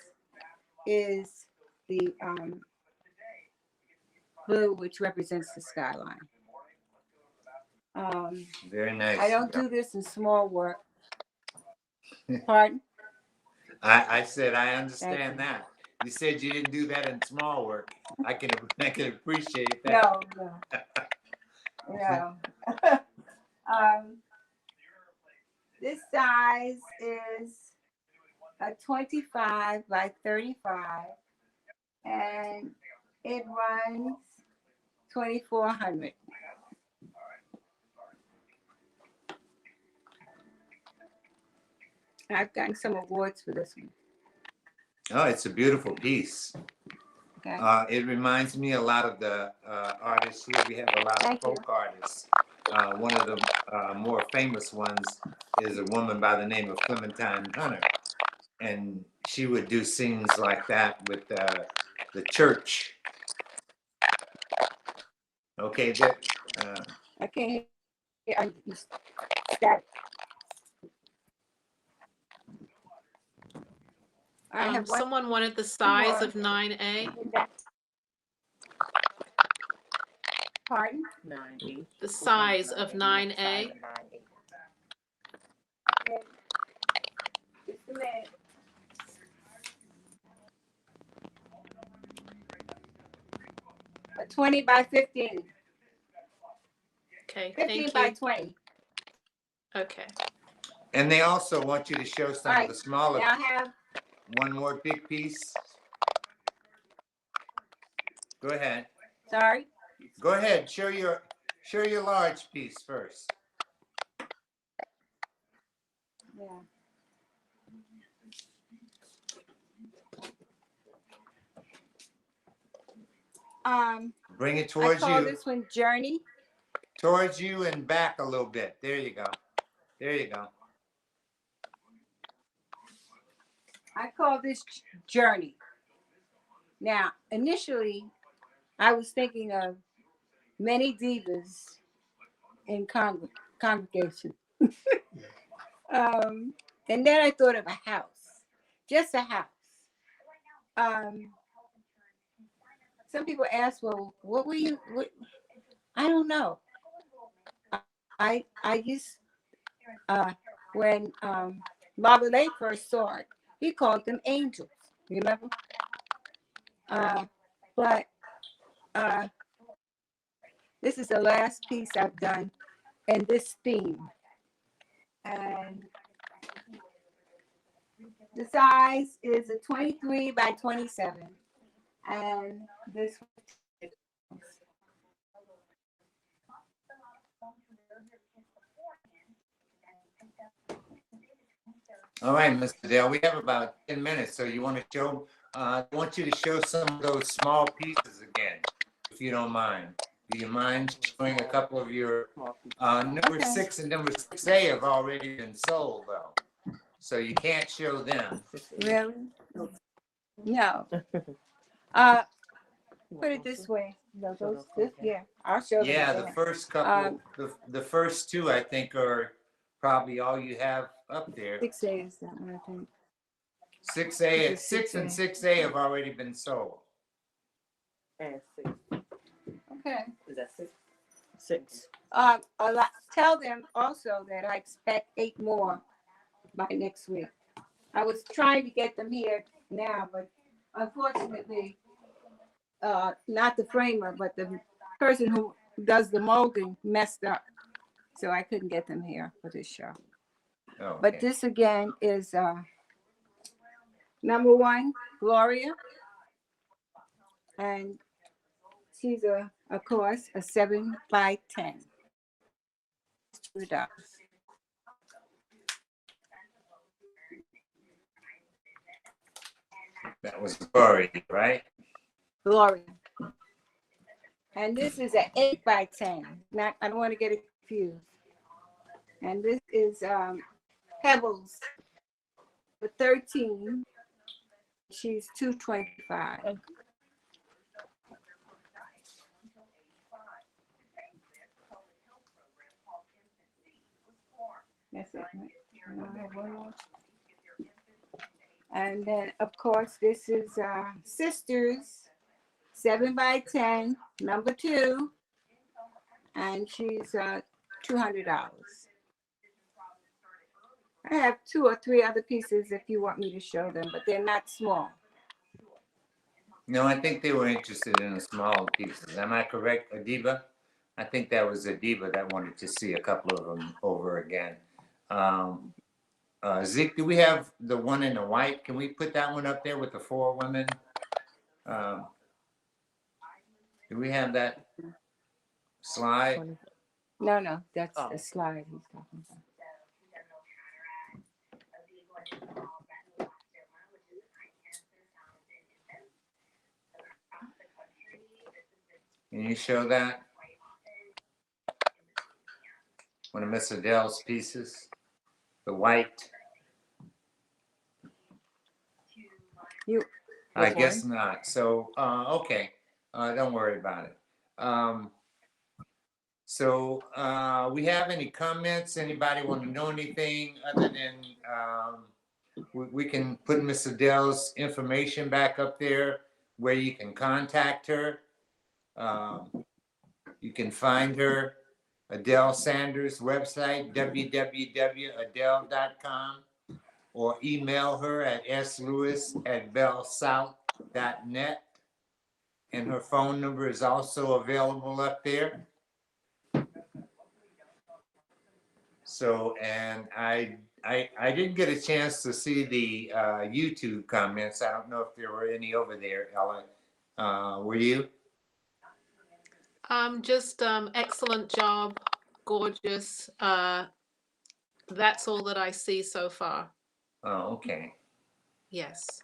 is the blue, which represents the skyline. Very nice. I don't do this in small work. Pardon? I said I understand that. You said you didn't do that in small work. I can appreciate that. No. This size is a 25 by 35, and it runs 2,400. I've gotten some awards for this one. Oh, it's a beautiful piece. Okay. It reminds me a lot of the artists here. We have a lot of Thank you. folk artists. One of the more famous ones is a woman by the name of Clementine Hunter. And she would do scenes like that with the church. Okay, I can't hear. I just static. I have one. Someone wanted the size of 9A. Pardon? 9A. The size of 9A. Just a minute. A 20 by 15. Okay, 15 thank by you. 20. Okay. and they also want you to show some All of right. the smaller. Now I have One more big piece. Go ahead. sorry. Go ahead. Show your large piece first. Yeah. Bring it I towards call you. this one Journey. Towards you and back a little bit. There you go. There you go. I call this Journey. Now, initially, I was thinking of many divas in congregation. And then I thought of a house, just a house. Some people ask, well, what were you? What? I don't know. I used when Lavalais first saw it, he called them angels. Remember? But this is the last piece I've done in this theme, and the size is a 23 by 27, and this. All right, Mr. Dale, we have about 10 minutes, so you want to show, I want you to show some of those small pieces again, if you don't mind. Do you mind showing a couple of your, number Okay. 6 and number 6A have already been sold though, so you can't show them. Really? No. Put it this way. Yeah, I'll show them. Yeah, the again. first couple, the first two, I think, are probably all you have up there. 6A is that one, I think. 6A, This is 6 and 6A. 6A have already been sold. And 6. Okay. Is that 6? 6. Tell them also that I expect 8 more by next week. I was trying to get them here now, but unfortunately, not the framer, but the person who does the molding messed up. So I couldn't get them here for this show. Okay. But this again is number 1, Gloria. And she's of course, a 7 by 10. $2. That was Glory, right? Gloria. And this is an 8 by 10. Not, I don't want to get it confused. And this is Pebbles for 13. She's $2.25. That's it. Right? I have one more. And then, of course, this is Sisters, 7 by 10, number 2. And she's $200. I have 2 or 3 other pieces if you want me to show them, but they're not small. No, I think they were interested in the small pieces. Am I correct, Adiba? I think that was Adiba that wanted to see a couple of them over again. Zeke, do we have the one in the white? Can we put that one up there with the 4 women? Do we have that slide? No, that's Oh. the slide he's talking about. Can you show that? One of Miss Adele's pieces, the white. I guess not. So, okay, don't worry about it. We have any comments? Anybody want to know anything other than we can put Miss Adele's information back up there where you can contact her. You can find her, Adele Sanders' website, www.adele.com, or email her at slewis@bellsouth.net. And her phone number is also available up there. So, and I didn't get a chance to see the YouTube comments. I don't know if there were any over there, Ellen. Were you? Just excellent job, gorgeous. That's all that I see so far. Oh, okay. Yes.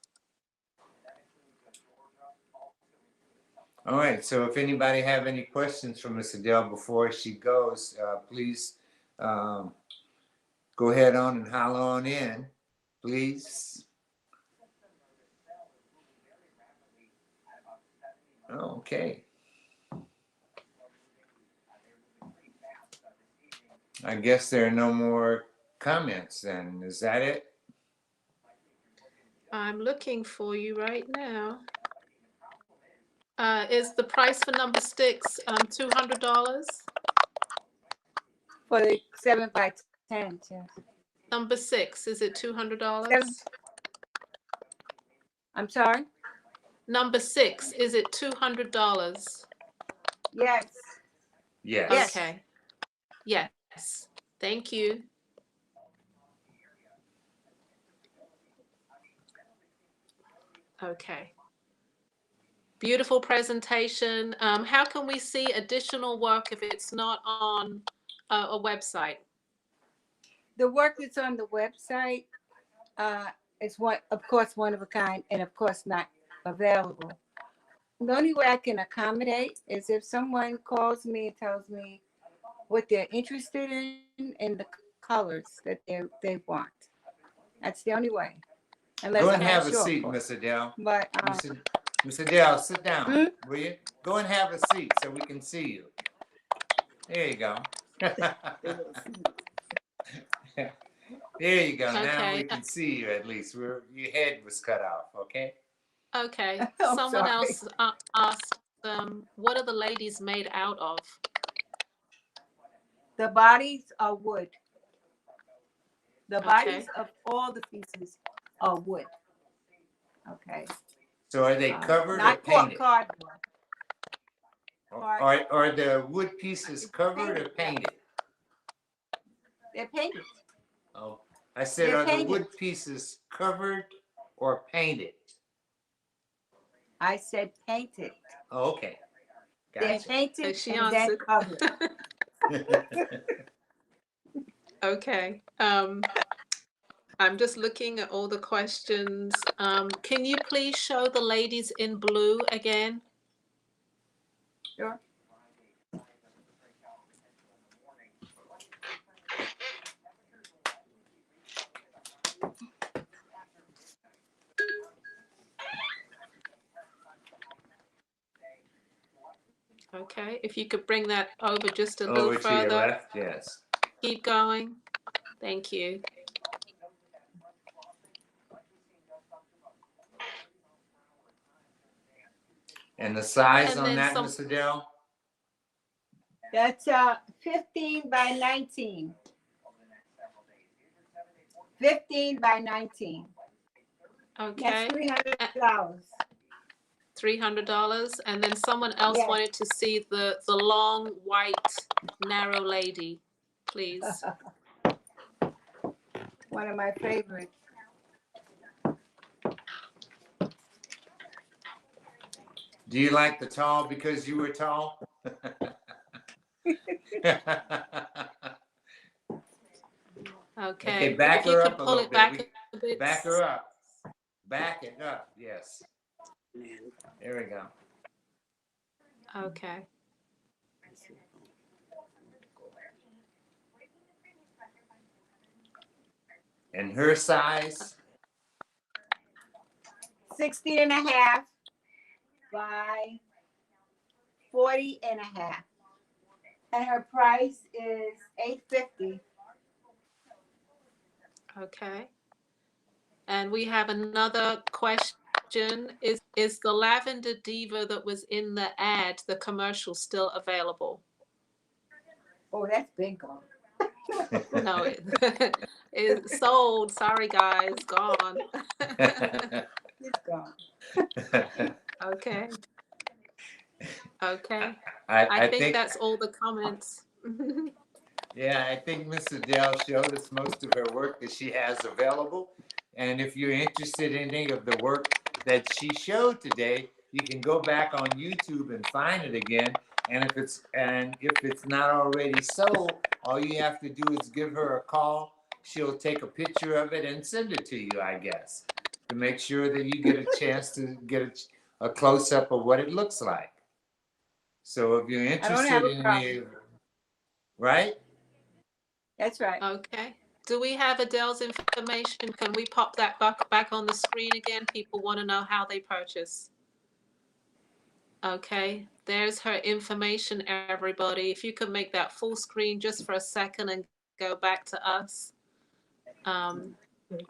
All right. So if anybody have any questions for Miss Adele before she goes, please go ahead on and holler on in, please. Okay. I guess there are no more comments then. Is that it? I'm looking for you right now. Is the price for number 6 $200? For the 7x10, yes. Number 6, is it $200? I'm sorry? Number 6, is it $200? Yes. Yes. Okay. Yes. Thank you. Okay. Beautiful presentation. How can we see additional work if it's not on a website? The work that's on the website is of course, one of a kind, and of course not available. The only way I can accommodate is if someone calls me and tells me what they're interested in and the colors that they want. That's the only way. Unless Go and I'm have not a sure, seat, of course. Miss Adele. But Miss Adele, sit down, will you? Go and have a seat so we can see you. There you go. There you go. Okay. Now we can see you at least. Your head was cut off, okay? Okay. I'm Someone sorry. else asked, what are the ladies made out of? The bodies are wood. The bodies Okay. of all the pieces are wood. Okay. So are they covered or Not painted? cardboard. Are the wood pieces covered or painted? They're painted. Oh, I said, They're are the painted. wood pieces covered or painted? I said painted. Oh, okay. They're Gotcha. painted She and then answered. covered. Okay. I'm just looking at all the questions. Can you please show the ladies in blue again? Sure. Okay, if you could bring that over just a little Over to your further. left, yes. Keep going. Thank you. And the size And on then that, some- Miss Adele? That's 15 by 19. 15 by 19. Okay. That's $300. $300. And then someone else Yes. wanted to see the long, white, narrow lady, please. one of my favorites. Do you like the tall because you were tall? Okay, Okay. back If you her could up a pull little it bit. back a bit. Back her up. Back it up. Yes. There we go. Okay. And her size? 60 and a half by 40 and a half. And her price is $8.50. Okay. And we have another question. Is the Lavender Diva that was in the ad, the commercial, still available? Oh, that's been gone. No, it's sold. Sorry, guys, gone. It's gone. Okay. Okay. I I think think that's all the comments. Yeah, I think Miss Adele showed us most of her work that she has available. And if you're interested in any of the work that she showed today, you can go back on YouTube and find it again. And if it's not already sold, all you have to do is give her a call. She'll take a picture of it and send it to you, I guess, to make sure that you get a chance to get a close up of what it looks like. So if you're I don't have interested a in problem. any, right? That's right. Okay. Do we have Adele's information? Can we pop that back on the screen again? People want to know how they purchase. Okay, there's her information, everybody. If you could make that full screen just for a second and go back to us,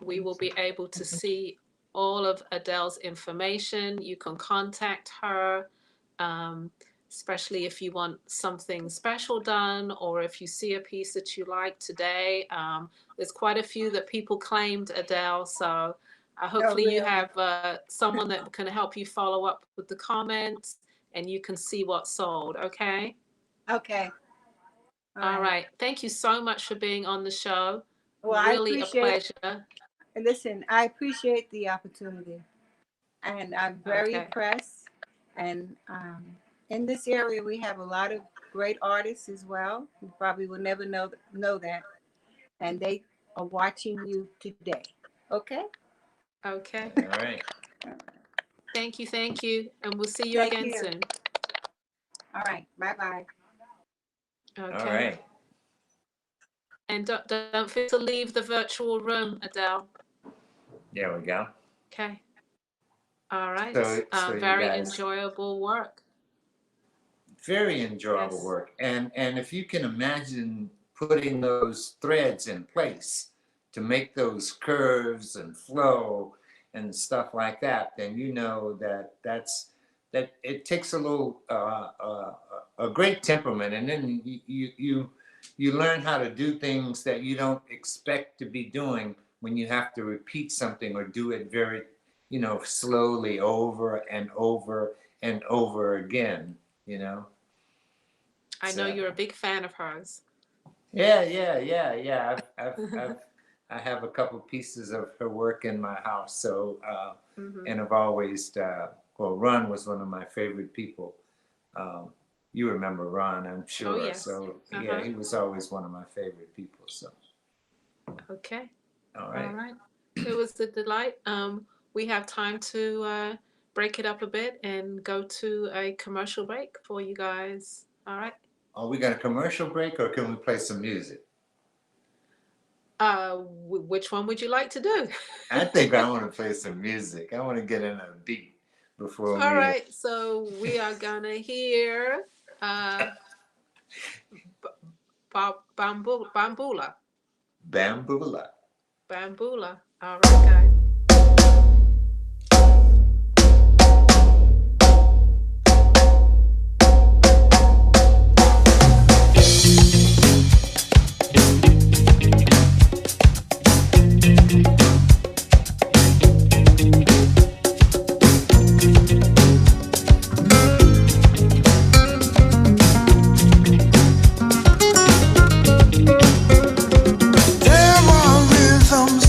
we will be able to see all of Adele's information. You can contact her, especially if you want something special done or if you see a piece that you like today. There's quite a few that people claimed, Adele, so hopefully you have someone that can help you follow up with the comments and you can see what's sold, okay? Okay. All right. Thank you so much for being on the show. Well, Really a pleasure. Listen, I appreciate the opportunity. And I'm very impressed. And in this area, we have a lot of great artists as well. You probably will never know that. And they are watching you today. Okay? Okay. All right. Thank you. And we'll see you again soon. All right. Bye-bye. Okay. All right. And don't forget to leave the virtual room, Adele. There we go. Okay. All right. So very guys, enjoyable work. Very enjoyable work. And if you can imagine putting those threads in place to make those curves and flow and stuff like that, then you know that it takes a little a great temperament, and then you learn how to do things that you don't expect to be doing when you have to repeat something or do it very, slowly over and over and over again, I know you're a big fan of hers. Yeah. I have a couple pieces of her work in my house. So, and I've always, Ron was one of my favorite people. You remember Ron, I'm sure. Oh, yes. So, yeah, he was always one of my favorite people. So, okay. All right. It was a delight. We have time to break it up a bit and go to a commercial break for you guys. All right. Are we got a commercial break or can we play some music? Which one would you like to do? I think I want to play some music. I want to get in a beat before All right. So we are going to hear Bambula. Bambula. Bambula. All right, guys. There are rhythms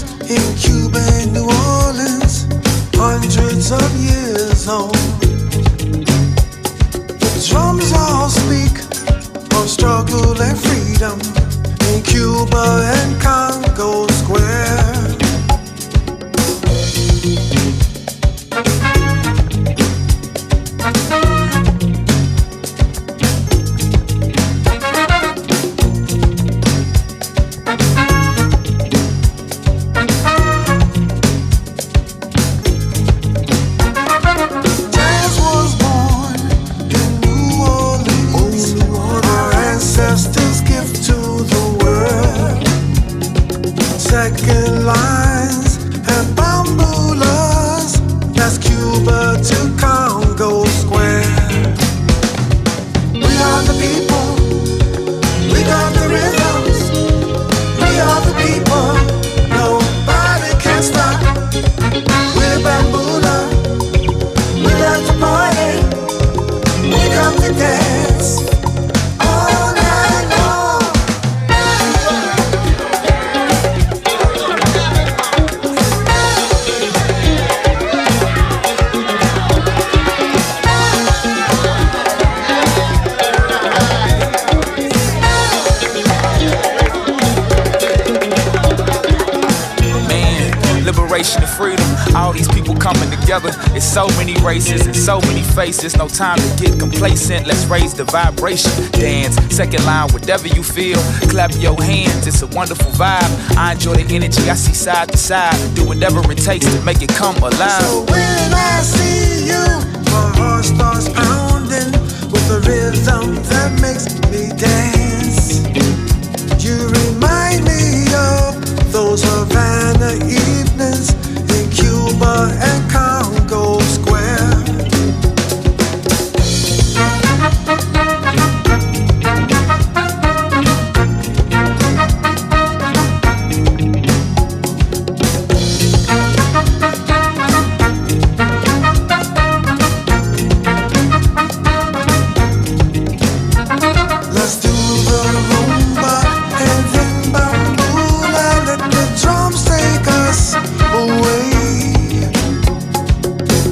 second lines and bambulas. That's Cuba to Congo Square. We are the people, we got the rhythms. We are the people, nobody can stop. We're bambula, we love to party, we come to dance all night long. Man, liberation and freedom, all these people coming together. It's so many races and so many faces. No time to get complacent. Let's raise the vibration. Dance, second line, whatever you feel. Clap your hands, it's a wonderful vibe. I enjoy the energy I see side to side. Do whatever it takes to make it come alive. So when I see you, my heart starts pounding with the rhythm that makes me dance. You remind me of those Havana evenings in Cuba and Congo Square. Let's do the rumba and then bambula. Let the drums take us away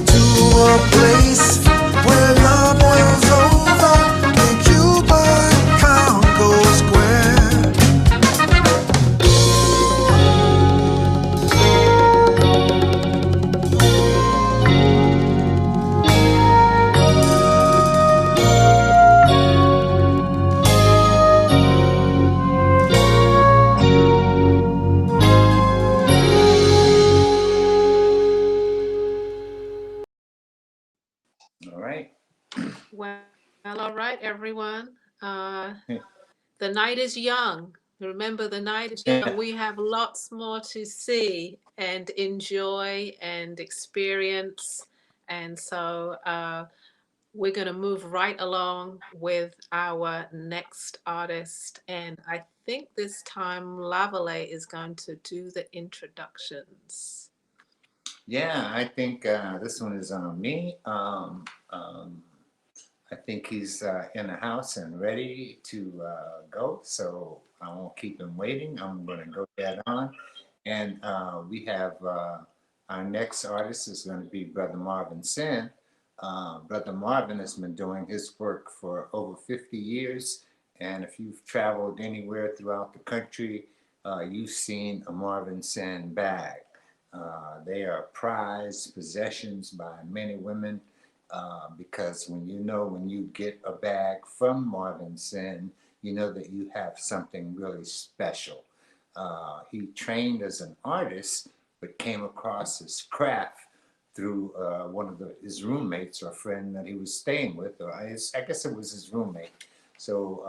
to a place where love boils over in Cuba and Congo Square. All right. Well, all right, everyone. The night is young. Remember, the night is young. We have lots more to see and enjoy and experience. And so we're going to move right along with our next artist. And I think this time Lavalais is going to do the introductions. Yeah, I think this one is on me. I think he's in the house and ready to go, so I won't keep him waiting. I'm going to go dead on. And we have our next artist is going to be Brother Marvin Sen. Brother Marvin has been doing his work for over 50 years. And if you've traveled anywhere throughout the country, you've seen a Marvin Sen bag. They are prized possessions by many women. Because when you get a bag from Marvin Sen, you know that you have something really special. He trained as an artist, but came across his craft through one of his roommates or friend that he was staying with, or I guess it was his roommate. So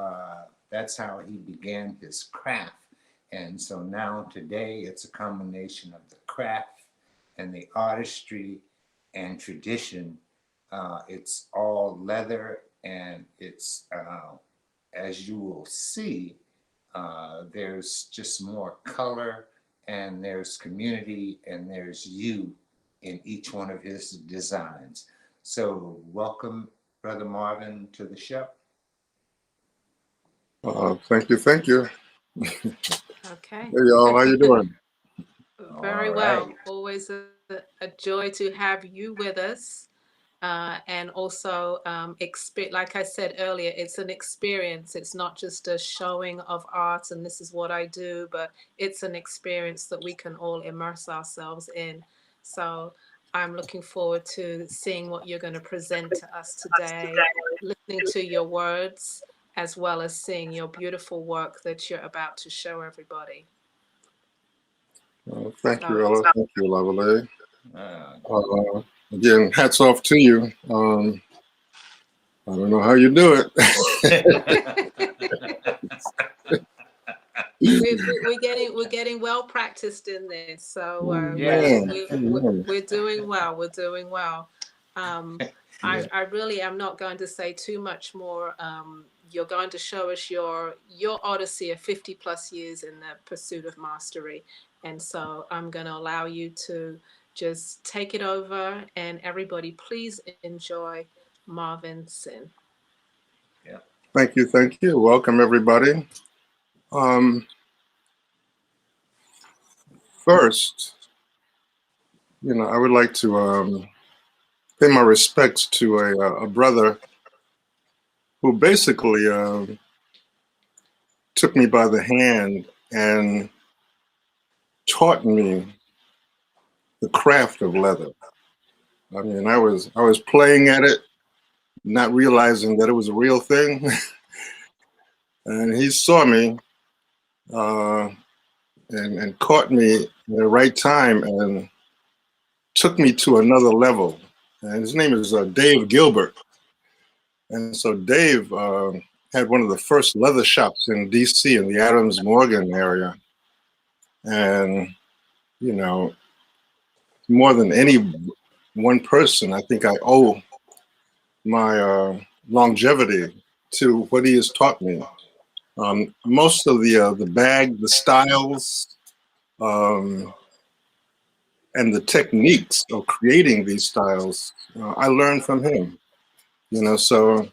that's how he began his craft. And so now today it's a combination of the craft and the artistry and tradition. It's all leather, and it's, as you will see, there's just more color, and there's community, and there's you in each one of his designs. So welcome, Brother Marvin, to the show. Thank you, thank you. Okay. Hey y'all, how you doing? Very All well. right. Always a joy to have you with us. And also, like I said earlier, it's an experience. It's not just a showing of art and this is what I do, but it's an experience that we can all immerse ourselves in. So I'm looking forward to seeing what you're going to present to us today, listening to your words, as well as seeing your beautiful work that you're about to show everybody. Thank you, Ella. Thank you, Lavalais. Uh, Again, hats off to you. I don't know how you do it. we're getting well practiced in this, so Yes. Amen. Amen. we're doing well. We're doing well. Yeah. I really am not going to say too much more. You're going to show us your odyssey of 50 plus years in the pursuit of mastery, and so I'm going to allow you to just take it over. And everybody, please enjoy Marvin Sin. Thank you. Thank you. Welcome, everybody. First, I would like to pay my respects to a brother who basically took me by the hand and taught me the craft of leather. I mean, I was playing at it, not realizing that it was a real thing, and he saw me and caught me at the right time and took me to another level. And his name is Dave Gilbert. And so Dave had one of the first leather shops in DC in the Adams Morgan area. And, more than any one person, I think I owe my longevity to what he has taught me. Most of the bag, the styles, and the techniques of creating these styles, I learned from him. So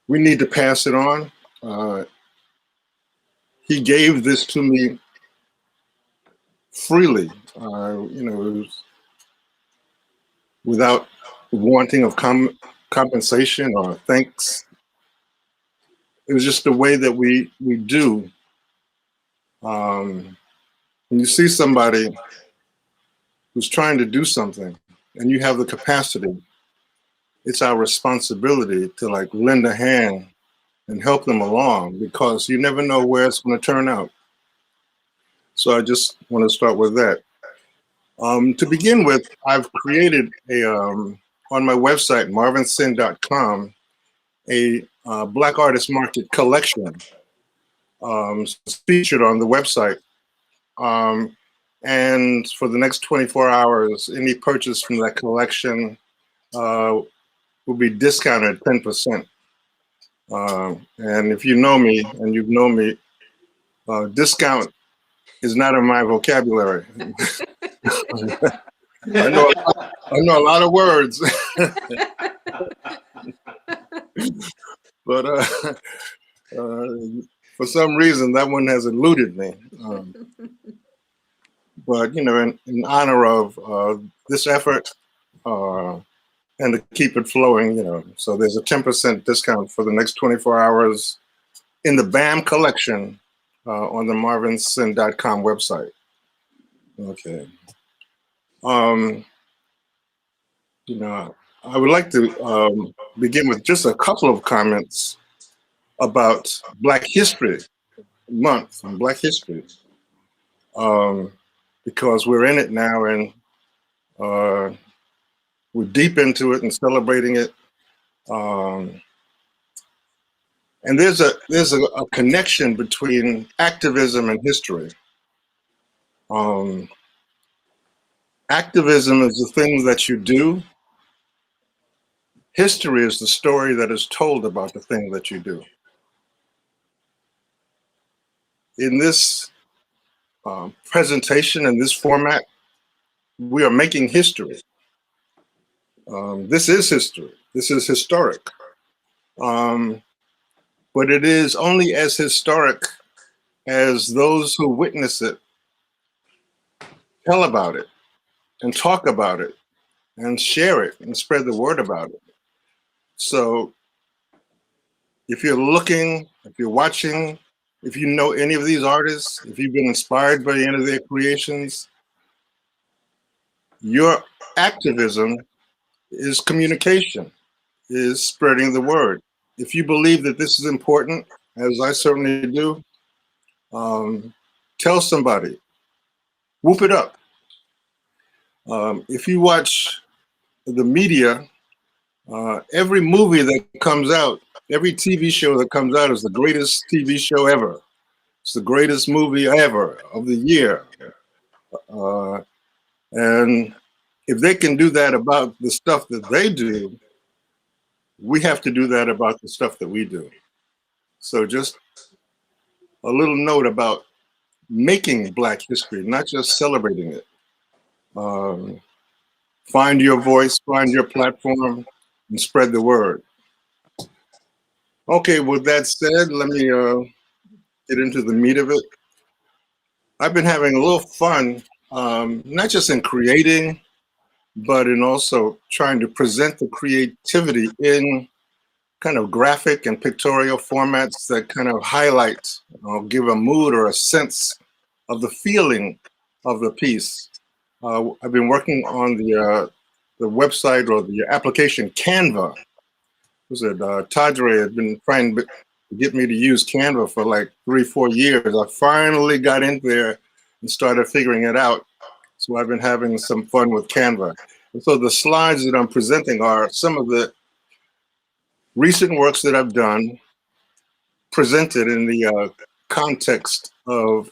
we need to pass it on. He gave this to me freely, without wanting of compensation or thanks. It was just the way that we do. When you see somebody who's trying to do something and you have the capacity, it's our responsibility to lend a hand and help them along, because you never know where it's going to turn out. So I just want to start with that. To begin with, I've created on my website, marvinsin.com, a Black Artist Market collection. It's featured on the website. And for the next 24 hours, any purchase from that collection will be discounted 10%. And if you know me, and you've known me, discount is not in my vocabulary. I know a lot of words, but for some reason that one has eluded me. But in honor of this effort and to keep it flowing, so there's a 10% discount for the next 24 hours in the B.A.M collection on the marvinsin.com website. Okay. I would like to begin with just a couple of comments about Black History Month and Black History, because we're in it now and we're deep into it and celebrating it. And there's a connection between activism and history. Activism is the things that you do. History is the story that is told about the thing that you do. In this presentation, in this format, we are making history. This is history. This is historic. But it is only as historic as those who witness it tell about it and talk about it and share it and spread the word about it. So if you're looking, if you're watching, if you know any of these artists, if you've been inspired by any of their creations, your activism is communication, is spreading the word. If you believe that this is important, as I certainly do, tell somebody, whoop it up. If you watch the media Every movie that comes out, every TV show that comes out is the greatest TV show ever. It's the greatest movie ever of the year. And if they can do that about the stuff that they do, we have to do that about the stuff that we do. So just a little note about making Black history, not just celebrating it. Find your voice, find your platform, and spread the word. Okay, with that said, let me get into the meat of it. I've been having a little fun, not just in creating, but in also trying to present the creativity in kind of graphic and pictorial formats that kind of highlight or give a mood or a sense of the feeling of the piece. I've been working on the website or the application Canva. Was it Tadre had been trying to get me to use Canva for like 3-4 years. I finally got in there and started figuring it out. So I've been having some fun with Canva. And so the slides that I'm presenting are some of the recent works that I've done presented in the context of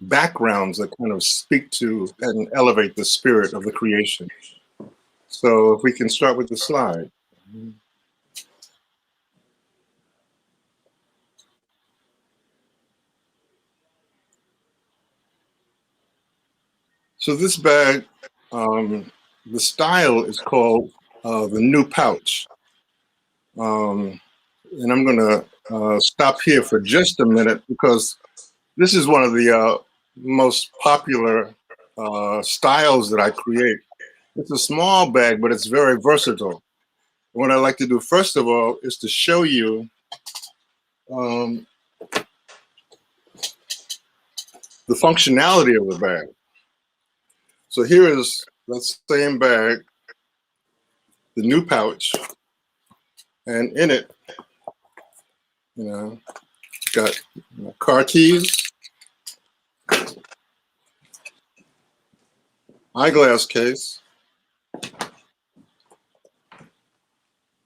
backgrounds that kind of speak to and elevate the spirit of the creation. So if we can start with the slide. So this bag, the style is called the New Pouch. And I'm gonna stop here for just a minute because this is one of the most popular styles that I create. It's a small bag, but it's very versatile. What I like to do first of all is to show you the functionality of the bag. So here is that same bag, the New Pouch, and in it, you know, got car keys, eyeglass case,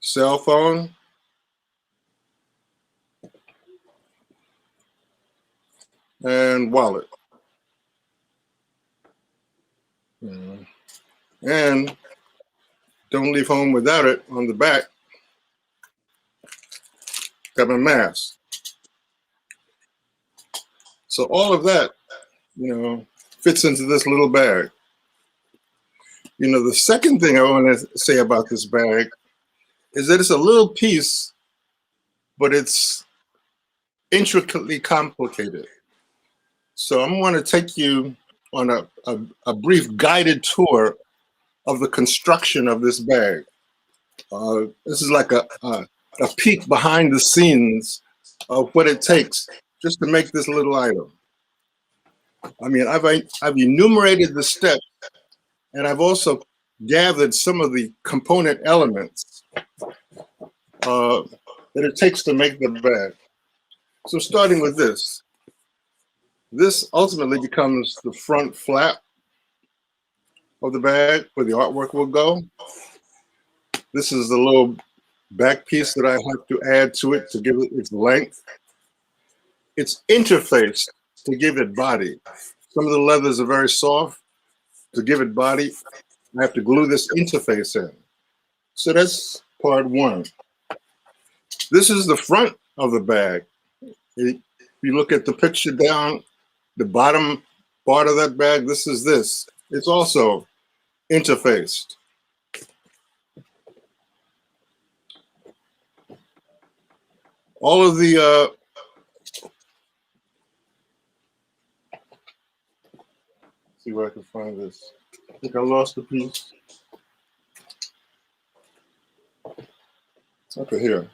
cell phone, and wallet. And don't leave home without it. On the back, got my mask. So all of that, you know, fits into this little bag. You know, the second thing I want to say about this bag is that it's a little piece, but it's intricately complicated. So I'm going to take you on a brief guided tour of the construction of this bag. This is like a peek behind the scenes of what it takes just to make this little item. I mean, I've enumerated the steps, and I've also gathered some of the component elements that it takes to make the bag. So starting with this ultimately becomes the front flap of the bag where the artwork will go. This is the little back piece that I have to add to it to give it its length. It's interfaced to give it body. Some of the leathers are very soft. To give it body, I have to glue this interface in. So that's part one. This is the front of the bag. If you look at the picture down, the bottom part of that bag, this is this. It's also interfaced. All of the see where I can find this. I think I lost a piece. Okay, here.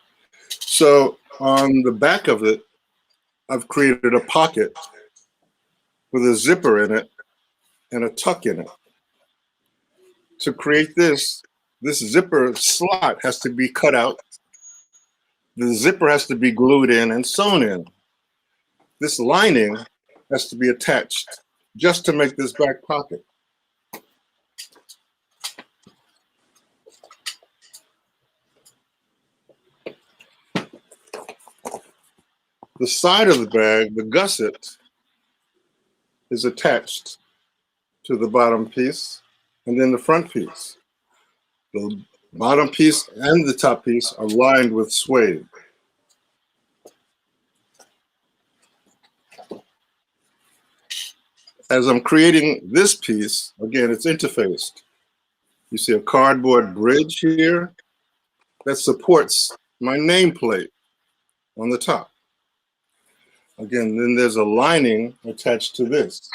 So on the back of it, I've created a pocket with a zipper in it and a tuck in it. To create this zipper slot has to be cut out. The zipper has to be glued in and sewn in. This lining has to be attached just to make this back pocket. The side of the bag, the gusset, is attached to the bottom piece, and then the front piece. The bottom piece and the top piece are lined with suede. As I'm creating this piece, again, it's interfaced. You see a cardboard bridge here that supports my nameplate on the top. Again, then there's a lining attached to this.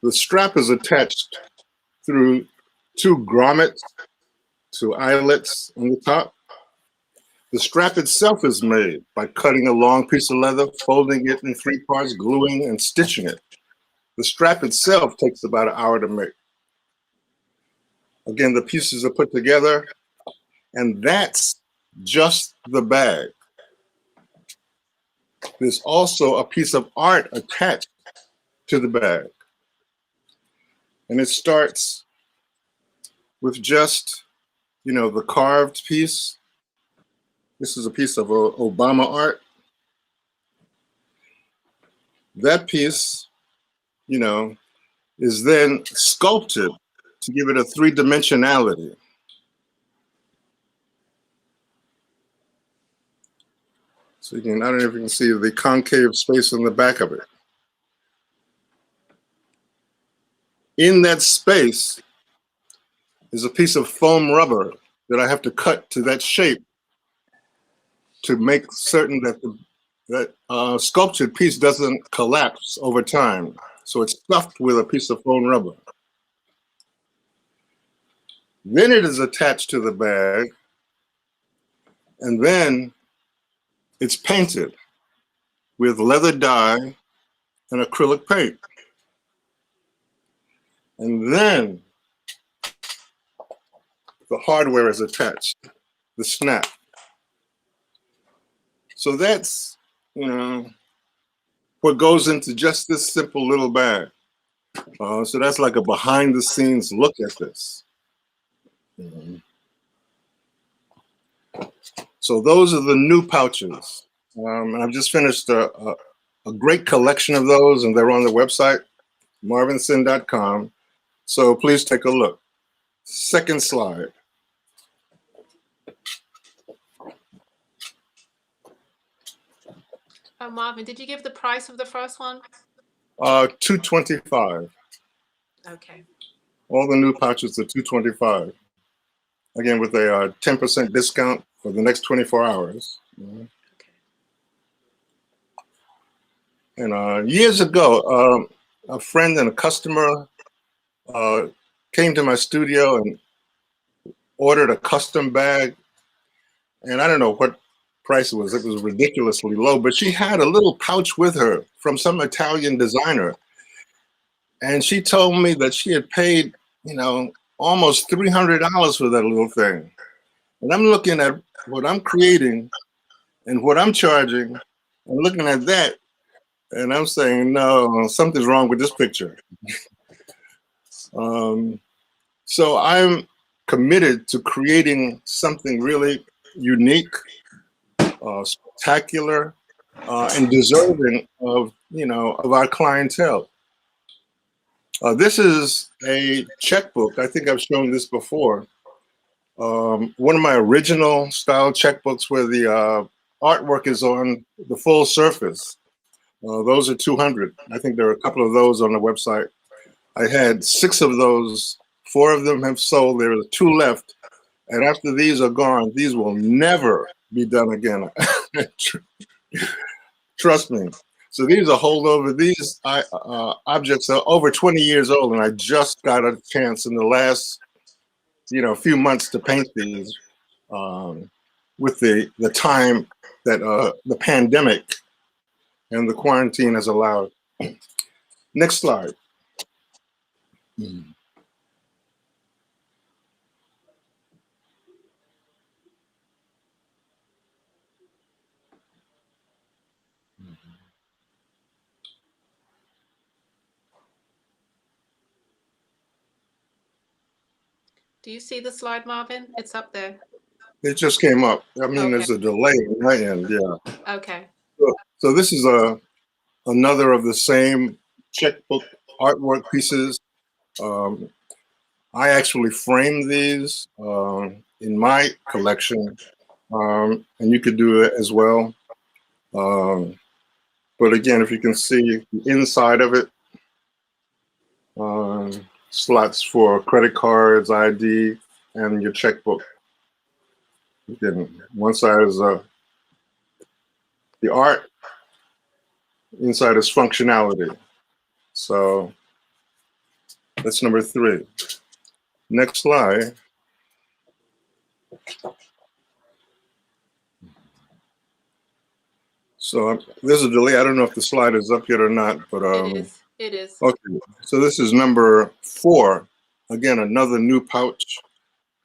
The strap is attached through two grommets, two eyelets on the top. The strap itself is made by cutting a long piece of leather, folding it in three parts, gluing and stitching it. The strap itself takes about an hour to make. Again, the pieces are put together, and that's just the bag. There's also a piece of art attached to the bag. And it starts with just, the carved piece. This is a piece of Obama art. That piece, is then sculpted to give it a three-dimensionality. So I don't know if you can see the concave space in the back of it. In that space is a piece of foam rubber that I have to cut to that shape to make certain that that sculptured piece doesn't collapse over time. So it's stuffed with a piece of foam rubber. Then it is attached to the bag, and then it's painted with leather dye and acrylic paint. And then the hardware is attached, the snap. So that's, what goes into just this simple little bag. So that's like a behind the scenes look at this. So those are the new pouches. And I've just finished a great collection of those, and they're on the website, marvinson.com. So please take a look. Second slide. Marvin, did you give the price of the first one? $225. Okay. All the new pouches are $225. Again, with a 10% discount for the next 24 hours. Okay. And years ago, a friend and a customer came to my studio and ordered a custom bag. And I don't know what price it was. It was ridiculously low, but she had a little pouch with her from some Italian designer. And she told me that she had paid, almost $300 for that little thing. And I'm looking at what I'm creating and what I'm charging and looking at that. And I'm saying, no, something's wrong with this picture. So I'm committed to creating something really unique, spectacular, and deserving of, of our clientele. This is a checkbook. I think I've shown this before. One of my original style checkbooks where the artwork is on the full surface. Those are 200. I think there are a couple of those on the website. I had 6 of those. 4 of them have sold. There are 2 left. And after these are gone, these will never be done again. Trust me. So these are holdover. These objects are over 20 years old, and I just got a chance in the last, few months to paint these with the time that the pandemic and the quarantine has allowed. Next slide. Do you see the slide, Marvin? It's up there. It just came up. I mean, Okay. there's a delay on my end. Yeah. Okay. So this is another of the same checkbook artwork pieces. Um, I actually framed these in my collection, and you could do it as well. But again, if you can see the inside of it, slots for credit cards, ID, and your checkbook. Again, one side is the art, inside is functionality. So that's number 3. Next slide. So there's a delay. I don't know if the slide is up yet or not, but It is. It is. okay. So this is number 4. Again, another new pouch,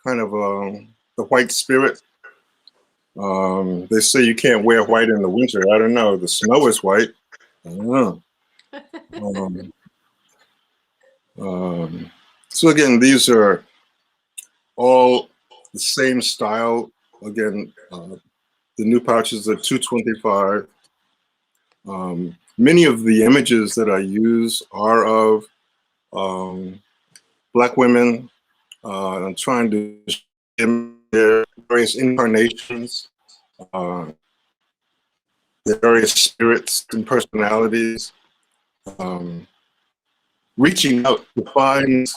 kind of the white spirit. They say you can't wear white in the winter. I don't know. The snow is white. I don't know. So again, these are all the same style. Again, the new pouches are $2.25. Many of the images that I use are of Black women. I'm trying to show their various incarnations, their various spirits and personalities, reaching out to find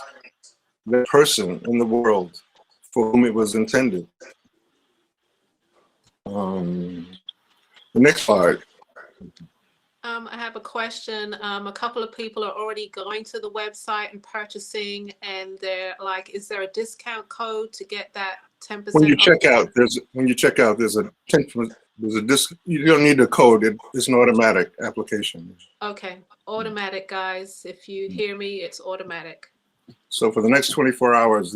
the person in the world for whom it was intended. The next slide. I have a question. A couple of people are already going to the website and purchasing, and they're like, "Is there a discount code to get that 10%?" When you check out, there's a 10%. There's a disc. You don't need a code. It's an automatic application. Okay, automatic, guys. If you hear me, it's automatic. So for the next 24 hours,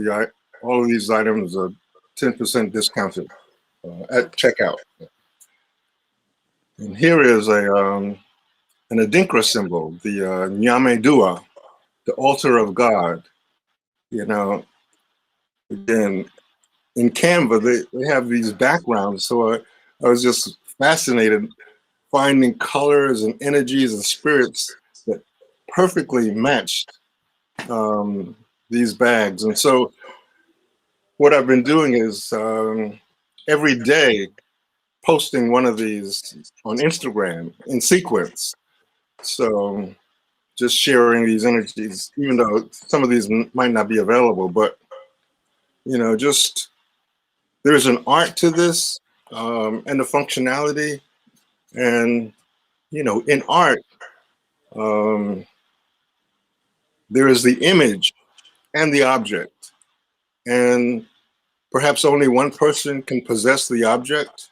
all of these items are 10% discounted at checkout. And here is an Adinkra symbol, the Nyame Dua, the altar of God. You know, again, in Canva, they have these backgrounds. So I was just fascinated finding colors and energies and spirits that perfectly matched these bags. And so what I've been doing is every day posting one of these on Instagram in sequence. So just sharing these energies, even though some of these might not be available, but just there's an art to this and the functionality. And in art, there is the image and the object, and perhaps only one person can possess the object,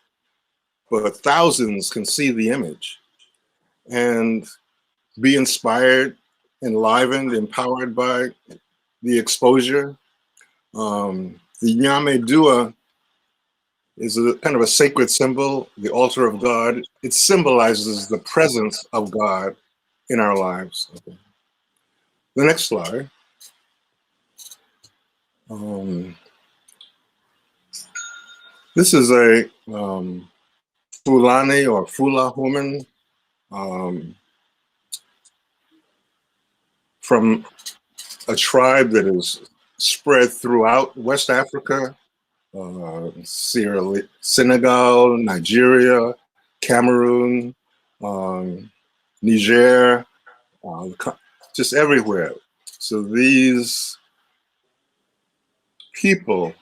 but thousands can see the image and be inspired, enlivened, empowered by the exposure. The Nyame Dua is a kind of a sacred symbol, the altar of God. It symbolizes the presence of God in our lives. Okay. The next slide. This is a Fulani or Fula woman from a tribe that is spread throughout West Africa, Senegal, Nigeria, Cameroon, Niger, just everywhere. So these people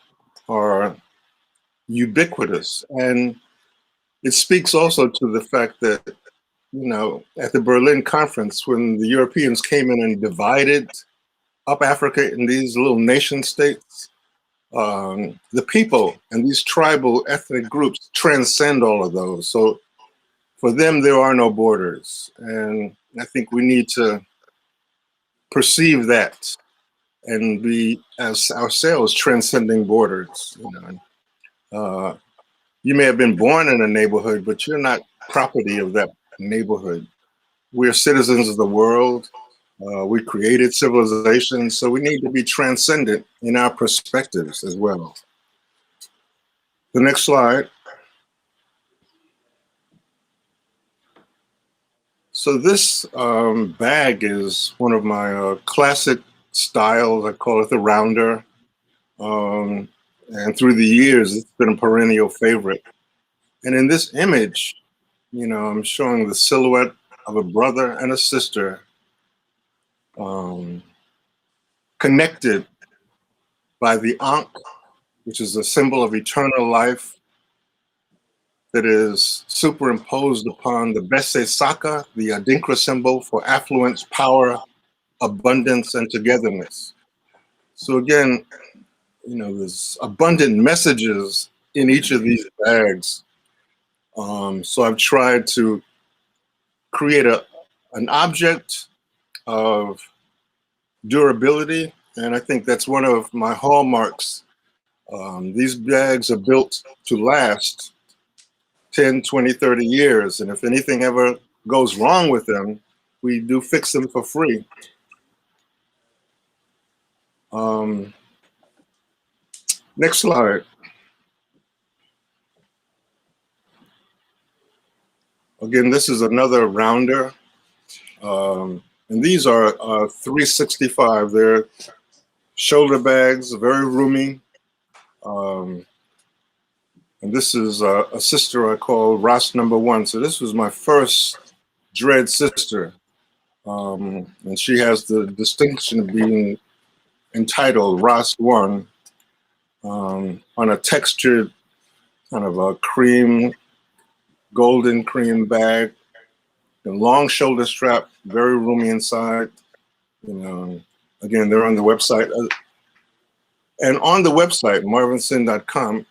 are ubiquitous, and it speaks also to the fact that at the Berlin conference, when the Europeans came in and divided up Africa in these little nation states, the people and these tribal ethnic groups transcend all of those. So for them, there are no borders. And I think we need to perceive that and be, as ourselves, transcending borders. You may have been born in a neighborhood, but you're not property of that neighborhood. We're citizens of the world. We created civilizations, so we need to be transcendent in our perspectives as well. The next slide. So this bag is one of my classic styles. I call it the rounder. And through the years, it's been a perennial favorite. And in this image, you know, I'm showing the silhouette of a brother and a sister connected by the Ankh, which is a symbol of eternal life that is superimposed upon the Bese Saka, the Adinkra symbol for affluence, power, abundance, and togetherness. So again, you know, there's abundant messages in each of these bags. So I've tried to create an object of durability, and I think that's one of my hallmarks. These bags are built to last 10, 20, 30 years, and if anything ever goes wrong with them, we do fix them for free. Next slide. Again, this is another rounder. And these are 365. They're shoulder bags, very roomy. And this is a sister I call Ras number 1. So this was my first dread sister. And she has the distinction of being entitled Ras 1 on a textured kind of a cream, golden cream bag. And long shoulder strap, very roomy inside. You know, again, they're on the website. And on the website, marvinsin.com,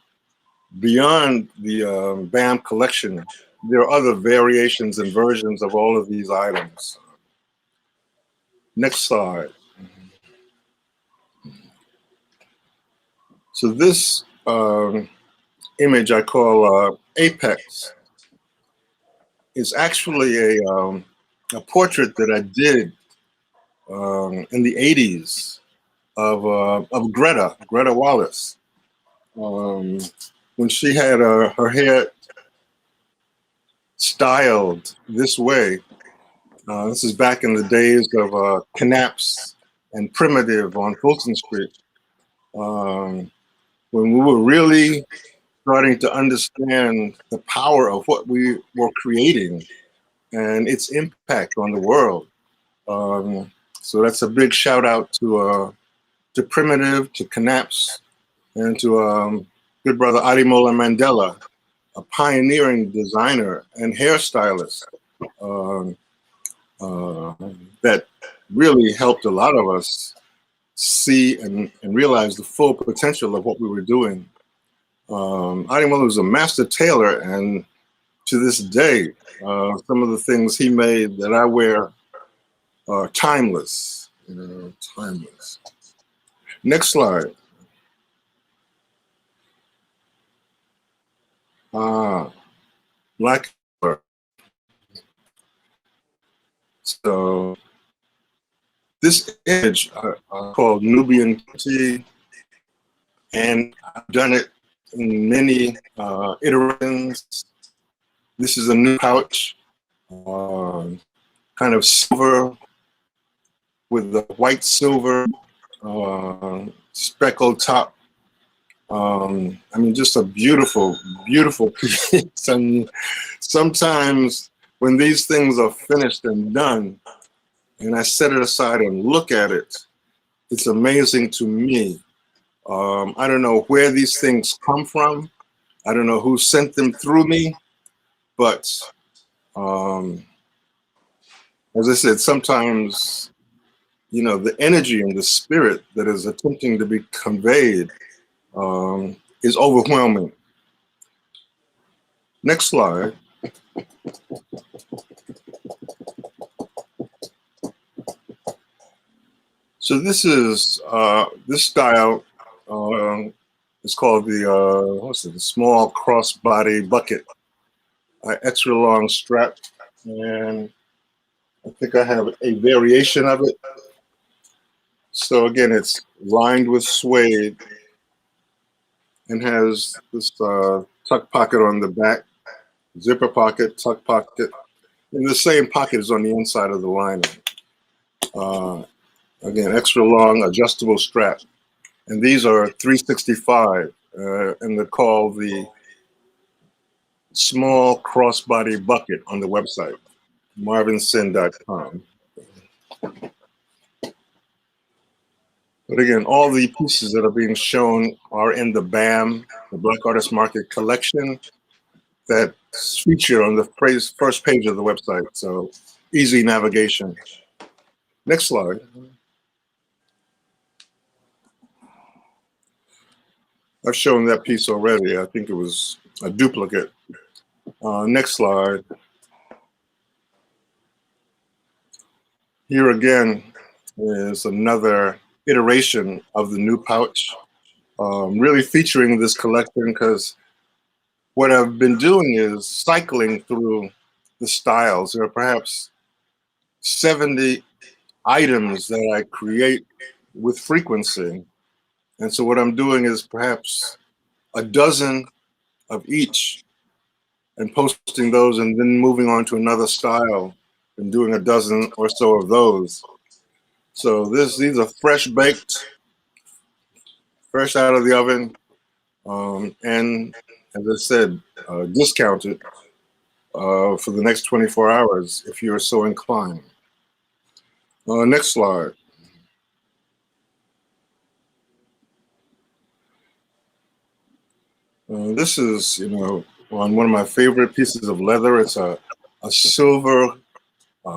beyond the B.A.M collection, there are other variations and versions of all of these items. Next slide. So this image I call Apex is actually a portrait that I did in the 80s of Greta Wallace. When she had her hair styled this way. This is back in the days of Knapp's and Primitive on Fulton Street. When we were really starting to understand the power of what we were creating and its impact on the world. So that's a big shout out to Primitive, to Knapp's, and to good brother Ademola Mandela, a pioneering designer and hairstylist that really helped a lot of us see and realize the full potential of what we were doing. Ademola was a master tailor, and to this day, some of the things he made that I wear are timeless, you know, timeless. Next slide. Black. So this image called Nubian Tea, and I've done it in many iterations. This is a new pouch, kind of silver with the white silver speckled top. I mean, just a beautiful, beautiful piece. And sometimes when these things are finished and done, and I set it aside and look at it, it's amazing to me. I don't know where these things come from. I don't know who sent them through me, but as I said, sometimes, you know, the energy and the spirit that is attempting to be conveyed is overwhelming. Next slide. So this is this style is called the small crossbody bucket, extra long strap, and I think I have a variation of it. So again, it's lined with suede and has this tuck pocket on the back, zipper pocket, tuck pocket, and the same pocket is on the inside of the lining. Again, extra long adjustable strap. And these are 365, and they're called the small crossbody bucket on the website, marvinsin.com. But again, all the pieces that are being shown are in the B.A.M, the Black Artist Market collection, that's featured on the first page of the website. So easy navigation. Next slide. I've shown that piece already. I think it was a duplicate. Next slide. Here again is another iteration of the new pouch, really featuring this collection because what I've been doing is cycling through the styles. There are perhaps 70 items that I create with frequency. And so what I'm doing is perhaps a dozen of each and posting those and then moving on to another style and doing a dozen or so of those. So these are fresh baked, fresh out of the oven, and as I said, discounted for the next 24 hours if you're so inclined. Next slide. This is, on one of my favorite pieces of leather. It's a silver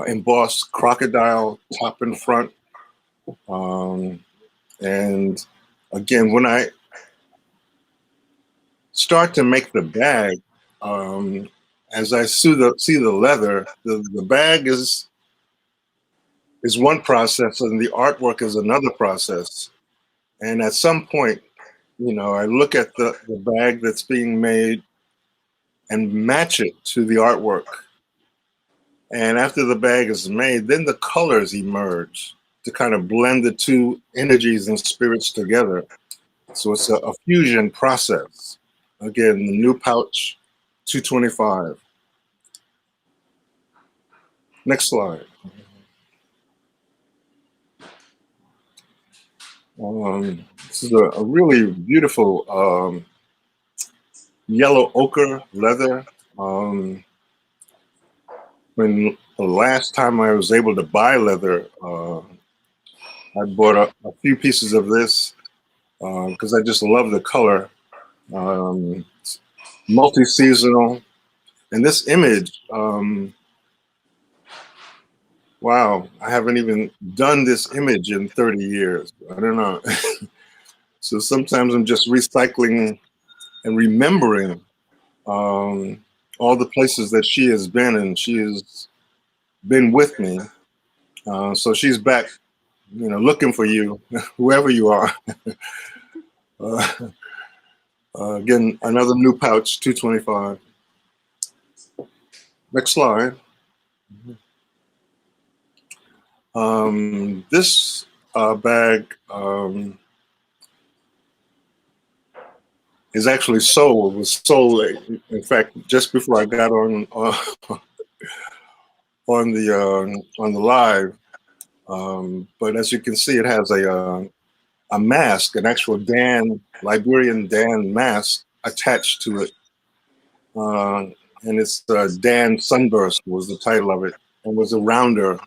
embossed crocodile top and front. And again, when I start to make the bag, as I see the leather, the bag is one process and the artwork is another process. And at some point, I look at the bag that's being made and match it to the artwork. And after the bag is made, then the colors emerge to kind of blend the two energies and spirits together. So it's a fusion process. Again, the new pouch, 225. Next slide. This is a really beautiful yellow ochre leather. When the last time I was able to buy leather, I bought a few pieces of this because I just love the color. Multi-seasonal. And this image, wow, I haven't even done this image in 30 years. I don't know. So sometimes I'm just recycling and remembering all the places that she has been, and she has been with me. So she's back, looking for you, whoever you are. Again, another new pouch, 225. Next slide. This bag is actually sold. It was sold, in fact, just before I got on the live. But as you can see, it has a mask, an actual Liberian Dan mask attached to it. And it's Dan Sunburst was the title of it, and was a rounder,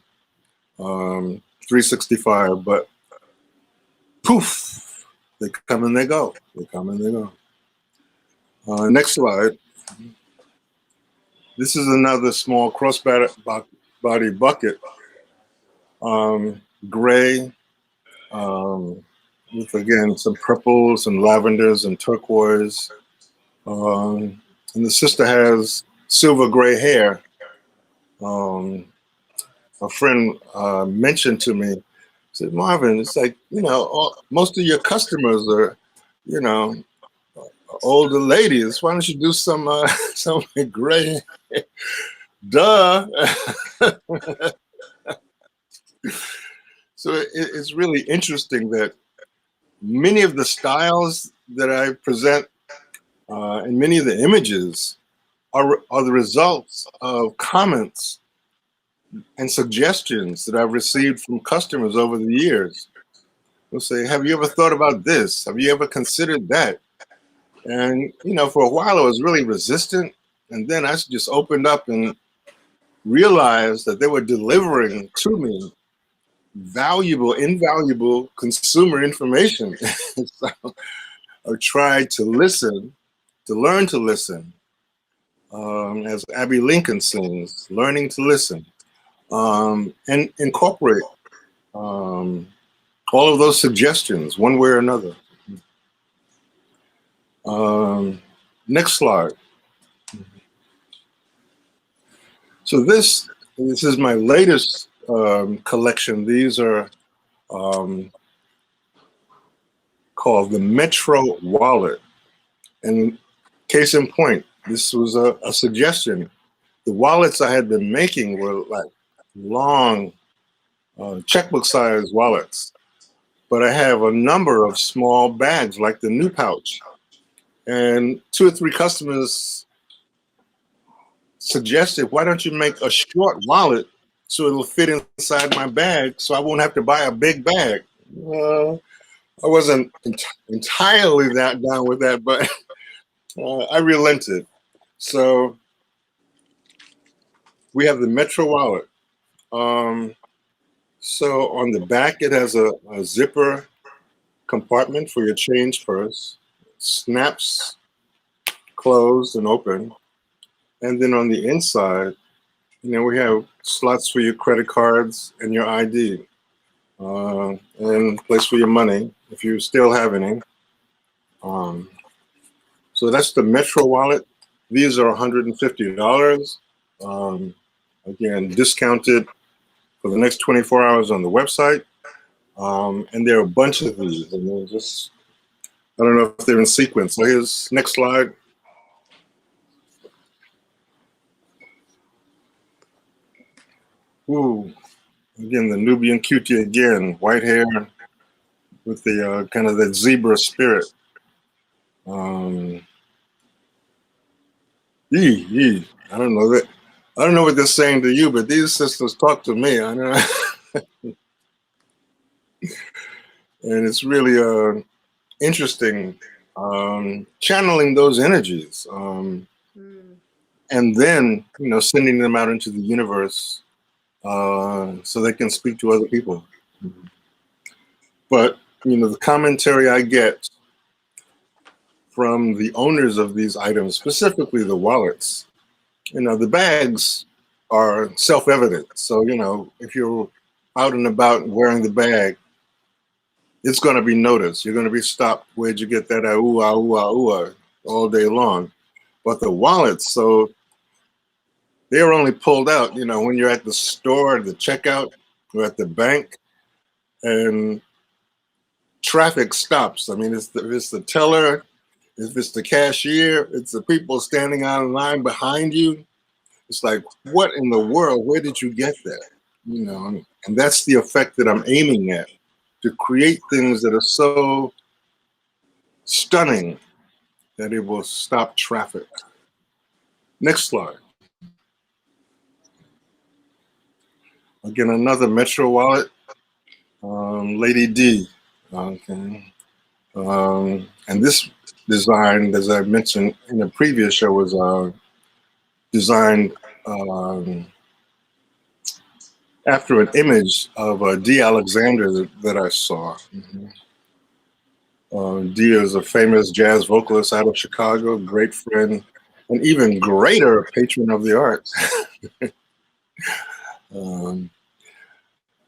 365. But poof, they come and they go. They come and they go. Next slide. This is another small crossbody bucket, gray, with again some purples and lavenders and turquoise. And the sister has silver gray hair. A friend mentioned to me, said, Marvin, it's like, most of your customers are, older ladies. Why don't you do some gray? Duh. So it's really interesting that many of the styles that I present and many of the images are the results of comments and suggestions that I've received from customers over the years. They'll say, have you ever thought about this? Have you ever considered that? And, you know, for a while I was really resistant. And then I just opened up and realized that they were delivering to me valuable, invaluable consumer information. So I tried to listen, to learn to listen. As Abby Lincoln sings, learning to listen, and incorporate all of those suggestions one way or another. Next slide. So this is my latest collection. These are called the Metro Wallet. And case in point, this was a suggestion. The wallets I had been making were like long checkbook size wallets, but I have a number of small bags like the new pouch. And 2 or 3 customers suggested, why don't you make a short wallet so it'll fit inside my bag so I won't have to buy a big bag? I wasn't entirely that down with that, but I relented. So we have the Metro Wallet. So on the back, it has a zipper compartment for your change purse. Snaps closed and open. And then on the inside, you know, we have slots for your credit cards and your ID, and place for your money if you still have any. So that's the Metro Wallet. These are $150. Again, discounted for the next 24 hours on the website. And there are a bunch of these, and they're just, I don't know if they're in sequence. So here's next slide. Ooh, again, the Nubian cutie again, white hair with the kind of that zebra spirit. I don't know that. I don't know what they're saying to you, but these sisters talk to me. I know. And it's really interesting channeling those energies, and then, you know, sending them out into the universe so they can speak to other people. But, you know, the commentary I get from the owners of these items, specifically the wallets, you know, the bags are self-evident. So, you know, if you're out and about wearing the bag, it's going to be noticed. You're going to be stopped. Where'd you get that? Ooh, ah, ooh, ah, ooh, ah, all day long. But the wallets, so they're only pulled out, you know, when you're at the store, the checkout, or at the bank, and traffic stops. I mean, if it's the teller, if it's the cashier, it's the people standing on line behind you. It's like, what in the world? Where did you get that? You know, and that's the effect that I'm aiming at, to create things that are so stunning that it will stop traffic. Next slide. Again, another Metro Wallet, Lady D. Okay. And this design, as I mentioned in the previous show, was designed after an image of D. Alexander that I saw. D is a famous jazz vocalist out of Chicago, great friend, an even greater patron of the arts.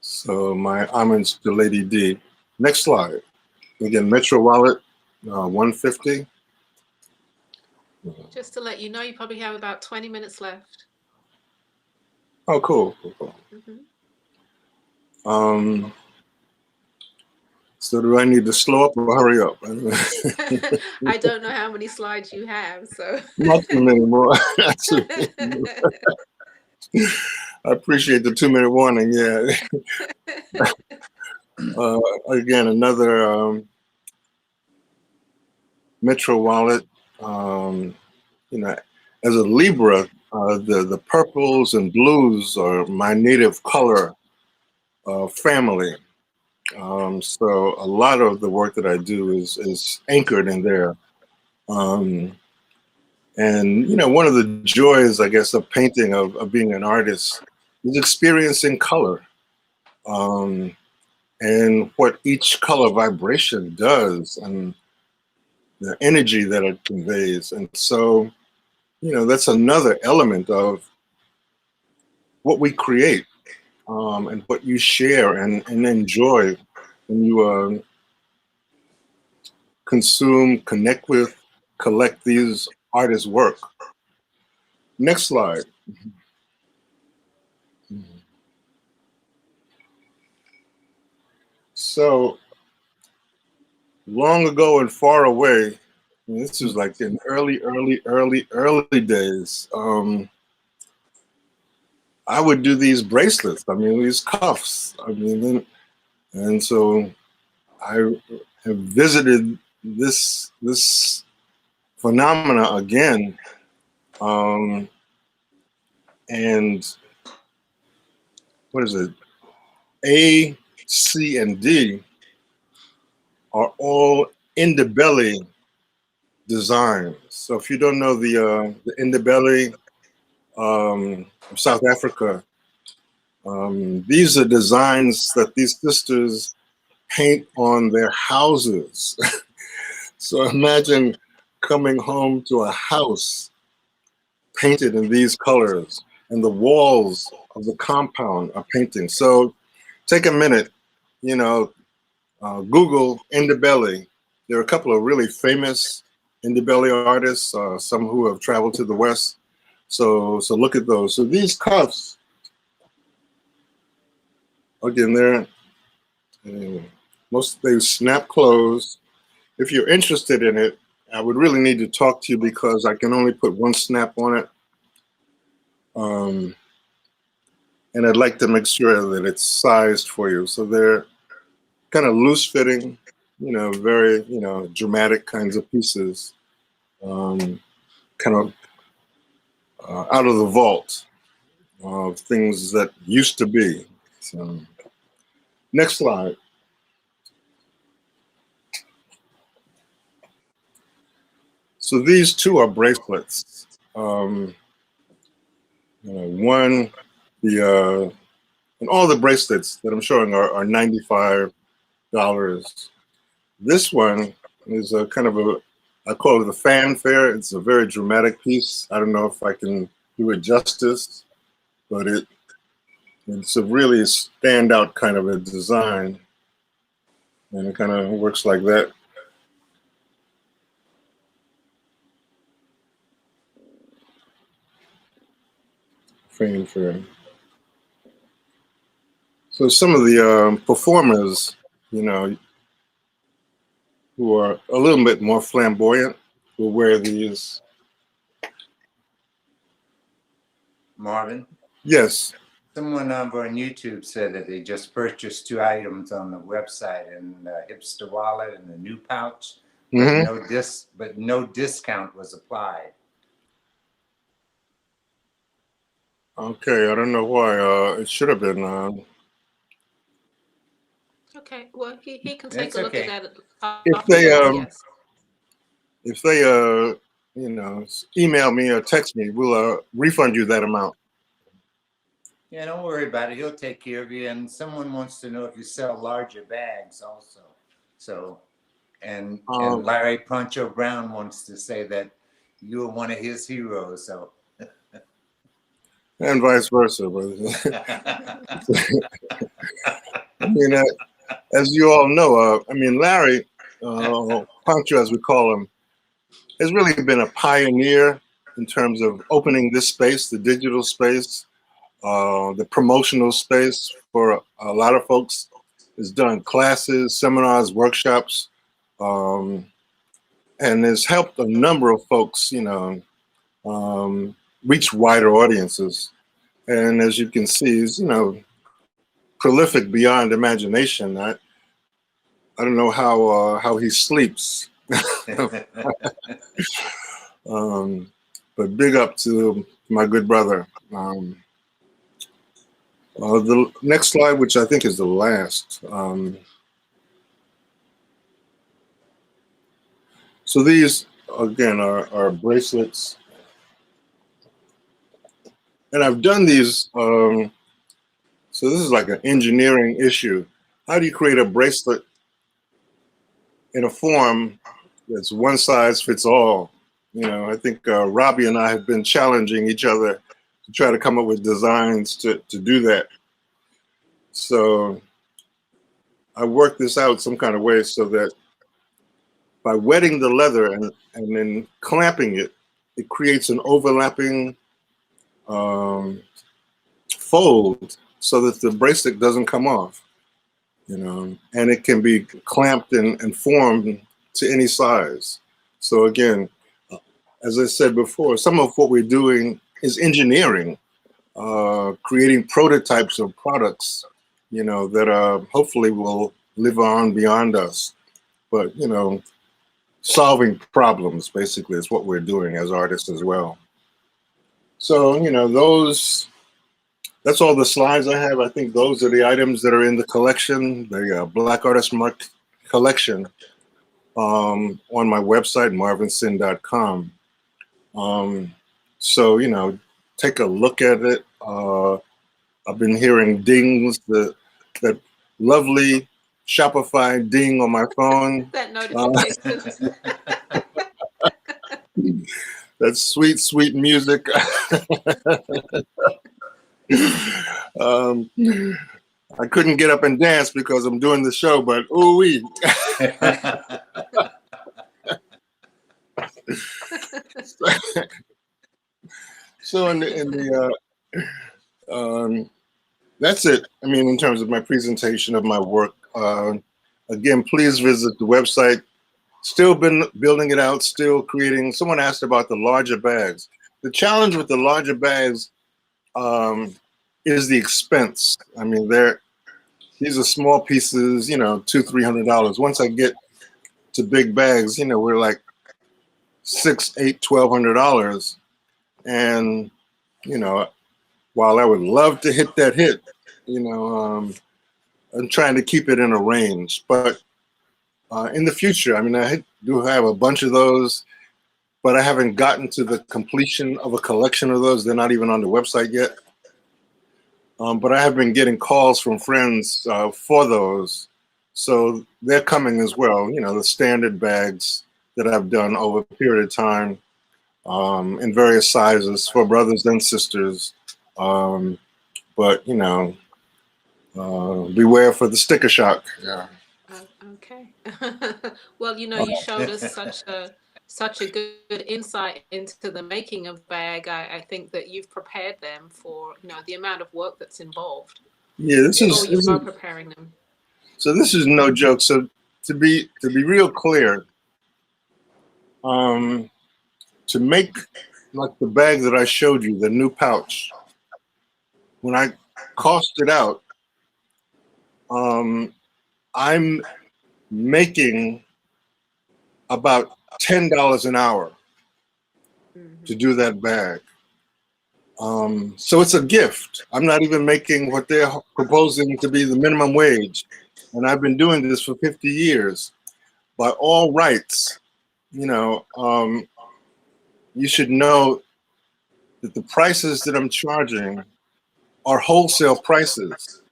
So my homage to Lady D. Next slide. Again, Metro Wallet, 150. Just to let you know, you probably have about 20 minutes left. Oh, cool. So do I need to slow up or hurry up? I don't know how many slides you have, so. Not too many more. I appreciate the 2-minute warning. Yeah. Again, another Metro wallet. You know, as a Libra, the purples and blues are my native color family. So a lot of the work that I do is anchored in there. Um, and one of the joys, I guess, of painting, of being an artist, is experiencing color. Um, and what each color vibration does and the energy that it conveys. And so, that's another element of what we create, and what you share and enjoy when you consume, connect with, collect these artists' work. Next slide. So, long ago and far away, and this is like in early days. I would do these bracelets. I mean, these cuffs. I mean, and so I have visited this phenomena again, and what is it? A, C, and D are all in the belly designs. So if you don't know the in the belly of South Africa, these are designs that these sisters paint on their houses. So imagine coming home to a house painted in these colors, and the walls of the compound are painting. So take a minute, Google Indabelly. There are a couple of really famous Indabelly artists, some who have traveled to the West. So look at those. So these cuffs, again, they snap closed. If you're interested in it, I would really need to talk to you because I can only put one snap on it. And I'd like to make sure that it's sized for you. So they're kind of loose fitting, very, dramatic kinds of pieces, kind of out of the vault of things that used to be. So, next slide. So these two are bracelets. One, and all the bracelets that I'm showing are $95. This one is a kind of I call it a fanfare. It's a very dramatic piece. I don't know if I can do it justice, but it's a really standout kind of a design. And it kind of works like that. Fanfare. So some of the performers, who are a little bit more flamboyant, will wear these. Marvin, Yes. someone over on YouTube said that they just purchased 2 items on the website, and the hipster wallet and the new pouch, but no discount was applied. Okay, I don't know why. It should have been. Okay, well, he can take a look okay. at that If they yes. if they email me or text me, we'll refund you that amount. Yeah, don't worry about it. He'll take care of you. And someone wants to know if you sell larger bags also. So, and Larry Poncho Brown wants to say that you were one of his heroes. So, and vice versa. I mean, as you all know, Larry Poncho, as we call him, has really been a pioneer in terms of opening this space, the digital space, the promotional space for a lot of folks. Has done classes, seminars, workshops, and has helped a number of folks, reach wider audiences. And as you can see, he's, prolific beyond imagination. I don't know how he sleeps. But big up to my good brother. The next slide, which I think is the last. So these, again, are bracelets. And I've done these, so this is like an engineering issue. How do you create a bracelet in a form that's one size fits all? I think Robbie and I have been challenging each other to try to come up with designs to do that. So I worked this out some kind of way so that by wetting the leather and then clamping it, it creates an overlapping fold so that the bracelet doesn't come off, and it can be clamped and formed to any size. So again, as I said before, some of what we're doing is engineering, creating prototypes of products, that hopefully will live on beyond us. But, solving problems basically is what we're doing as artists as well. So, that's all the slides I have. I think those are the items that are in the collection, the Black Artist Mark collection, on my website, marvinsin.com. So, take a look at it. I've been hearing dings, that lovely Shopify ding on my phone. That notification. That's sweet, sweet music. I couldn't get up and dance because I'm doing the show, but ooh-wee. So that's it. I mean, in terms of my presentation of my work. Again, please visit the website. Still been building it out, still creating. Someone asked about the larger bags. The challenge with the larger bags is the expense. I mean, these are small pieces, $200-300. Once I get to big bags, we're like $600, $800, $1,200. And, while I would love to hit that hit, I'm trying to keep it in a range. But in the future, I mean, I do have a bunch of those, but I haven't gotten to the completion of a collection of those. They're not even on the website yet. But I have been getting calls from friends for those. So they're coming as well, the standard bags that I've done over a period of time in various sizes for brothers and sisters. But, beware for the sticker shock. Yeah. Okay. Well, you showed us such a good insight into the making of bag. I think that you've prepared them for the amount of work that's involved. Yeah, this is preparing them. So this is no joke. So to be real clear, to make like the bag that I showed you, the new pouch, when I cost it out, I'm making about $10 an hour to do that bag. So it's a gift. I'm not even making what they're proposing to be the minimum wage. And I've been doing this for 50 years. By all rights, you should know that the prices that I'm charging are wholesale prices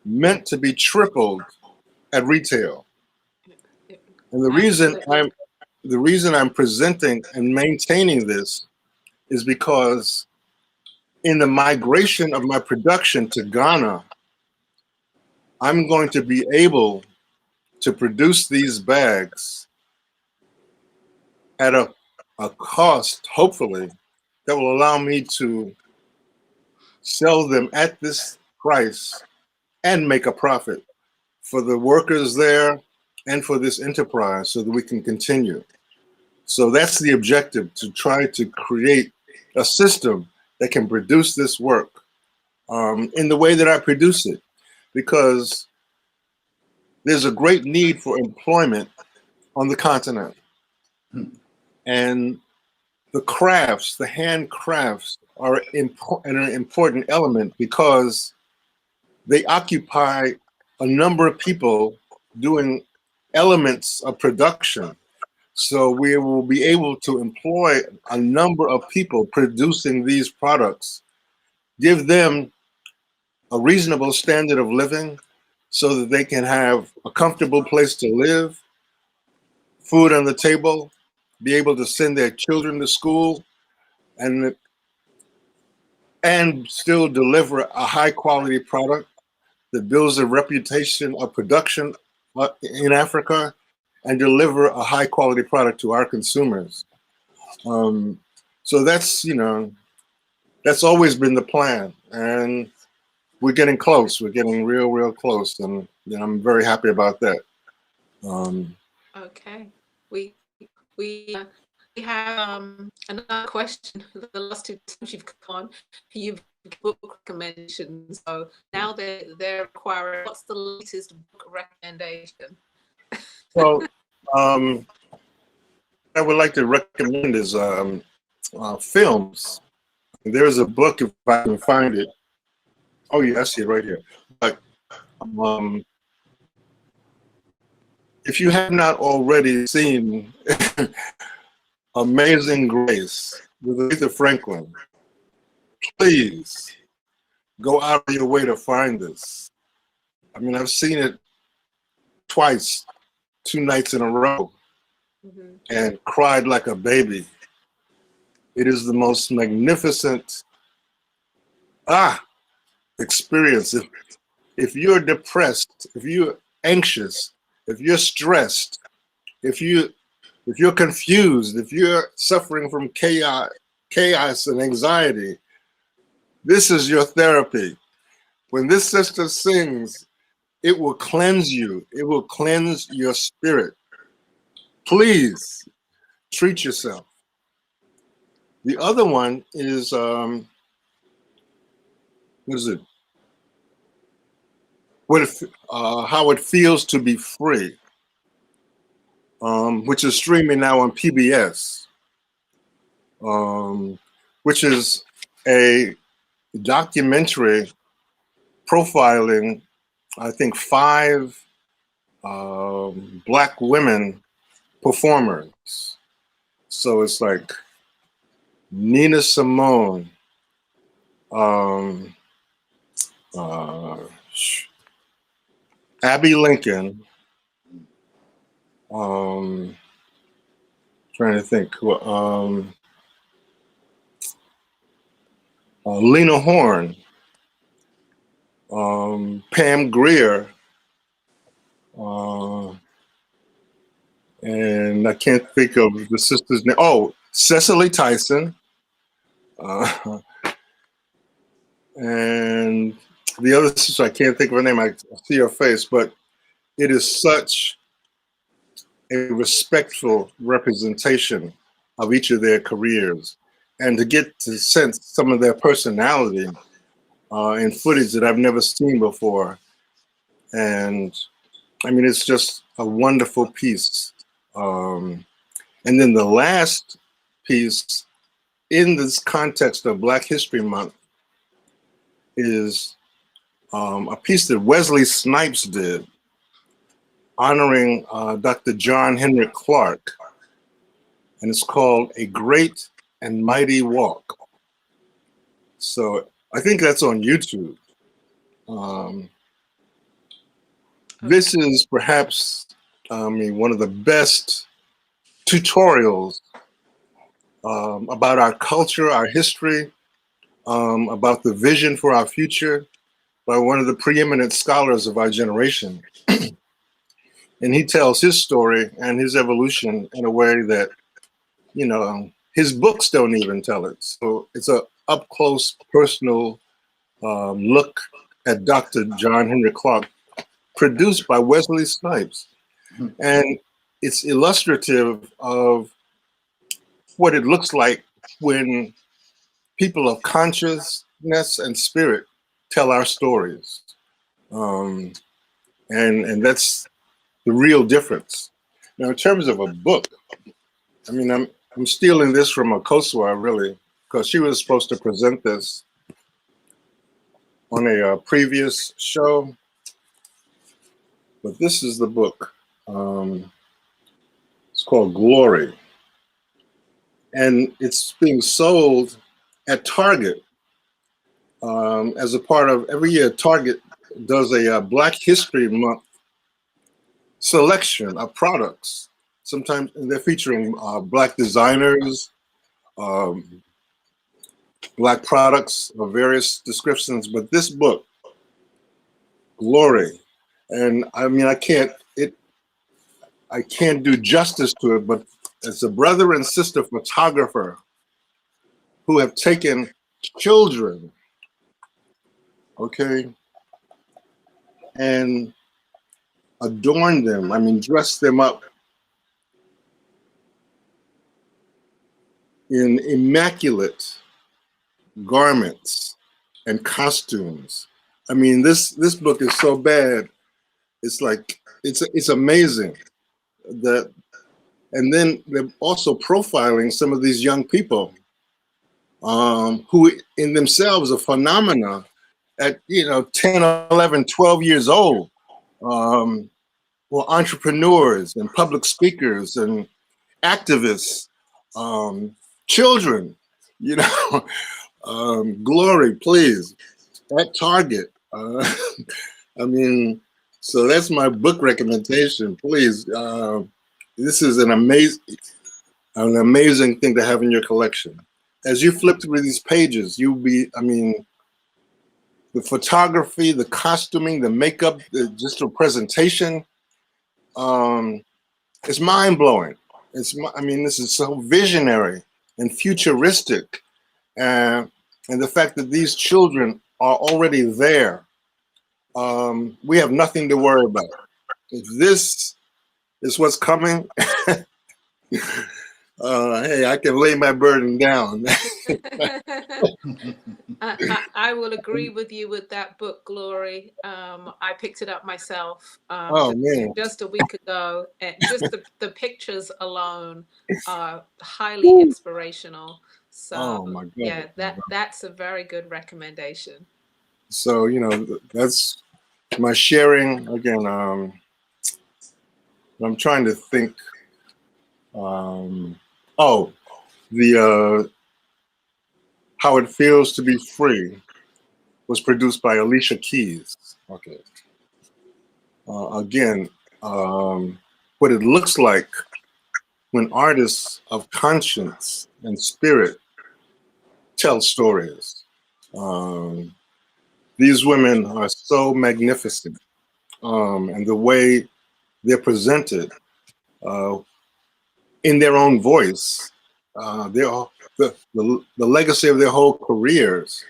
meant to be tripled at retail. And the reason I'm presenting and maintaining this is because in the migration of my production to Ghana, I'm going to be able to produce these bags at a cost, hopefully, that will allow me to sell them at this price and make a profit for the workers there and for this enterprise so that we can continue. So that's the objective, to try to create a system that can produce this work in the way that I produce it, because there's a great need for employment on the continent. And the crafts, the handcrafts, are an important element because they occupy a number of people doing elements of production. So we will be able to employ a number of people producing these products, give them a reasonable standard of living so that they can have a comfortable place to live, food on the table, be able to send their children to school, and still deliver a high quality product that builds a reputation of production in Africa, and deliver a high quality product to our consumers. So that's, that's always been the plan, and we're getting close. We're getting real close, and I'm very happy about that. Okay, we have another question. The last two times you've come on, you've book recommendations. So now they're requiring, what's the latest book recommendation? Well, I would like to recommend is films. There's a book, if I can find it. Oh yeah, I see it right here. But if you have not already seen Amazing Grace with Aretha Franklin, please go out of your way to find this. I mean, I've seen it twice, 2 nights in a row, and cried like a baby. It is the most magnificent experience. If you're depressed, if you're anxious, if you're stressed, if you're confused, if you're suffering from chaos and anxiety, this is your therapy. When this sister sings, it will cleanse you. It will cleanse your spirit. Please treat yourself. The other one is, what is it? How It Feels to Be Free, which is streaming now on PBS, which is a documentary profiling, I think, 5 Black women performers. So it's like Nina Simone, Abby Lincoln, trying to think, Lena Horne, Pam Grier, and I can't think of the sister's name. Oh, Cecily Tyson, and the other sister, I can't think of her name. I see her face, but it is such a respectful representation of each of their careers, and to get to sense some of their personality in footage that I've never seen before. And I mean, it's just a wonderful piece. And then the last piece in this context of Black History Month is a piece that Wesley Snipes did honoring Dr. John Henrik Clarke, and it's called A Great and Mighty Walk. So I think that's on YouTube. This is perhaps, one of the best tutorials about our culture, our history, about the vision for our future by one of the preeminent scholars of our generation. And he tells his story and his evolution in a way that, his books don't even tell it. So it's a up close, personal look at Dr. John Henrik Clarke, produced by Wesley Snipes. And it's illustrative of what it looks like when people of consciousness and spirit tell our stories. And that's the real difference. Now, in terms of a book, I mean, I'm stealing this from Akosua, really, because she was supposed to present this on a previous show. But this is the book. It's called Glory. And it's being sold at Target as a part of every year. Target does a Black History Month selection of products. Sometimes they're featuring Black designers, Black products of various descriptions. But this book, Glory, and I mean, I can't do justice to it, but it's a brother and sister photographer who have taken children, okay, and adorned them. I mean, dressed them up in immaculate garments and costumes. I mean, this book is so bad. It's like it's amazing that, and then they're also profiling some of these young people who in themselves are phenomena at 10, 11, 12 years old, were entrepreneurs and public speakers and activists, children, Glory, please, at Target. I mean, so that's my book recommendation. Please, this is an amazing thing to have in your collection. As you flip through these pages, the photography, the costuming, the makeup, just the presentation, it's mind blowing. This is so visionary and futuristic, and the fact that these children are already there. We have nothing to worry about. If this is what's coming, hey, I can lay my burden down. I will agree with you with that book, Glory. I picked it up myself just a week ago, and just the pictures alone are highly inspirational. So, Oh my God. yeah, that's a very good recommendation. So, that's my sharing. Again, I'm trying to think. How It Feels to Be Free was produced by Alicia Keys. Okay. Again, what it looks like when artists of conscience and spirit tell stories. These women are so magnificent, and the way they're presented in their own voice, the legacy of their whole careers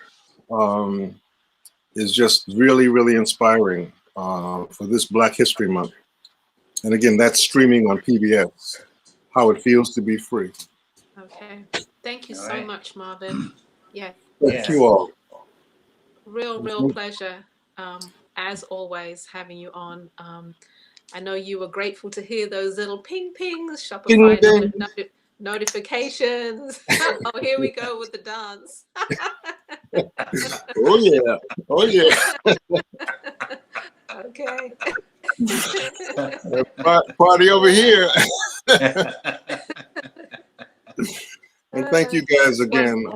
is just really, really inspiring for this Black History Month. And again, that's streaming on PBS, How It Feels to Be Free. Okay. Thank you so much, Marvin. Yeah. Thank you all. Real pleasure, as always, having you on. I know you were grateful to hear those little ping pings, Shopify notifications. Oh, here we go with the dance. Oh yeah. Oh yeah. Okay. Party over here. And thank you guys again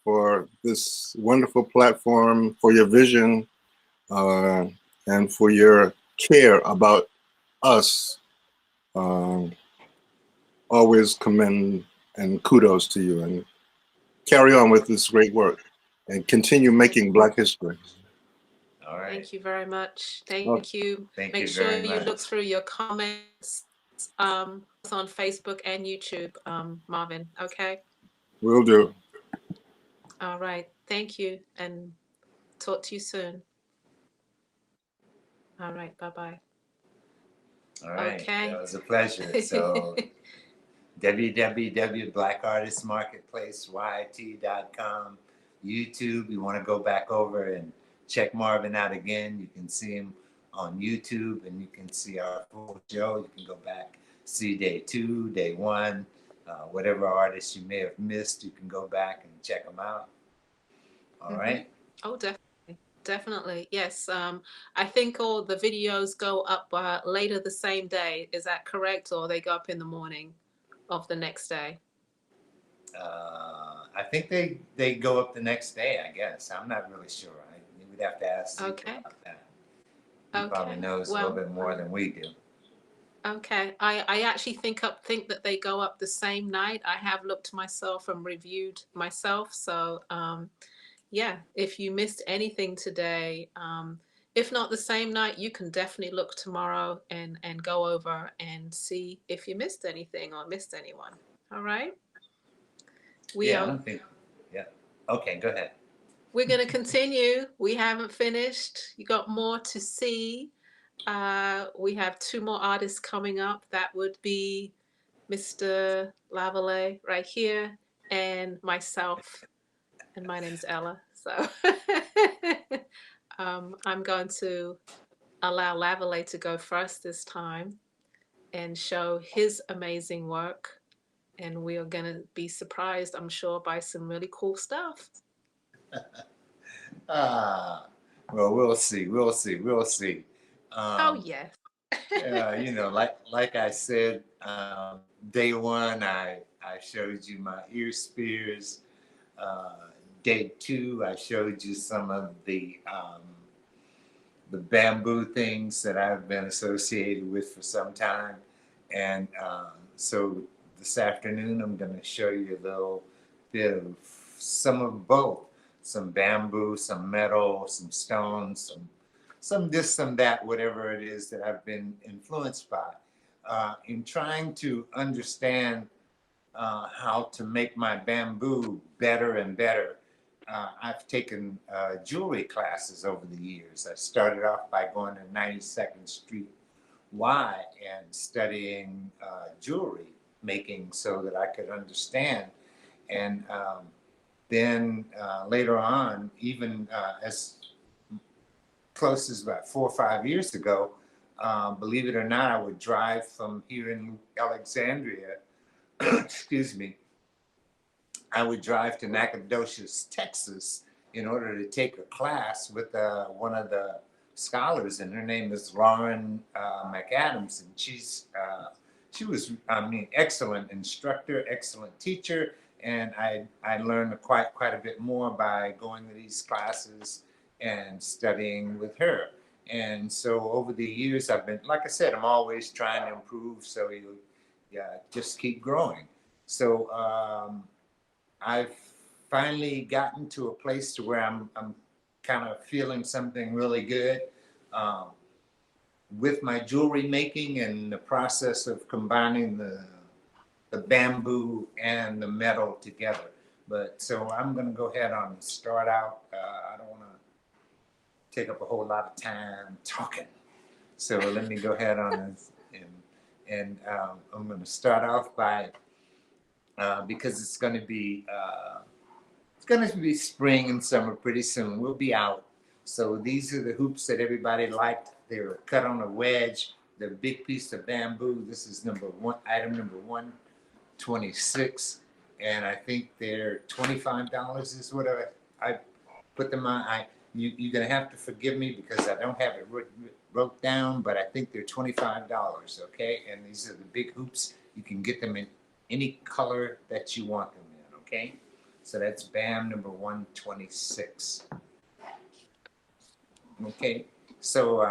for this wonderful platform, for your vision, and for your care about us. Always commend and kudos to you, and carry on with this great work and continue making Black history. All right. Thank you very much. Thank you. Make sure you look through your comments on Facebook and YouTube, Marvin. Okay. Will do. All right. Thank you, and talk to you soon. All right. Bye-bye. All right. Okay. That was a pleasure. So www.blackartistmarketplaceyt.com, YouTube. You want to go back over and check Marvin out again. You can see him on YouTube, and you can see our full show. You can go back, see day 2, day 1, whatever artists you may have missed, you can go back and check them out. All right. Oh, definitely. Definitely. Yes. I think all the videos go up later the same day. Is that correct? Or they go up in the morning of the next day? I think they go up the next day, I guess. I'm not really sure. You would have to ask Zeke Okay. about that. He probably Okay. knows a little bit more than we do. Okay. I actually think that they go up the same night. I have looked myself and reviewed myself. So yeah, if you missed anything today, if not the same night, you can definitely look tomorrow and go over and see if you missed anything or missed anyone. All right. Yeah, I don't think. Yeah. Okay, go ahead. We're going to continue. We haven't finished. You got more to see. We have 2 more artists coming up. That would be Mr. Lavalais right here and myself. And my name's Ella. So I'm going to allow Lavalais to go first this time and show his amazing work. And we are going to be surprised, I'm sure, by some really cool stuff. Well, we'll see. We'll see. We'll see. Oh, yes. You know, like I said, day 1, I showed you my ear spears. Day 2, I showed you some of the bamboo things that I've been associated with for some time. And so this afternoon, I'm going to show you a little bit of some of both. Some bamboo, some metal, some stones, some this, some that, whatever it is that I've been influenced by. In trying to understand how to make my bamboo better and better, I've taken jewelry classes over the years. I started off by going to 92nd Street Y and studying jewelry making so that I could understand. And then later on, even as close as about 4 or 5 years ago, believe it or not, I would drive from here in Alexandria, excuse me, I would drive to Nacogdoches, Texas, in order to take a class with one of the scholars, and her name is Lauren McAdams, and she was, I mean, excellent instructor, excellent teacher, and I learned quite a bit more by going to these classes and studying with her. And so over the years, I've been, like I said, I'm always trying to improve, so you just keep growing. So I've finally gotten to a place to where I'm kind of feeling something really good with my jewelry making and the process of combining the bamboo and the metal together. But so I'm going to go ahead and start out. I don't want to take up a whole lot of time talking. So let me go ahead on and I'm going to start off by because it's going to be spring and summer pretty soon. We'll be out. So these are the hoops that everybody liked. They were cut on a wedge. They're a big piece of bamboo. This is item number 126, and I think they're $25 is what I put them on. You're gonna have to forgive me because I don't have it wrote down, but I think they're $25. Okay, and these are the big hoops. You can get them in any color that you want them in. Okay, so that's B.A.M number 126. Okay, so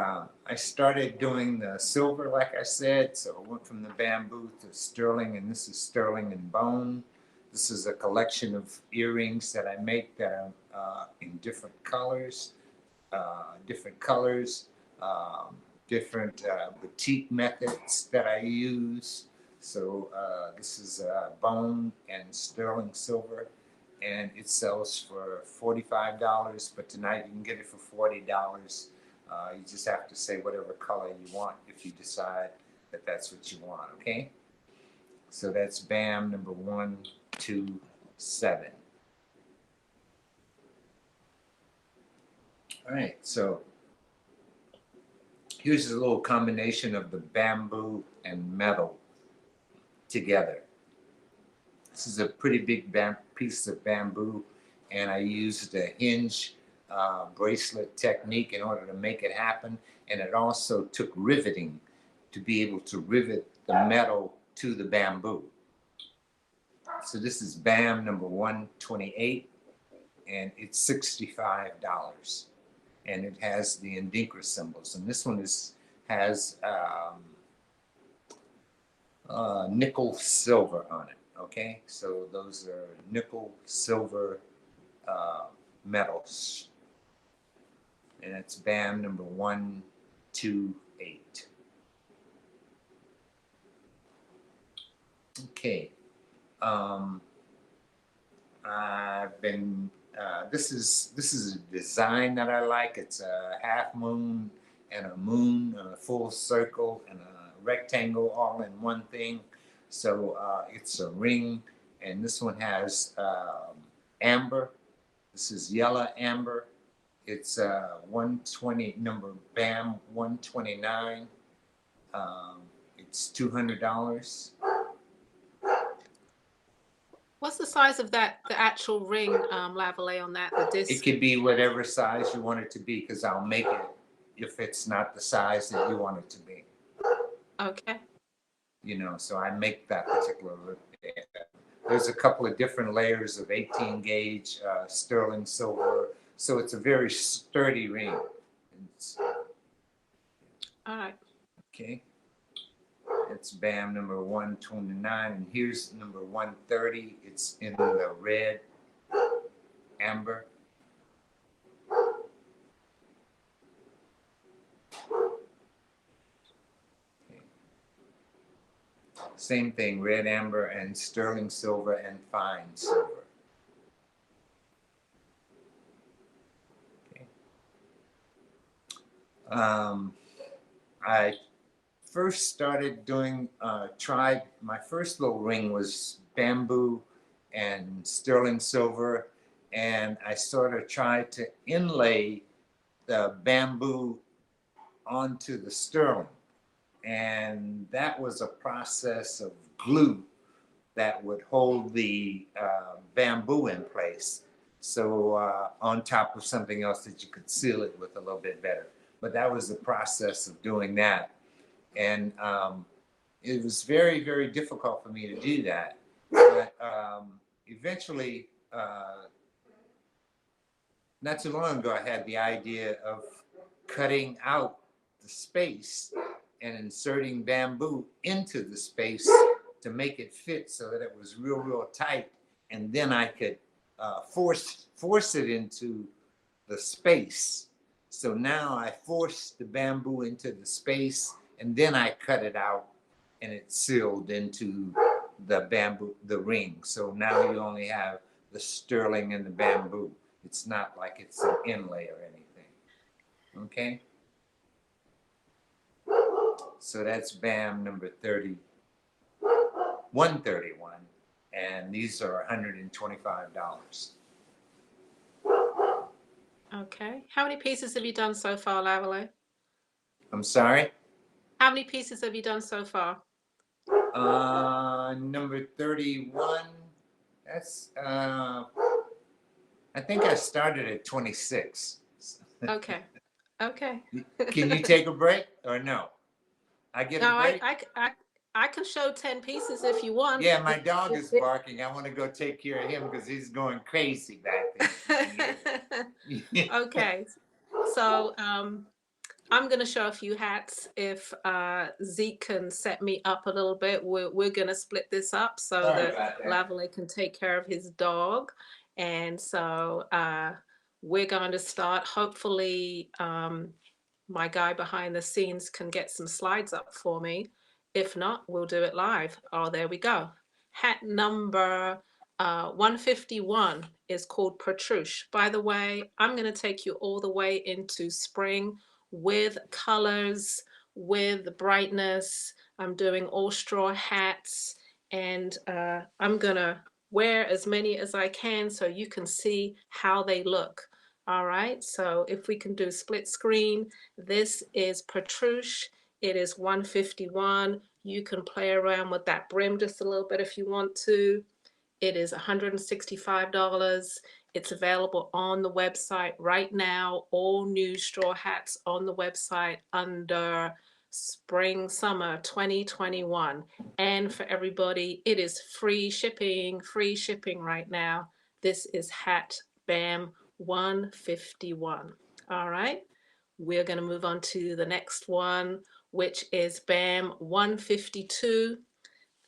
I started doing the silver, like I said. So I went from the bamboo to sterling, and this is sterling and bone. This is a collection of earrings that I make that are in different colors, different boutique methods that I use. So this is bone and sterling silver, and it sells for $45, but tonight you can get it for $40. You just have to say whatever color you want if you decide that that's what you want, okay? So that's B.A.M number 127. All right, so here's a little combination of the bamboo and metal together. This is a pretty big piece of bamboo, and I used a hinge bracelet technique in order to make it happen. And it also took riveting to be able to rivet the metal to the bamboo. So this is B.A.M number 128, and it's $65. And it has the Indinkra symbols. And this one has nickel silver on it. Okay, so those are nickel silver metals, and it's B.A.M number 128. Okay, I've been. This is a design that I like. It's a half moon and a moon and a full circle and a rectangle all in one thing. So it's a ring, and this one has amber. This is yellow amber. It's 120 number B.A.M 129. It's $200. What's the size of that, the actual ring, Lavalais, on that, the It disc? could be whatever size you want it to be, because I'll make it if it's not the size that you want it to be. Okay. You know, so I make that particular. There's a couple of different layers of 18 gauge sterling silver, so it's a very sturdy ring. All right. Okay. It's B.A.M number 129, and here's number 130. It's in the red amber. Okay. Same thing, red amber and sterling silver and fine silver. Okay. I first started doing, tried, my first little ring was bamboo and sterling silver, and I sort of tried to inlay the bamboo onto the sterling. And that was a process of glue that would hold the bamboo in place. So on top of something else that you could seal it with a little bit better. But that was the process of doing that. And it was very, very difficult for me to do that. But eventually, not too long ago, I had the idea of cutting out the space and inserting bamboo into the space to make it fit so that it was real, real tight. And then I could force it into the space. So now I force the bamboo into the space, and then I cut it out, and it's sealed into the bamboo, the ring. So now you only have the sterling and the bamboo. It's not like it's an inlay or anything. Okay? So that's B.A.M number 131, and these are $125. Okay. How many pieces have you done so far, Lavalais? I'm sorry? How many pieces have you done so far? Number 31, that's, I think I started at 26. Okay. Okay. Can you take a break or no? I get a No, break? I can show 10 pieces if you want. Yeah, my dog is barking. I want to go take care of him because he's going crazy back there. Okay. So I'm going to show a few hats. If Zeke can set me up a little bit, we're going to split this up so that Lavalais can take care of his dog. And so we're going to start. Hopefully, my guy behind the scenes can get some slides up for me. If not, we'll do it live. Oh, there we go. Hat number 151 is called Protruche. By the way, I'm going to take you all the way into spring with colors, with brightness. I'm doing all straw hats, and I'm going to wear as many as I can so you can see how they look. All right, so if we can do split screen, this is Petruche. It is 151. You can play around with that brim just a little bit if you want to. It is $165. It's available on the website right now. All new straw hats on the website under Spring Summer 2021. And for everybody, it is free shipping right now. This is hat BAM 151. All right, we're going to move on to the next one, which is BAM 152.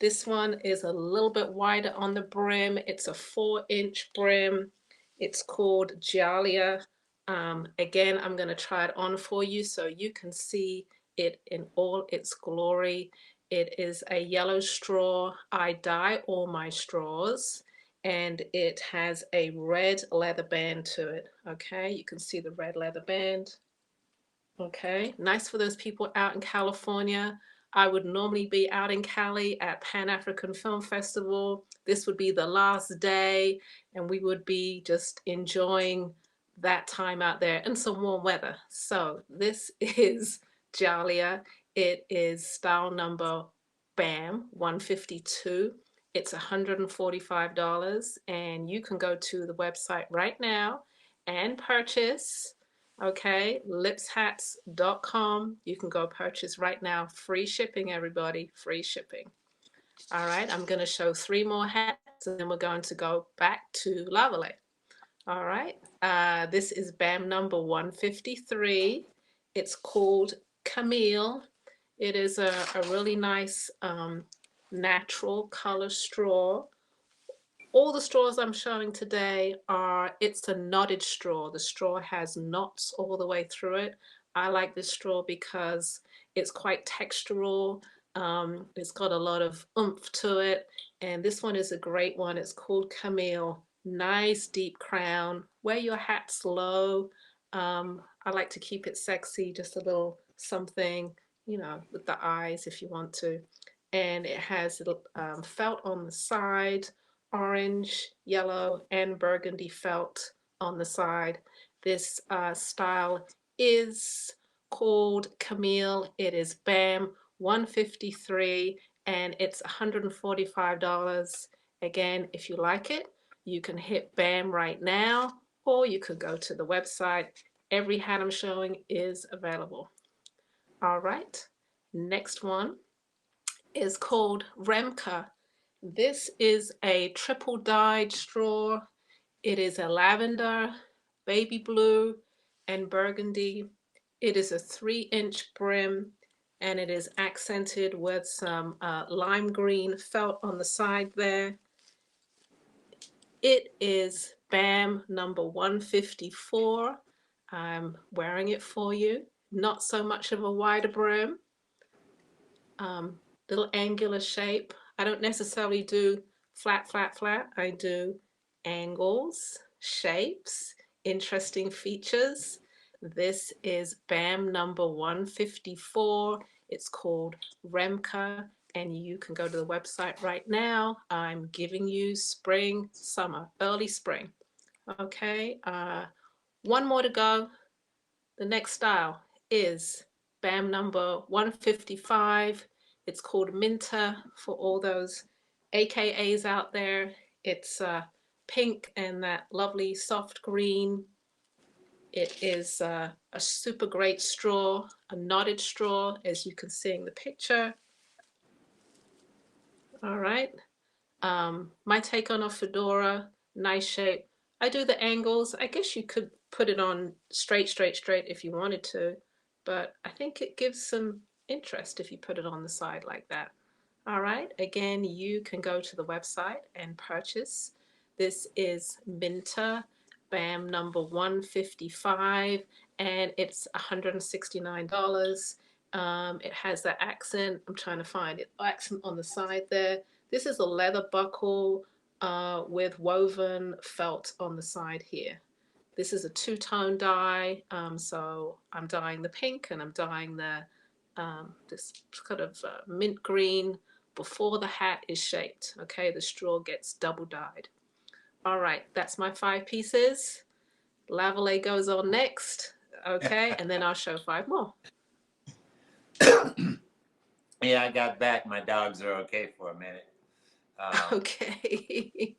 This one is a little bit wider on the brim. It's a 4-inch brim. It's called Gialia. Again, I'm going to try it on for you so you can see it in all its glory. It is a yellow straw. I dye all my straws, and it has a red leather band to it. Okay, you can see the red leather band. Okay, nice for those people out in California. I would normally be out in Cali at Pan African Film Festival. This would be the last day, and we would be just enjoying that time out there and some warm weather. So this is Jalia. It is style number BAM 152. It's $145, and you can go to the website right now and purchase. Okay, lipshats.com. You can go purchase right now. Free shipping, everybody. Free shipping. All right, I'm going to show 3 more hats, and then we're going to go back to Lavalais. All right, this is BAM number 153. It's called Camille. It is a really nice natural color straw. All the straws I'm showing today it's a knotted straw. The straw has knots all the way through it. I like this straw because it's quite textural. It's got a lot of oomph to it. And this one is a great one. It's called Camille. Nice deep crown. Wear your hats low. I like to keep it sexy, just a little something, you know, with the eyes if you want to. And it has felt on the side, orange, yellow, and burgundy felt on the side. This style is called Camille. It is BAM 153, and it's $145. Again, if you like it, you can hit BAM right now, or you could go to the website. Every hat I'm showing is available. All right, next one is called Remka. This is a triple dyed straw. It is a lavender, baby blue, and burgundy. It is a 3-inch brim, and it is accented with some lime green felt on the side there. It is BAM number 154. I'm wearing it for you. Not so much of a wider brim. Little angular shape. I don't necessarily do flat, flat, flat. I do angles, shapes, interesting features. This is BAM number 154. It's called Remka, and you can go to the website right now. I'm giving you spring, summer, early spring. Okay, one more to go. The next style is BAM number 155. It's called Minta for all those AKAs out there. It's pink and that lovely soft green. It is a super great straw, a knotted straw, as you can see in the picture. All right. My take on a fedora, nice shape. I do the angles. I guess you could put it on straight if you wanted to, but I think it gives some interest if you put it on the side like that. All right, again, you can go to the website and purchase. This is Minta BAM number 155, and it's $169. It has that accent. I'm trying to find it. Accent on the side there. This is a leather buckle with woven felt on the side here. This is a 2-tone dye, so I'm dyeing the pink and I'm dyeing the this kind of mint green before the hat is shaped. Okay, the straw gets double dyed. All right, that's my 5 pieces. Lavalais goes on next. Okay, and then I'll show 5 more. Yeah, I got back. My dogs are okay for a minute. Okay.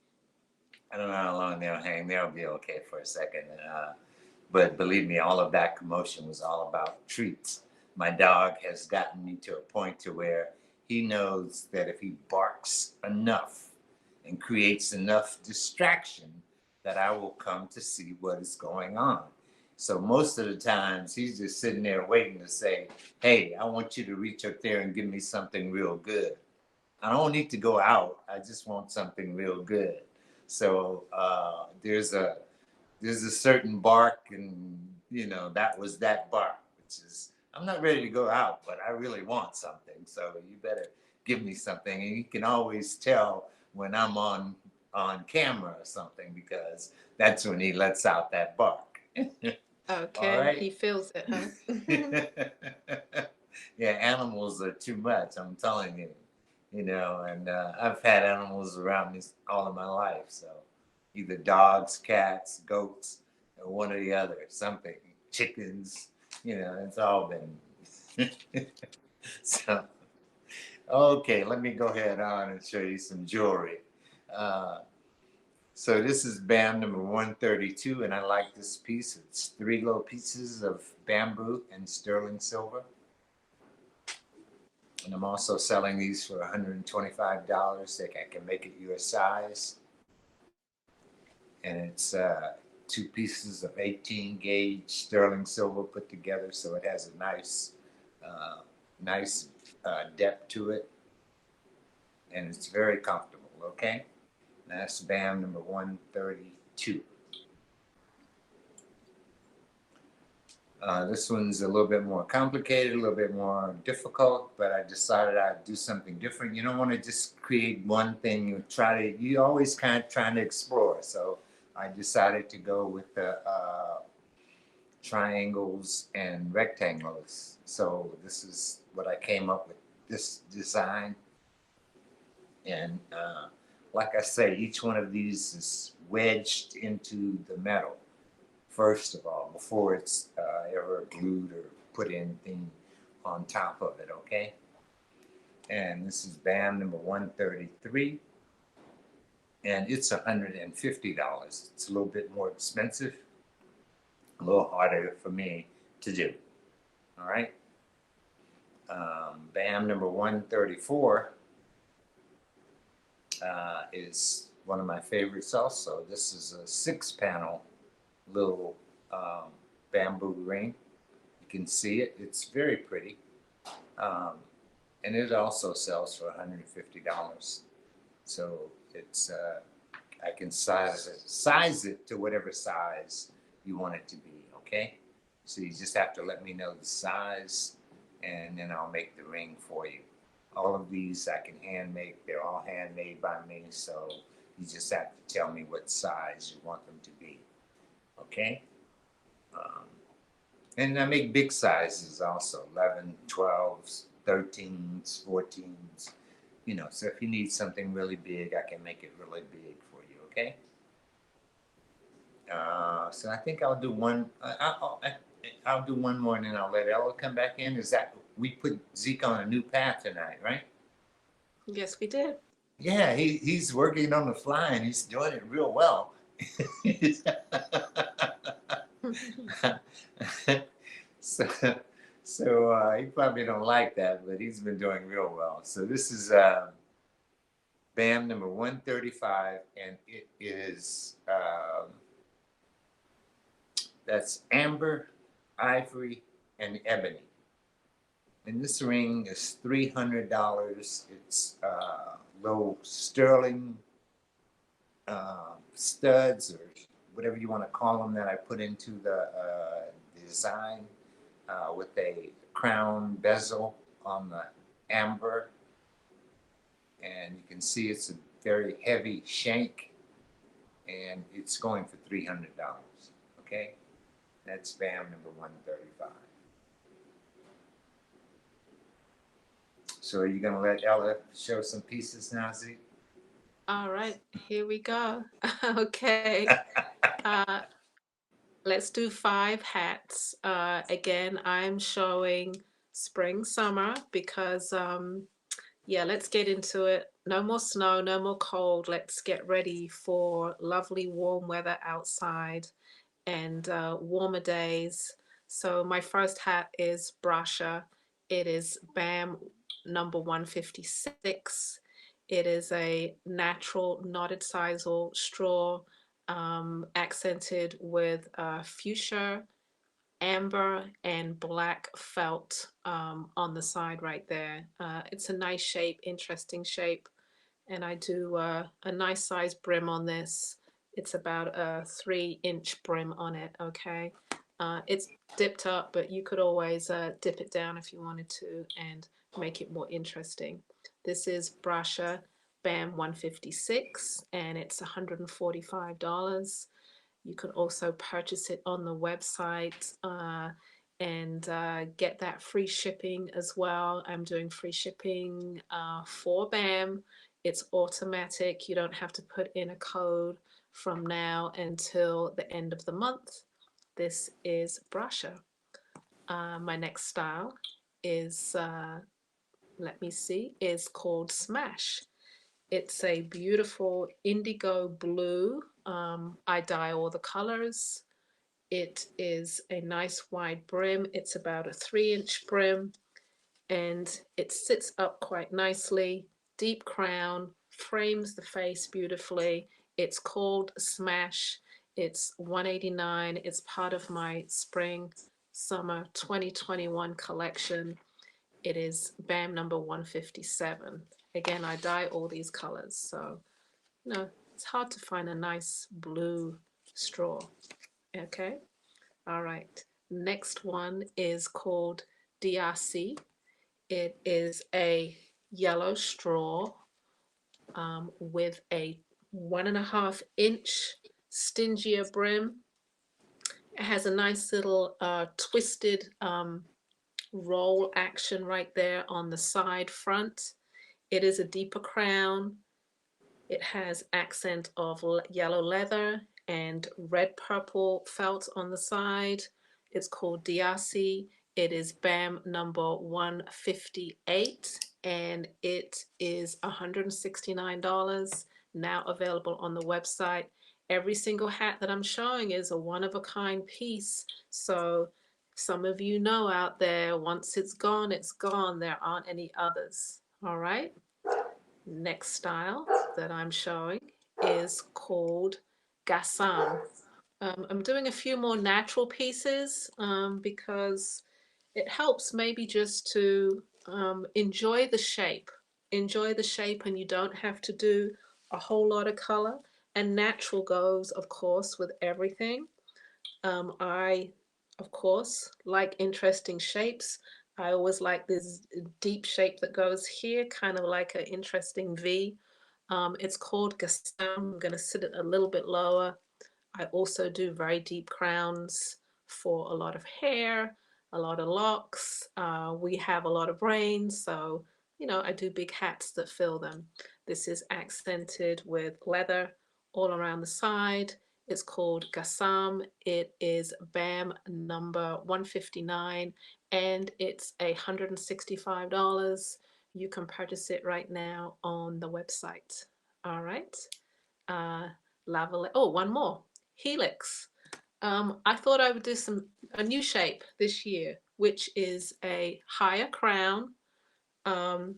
I don't know how long they'll hang. They'll be okay for a second. But believe me, all of that commotion was all about treats. My dog has gotten me to a point to where he knows that if he barks enough and creates enough distraction, that I will come to see what is going on. So most of the times he's just sitting there waiting to say, hey, I want you to reach up there and give me something real good. I don't need to go out. I just want something real good. So there's a certain bark, and that was that bark, which is I'm not ready to go out, but I really want something. So you better give me something, and you can always tell when I'm on camera or something because that's when he lets out that bark. All Okay, right. he feels it, huh? Yeah, animals are too much. I'm telling you. And I've had animals around me all of my life. So either dogs, cats, goats, or one or the other, something, chickens, it's all been. So, okay, let me go ahead on and show you some jewelry. So this is BAM number 132, and I like this piece. It's 3 little pieces of bamboo and sterling silver. And I'm also selling these for $125. I can make it your size. And it's 2 pieces of 18 gauge sterling silver put together, so it has a nice depth to it. And it's very comfortable, okay? That's BAM number 132. This one's a little bit more complicated, a little bit more difficult, but I decided I'd do something different. You don't want to just create one thing. You always kind of trying to explore. So I decided to go with the triangles and rectangles. So this is what I came up with, this design. And like I say, each one of these is wedged into the metal, first of all, before it's ever glued or put anything on top of it, okay? And this is BAM number 133, and it's $150. It's a little bit more expensive, a little harder for me to do, all right? BAM number 134 is one of my favorites also. This is a 6-panel little bamboo ring. You can see it. It's very pretty. And it also sells for $150. So it's I can size it to whatever size you want it to be, okay? So you just have to let me know the size, and then I'll make the ring for you. All of these I can hand make. They're all handmade by me, so you just have to tell me what size you want them to be, okay? And I make big sizes also, 11, 12s, 13s, 14s, so if you need something really big, I can make it really big for you, okay? So I think I'll do one, I'll do one more and then I'll let Ella come back in. We put Zeke on a new path tonight, right? Yes, we did. Yeah, he's working on the fly and he's doing it real well. So he probably don't like that, but he's been doing real well. So this is BAM number 135, and it is that's amber, ivory, and ebony. And this ring is $300. It's little sterling studs or whatever you want to call them that I put into the design with a crown bezel on the amber. And you can see it's a very heavy shank, and it's going for $300, okay? That's BAM number 135. So are you gonna let Ella show some pieces now, Z? All right, here we go. Okay. let's do 5 hats. Again, I'm showing spring, summer because, yeah, let's get into it. No more snow, no more cold. Let's get ready for lovely warm weather outside and warmer days. So my first hat is Brasha. It is B.A.M number 156. It is a natural knotted sisal straw, accented with fuchsia, amber, and black felt on the side right there. It's a nice shape, interesting shape, and I do a nice size brim on this. It's about a 3-inch brim on it, okay? It's dipped up, but you could always dip it down if you wanted to and make it more interesting. This is Brasha B.A.M 156, and it's $145. You can also purchase it on the website and get that free shipping as well. I'm doing free shipping for B.A.M. It's automatic. You don't have to put in a code from now until the end of the month. This is Brasha. My next style is, let me see, is called Smash. It's a beautiful indigo blue. I dye all the colors. It is a nice wide brim. It's about a 3-inch brim, and it sits up quite nicely. Deep crown, frames the face beautifully. It's called Smash. It's $189. It's part of my spring summer 2021 collection. It is B.A.M number 157. Again, I dye all these colors, so you know it's hard to find a nice blue straw. Okay, all right. Next one is called DRC. It is a yellow straw with a 1.5-inch stingier brim. It has a nice little twisted roll action right there on the side front. It is a deeper crown. It has accent of yellow leather and red purple felt on the side. It's called DRC. It is B.A.M number 158, and it is $169, now available on the website. Every single hat that I'm showing is a one-of-a-kind piece. So some of you know out there, once it's gone, it's gone. There aren't any others. All right. Next style that I'm showing is called Gassam. I'm doing a few more natural pieces because it helps maybe just to enjoy the shape. Enjoy the shape, and you don't have to do a whole lot of color. And natural goes, of course, with everything. I, of course, like interesting shapes. I always like this deep shape that goes here, kind of like an interesting V. It's called Gassam. I'm going to sit it a little bit lower. I also do very deep crowns for a lot of hair, a lot of locks. We have a lot of brains, so you know I do big hats that fill them. This is accented with leather all around the side. It's called Gassam. It is B.A.M number 159, and it's $165. You can purchase it right now on the website. All right. Lavalais. Oh, one more. Helix. I thought I would do a new shape this year, which is a higher crown and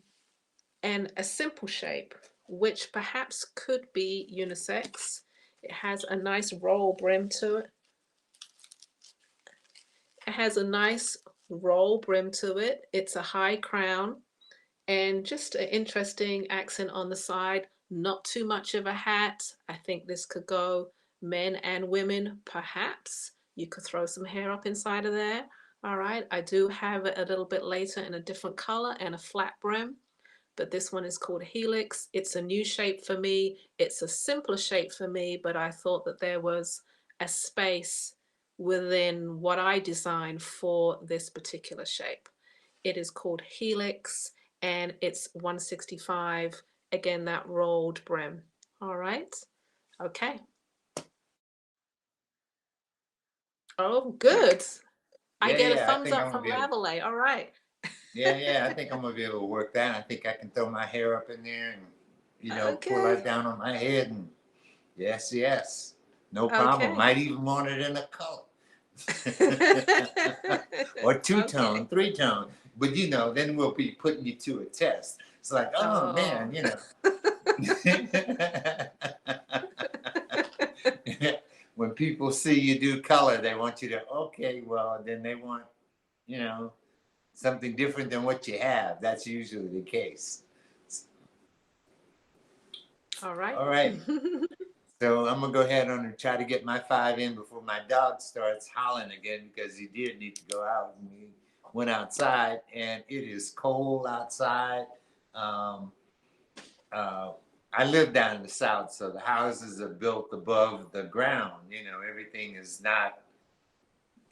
a simple shape, which perhaps could be unisex. It has a nice roll brim to it. It has a nice roll brim to it. It's a high crown and just an interesting accent on the side. Not too much of a hat. I think this could go men and women, perhaps. You could throw some hair up inside of there. All right, I do have it a little bit later in a different color and a flat brim, but this one is called Helix. It's a new shape for me. It's a simpler shape for me, but I thought that there was a space within what I designed for this particular shape. It is called Helix, and it's 165. Again, that rolled brim. All right. Okay. Oh, good. I get a Yeah, I thumbs think up I'm gonna from be able. Lavalais. All right. Yeah, I think I'm gonna be able to work that. I think I can throw my hair up in there and, pull Okay. that down on my head and yes, no problem. Okay. Might even want it in a color. Or two-tone, Okay. three-tone. But then we'll be putting you to a test. It's like, oh Oh. man, when people see you do color, they want you to, okay, well, then they want, you know, something different than what you have. That's usually the case. All right. All right. So I'm gonna go ahead and try to get my 5 in before my dog starts howling again because he did need to go out and he went outside and it is cold outside. Um, I live down in the south, so the houses are built above the ground. Everything is not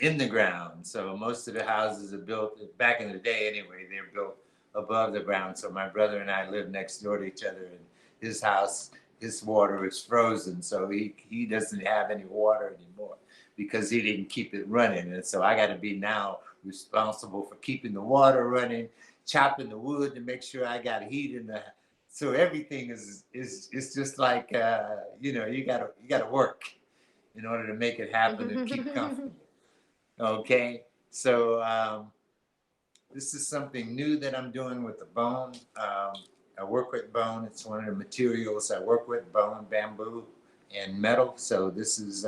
in the ground. So most of the houses are built back in the day anyway. They're built above the ground. So my brother and I live next door to each other, and his house, his water is frozen. So he doesn't have any water anymore because he didn't keep it running. And so I got to be now responsible for keeping the water running, chopping the wood to make sure I got heat in the. So everything is just like you gotta work in order to make it happen and keep comfortable. Okay, so this is something new that I'm doing with the bone. I work with bone. It's one of the materials I work with, bone, bamboo, and metal. So this is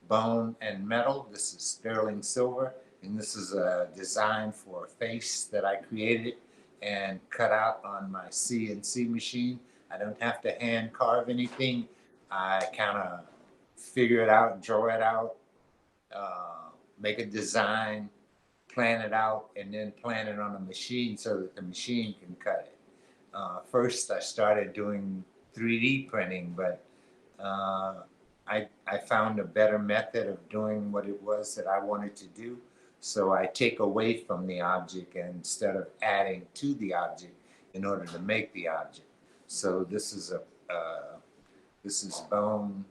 bone and metal. This is sterling silver. And this is a design for a face that I created and cut out on my CNC machine. I don't have to hand carve anything. I kind of figure it out, draw it out, make a design, plan it out, and then plan it on a machine so that the machine can cut it. First, I started doing 3D printing, but I found a better method of doing what it was that I wanted to do. So I take away from the object instead of adding to the object in order to make the object. So this is bone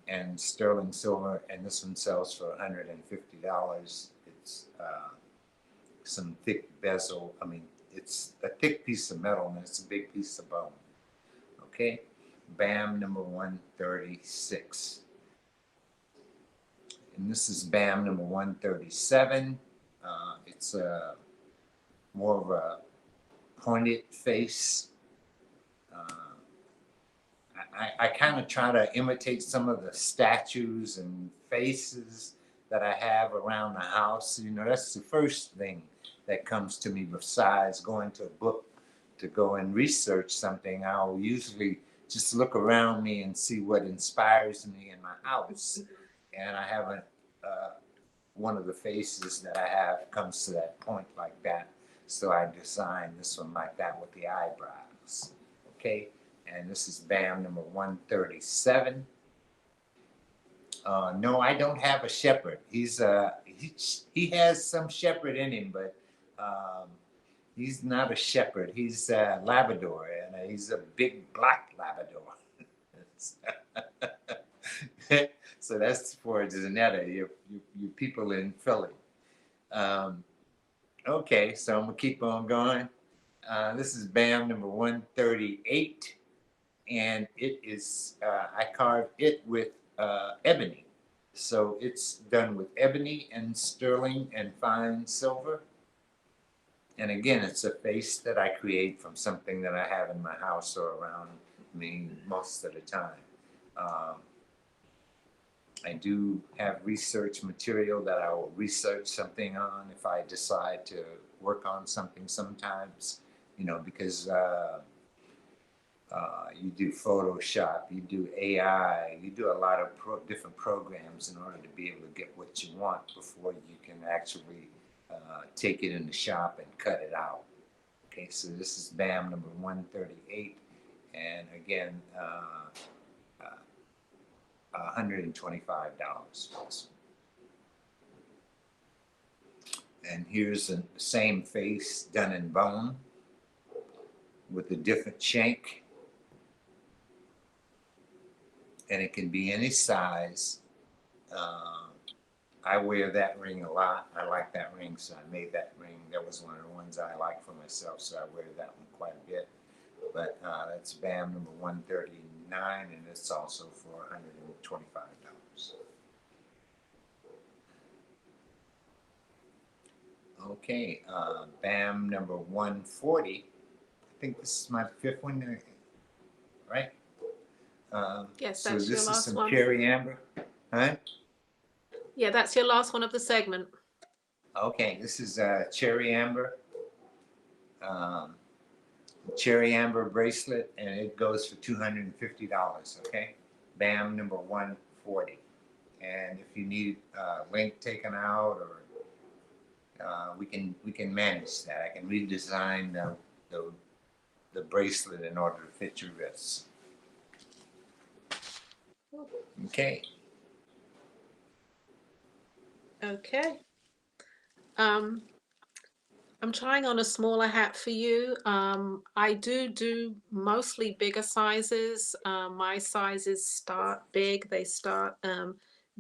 and sterling silver, and this one sells for $150. It's some thick bezel. I mean, it's a thick piece of metal and it's a big piece of bone. Okay, B.A.M number 136. And this is B.A.M number 137. It's more of a pointed face. I kind of try to imitate some of the statues and faces that I have around the house. That's the first thing that comes to me besides going to a book to go and research something. I'll usually just look around me and see what inspires me in my house. And I haven't, one of the faces that I have comes to that point like that. So I designed this one like that with the eyebrows. Okay. And this is B.A.M number 137. No, I don't have a shepherd. He has some shepherd in him, but he's not a shepherd. He's a Labrador, and he's a big black Labrador. So that's for Zanetta, you people in Philly. Okay, so I'm gonna keep on going. This is B.A.M number 138. And it is, I carved it with ebony. So it's done with ebony and sterling and fine silver. And again, it's a face that I create from something that I have in my house or around me most of the time. I do have research material that I will research something on if I decide to work on something sometimes, because you do Photoshop, you do AI, you do a lot of different programs in order to be able to get what you want before you can actually take it in the shop and cut it out. Okay, so this is B.A.M number 138, and again, $125. And here's the same face done in bone with a different shank. And it can be any size. I wear that ring a lot. I like that ring, so I made that ring. That was one of the ones I like for myself, so I wear that one quite a bit. But that's BAM number 139, and it's also for $125. Okay, BAM number 140. I think this is my fifth one, right? Yes, So that's your this is last some one. cherry amber, huh? Yeah, that's your last one of the segment. Okay, this is cherry amber. Cherry amber bracelet, and it goes for $250. Okay, BAM number 140. And if you need a link taken out, or we can manage that. I can redesign the bracelet in order to fit your wrists. Okay. Okay. I'm trying on a smaller hat for you. I do mostly bigger sizes. My sizes start big, they start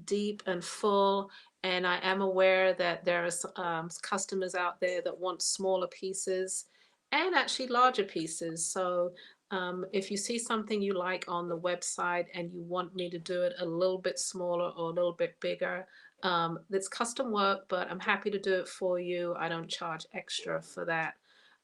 deep and full. And I am aware that there are customers out there that want smaller pieces and actually larger pieces. So if you see something you like on the website and you want me to do it a little bit smaller or a little bit bigger, it's custom work, but I'm happy to do it for you. I don't charge extra for that.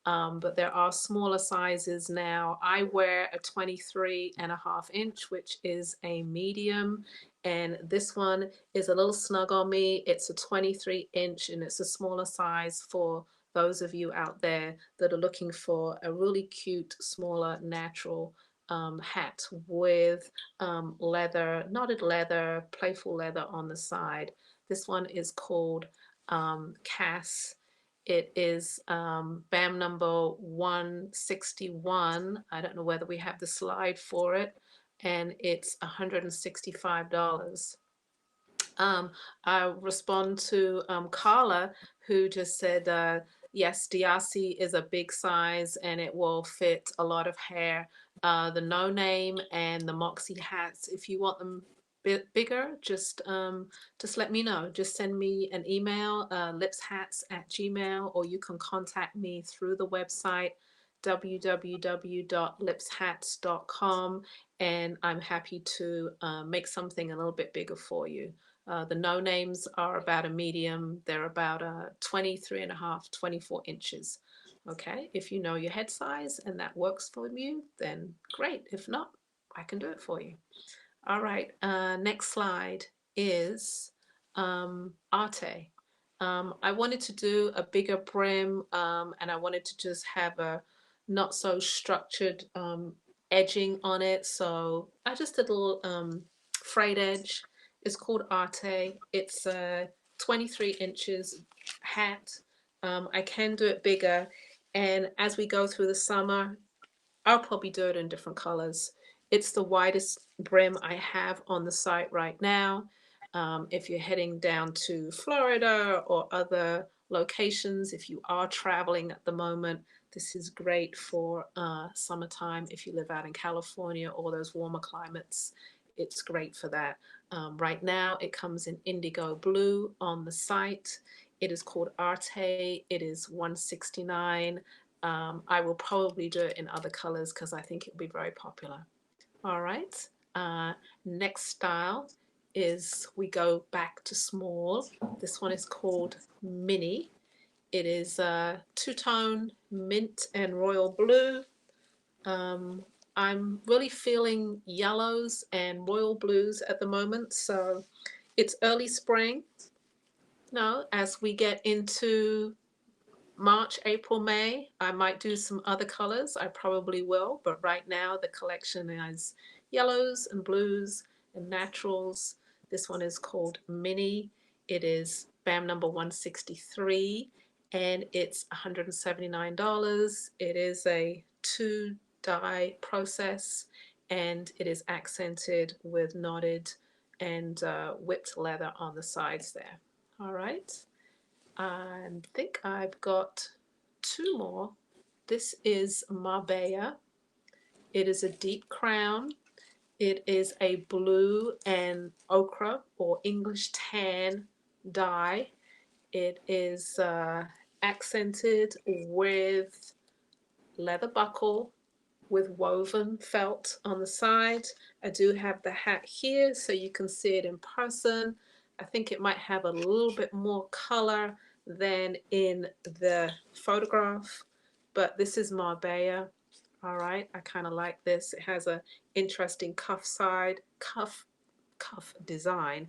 But there are smaller sizes now. I wear a 23.5 inch, which is a medium. And this one is a little snug on me. It's a 23 inch, and it's a smaller size for those of you out there that are looking for a really cute, smaller, natural hat with leather, knotted leather, playful leather on the side. This one is called Cass. It is BAM number 161. I don't know whether we have the slide for it, and it's $165. I respond to Carla, who just said, yes, DRC is a big size and it will fit a lot of hair. The No Name and the Moxie hats, if you want them bigger, just let me know. Just send me an email, lipshats@gmail, or you can contact me through the website www.lipshats.com, and I'm happy to make something a little bit bigger for you. The No Names are about a medium. They're about 23.5, 24 inches. Okay, if you know your head size and that works for you, then great. If not, I can do it for you. All right, next slide is Arte. I wanted to do a bigger brim, and I wanted to just have a not so structured edging on it. So I just did a little frayed edge. It's called Arte. It's a 23 inches hat. I can do it bigger. And as we go through the summer, I'll probably do it in different colors. It's the widest brim I have on the site right now. If you're heading down to Florida or other locations, if you are traveling at the moment, this is great for summertime. If you live out in California or those warmer climates, it's great for that. Right now, it comes in indigo blue on the site. It is called Arte. It is $169. I will probably do it in other colors because I think it'll be very popular. All right. Next style is we go back to small. This one is called Mini. It is two-tone mint and royal blue. I'm really feeling yellows and royal blues at the moment, so it's early spring. No, as we get into March, April, May, I might do some other colors. I probably will, but right now the collection is yellows and blues and naturals. This one is called Mini. It is BAM number 163 and it's $179. It is a 2-dye process and it is accented with knotted and whipped leather on the sides there. All right. I think I've got two more. This is Marbella. It is a deep crown. It is a blue and ochre or English tan die. It is accented with leather buckle with woven felt on the side. I do have the hat here so you can see it in person. I think it might have a little bit more color than in the photograph, but this is Marbella. All right, I kind of like this. It has a interesting cuff design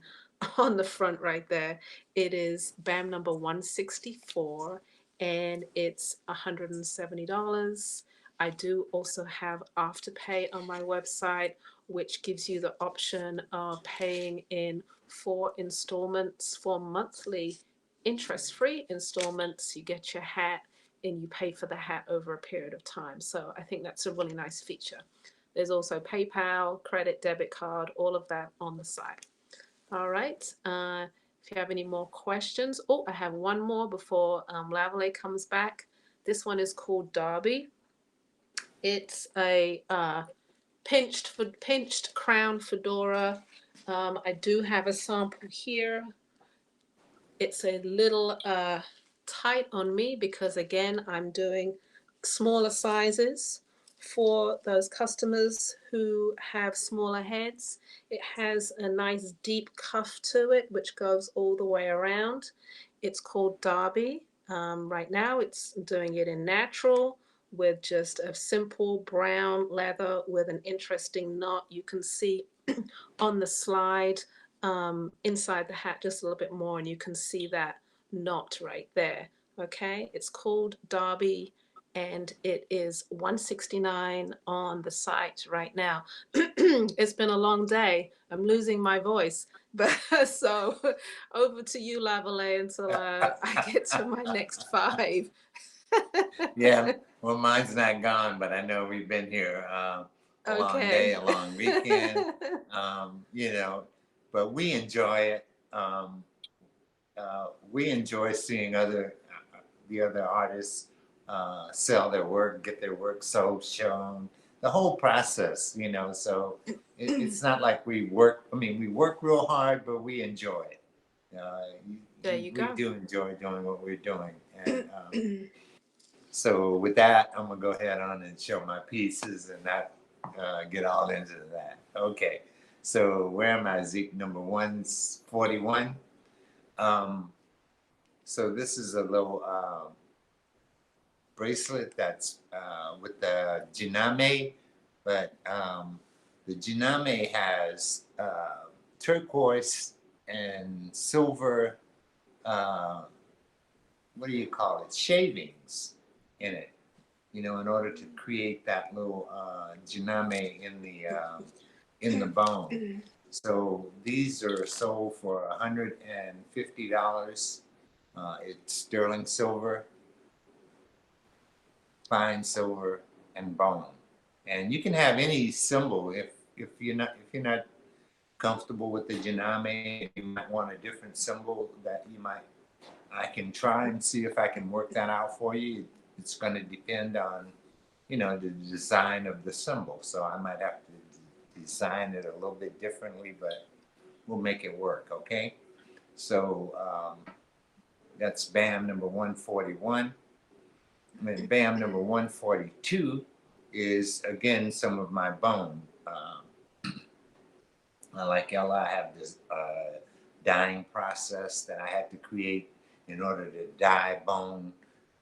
on the front right there. It is B.A.M number 164 and it's $170. I do also have Afterpay on my website, which gives you the option of paying in 4 installments, 4 monthly interest-free installments. You get your hat and you pay for the hat over a period of time. So I think that's a really nice feature. There's also PayPal, credit, debit card, all of that on the site. All right. If you have any more questions, oh, I have one more before Lavalais comes back. This one is called Derby. It's a pinched crown fedora. I do have a sample here. It's a little tight on me because again, I'm doing smaller sizes for those customers who have smaller heads. It has a nice deep cuff to it, which goes all the way around. It's called Derby. Right now, it's doing it in natural with just a simple brown leather with an interesting knot. You can see on the slide inside the hat just a little bit more, and you can see that knot right there. Okay, it's called Derby and it is $169 on the site right now. It's been a long day. I'm losing my voice, but so over to you, Lavalais, until I get to my next 5. Yeah, well, mine's not gone, but I know we've been here a long day, a long weekend, you know, but we enjoy it. We enjoy seeing the other artists sell their work, get their work sold, shown, the whole process, you know. So it's not like we work. I mean, we work real hard, but we enjoy it. There you go. We do enjoy doing what we're doing, and so with that, I'm gonna go ahead on and show my pieces and not get all into that. Okay, so where am I? Zeke number 141. So this is a little bracelet that's with the jiname, but the jiname has turquoise and silver, what do you call it, shavings in it, you know, in order to create that little jiname in the bone. So these are sold for $150. It's sterling silver, fine silver, and bone. And you can have any symbol if you're not comfortable with the janame, you might want a different symbol that I can try and see if I can work that out for you. It's going to depend on, you know, the design of the symbol. So I might have to design it a little bit differently, but we'll make it work, okay? So that's B.A.M number 141. And then B.A.M number 142 is, again, some of my bone. Like Ella, I have this dyeing process that I had to create in order to dye bone.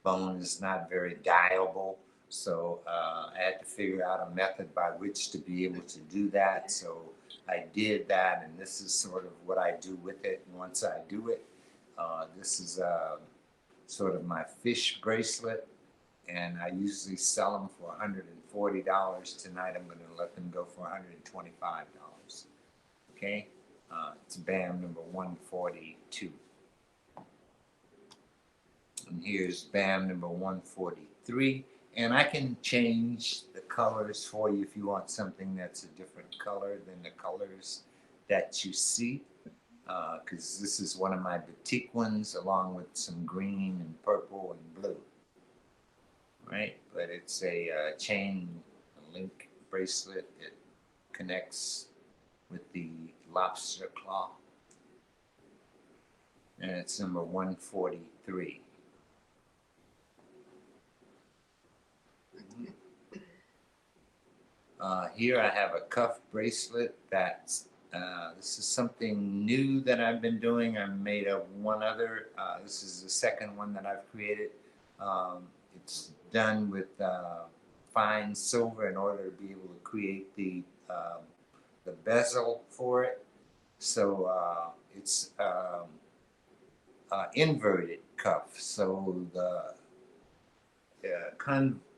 Bone is not very dyeable, so I had to figure out a method by which to be able to do that. So I did that, and this is sort of what I do with it. And once I do it, this is sort of my fish bracelet, and I usually sell them for $140. Tonight I'm going to let them go for $125. Okay, it's B.A.M number 142. And here's B.A.M number 143. And I can change the colors for you if you want something that's a different color than the colors that you see. Because this is one of my batik ones, along with some green and purple and blue. Right? But it's a chain link bracelet. It connects with the lobster claw. and it's number 143. Here I have a cuff bracelet that's, this is something new that I've been doing. I made up one other, this is the second one that I've created. It's done with fine silver in order to be able to create the bezel for it. So it's inverted cuff. So the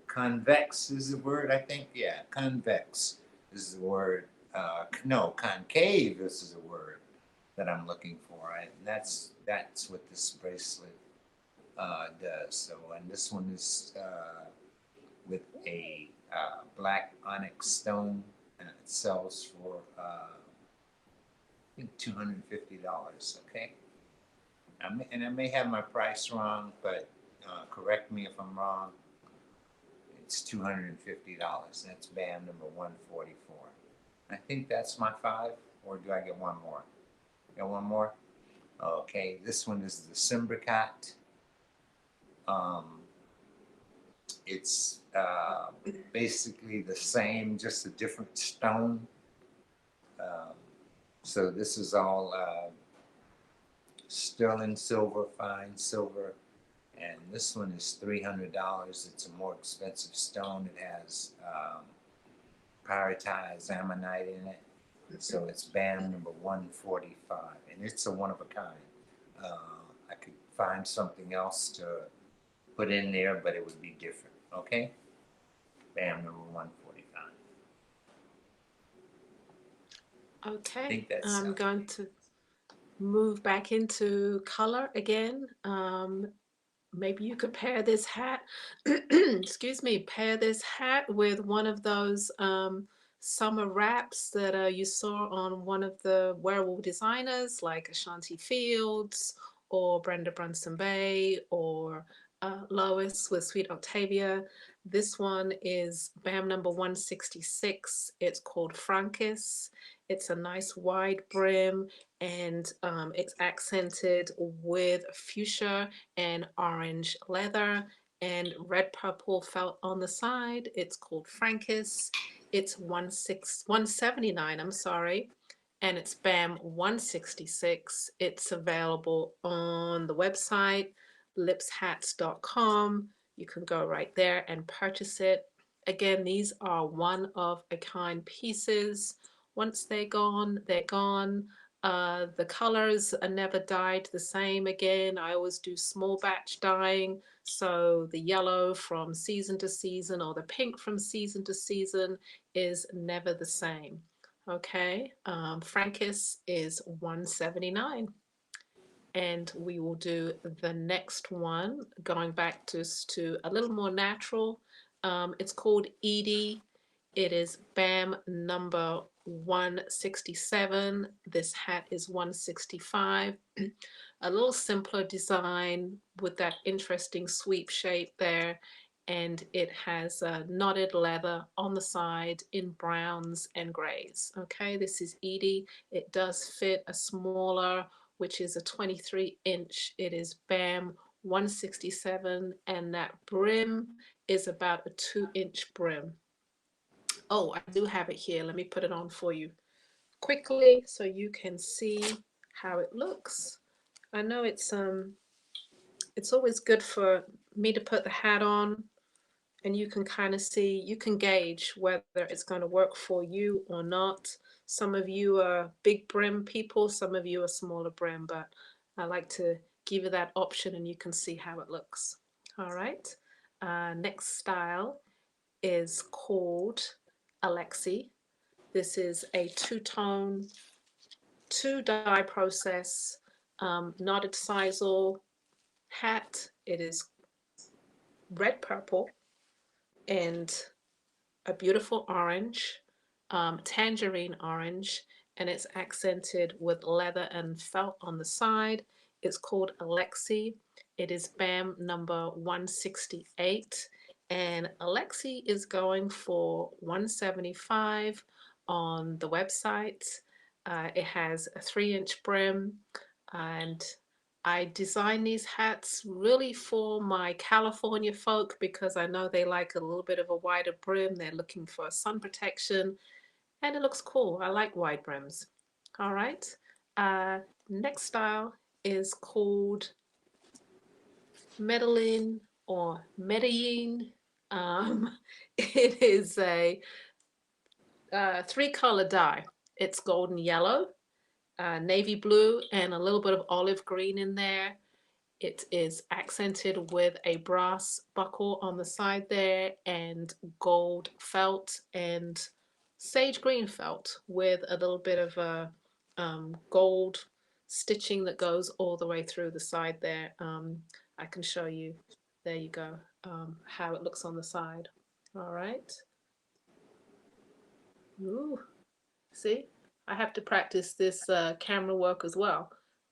convex is the word, I think. Yeah, convex is the word. No, concave is the word that I'm looking for. And that's what this bracelet does. So, and this one is with a black onyx stone, and it sells for I think $250. Okay, and I may have my price wrong, but correct me if I'm wrong. It's $250. That's BAM number 144. I think that's my 5, or do I get one more? Got one more? Okay, this one is the Simbricot. It's basically the same, just a different stone. So this is all sterling silver, fine silver. And this one is $300. It's a more expensive stone. It has pyritized ammonite in it. So it's BAM number 145. And it's a one of a kind. I could find something else to put in there, but it would be different. Okay? BAM number 145. I Okay, think that's I'm going to move back into color again. Maybe you could pair this hat, excuse me, pair this hat with one of those summer wraps that you saw on one of the wearable designers like Ashanti Fields or Brenda Brunson Bay or Lois with Sweet Octavia. This one is BAM number 166. It's called Frankis. It's a nice wide brim and it's accented with fuchsia and orange leather and red purple felt on the side. It's called Frankis. It's 179, I'm sorry, and it's BAM 166. It's available on the website lipshats.com. You can go right there and purchase it. Again, these are one of a kind pieces. Once they're gone, they're gone. The colors are never dyed the same again. I always do small batch dyeing, so the yellow from season to season or the pink from season to season is never the same. Okay, Frankis is 179. And we will do the next one, going back to a little more natural. It's called Edie. It is BAM number 167. This hat is 165. A little simpler design with that interesting sweep shape there. And it has knotted leather on the side in browns and grays. Okay, this is Edie. It does fit a smaller, which is a 23-inch. It is BAM 167, and that brim is about a 2-inch brim. Oh, I do have it here. Let me put it on for you quickly so you can see how it looks. I know it's always good for me to put the hat on and you can kind of see, you can gauge whether it's going to work for you or not. Some of you are big brim people, some of you are smaller brim, but I like to give you that option and you can see how it looks. All right. Next style is called Alexi. This is a two-tone, two-dye process, knotted sisal hat. It is red purple and a beautiful orange, tangerine orange, and it's accented with leather and felt on the side. It's called Alexi. It is BAM number 168, and Alexi is going for 175 on the website. It has a 3-inch brim, and I designed these hats really for my California folk because I know they like a little bit of a wider brim. They're looking for sun protection and it looks cool. I like wide brims. All right. Uh, Next style is called Medellin or Medellin. It is a three-color dye. It's golden yellow, navy blue, and a little bit of olive green in there. It is accented with a brass buckle on the side there and gold felt and sage green felt with a little bit of a gold stitching that goes all the way through the side there. I can show you, there you go, how it looks on the side. All right. Ooh. See, I have to practice this camera work as well.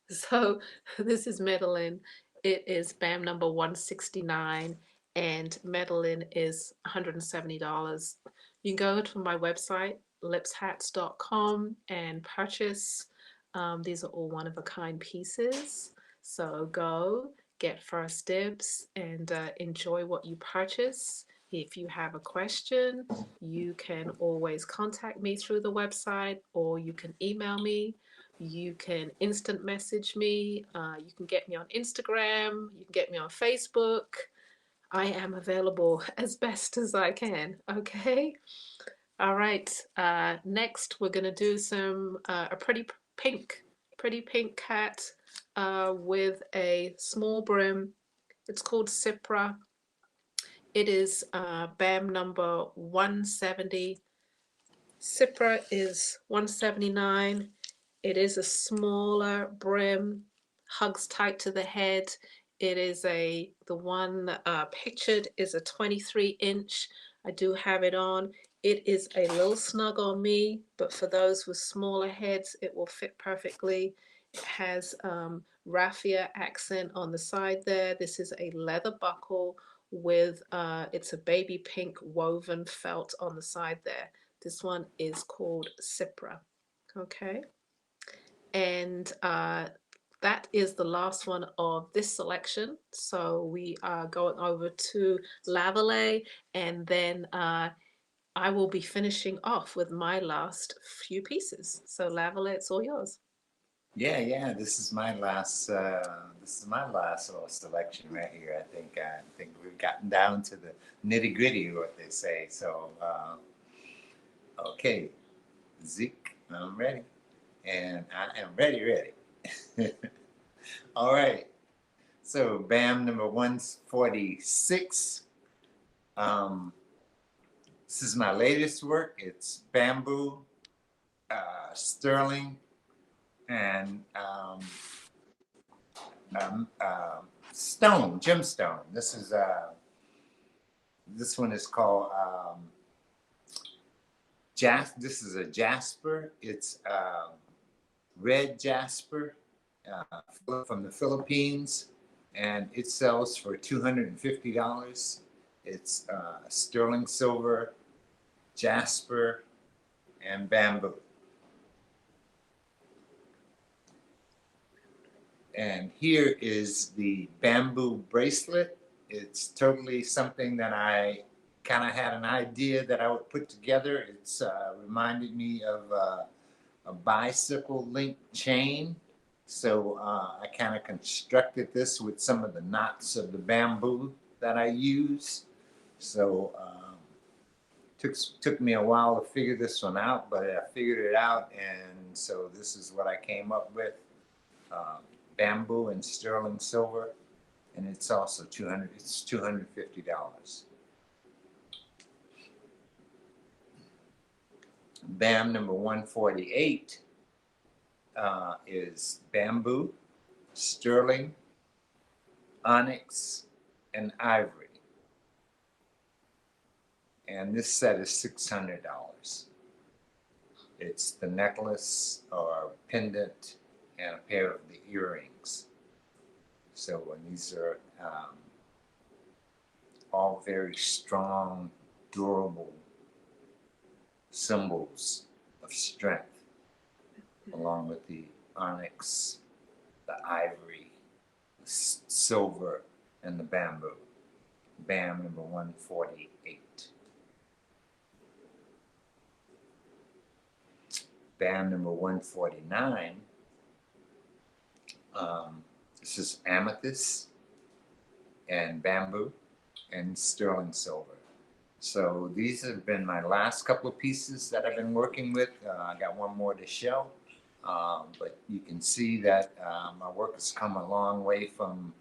So this is Medellin. It is BAM number 169 and Medellin is $170. You can go to my website, lipshats.com and purchase. These are all one-of-a-kind pieces. So go, get first dibs, and enjoy what you purchase. If you have a question, you can always contact me through the website or you can email me. You can instant message me. You can get me on Instagram. You can get me on Facebook. I am available as best as I can. Okay. All right. Next, we're gonna do some a pretty pink cat with a small brim. It's called Cipra. It is BAM number 170. Cipra is 179. It is a smaller brim, hugs tight to the head. It is the one pictured is a 23-inch. I do have it on. It is a little snug on me, but for those with smaller heads, it will fit perfectly. It has raffia accent on the side there. This is a leather buckle with, it's a baby pink woven felt on the side there. This one is called Cipra, okay? And that is the last one of this selection. So we are going over to Lavalais and then I will be finishing off with my last few pieces. So Lavalais, it's all yours. Yeah. This is my last. This is my last little selection right here. I think we've gotten down to the nitty gritty, what they say. So, okay, Zeke, I'm ready, and I am ready. All right. So, BAM number 146. This is my latest work. It's bamboo, sterling, and stone, gemstone. This one is called This is a jasper. It's red jasper from the Philippines, and it sells for $250. It's sterling silver, jasper, and bamboo. And here is the bamboo bracelet. It's totally something that I kind of had an idea that I would put together. It's reminded me of a bicycle link chain. So I kind of constructed this with some of the knots of the bamboo that I use. So took me a while to figure this one out, but I figured it out, and so this is what I came up with. Bamboo and sterling silver, and it's also $250. BAM number 148 is bamboo, sterling, onyx, and ivory. And this set is $600. It's the necklace or pendant and a pair of the earrings. So, and these are all very strong, durable symbols of strength, along with the onyx, the ivory, silver, and the bamboo. B.A.M number 148. B.A.M number 149. This is amethyst and bamboo and sterling silver. So these have been my last couple of pieces that I've been working with. I got one more to show, but you can see that my work has come a long way from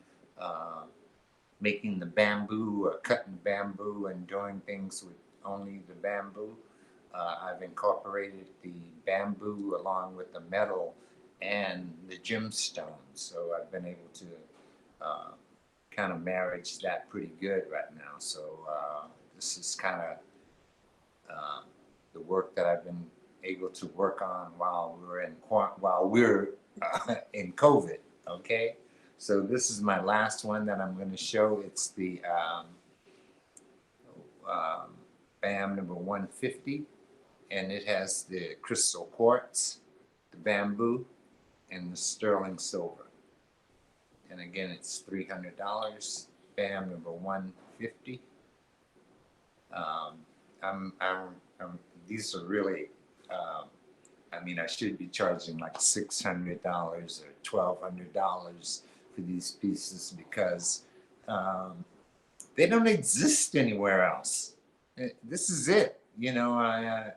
making the bamboo or cutting bamboo and doing things with only the bamboo. I've incorporated the bamboo along with the metal and the gemstones. So I've been able to kind of marriage that pretty good right now. So this is kind of the work that I've been able to work on while we're in COVID. Okay, so this is my last one that I'm going to show. It's the B.A.M number 150, and it has the crystal quartz, the bamboo, and the sterling silver. And again, it's $300. B.A.M number 150. These are really, I mean, I should be charging like $600 or $1,200 for these pieces because they don't exist anywhere else. This is it. You know,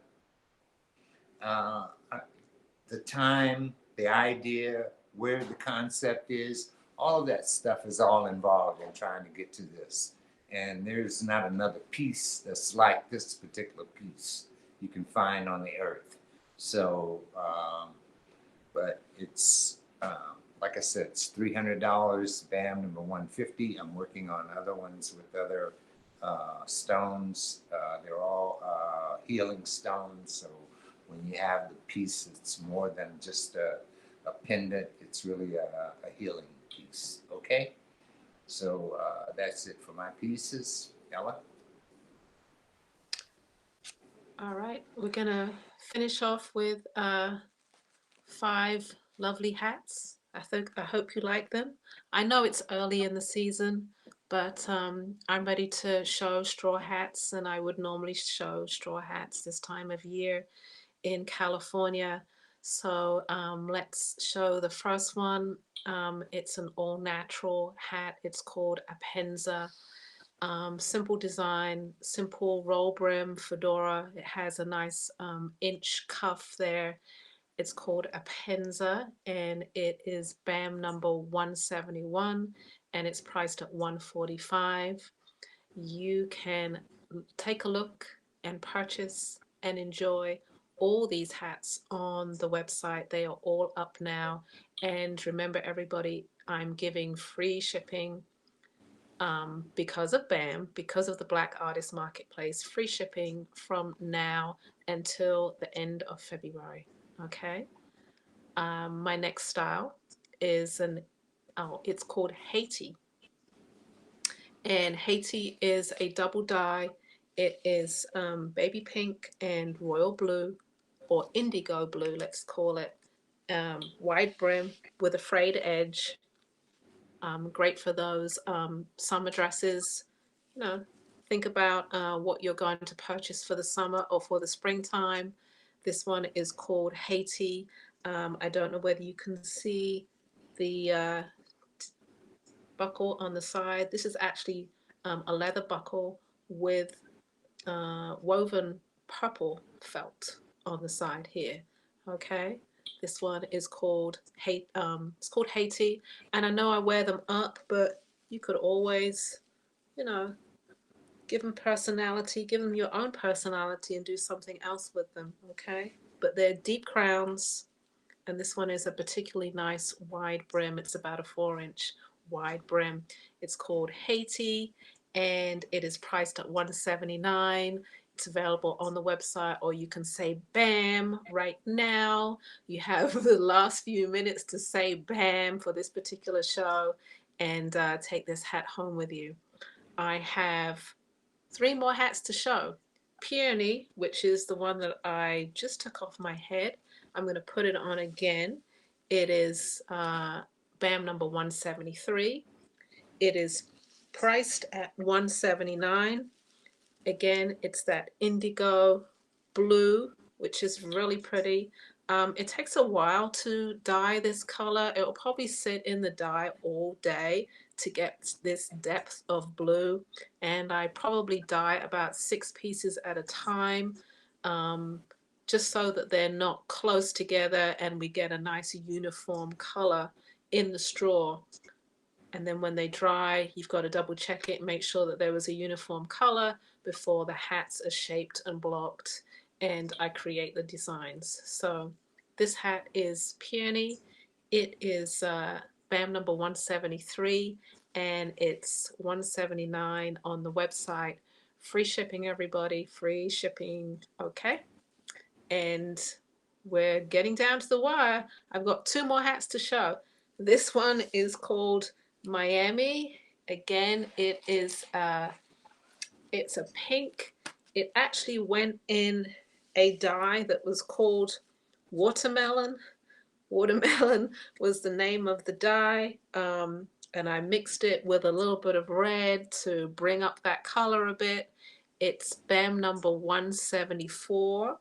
the time, the idea, where the concept is, all of that stuff is all involved in trying to get to this. And there's not another piece that's like this particular piece you can find on the earth. So, but it's, like I said, it's $300, B.A.M number 150. I'm working on other ones with other stones. They're all healing stones. So when you have the piece, it's more than just a pendant. It's really a healing piece. Okay? So that's it for my pieces. Ella? All right, we're gonna finish off with 5 lovely hats. I hope you like them. I know it's early in the season, but I'm ready to show straw hats, and I would normally show straw hats this time of year in California. So let's show the first one. It's an all-natural hat. It's called a Penza. Simple design, simple roll brim fedora. It has a nice inch cuff there. It's called a Penza, and it is B.A.M number 171, and it's priced at $145. You can take a look and purchase and enjoy all these hats on the website. They are all up now. And remember, everybody, I'm giving free shipping because of B.A.M, because of the Black Artist Marketplace, free shipping from now until the end of February. Okay. My next style is it's called Haiti. And Haiti is a double dye. It is baby pink and royal blue, or indigo blue, let's call it. Wide brim with a frayed edge. Great for those summer dresses. You know, think about what you're going to purchase for the summer or for the springtime. This one is called Haiti. I don't know whether you can see the buckle on the side. This is actually a leather buckle with woven purple felt on the side here. Okay, this one is called it's called Haiti, and I know I wear them up, but you could always, you know, give them personality, give them your own personality, and do something else with them. Okay, but they're deep crowns, and this one is a particularly nice wide brim. It's about a 4-inch wide brim. It's called Haiti, and it is priced at $179. It's available on the website, or you can say B.A.M right now. You have the last few minutes to say B.A.M for this particular show, and take this hat home with you. I have 3 more hats to show. Peony, which is the one that I just took off my head. I'm going to put it on again. It is B.A.M number 173. It is priced at $179. Again, it's that indigo blue, which is really pretty. It takes a while to dye this color. It will probably sit in the dye all day to get this depth of blue. And I probably dye about 6 pieces at a time, just so that they're not close together and we get a nice uniform color in the straw. And then when they dry, you've got to double check it, make sure that there was a uniform color before the hats are shaped and blocked, and I create the designs. So this hat is Peony. It is B.A.M number 173, and it's $179 on the website. Free shipping, everybody, free shipping, okay? And we're getting down to the wire. I've got 2 more hats to show. This one is called Miami. Again, it is it's a pink. It actually went in a dye that was called watermelon. Watermelon was the name of the dye, and I mixed it with a little bit of red to bring up that color a bit. It's B.A.M number 174.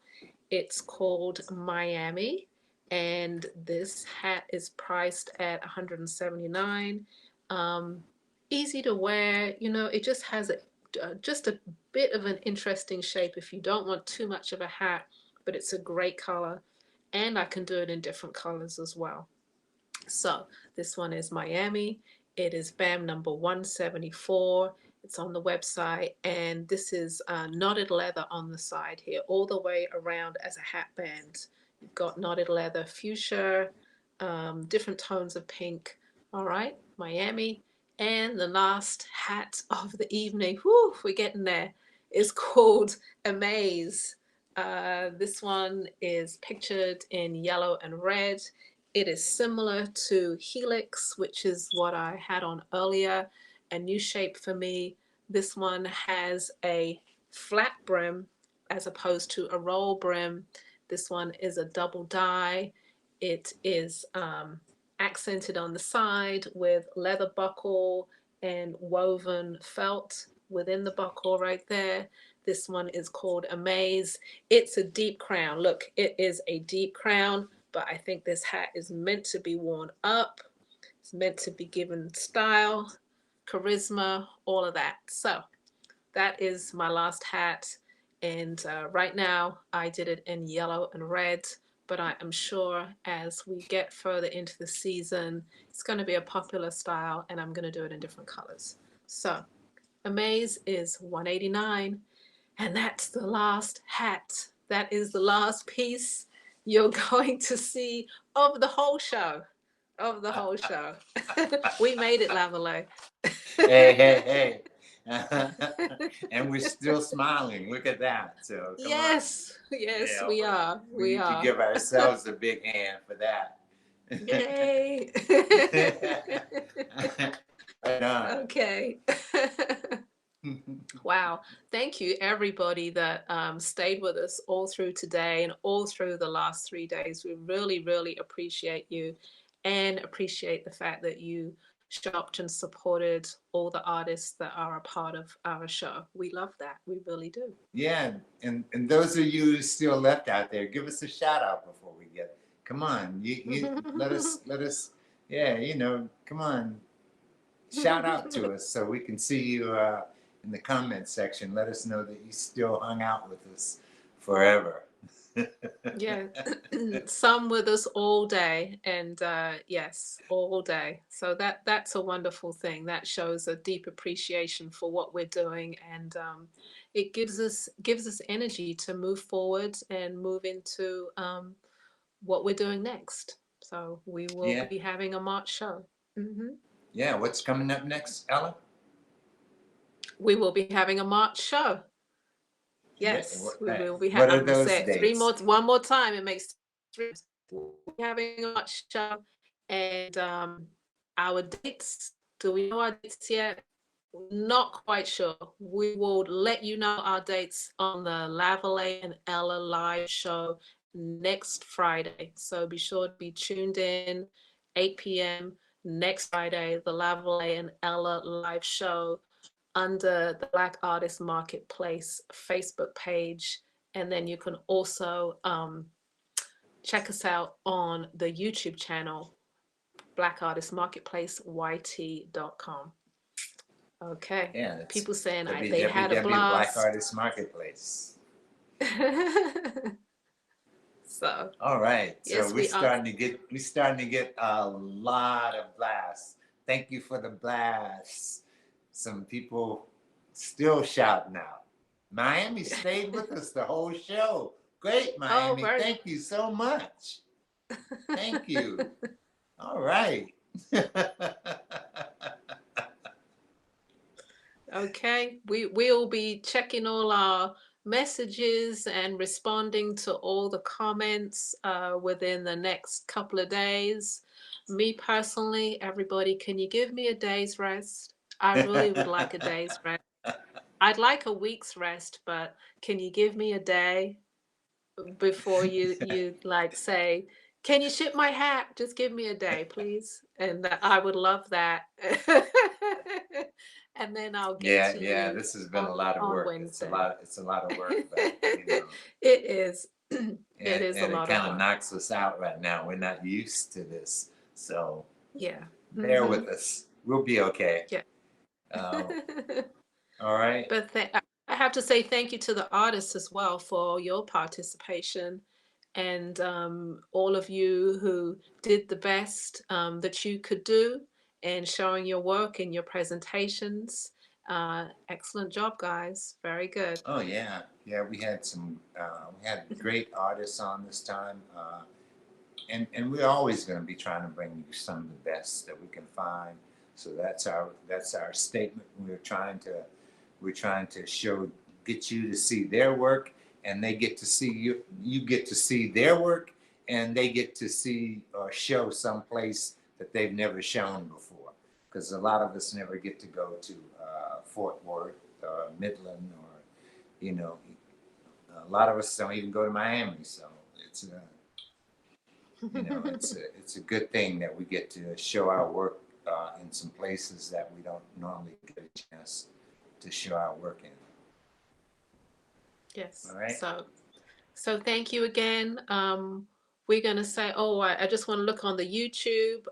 It's called Miami, and this hat is priced at $179. Easy to wear, you know, it just has just a bit of an interesting shape if you don't want too much of a hat, but it's a great color, and I can do it in different colors as well. So this one is Miami. It is B.A.M number 174. It's on the website, and this is knotted leather on the side here, all the way around as a hat band. You've got knotted leather, fuchsia, different tones of pink. All right, Miami. And the last hat of the evening, whew, we're getting there, is called Amaze. This one is pictured in yellow and red. It is similar to Helix, which is what I had on earlier. A new shape for me. This one has a flat brim as opposed to a roll brim. This one is a double dye. It is accented on the side with leather buckle and woven felt within the buckle right there. This one is called Amaze. It's a deep crown. Look, it is a deep crown, but I think this hat is meant to be worn up. It's meant to be given style, charisma, all of that. So that is my last hat. And right now I did it in yellow and red, but I am sure as we get further into the season, it's going to be a popular style, and I'm going to do it in different colors. So Amaze is $189, and that's the last hat. That is the last piece you're going to see of the whole show. Of the whole show. We made it, Lavalais. Hey. And we're still smiling. Look at that. So come yes, on. yes, Yeah, we are. We need to give ourselves a big hand for that. Yay. Right on. Okay. Wow. Thank you, everybody that stayed with us all through today and all through the last 3 days. We really, really appreciate you, and appreciate the fact that you shopped and supported all the artists that are a part of our show. We love that. We really do. Yeah, and those of you still left out there, give us a shout out before we get. Come on, you let us. Yeah, you know, come on, shout out to us so we can see you in the comment section. Let us know that you still hung out with us forever. Yeah, some with us all day, and yes, all day. So that's a wonderful thing. That shows a deep appreciation for what we're doing, and it gives us energy to move forward and move into what we're doing next. So we will be having a March show. Yeah, what's coming up next, Ella? We will be having a March show. Yes, we will be having. What are those dates? One more time. It makes 3. We'll be having a March show, and our dates. Do we know our dates yet? Not quite sure. We will let you know our dates on the Lavalais and Ella live show next Friday. So be sure to be tuned in, 8 p.m. next Friday, the Lavalais and Ella live show under the Black Artist Marketplace Facebook page. And then you can also check us out on the YouTube channel, Black Artist Marketplace, YT.com. Okay. Yeah, it's people saying they had a www. Black blast. Artist Marketplace. So all right, so yes, we're starting to get a lot of blasts. Thank you for the blasts. Some people still shouting out. Miami stayed with us the whole show. Great, Miami. Thank you so much. Thank you. All right. Okay, we'll be checking all our messages and responding to all the comments within the next couple of days. Me personally, everybody, can you give me a day's rest? I really would like a day's rest. I'd like a week's rest, but can you give me a day before you like say, can you ship my hat? Just give me a day, please. And I would love that. And then I'll get to you. Yeah, this has been a lot of work. Wednesday. It's a lot of work, but you know. It is. It is a lot of work. It kind of knocks us out right now. We're not used to this. So yeah. Bear with us. We'll be okay. Yeah. All right. But I have to say thank you to the artists as well for your participation, and all of you who did the best that you could do in showing your work in your presentations. Excellent job, guys. Very good. Oh yeah, we had great artists on this time, and we're always going to be trying to bring you some of the best that we can find. So that's our statement. We're trying to get you to see their work, and they get to see you. You get to see their work, and they get to see or show someplace that they've never shown before. Because a lot of us never get to go to Fort Worth or Midland, or a lot of us don't even go to Miami. So it's it's a good thing that we get to show our work in some places that we don't normally get a chance to show our work in. Yes. All right. So thank you again. We're going to say, I just want to look on the YouTube.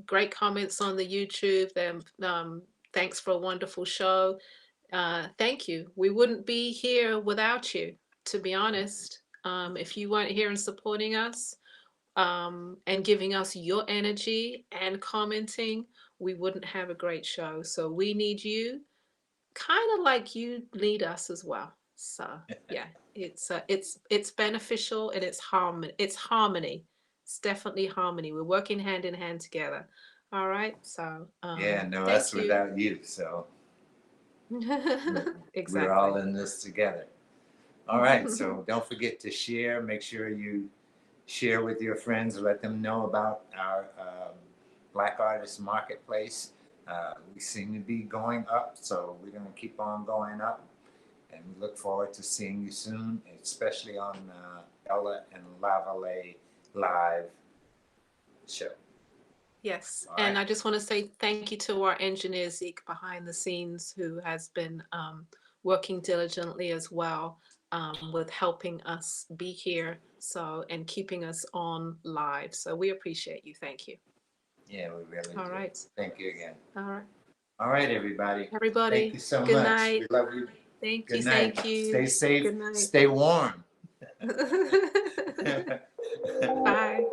Great comments on the YouTube. Thanks for a wonderful show. Thank you. We wouldn't be here without you, to be honest. If you weren't here and supporting us and giving us your energy and commenting, we wouldn't have a great show. So we need you, kind of like you need us as well. So yeah, it's beneficial, and it's harmony. It's definitely harmony. We're working hand in hand together. All right. So us without you. So exactly. We're all in this together. All right. So don't forget to share. Make sure you share with your friends. Let them know about our Black Artist Marketplace. We seem to be going up, so we're going to keep on going up. And we look forward to seeing you soon, especially on Ella and Lavalais live show. Yes. All And right. I just want to say thank you to our engineer, Zeke, behind the scenes, who has been working diligently as well with helping us be here and keeping us on live. So we appreciate you. Thank you. Yeah, we really do. All right. Thank you again. All right. All right, everybody. Everybody. Thank you so Good much. night. We love you. Thank Good you. night. Thank you. Stay safe. Good night. Stay warm. Bye.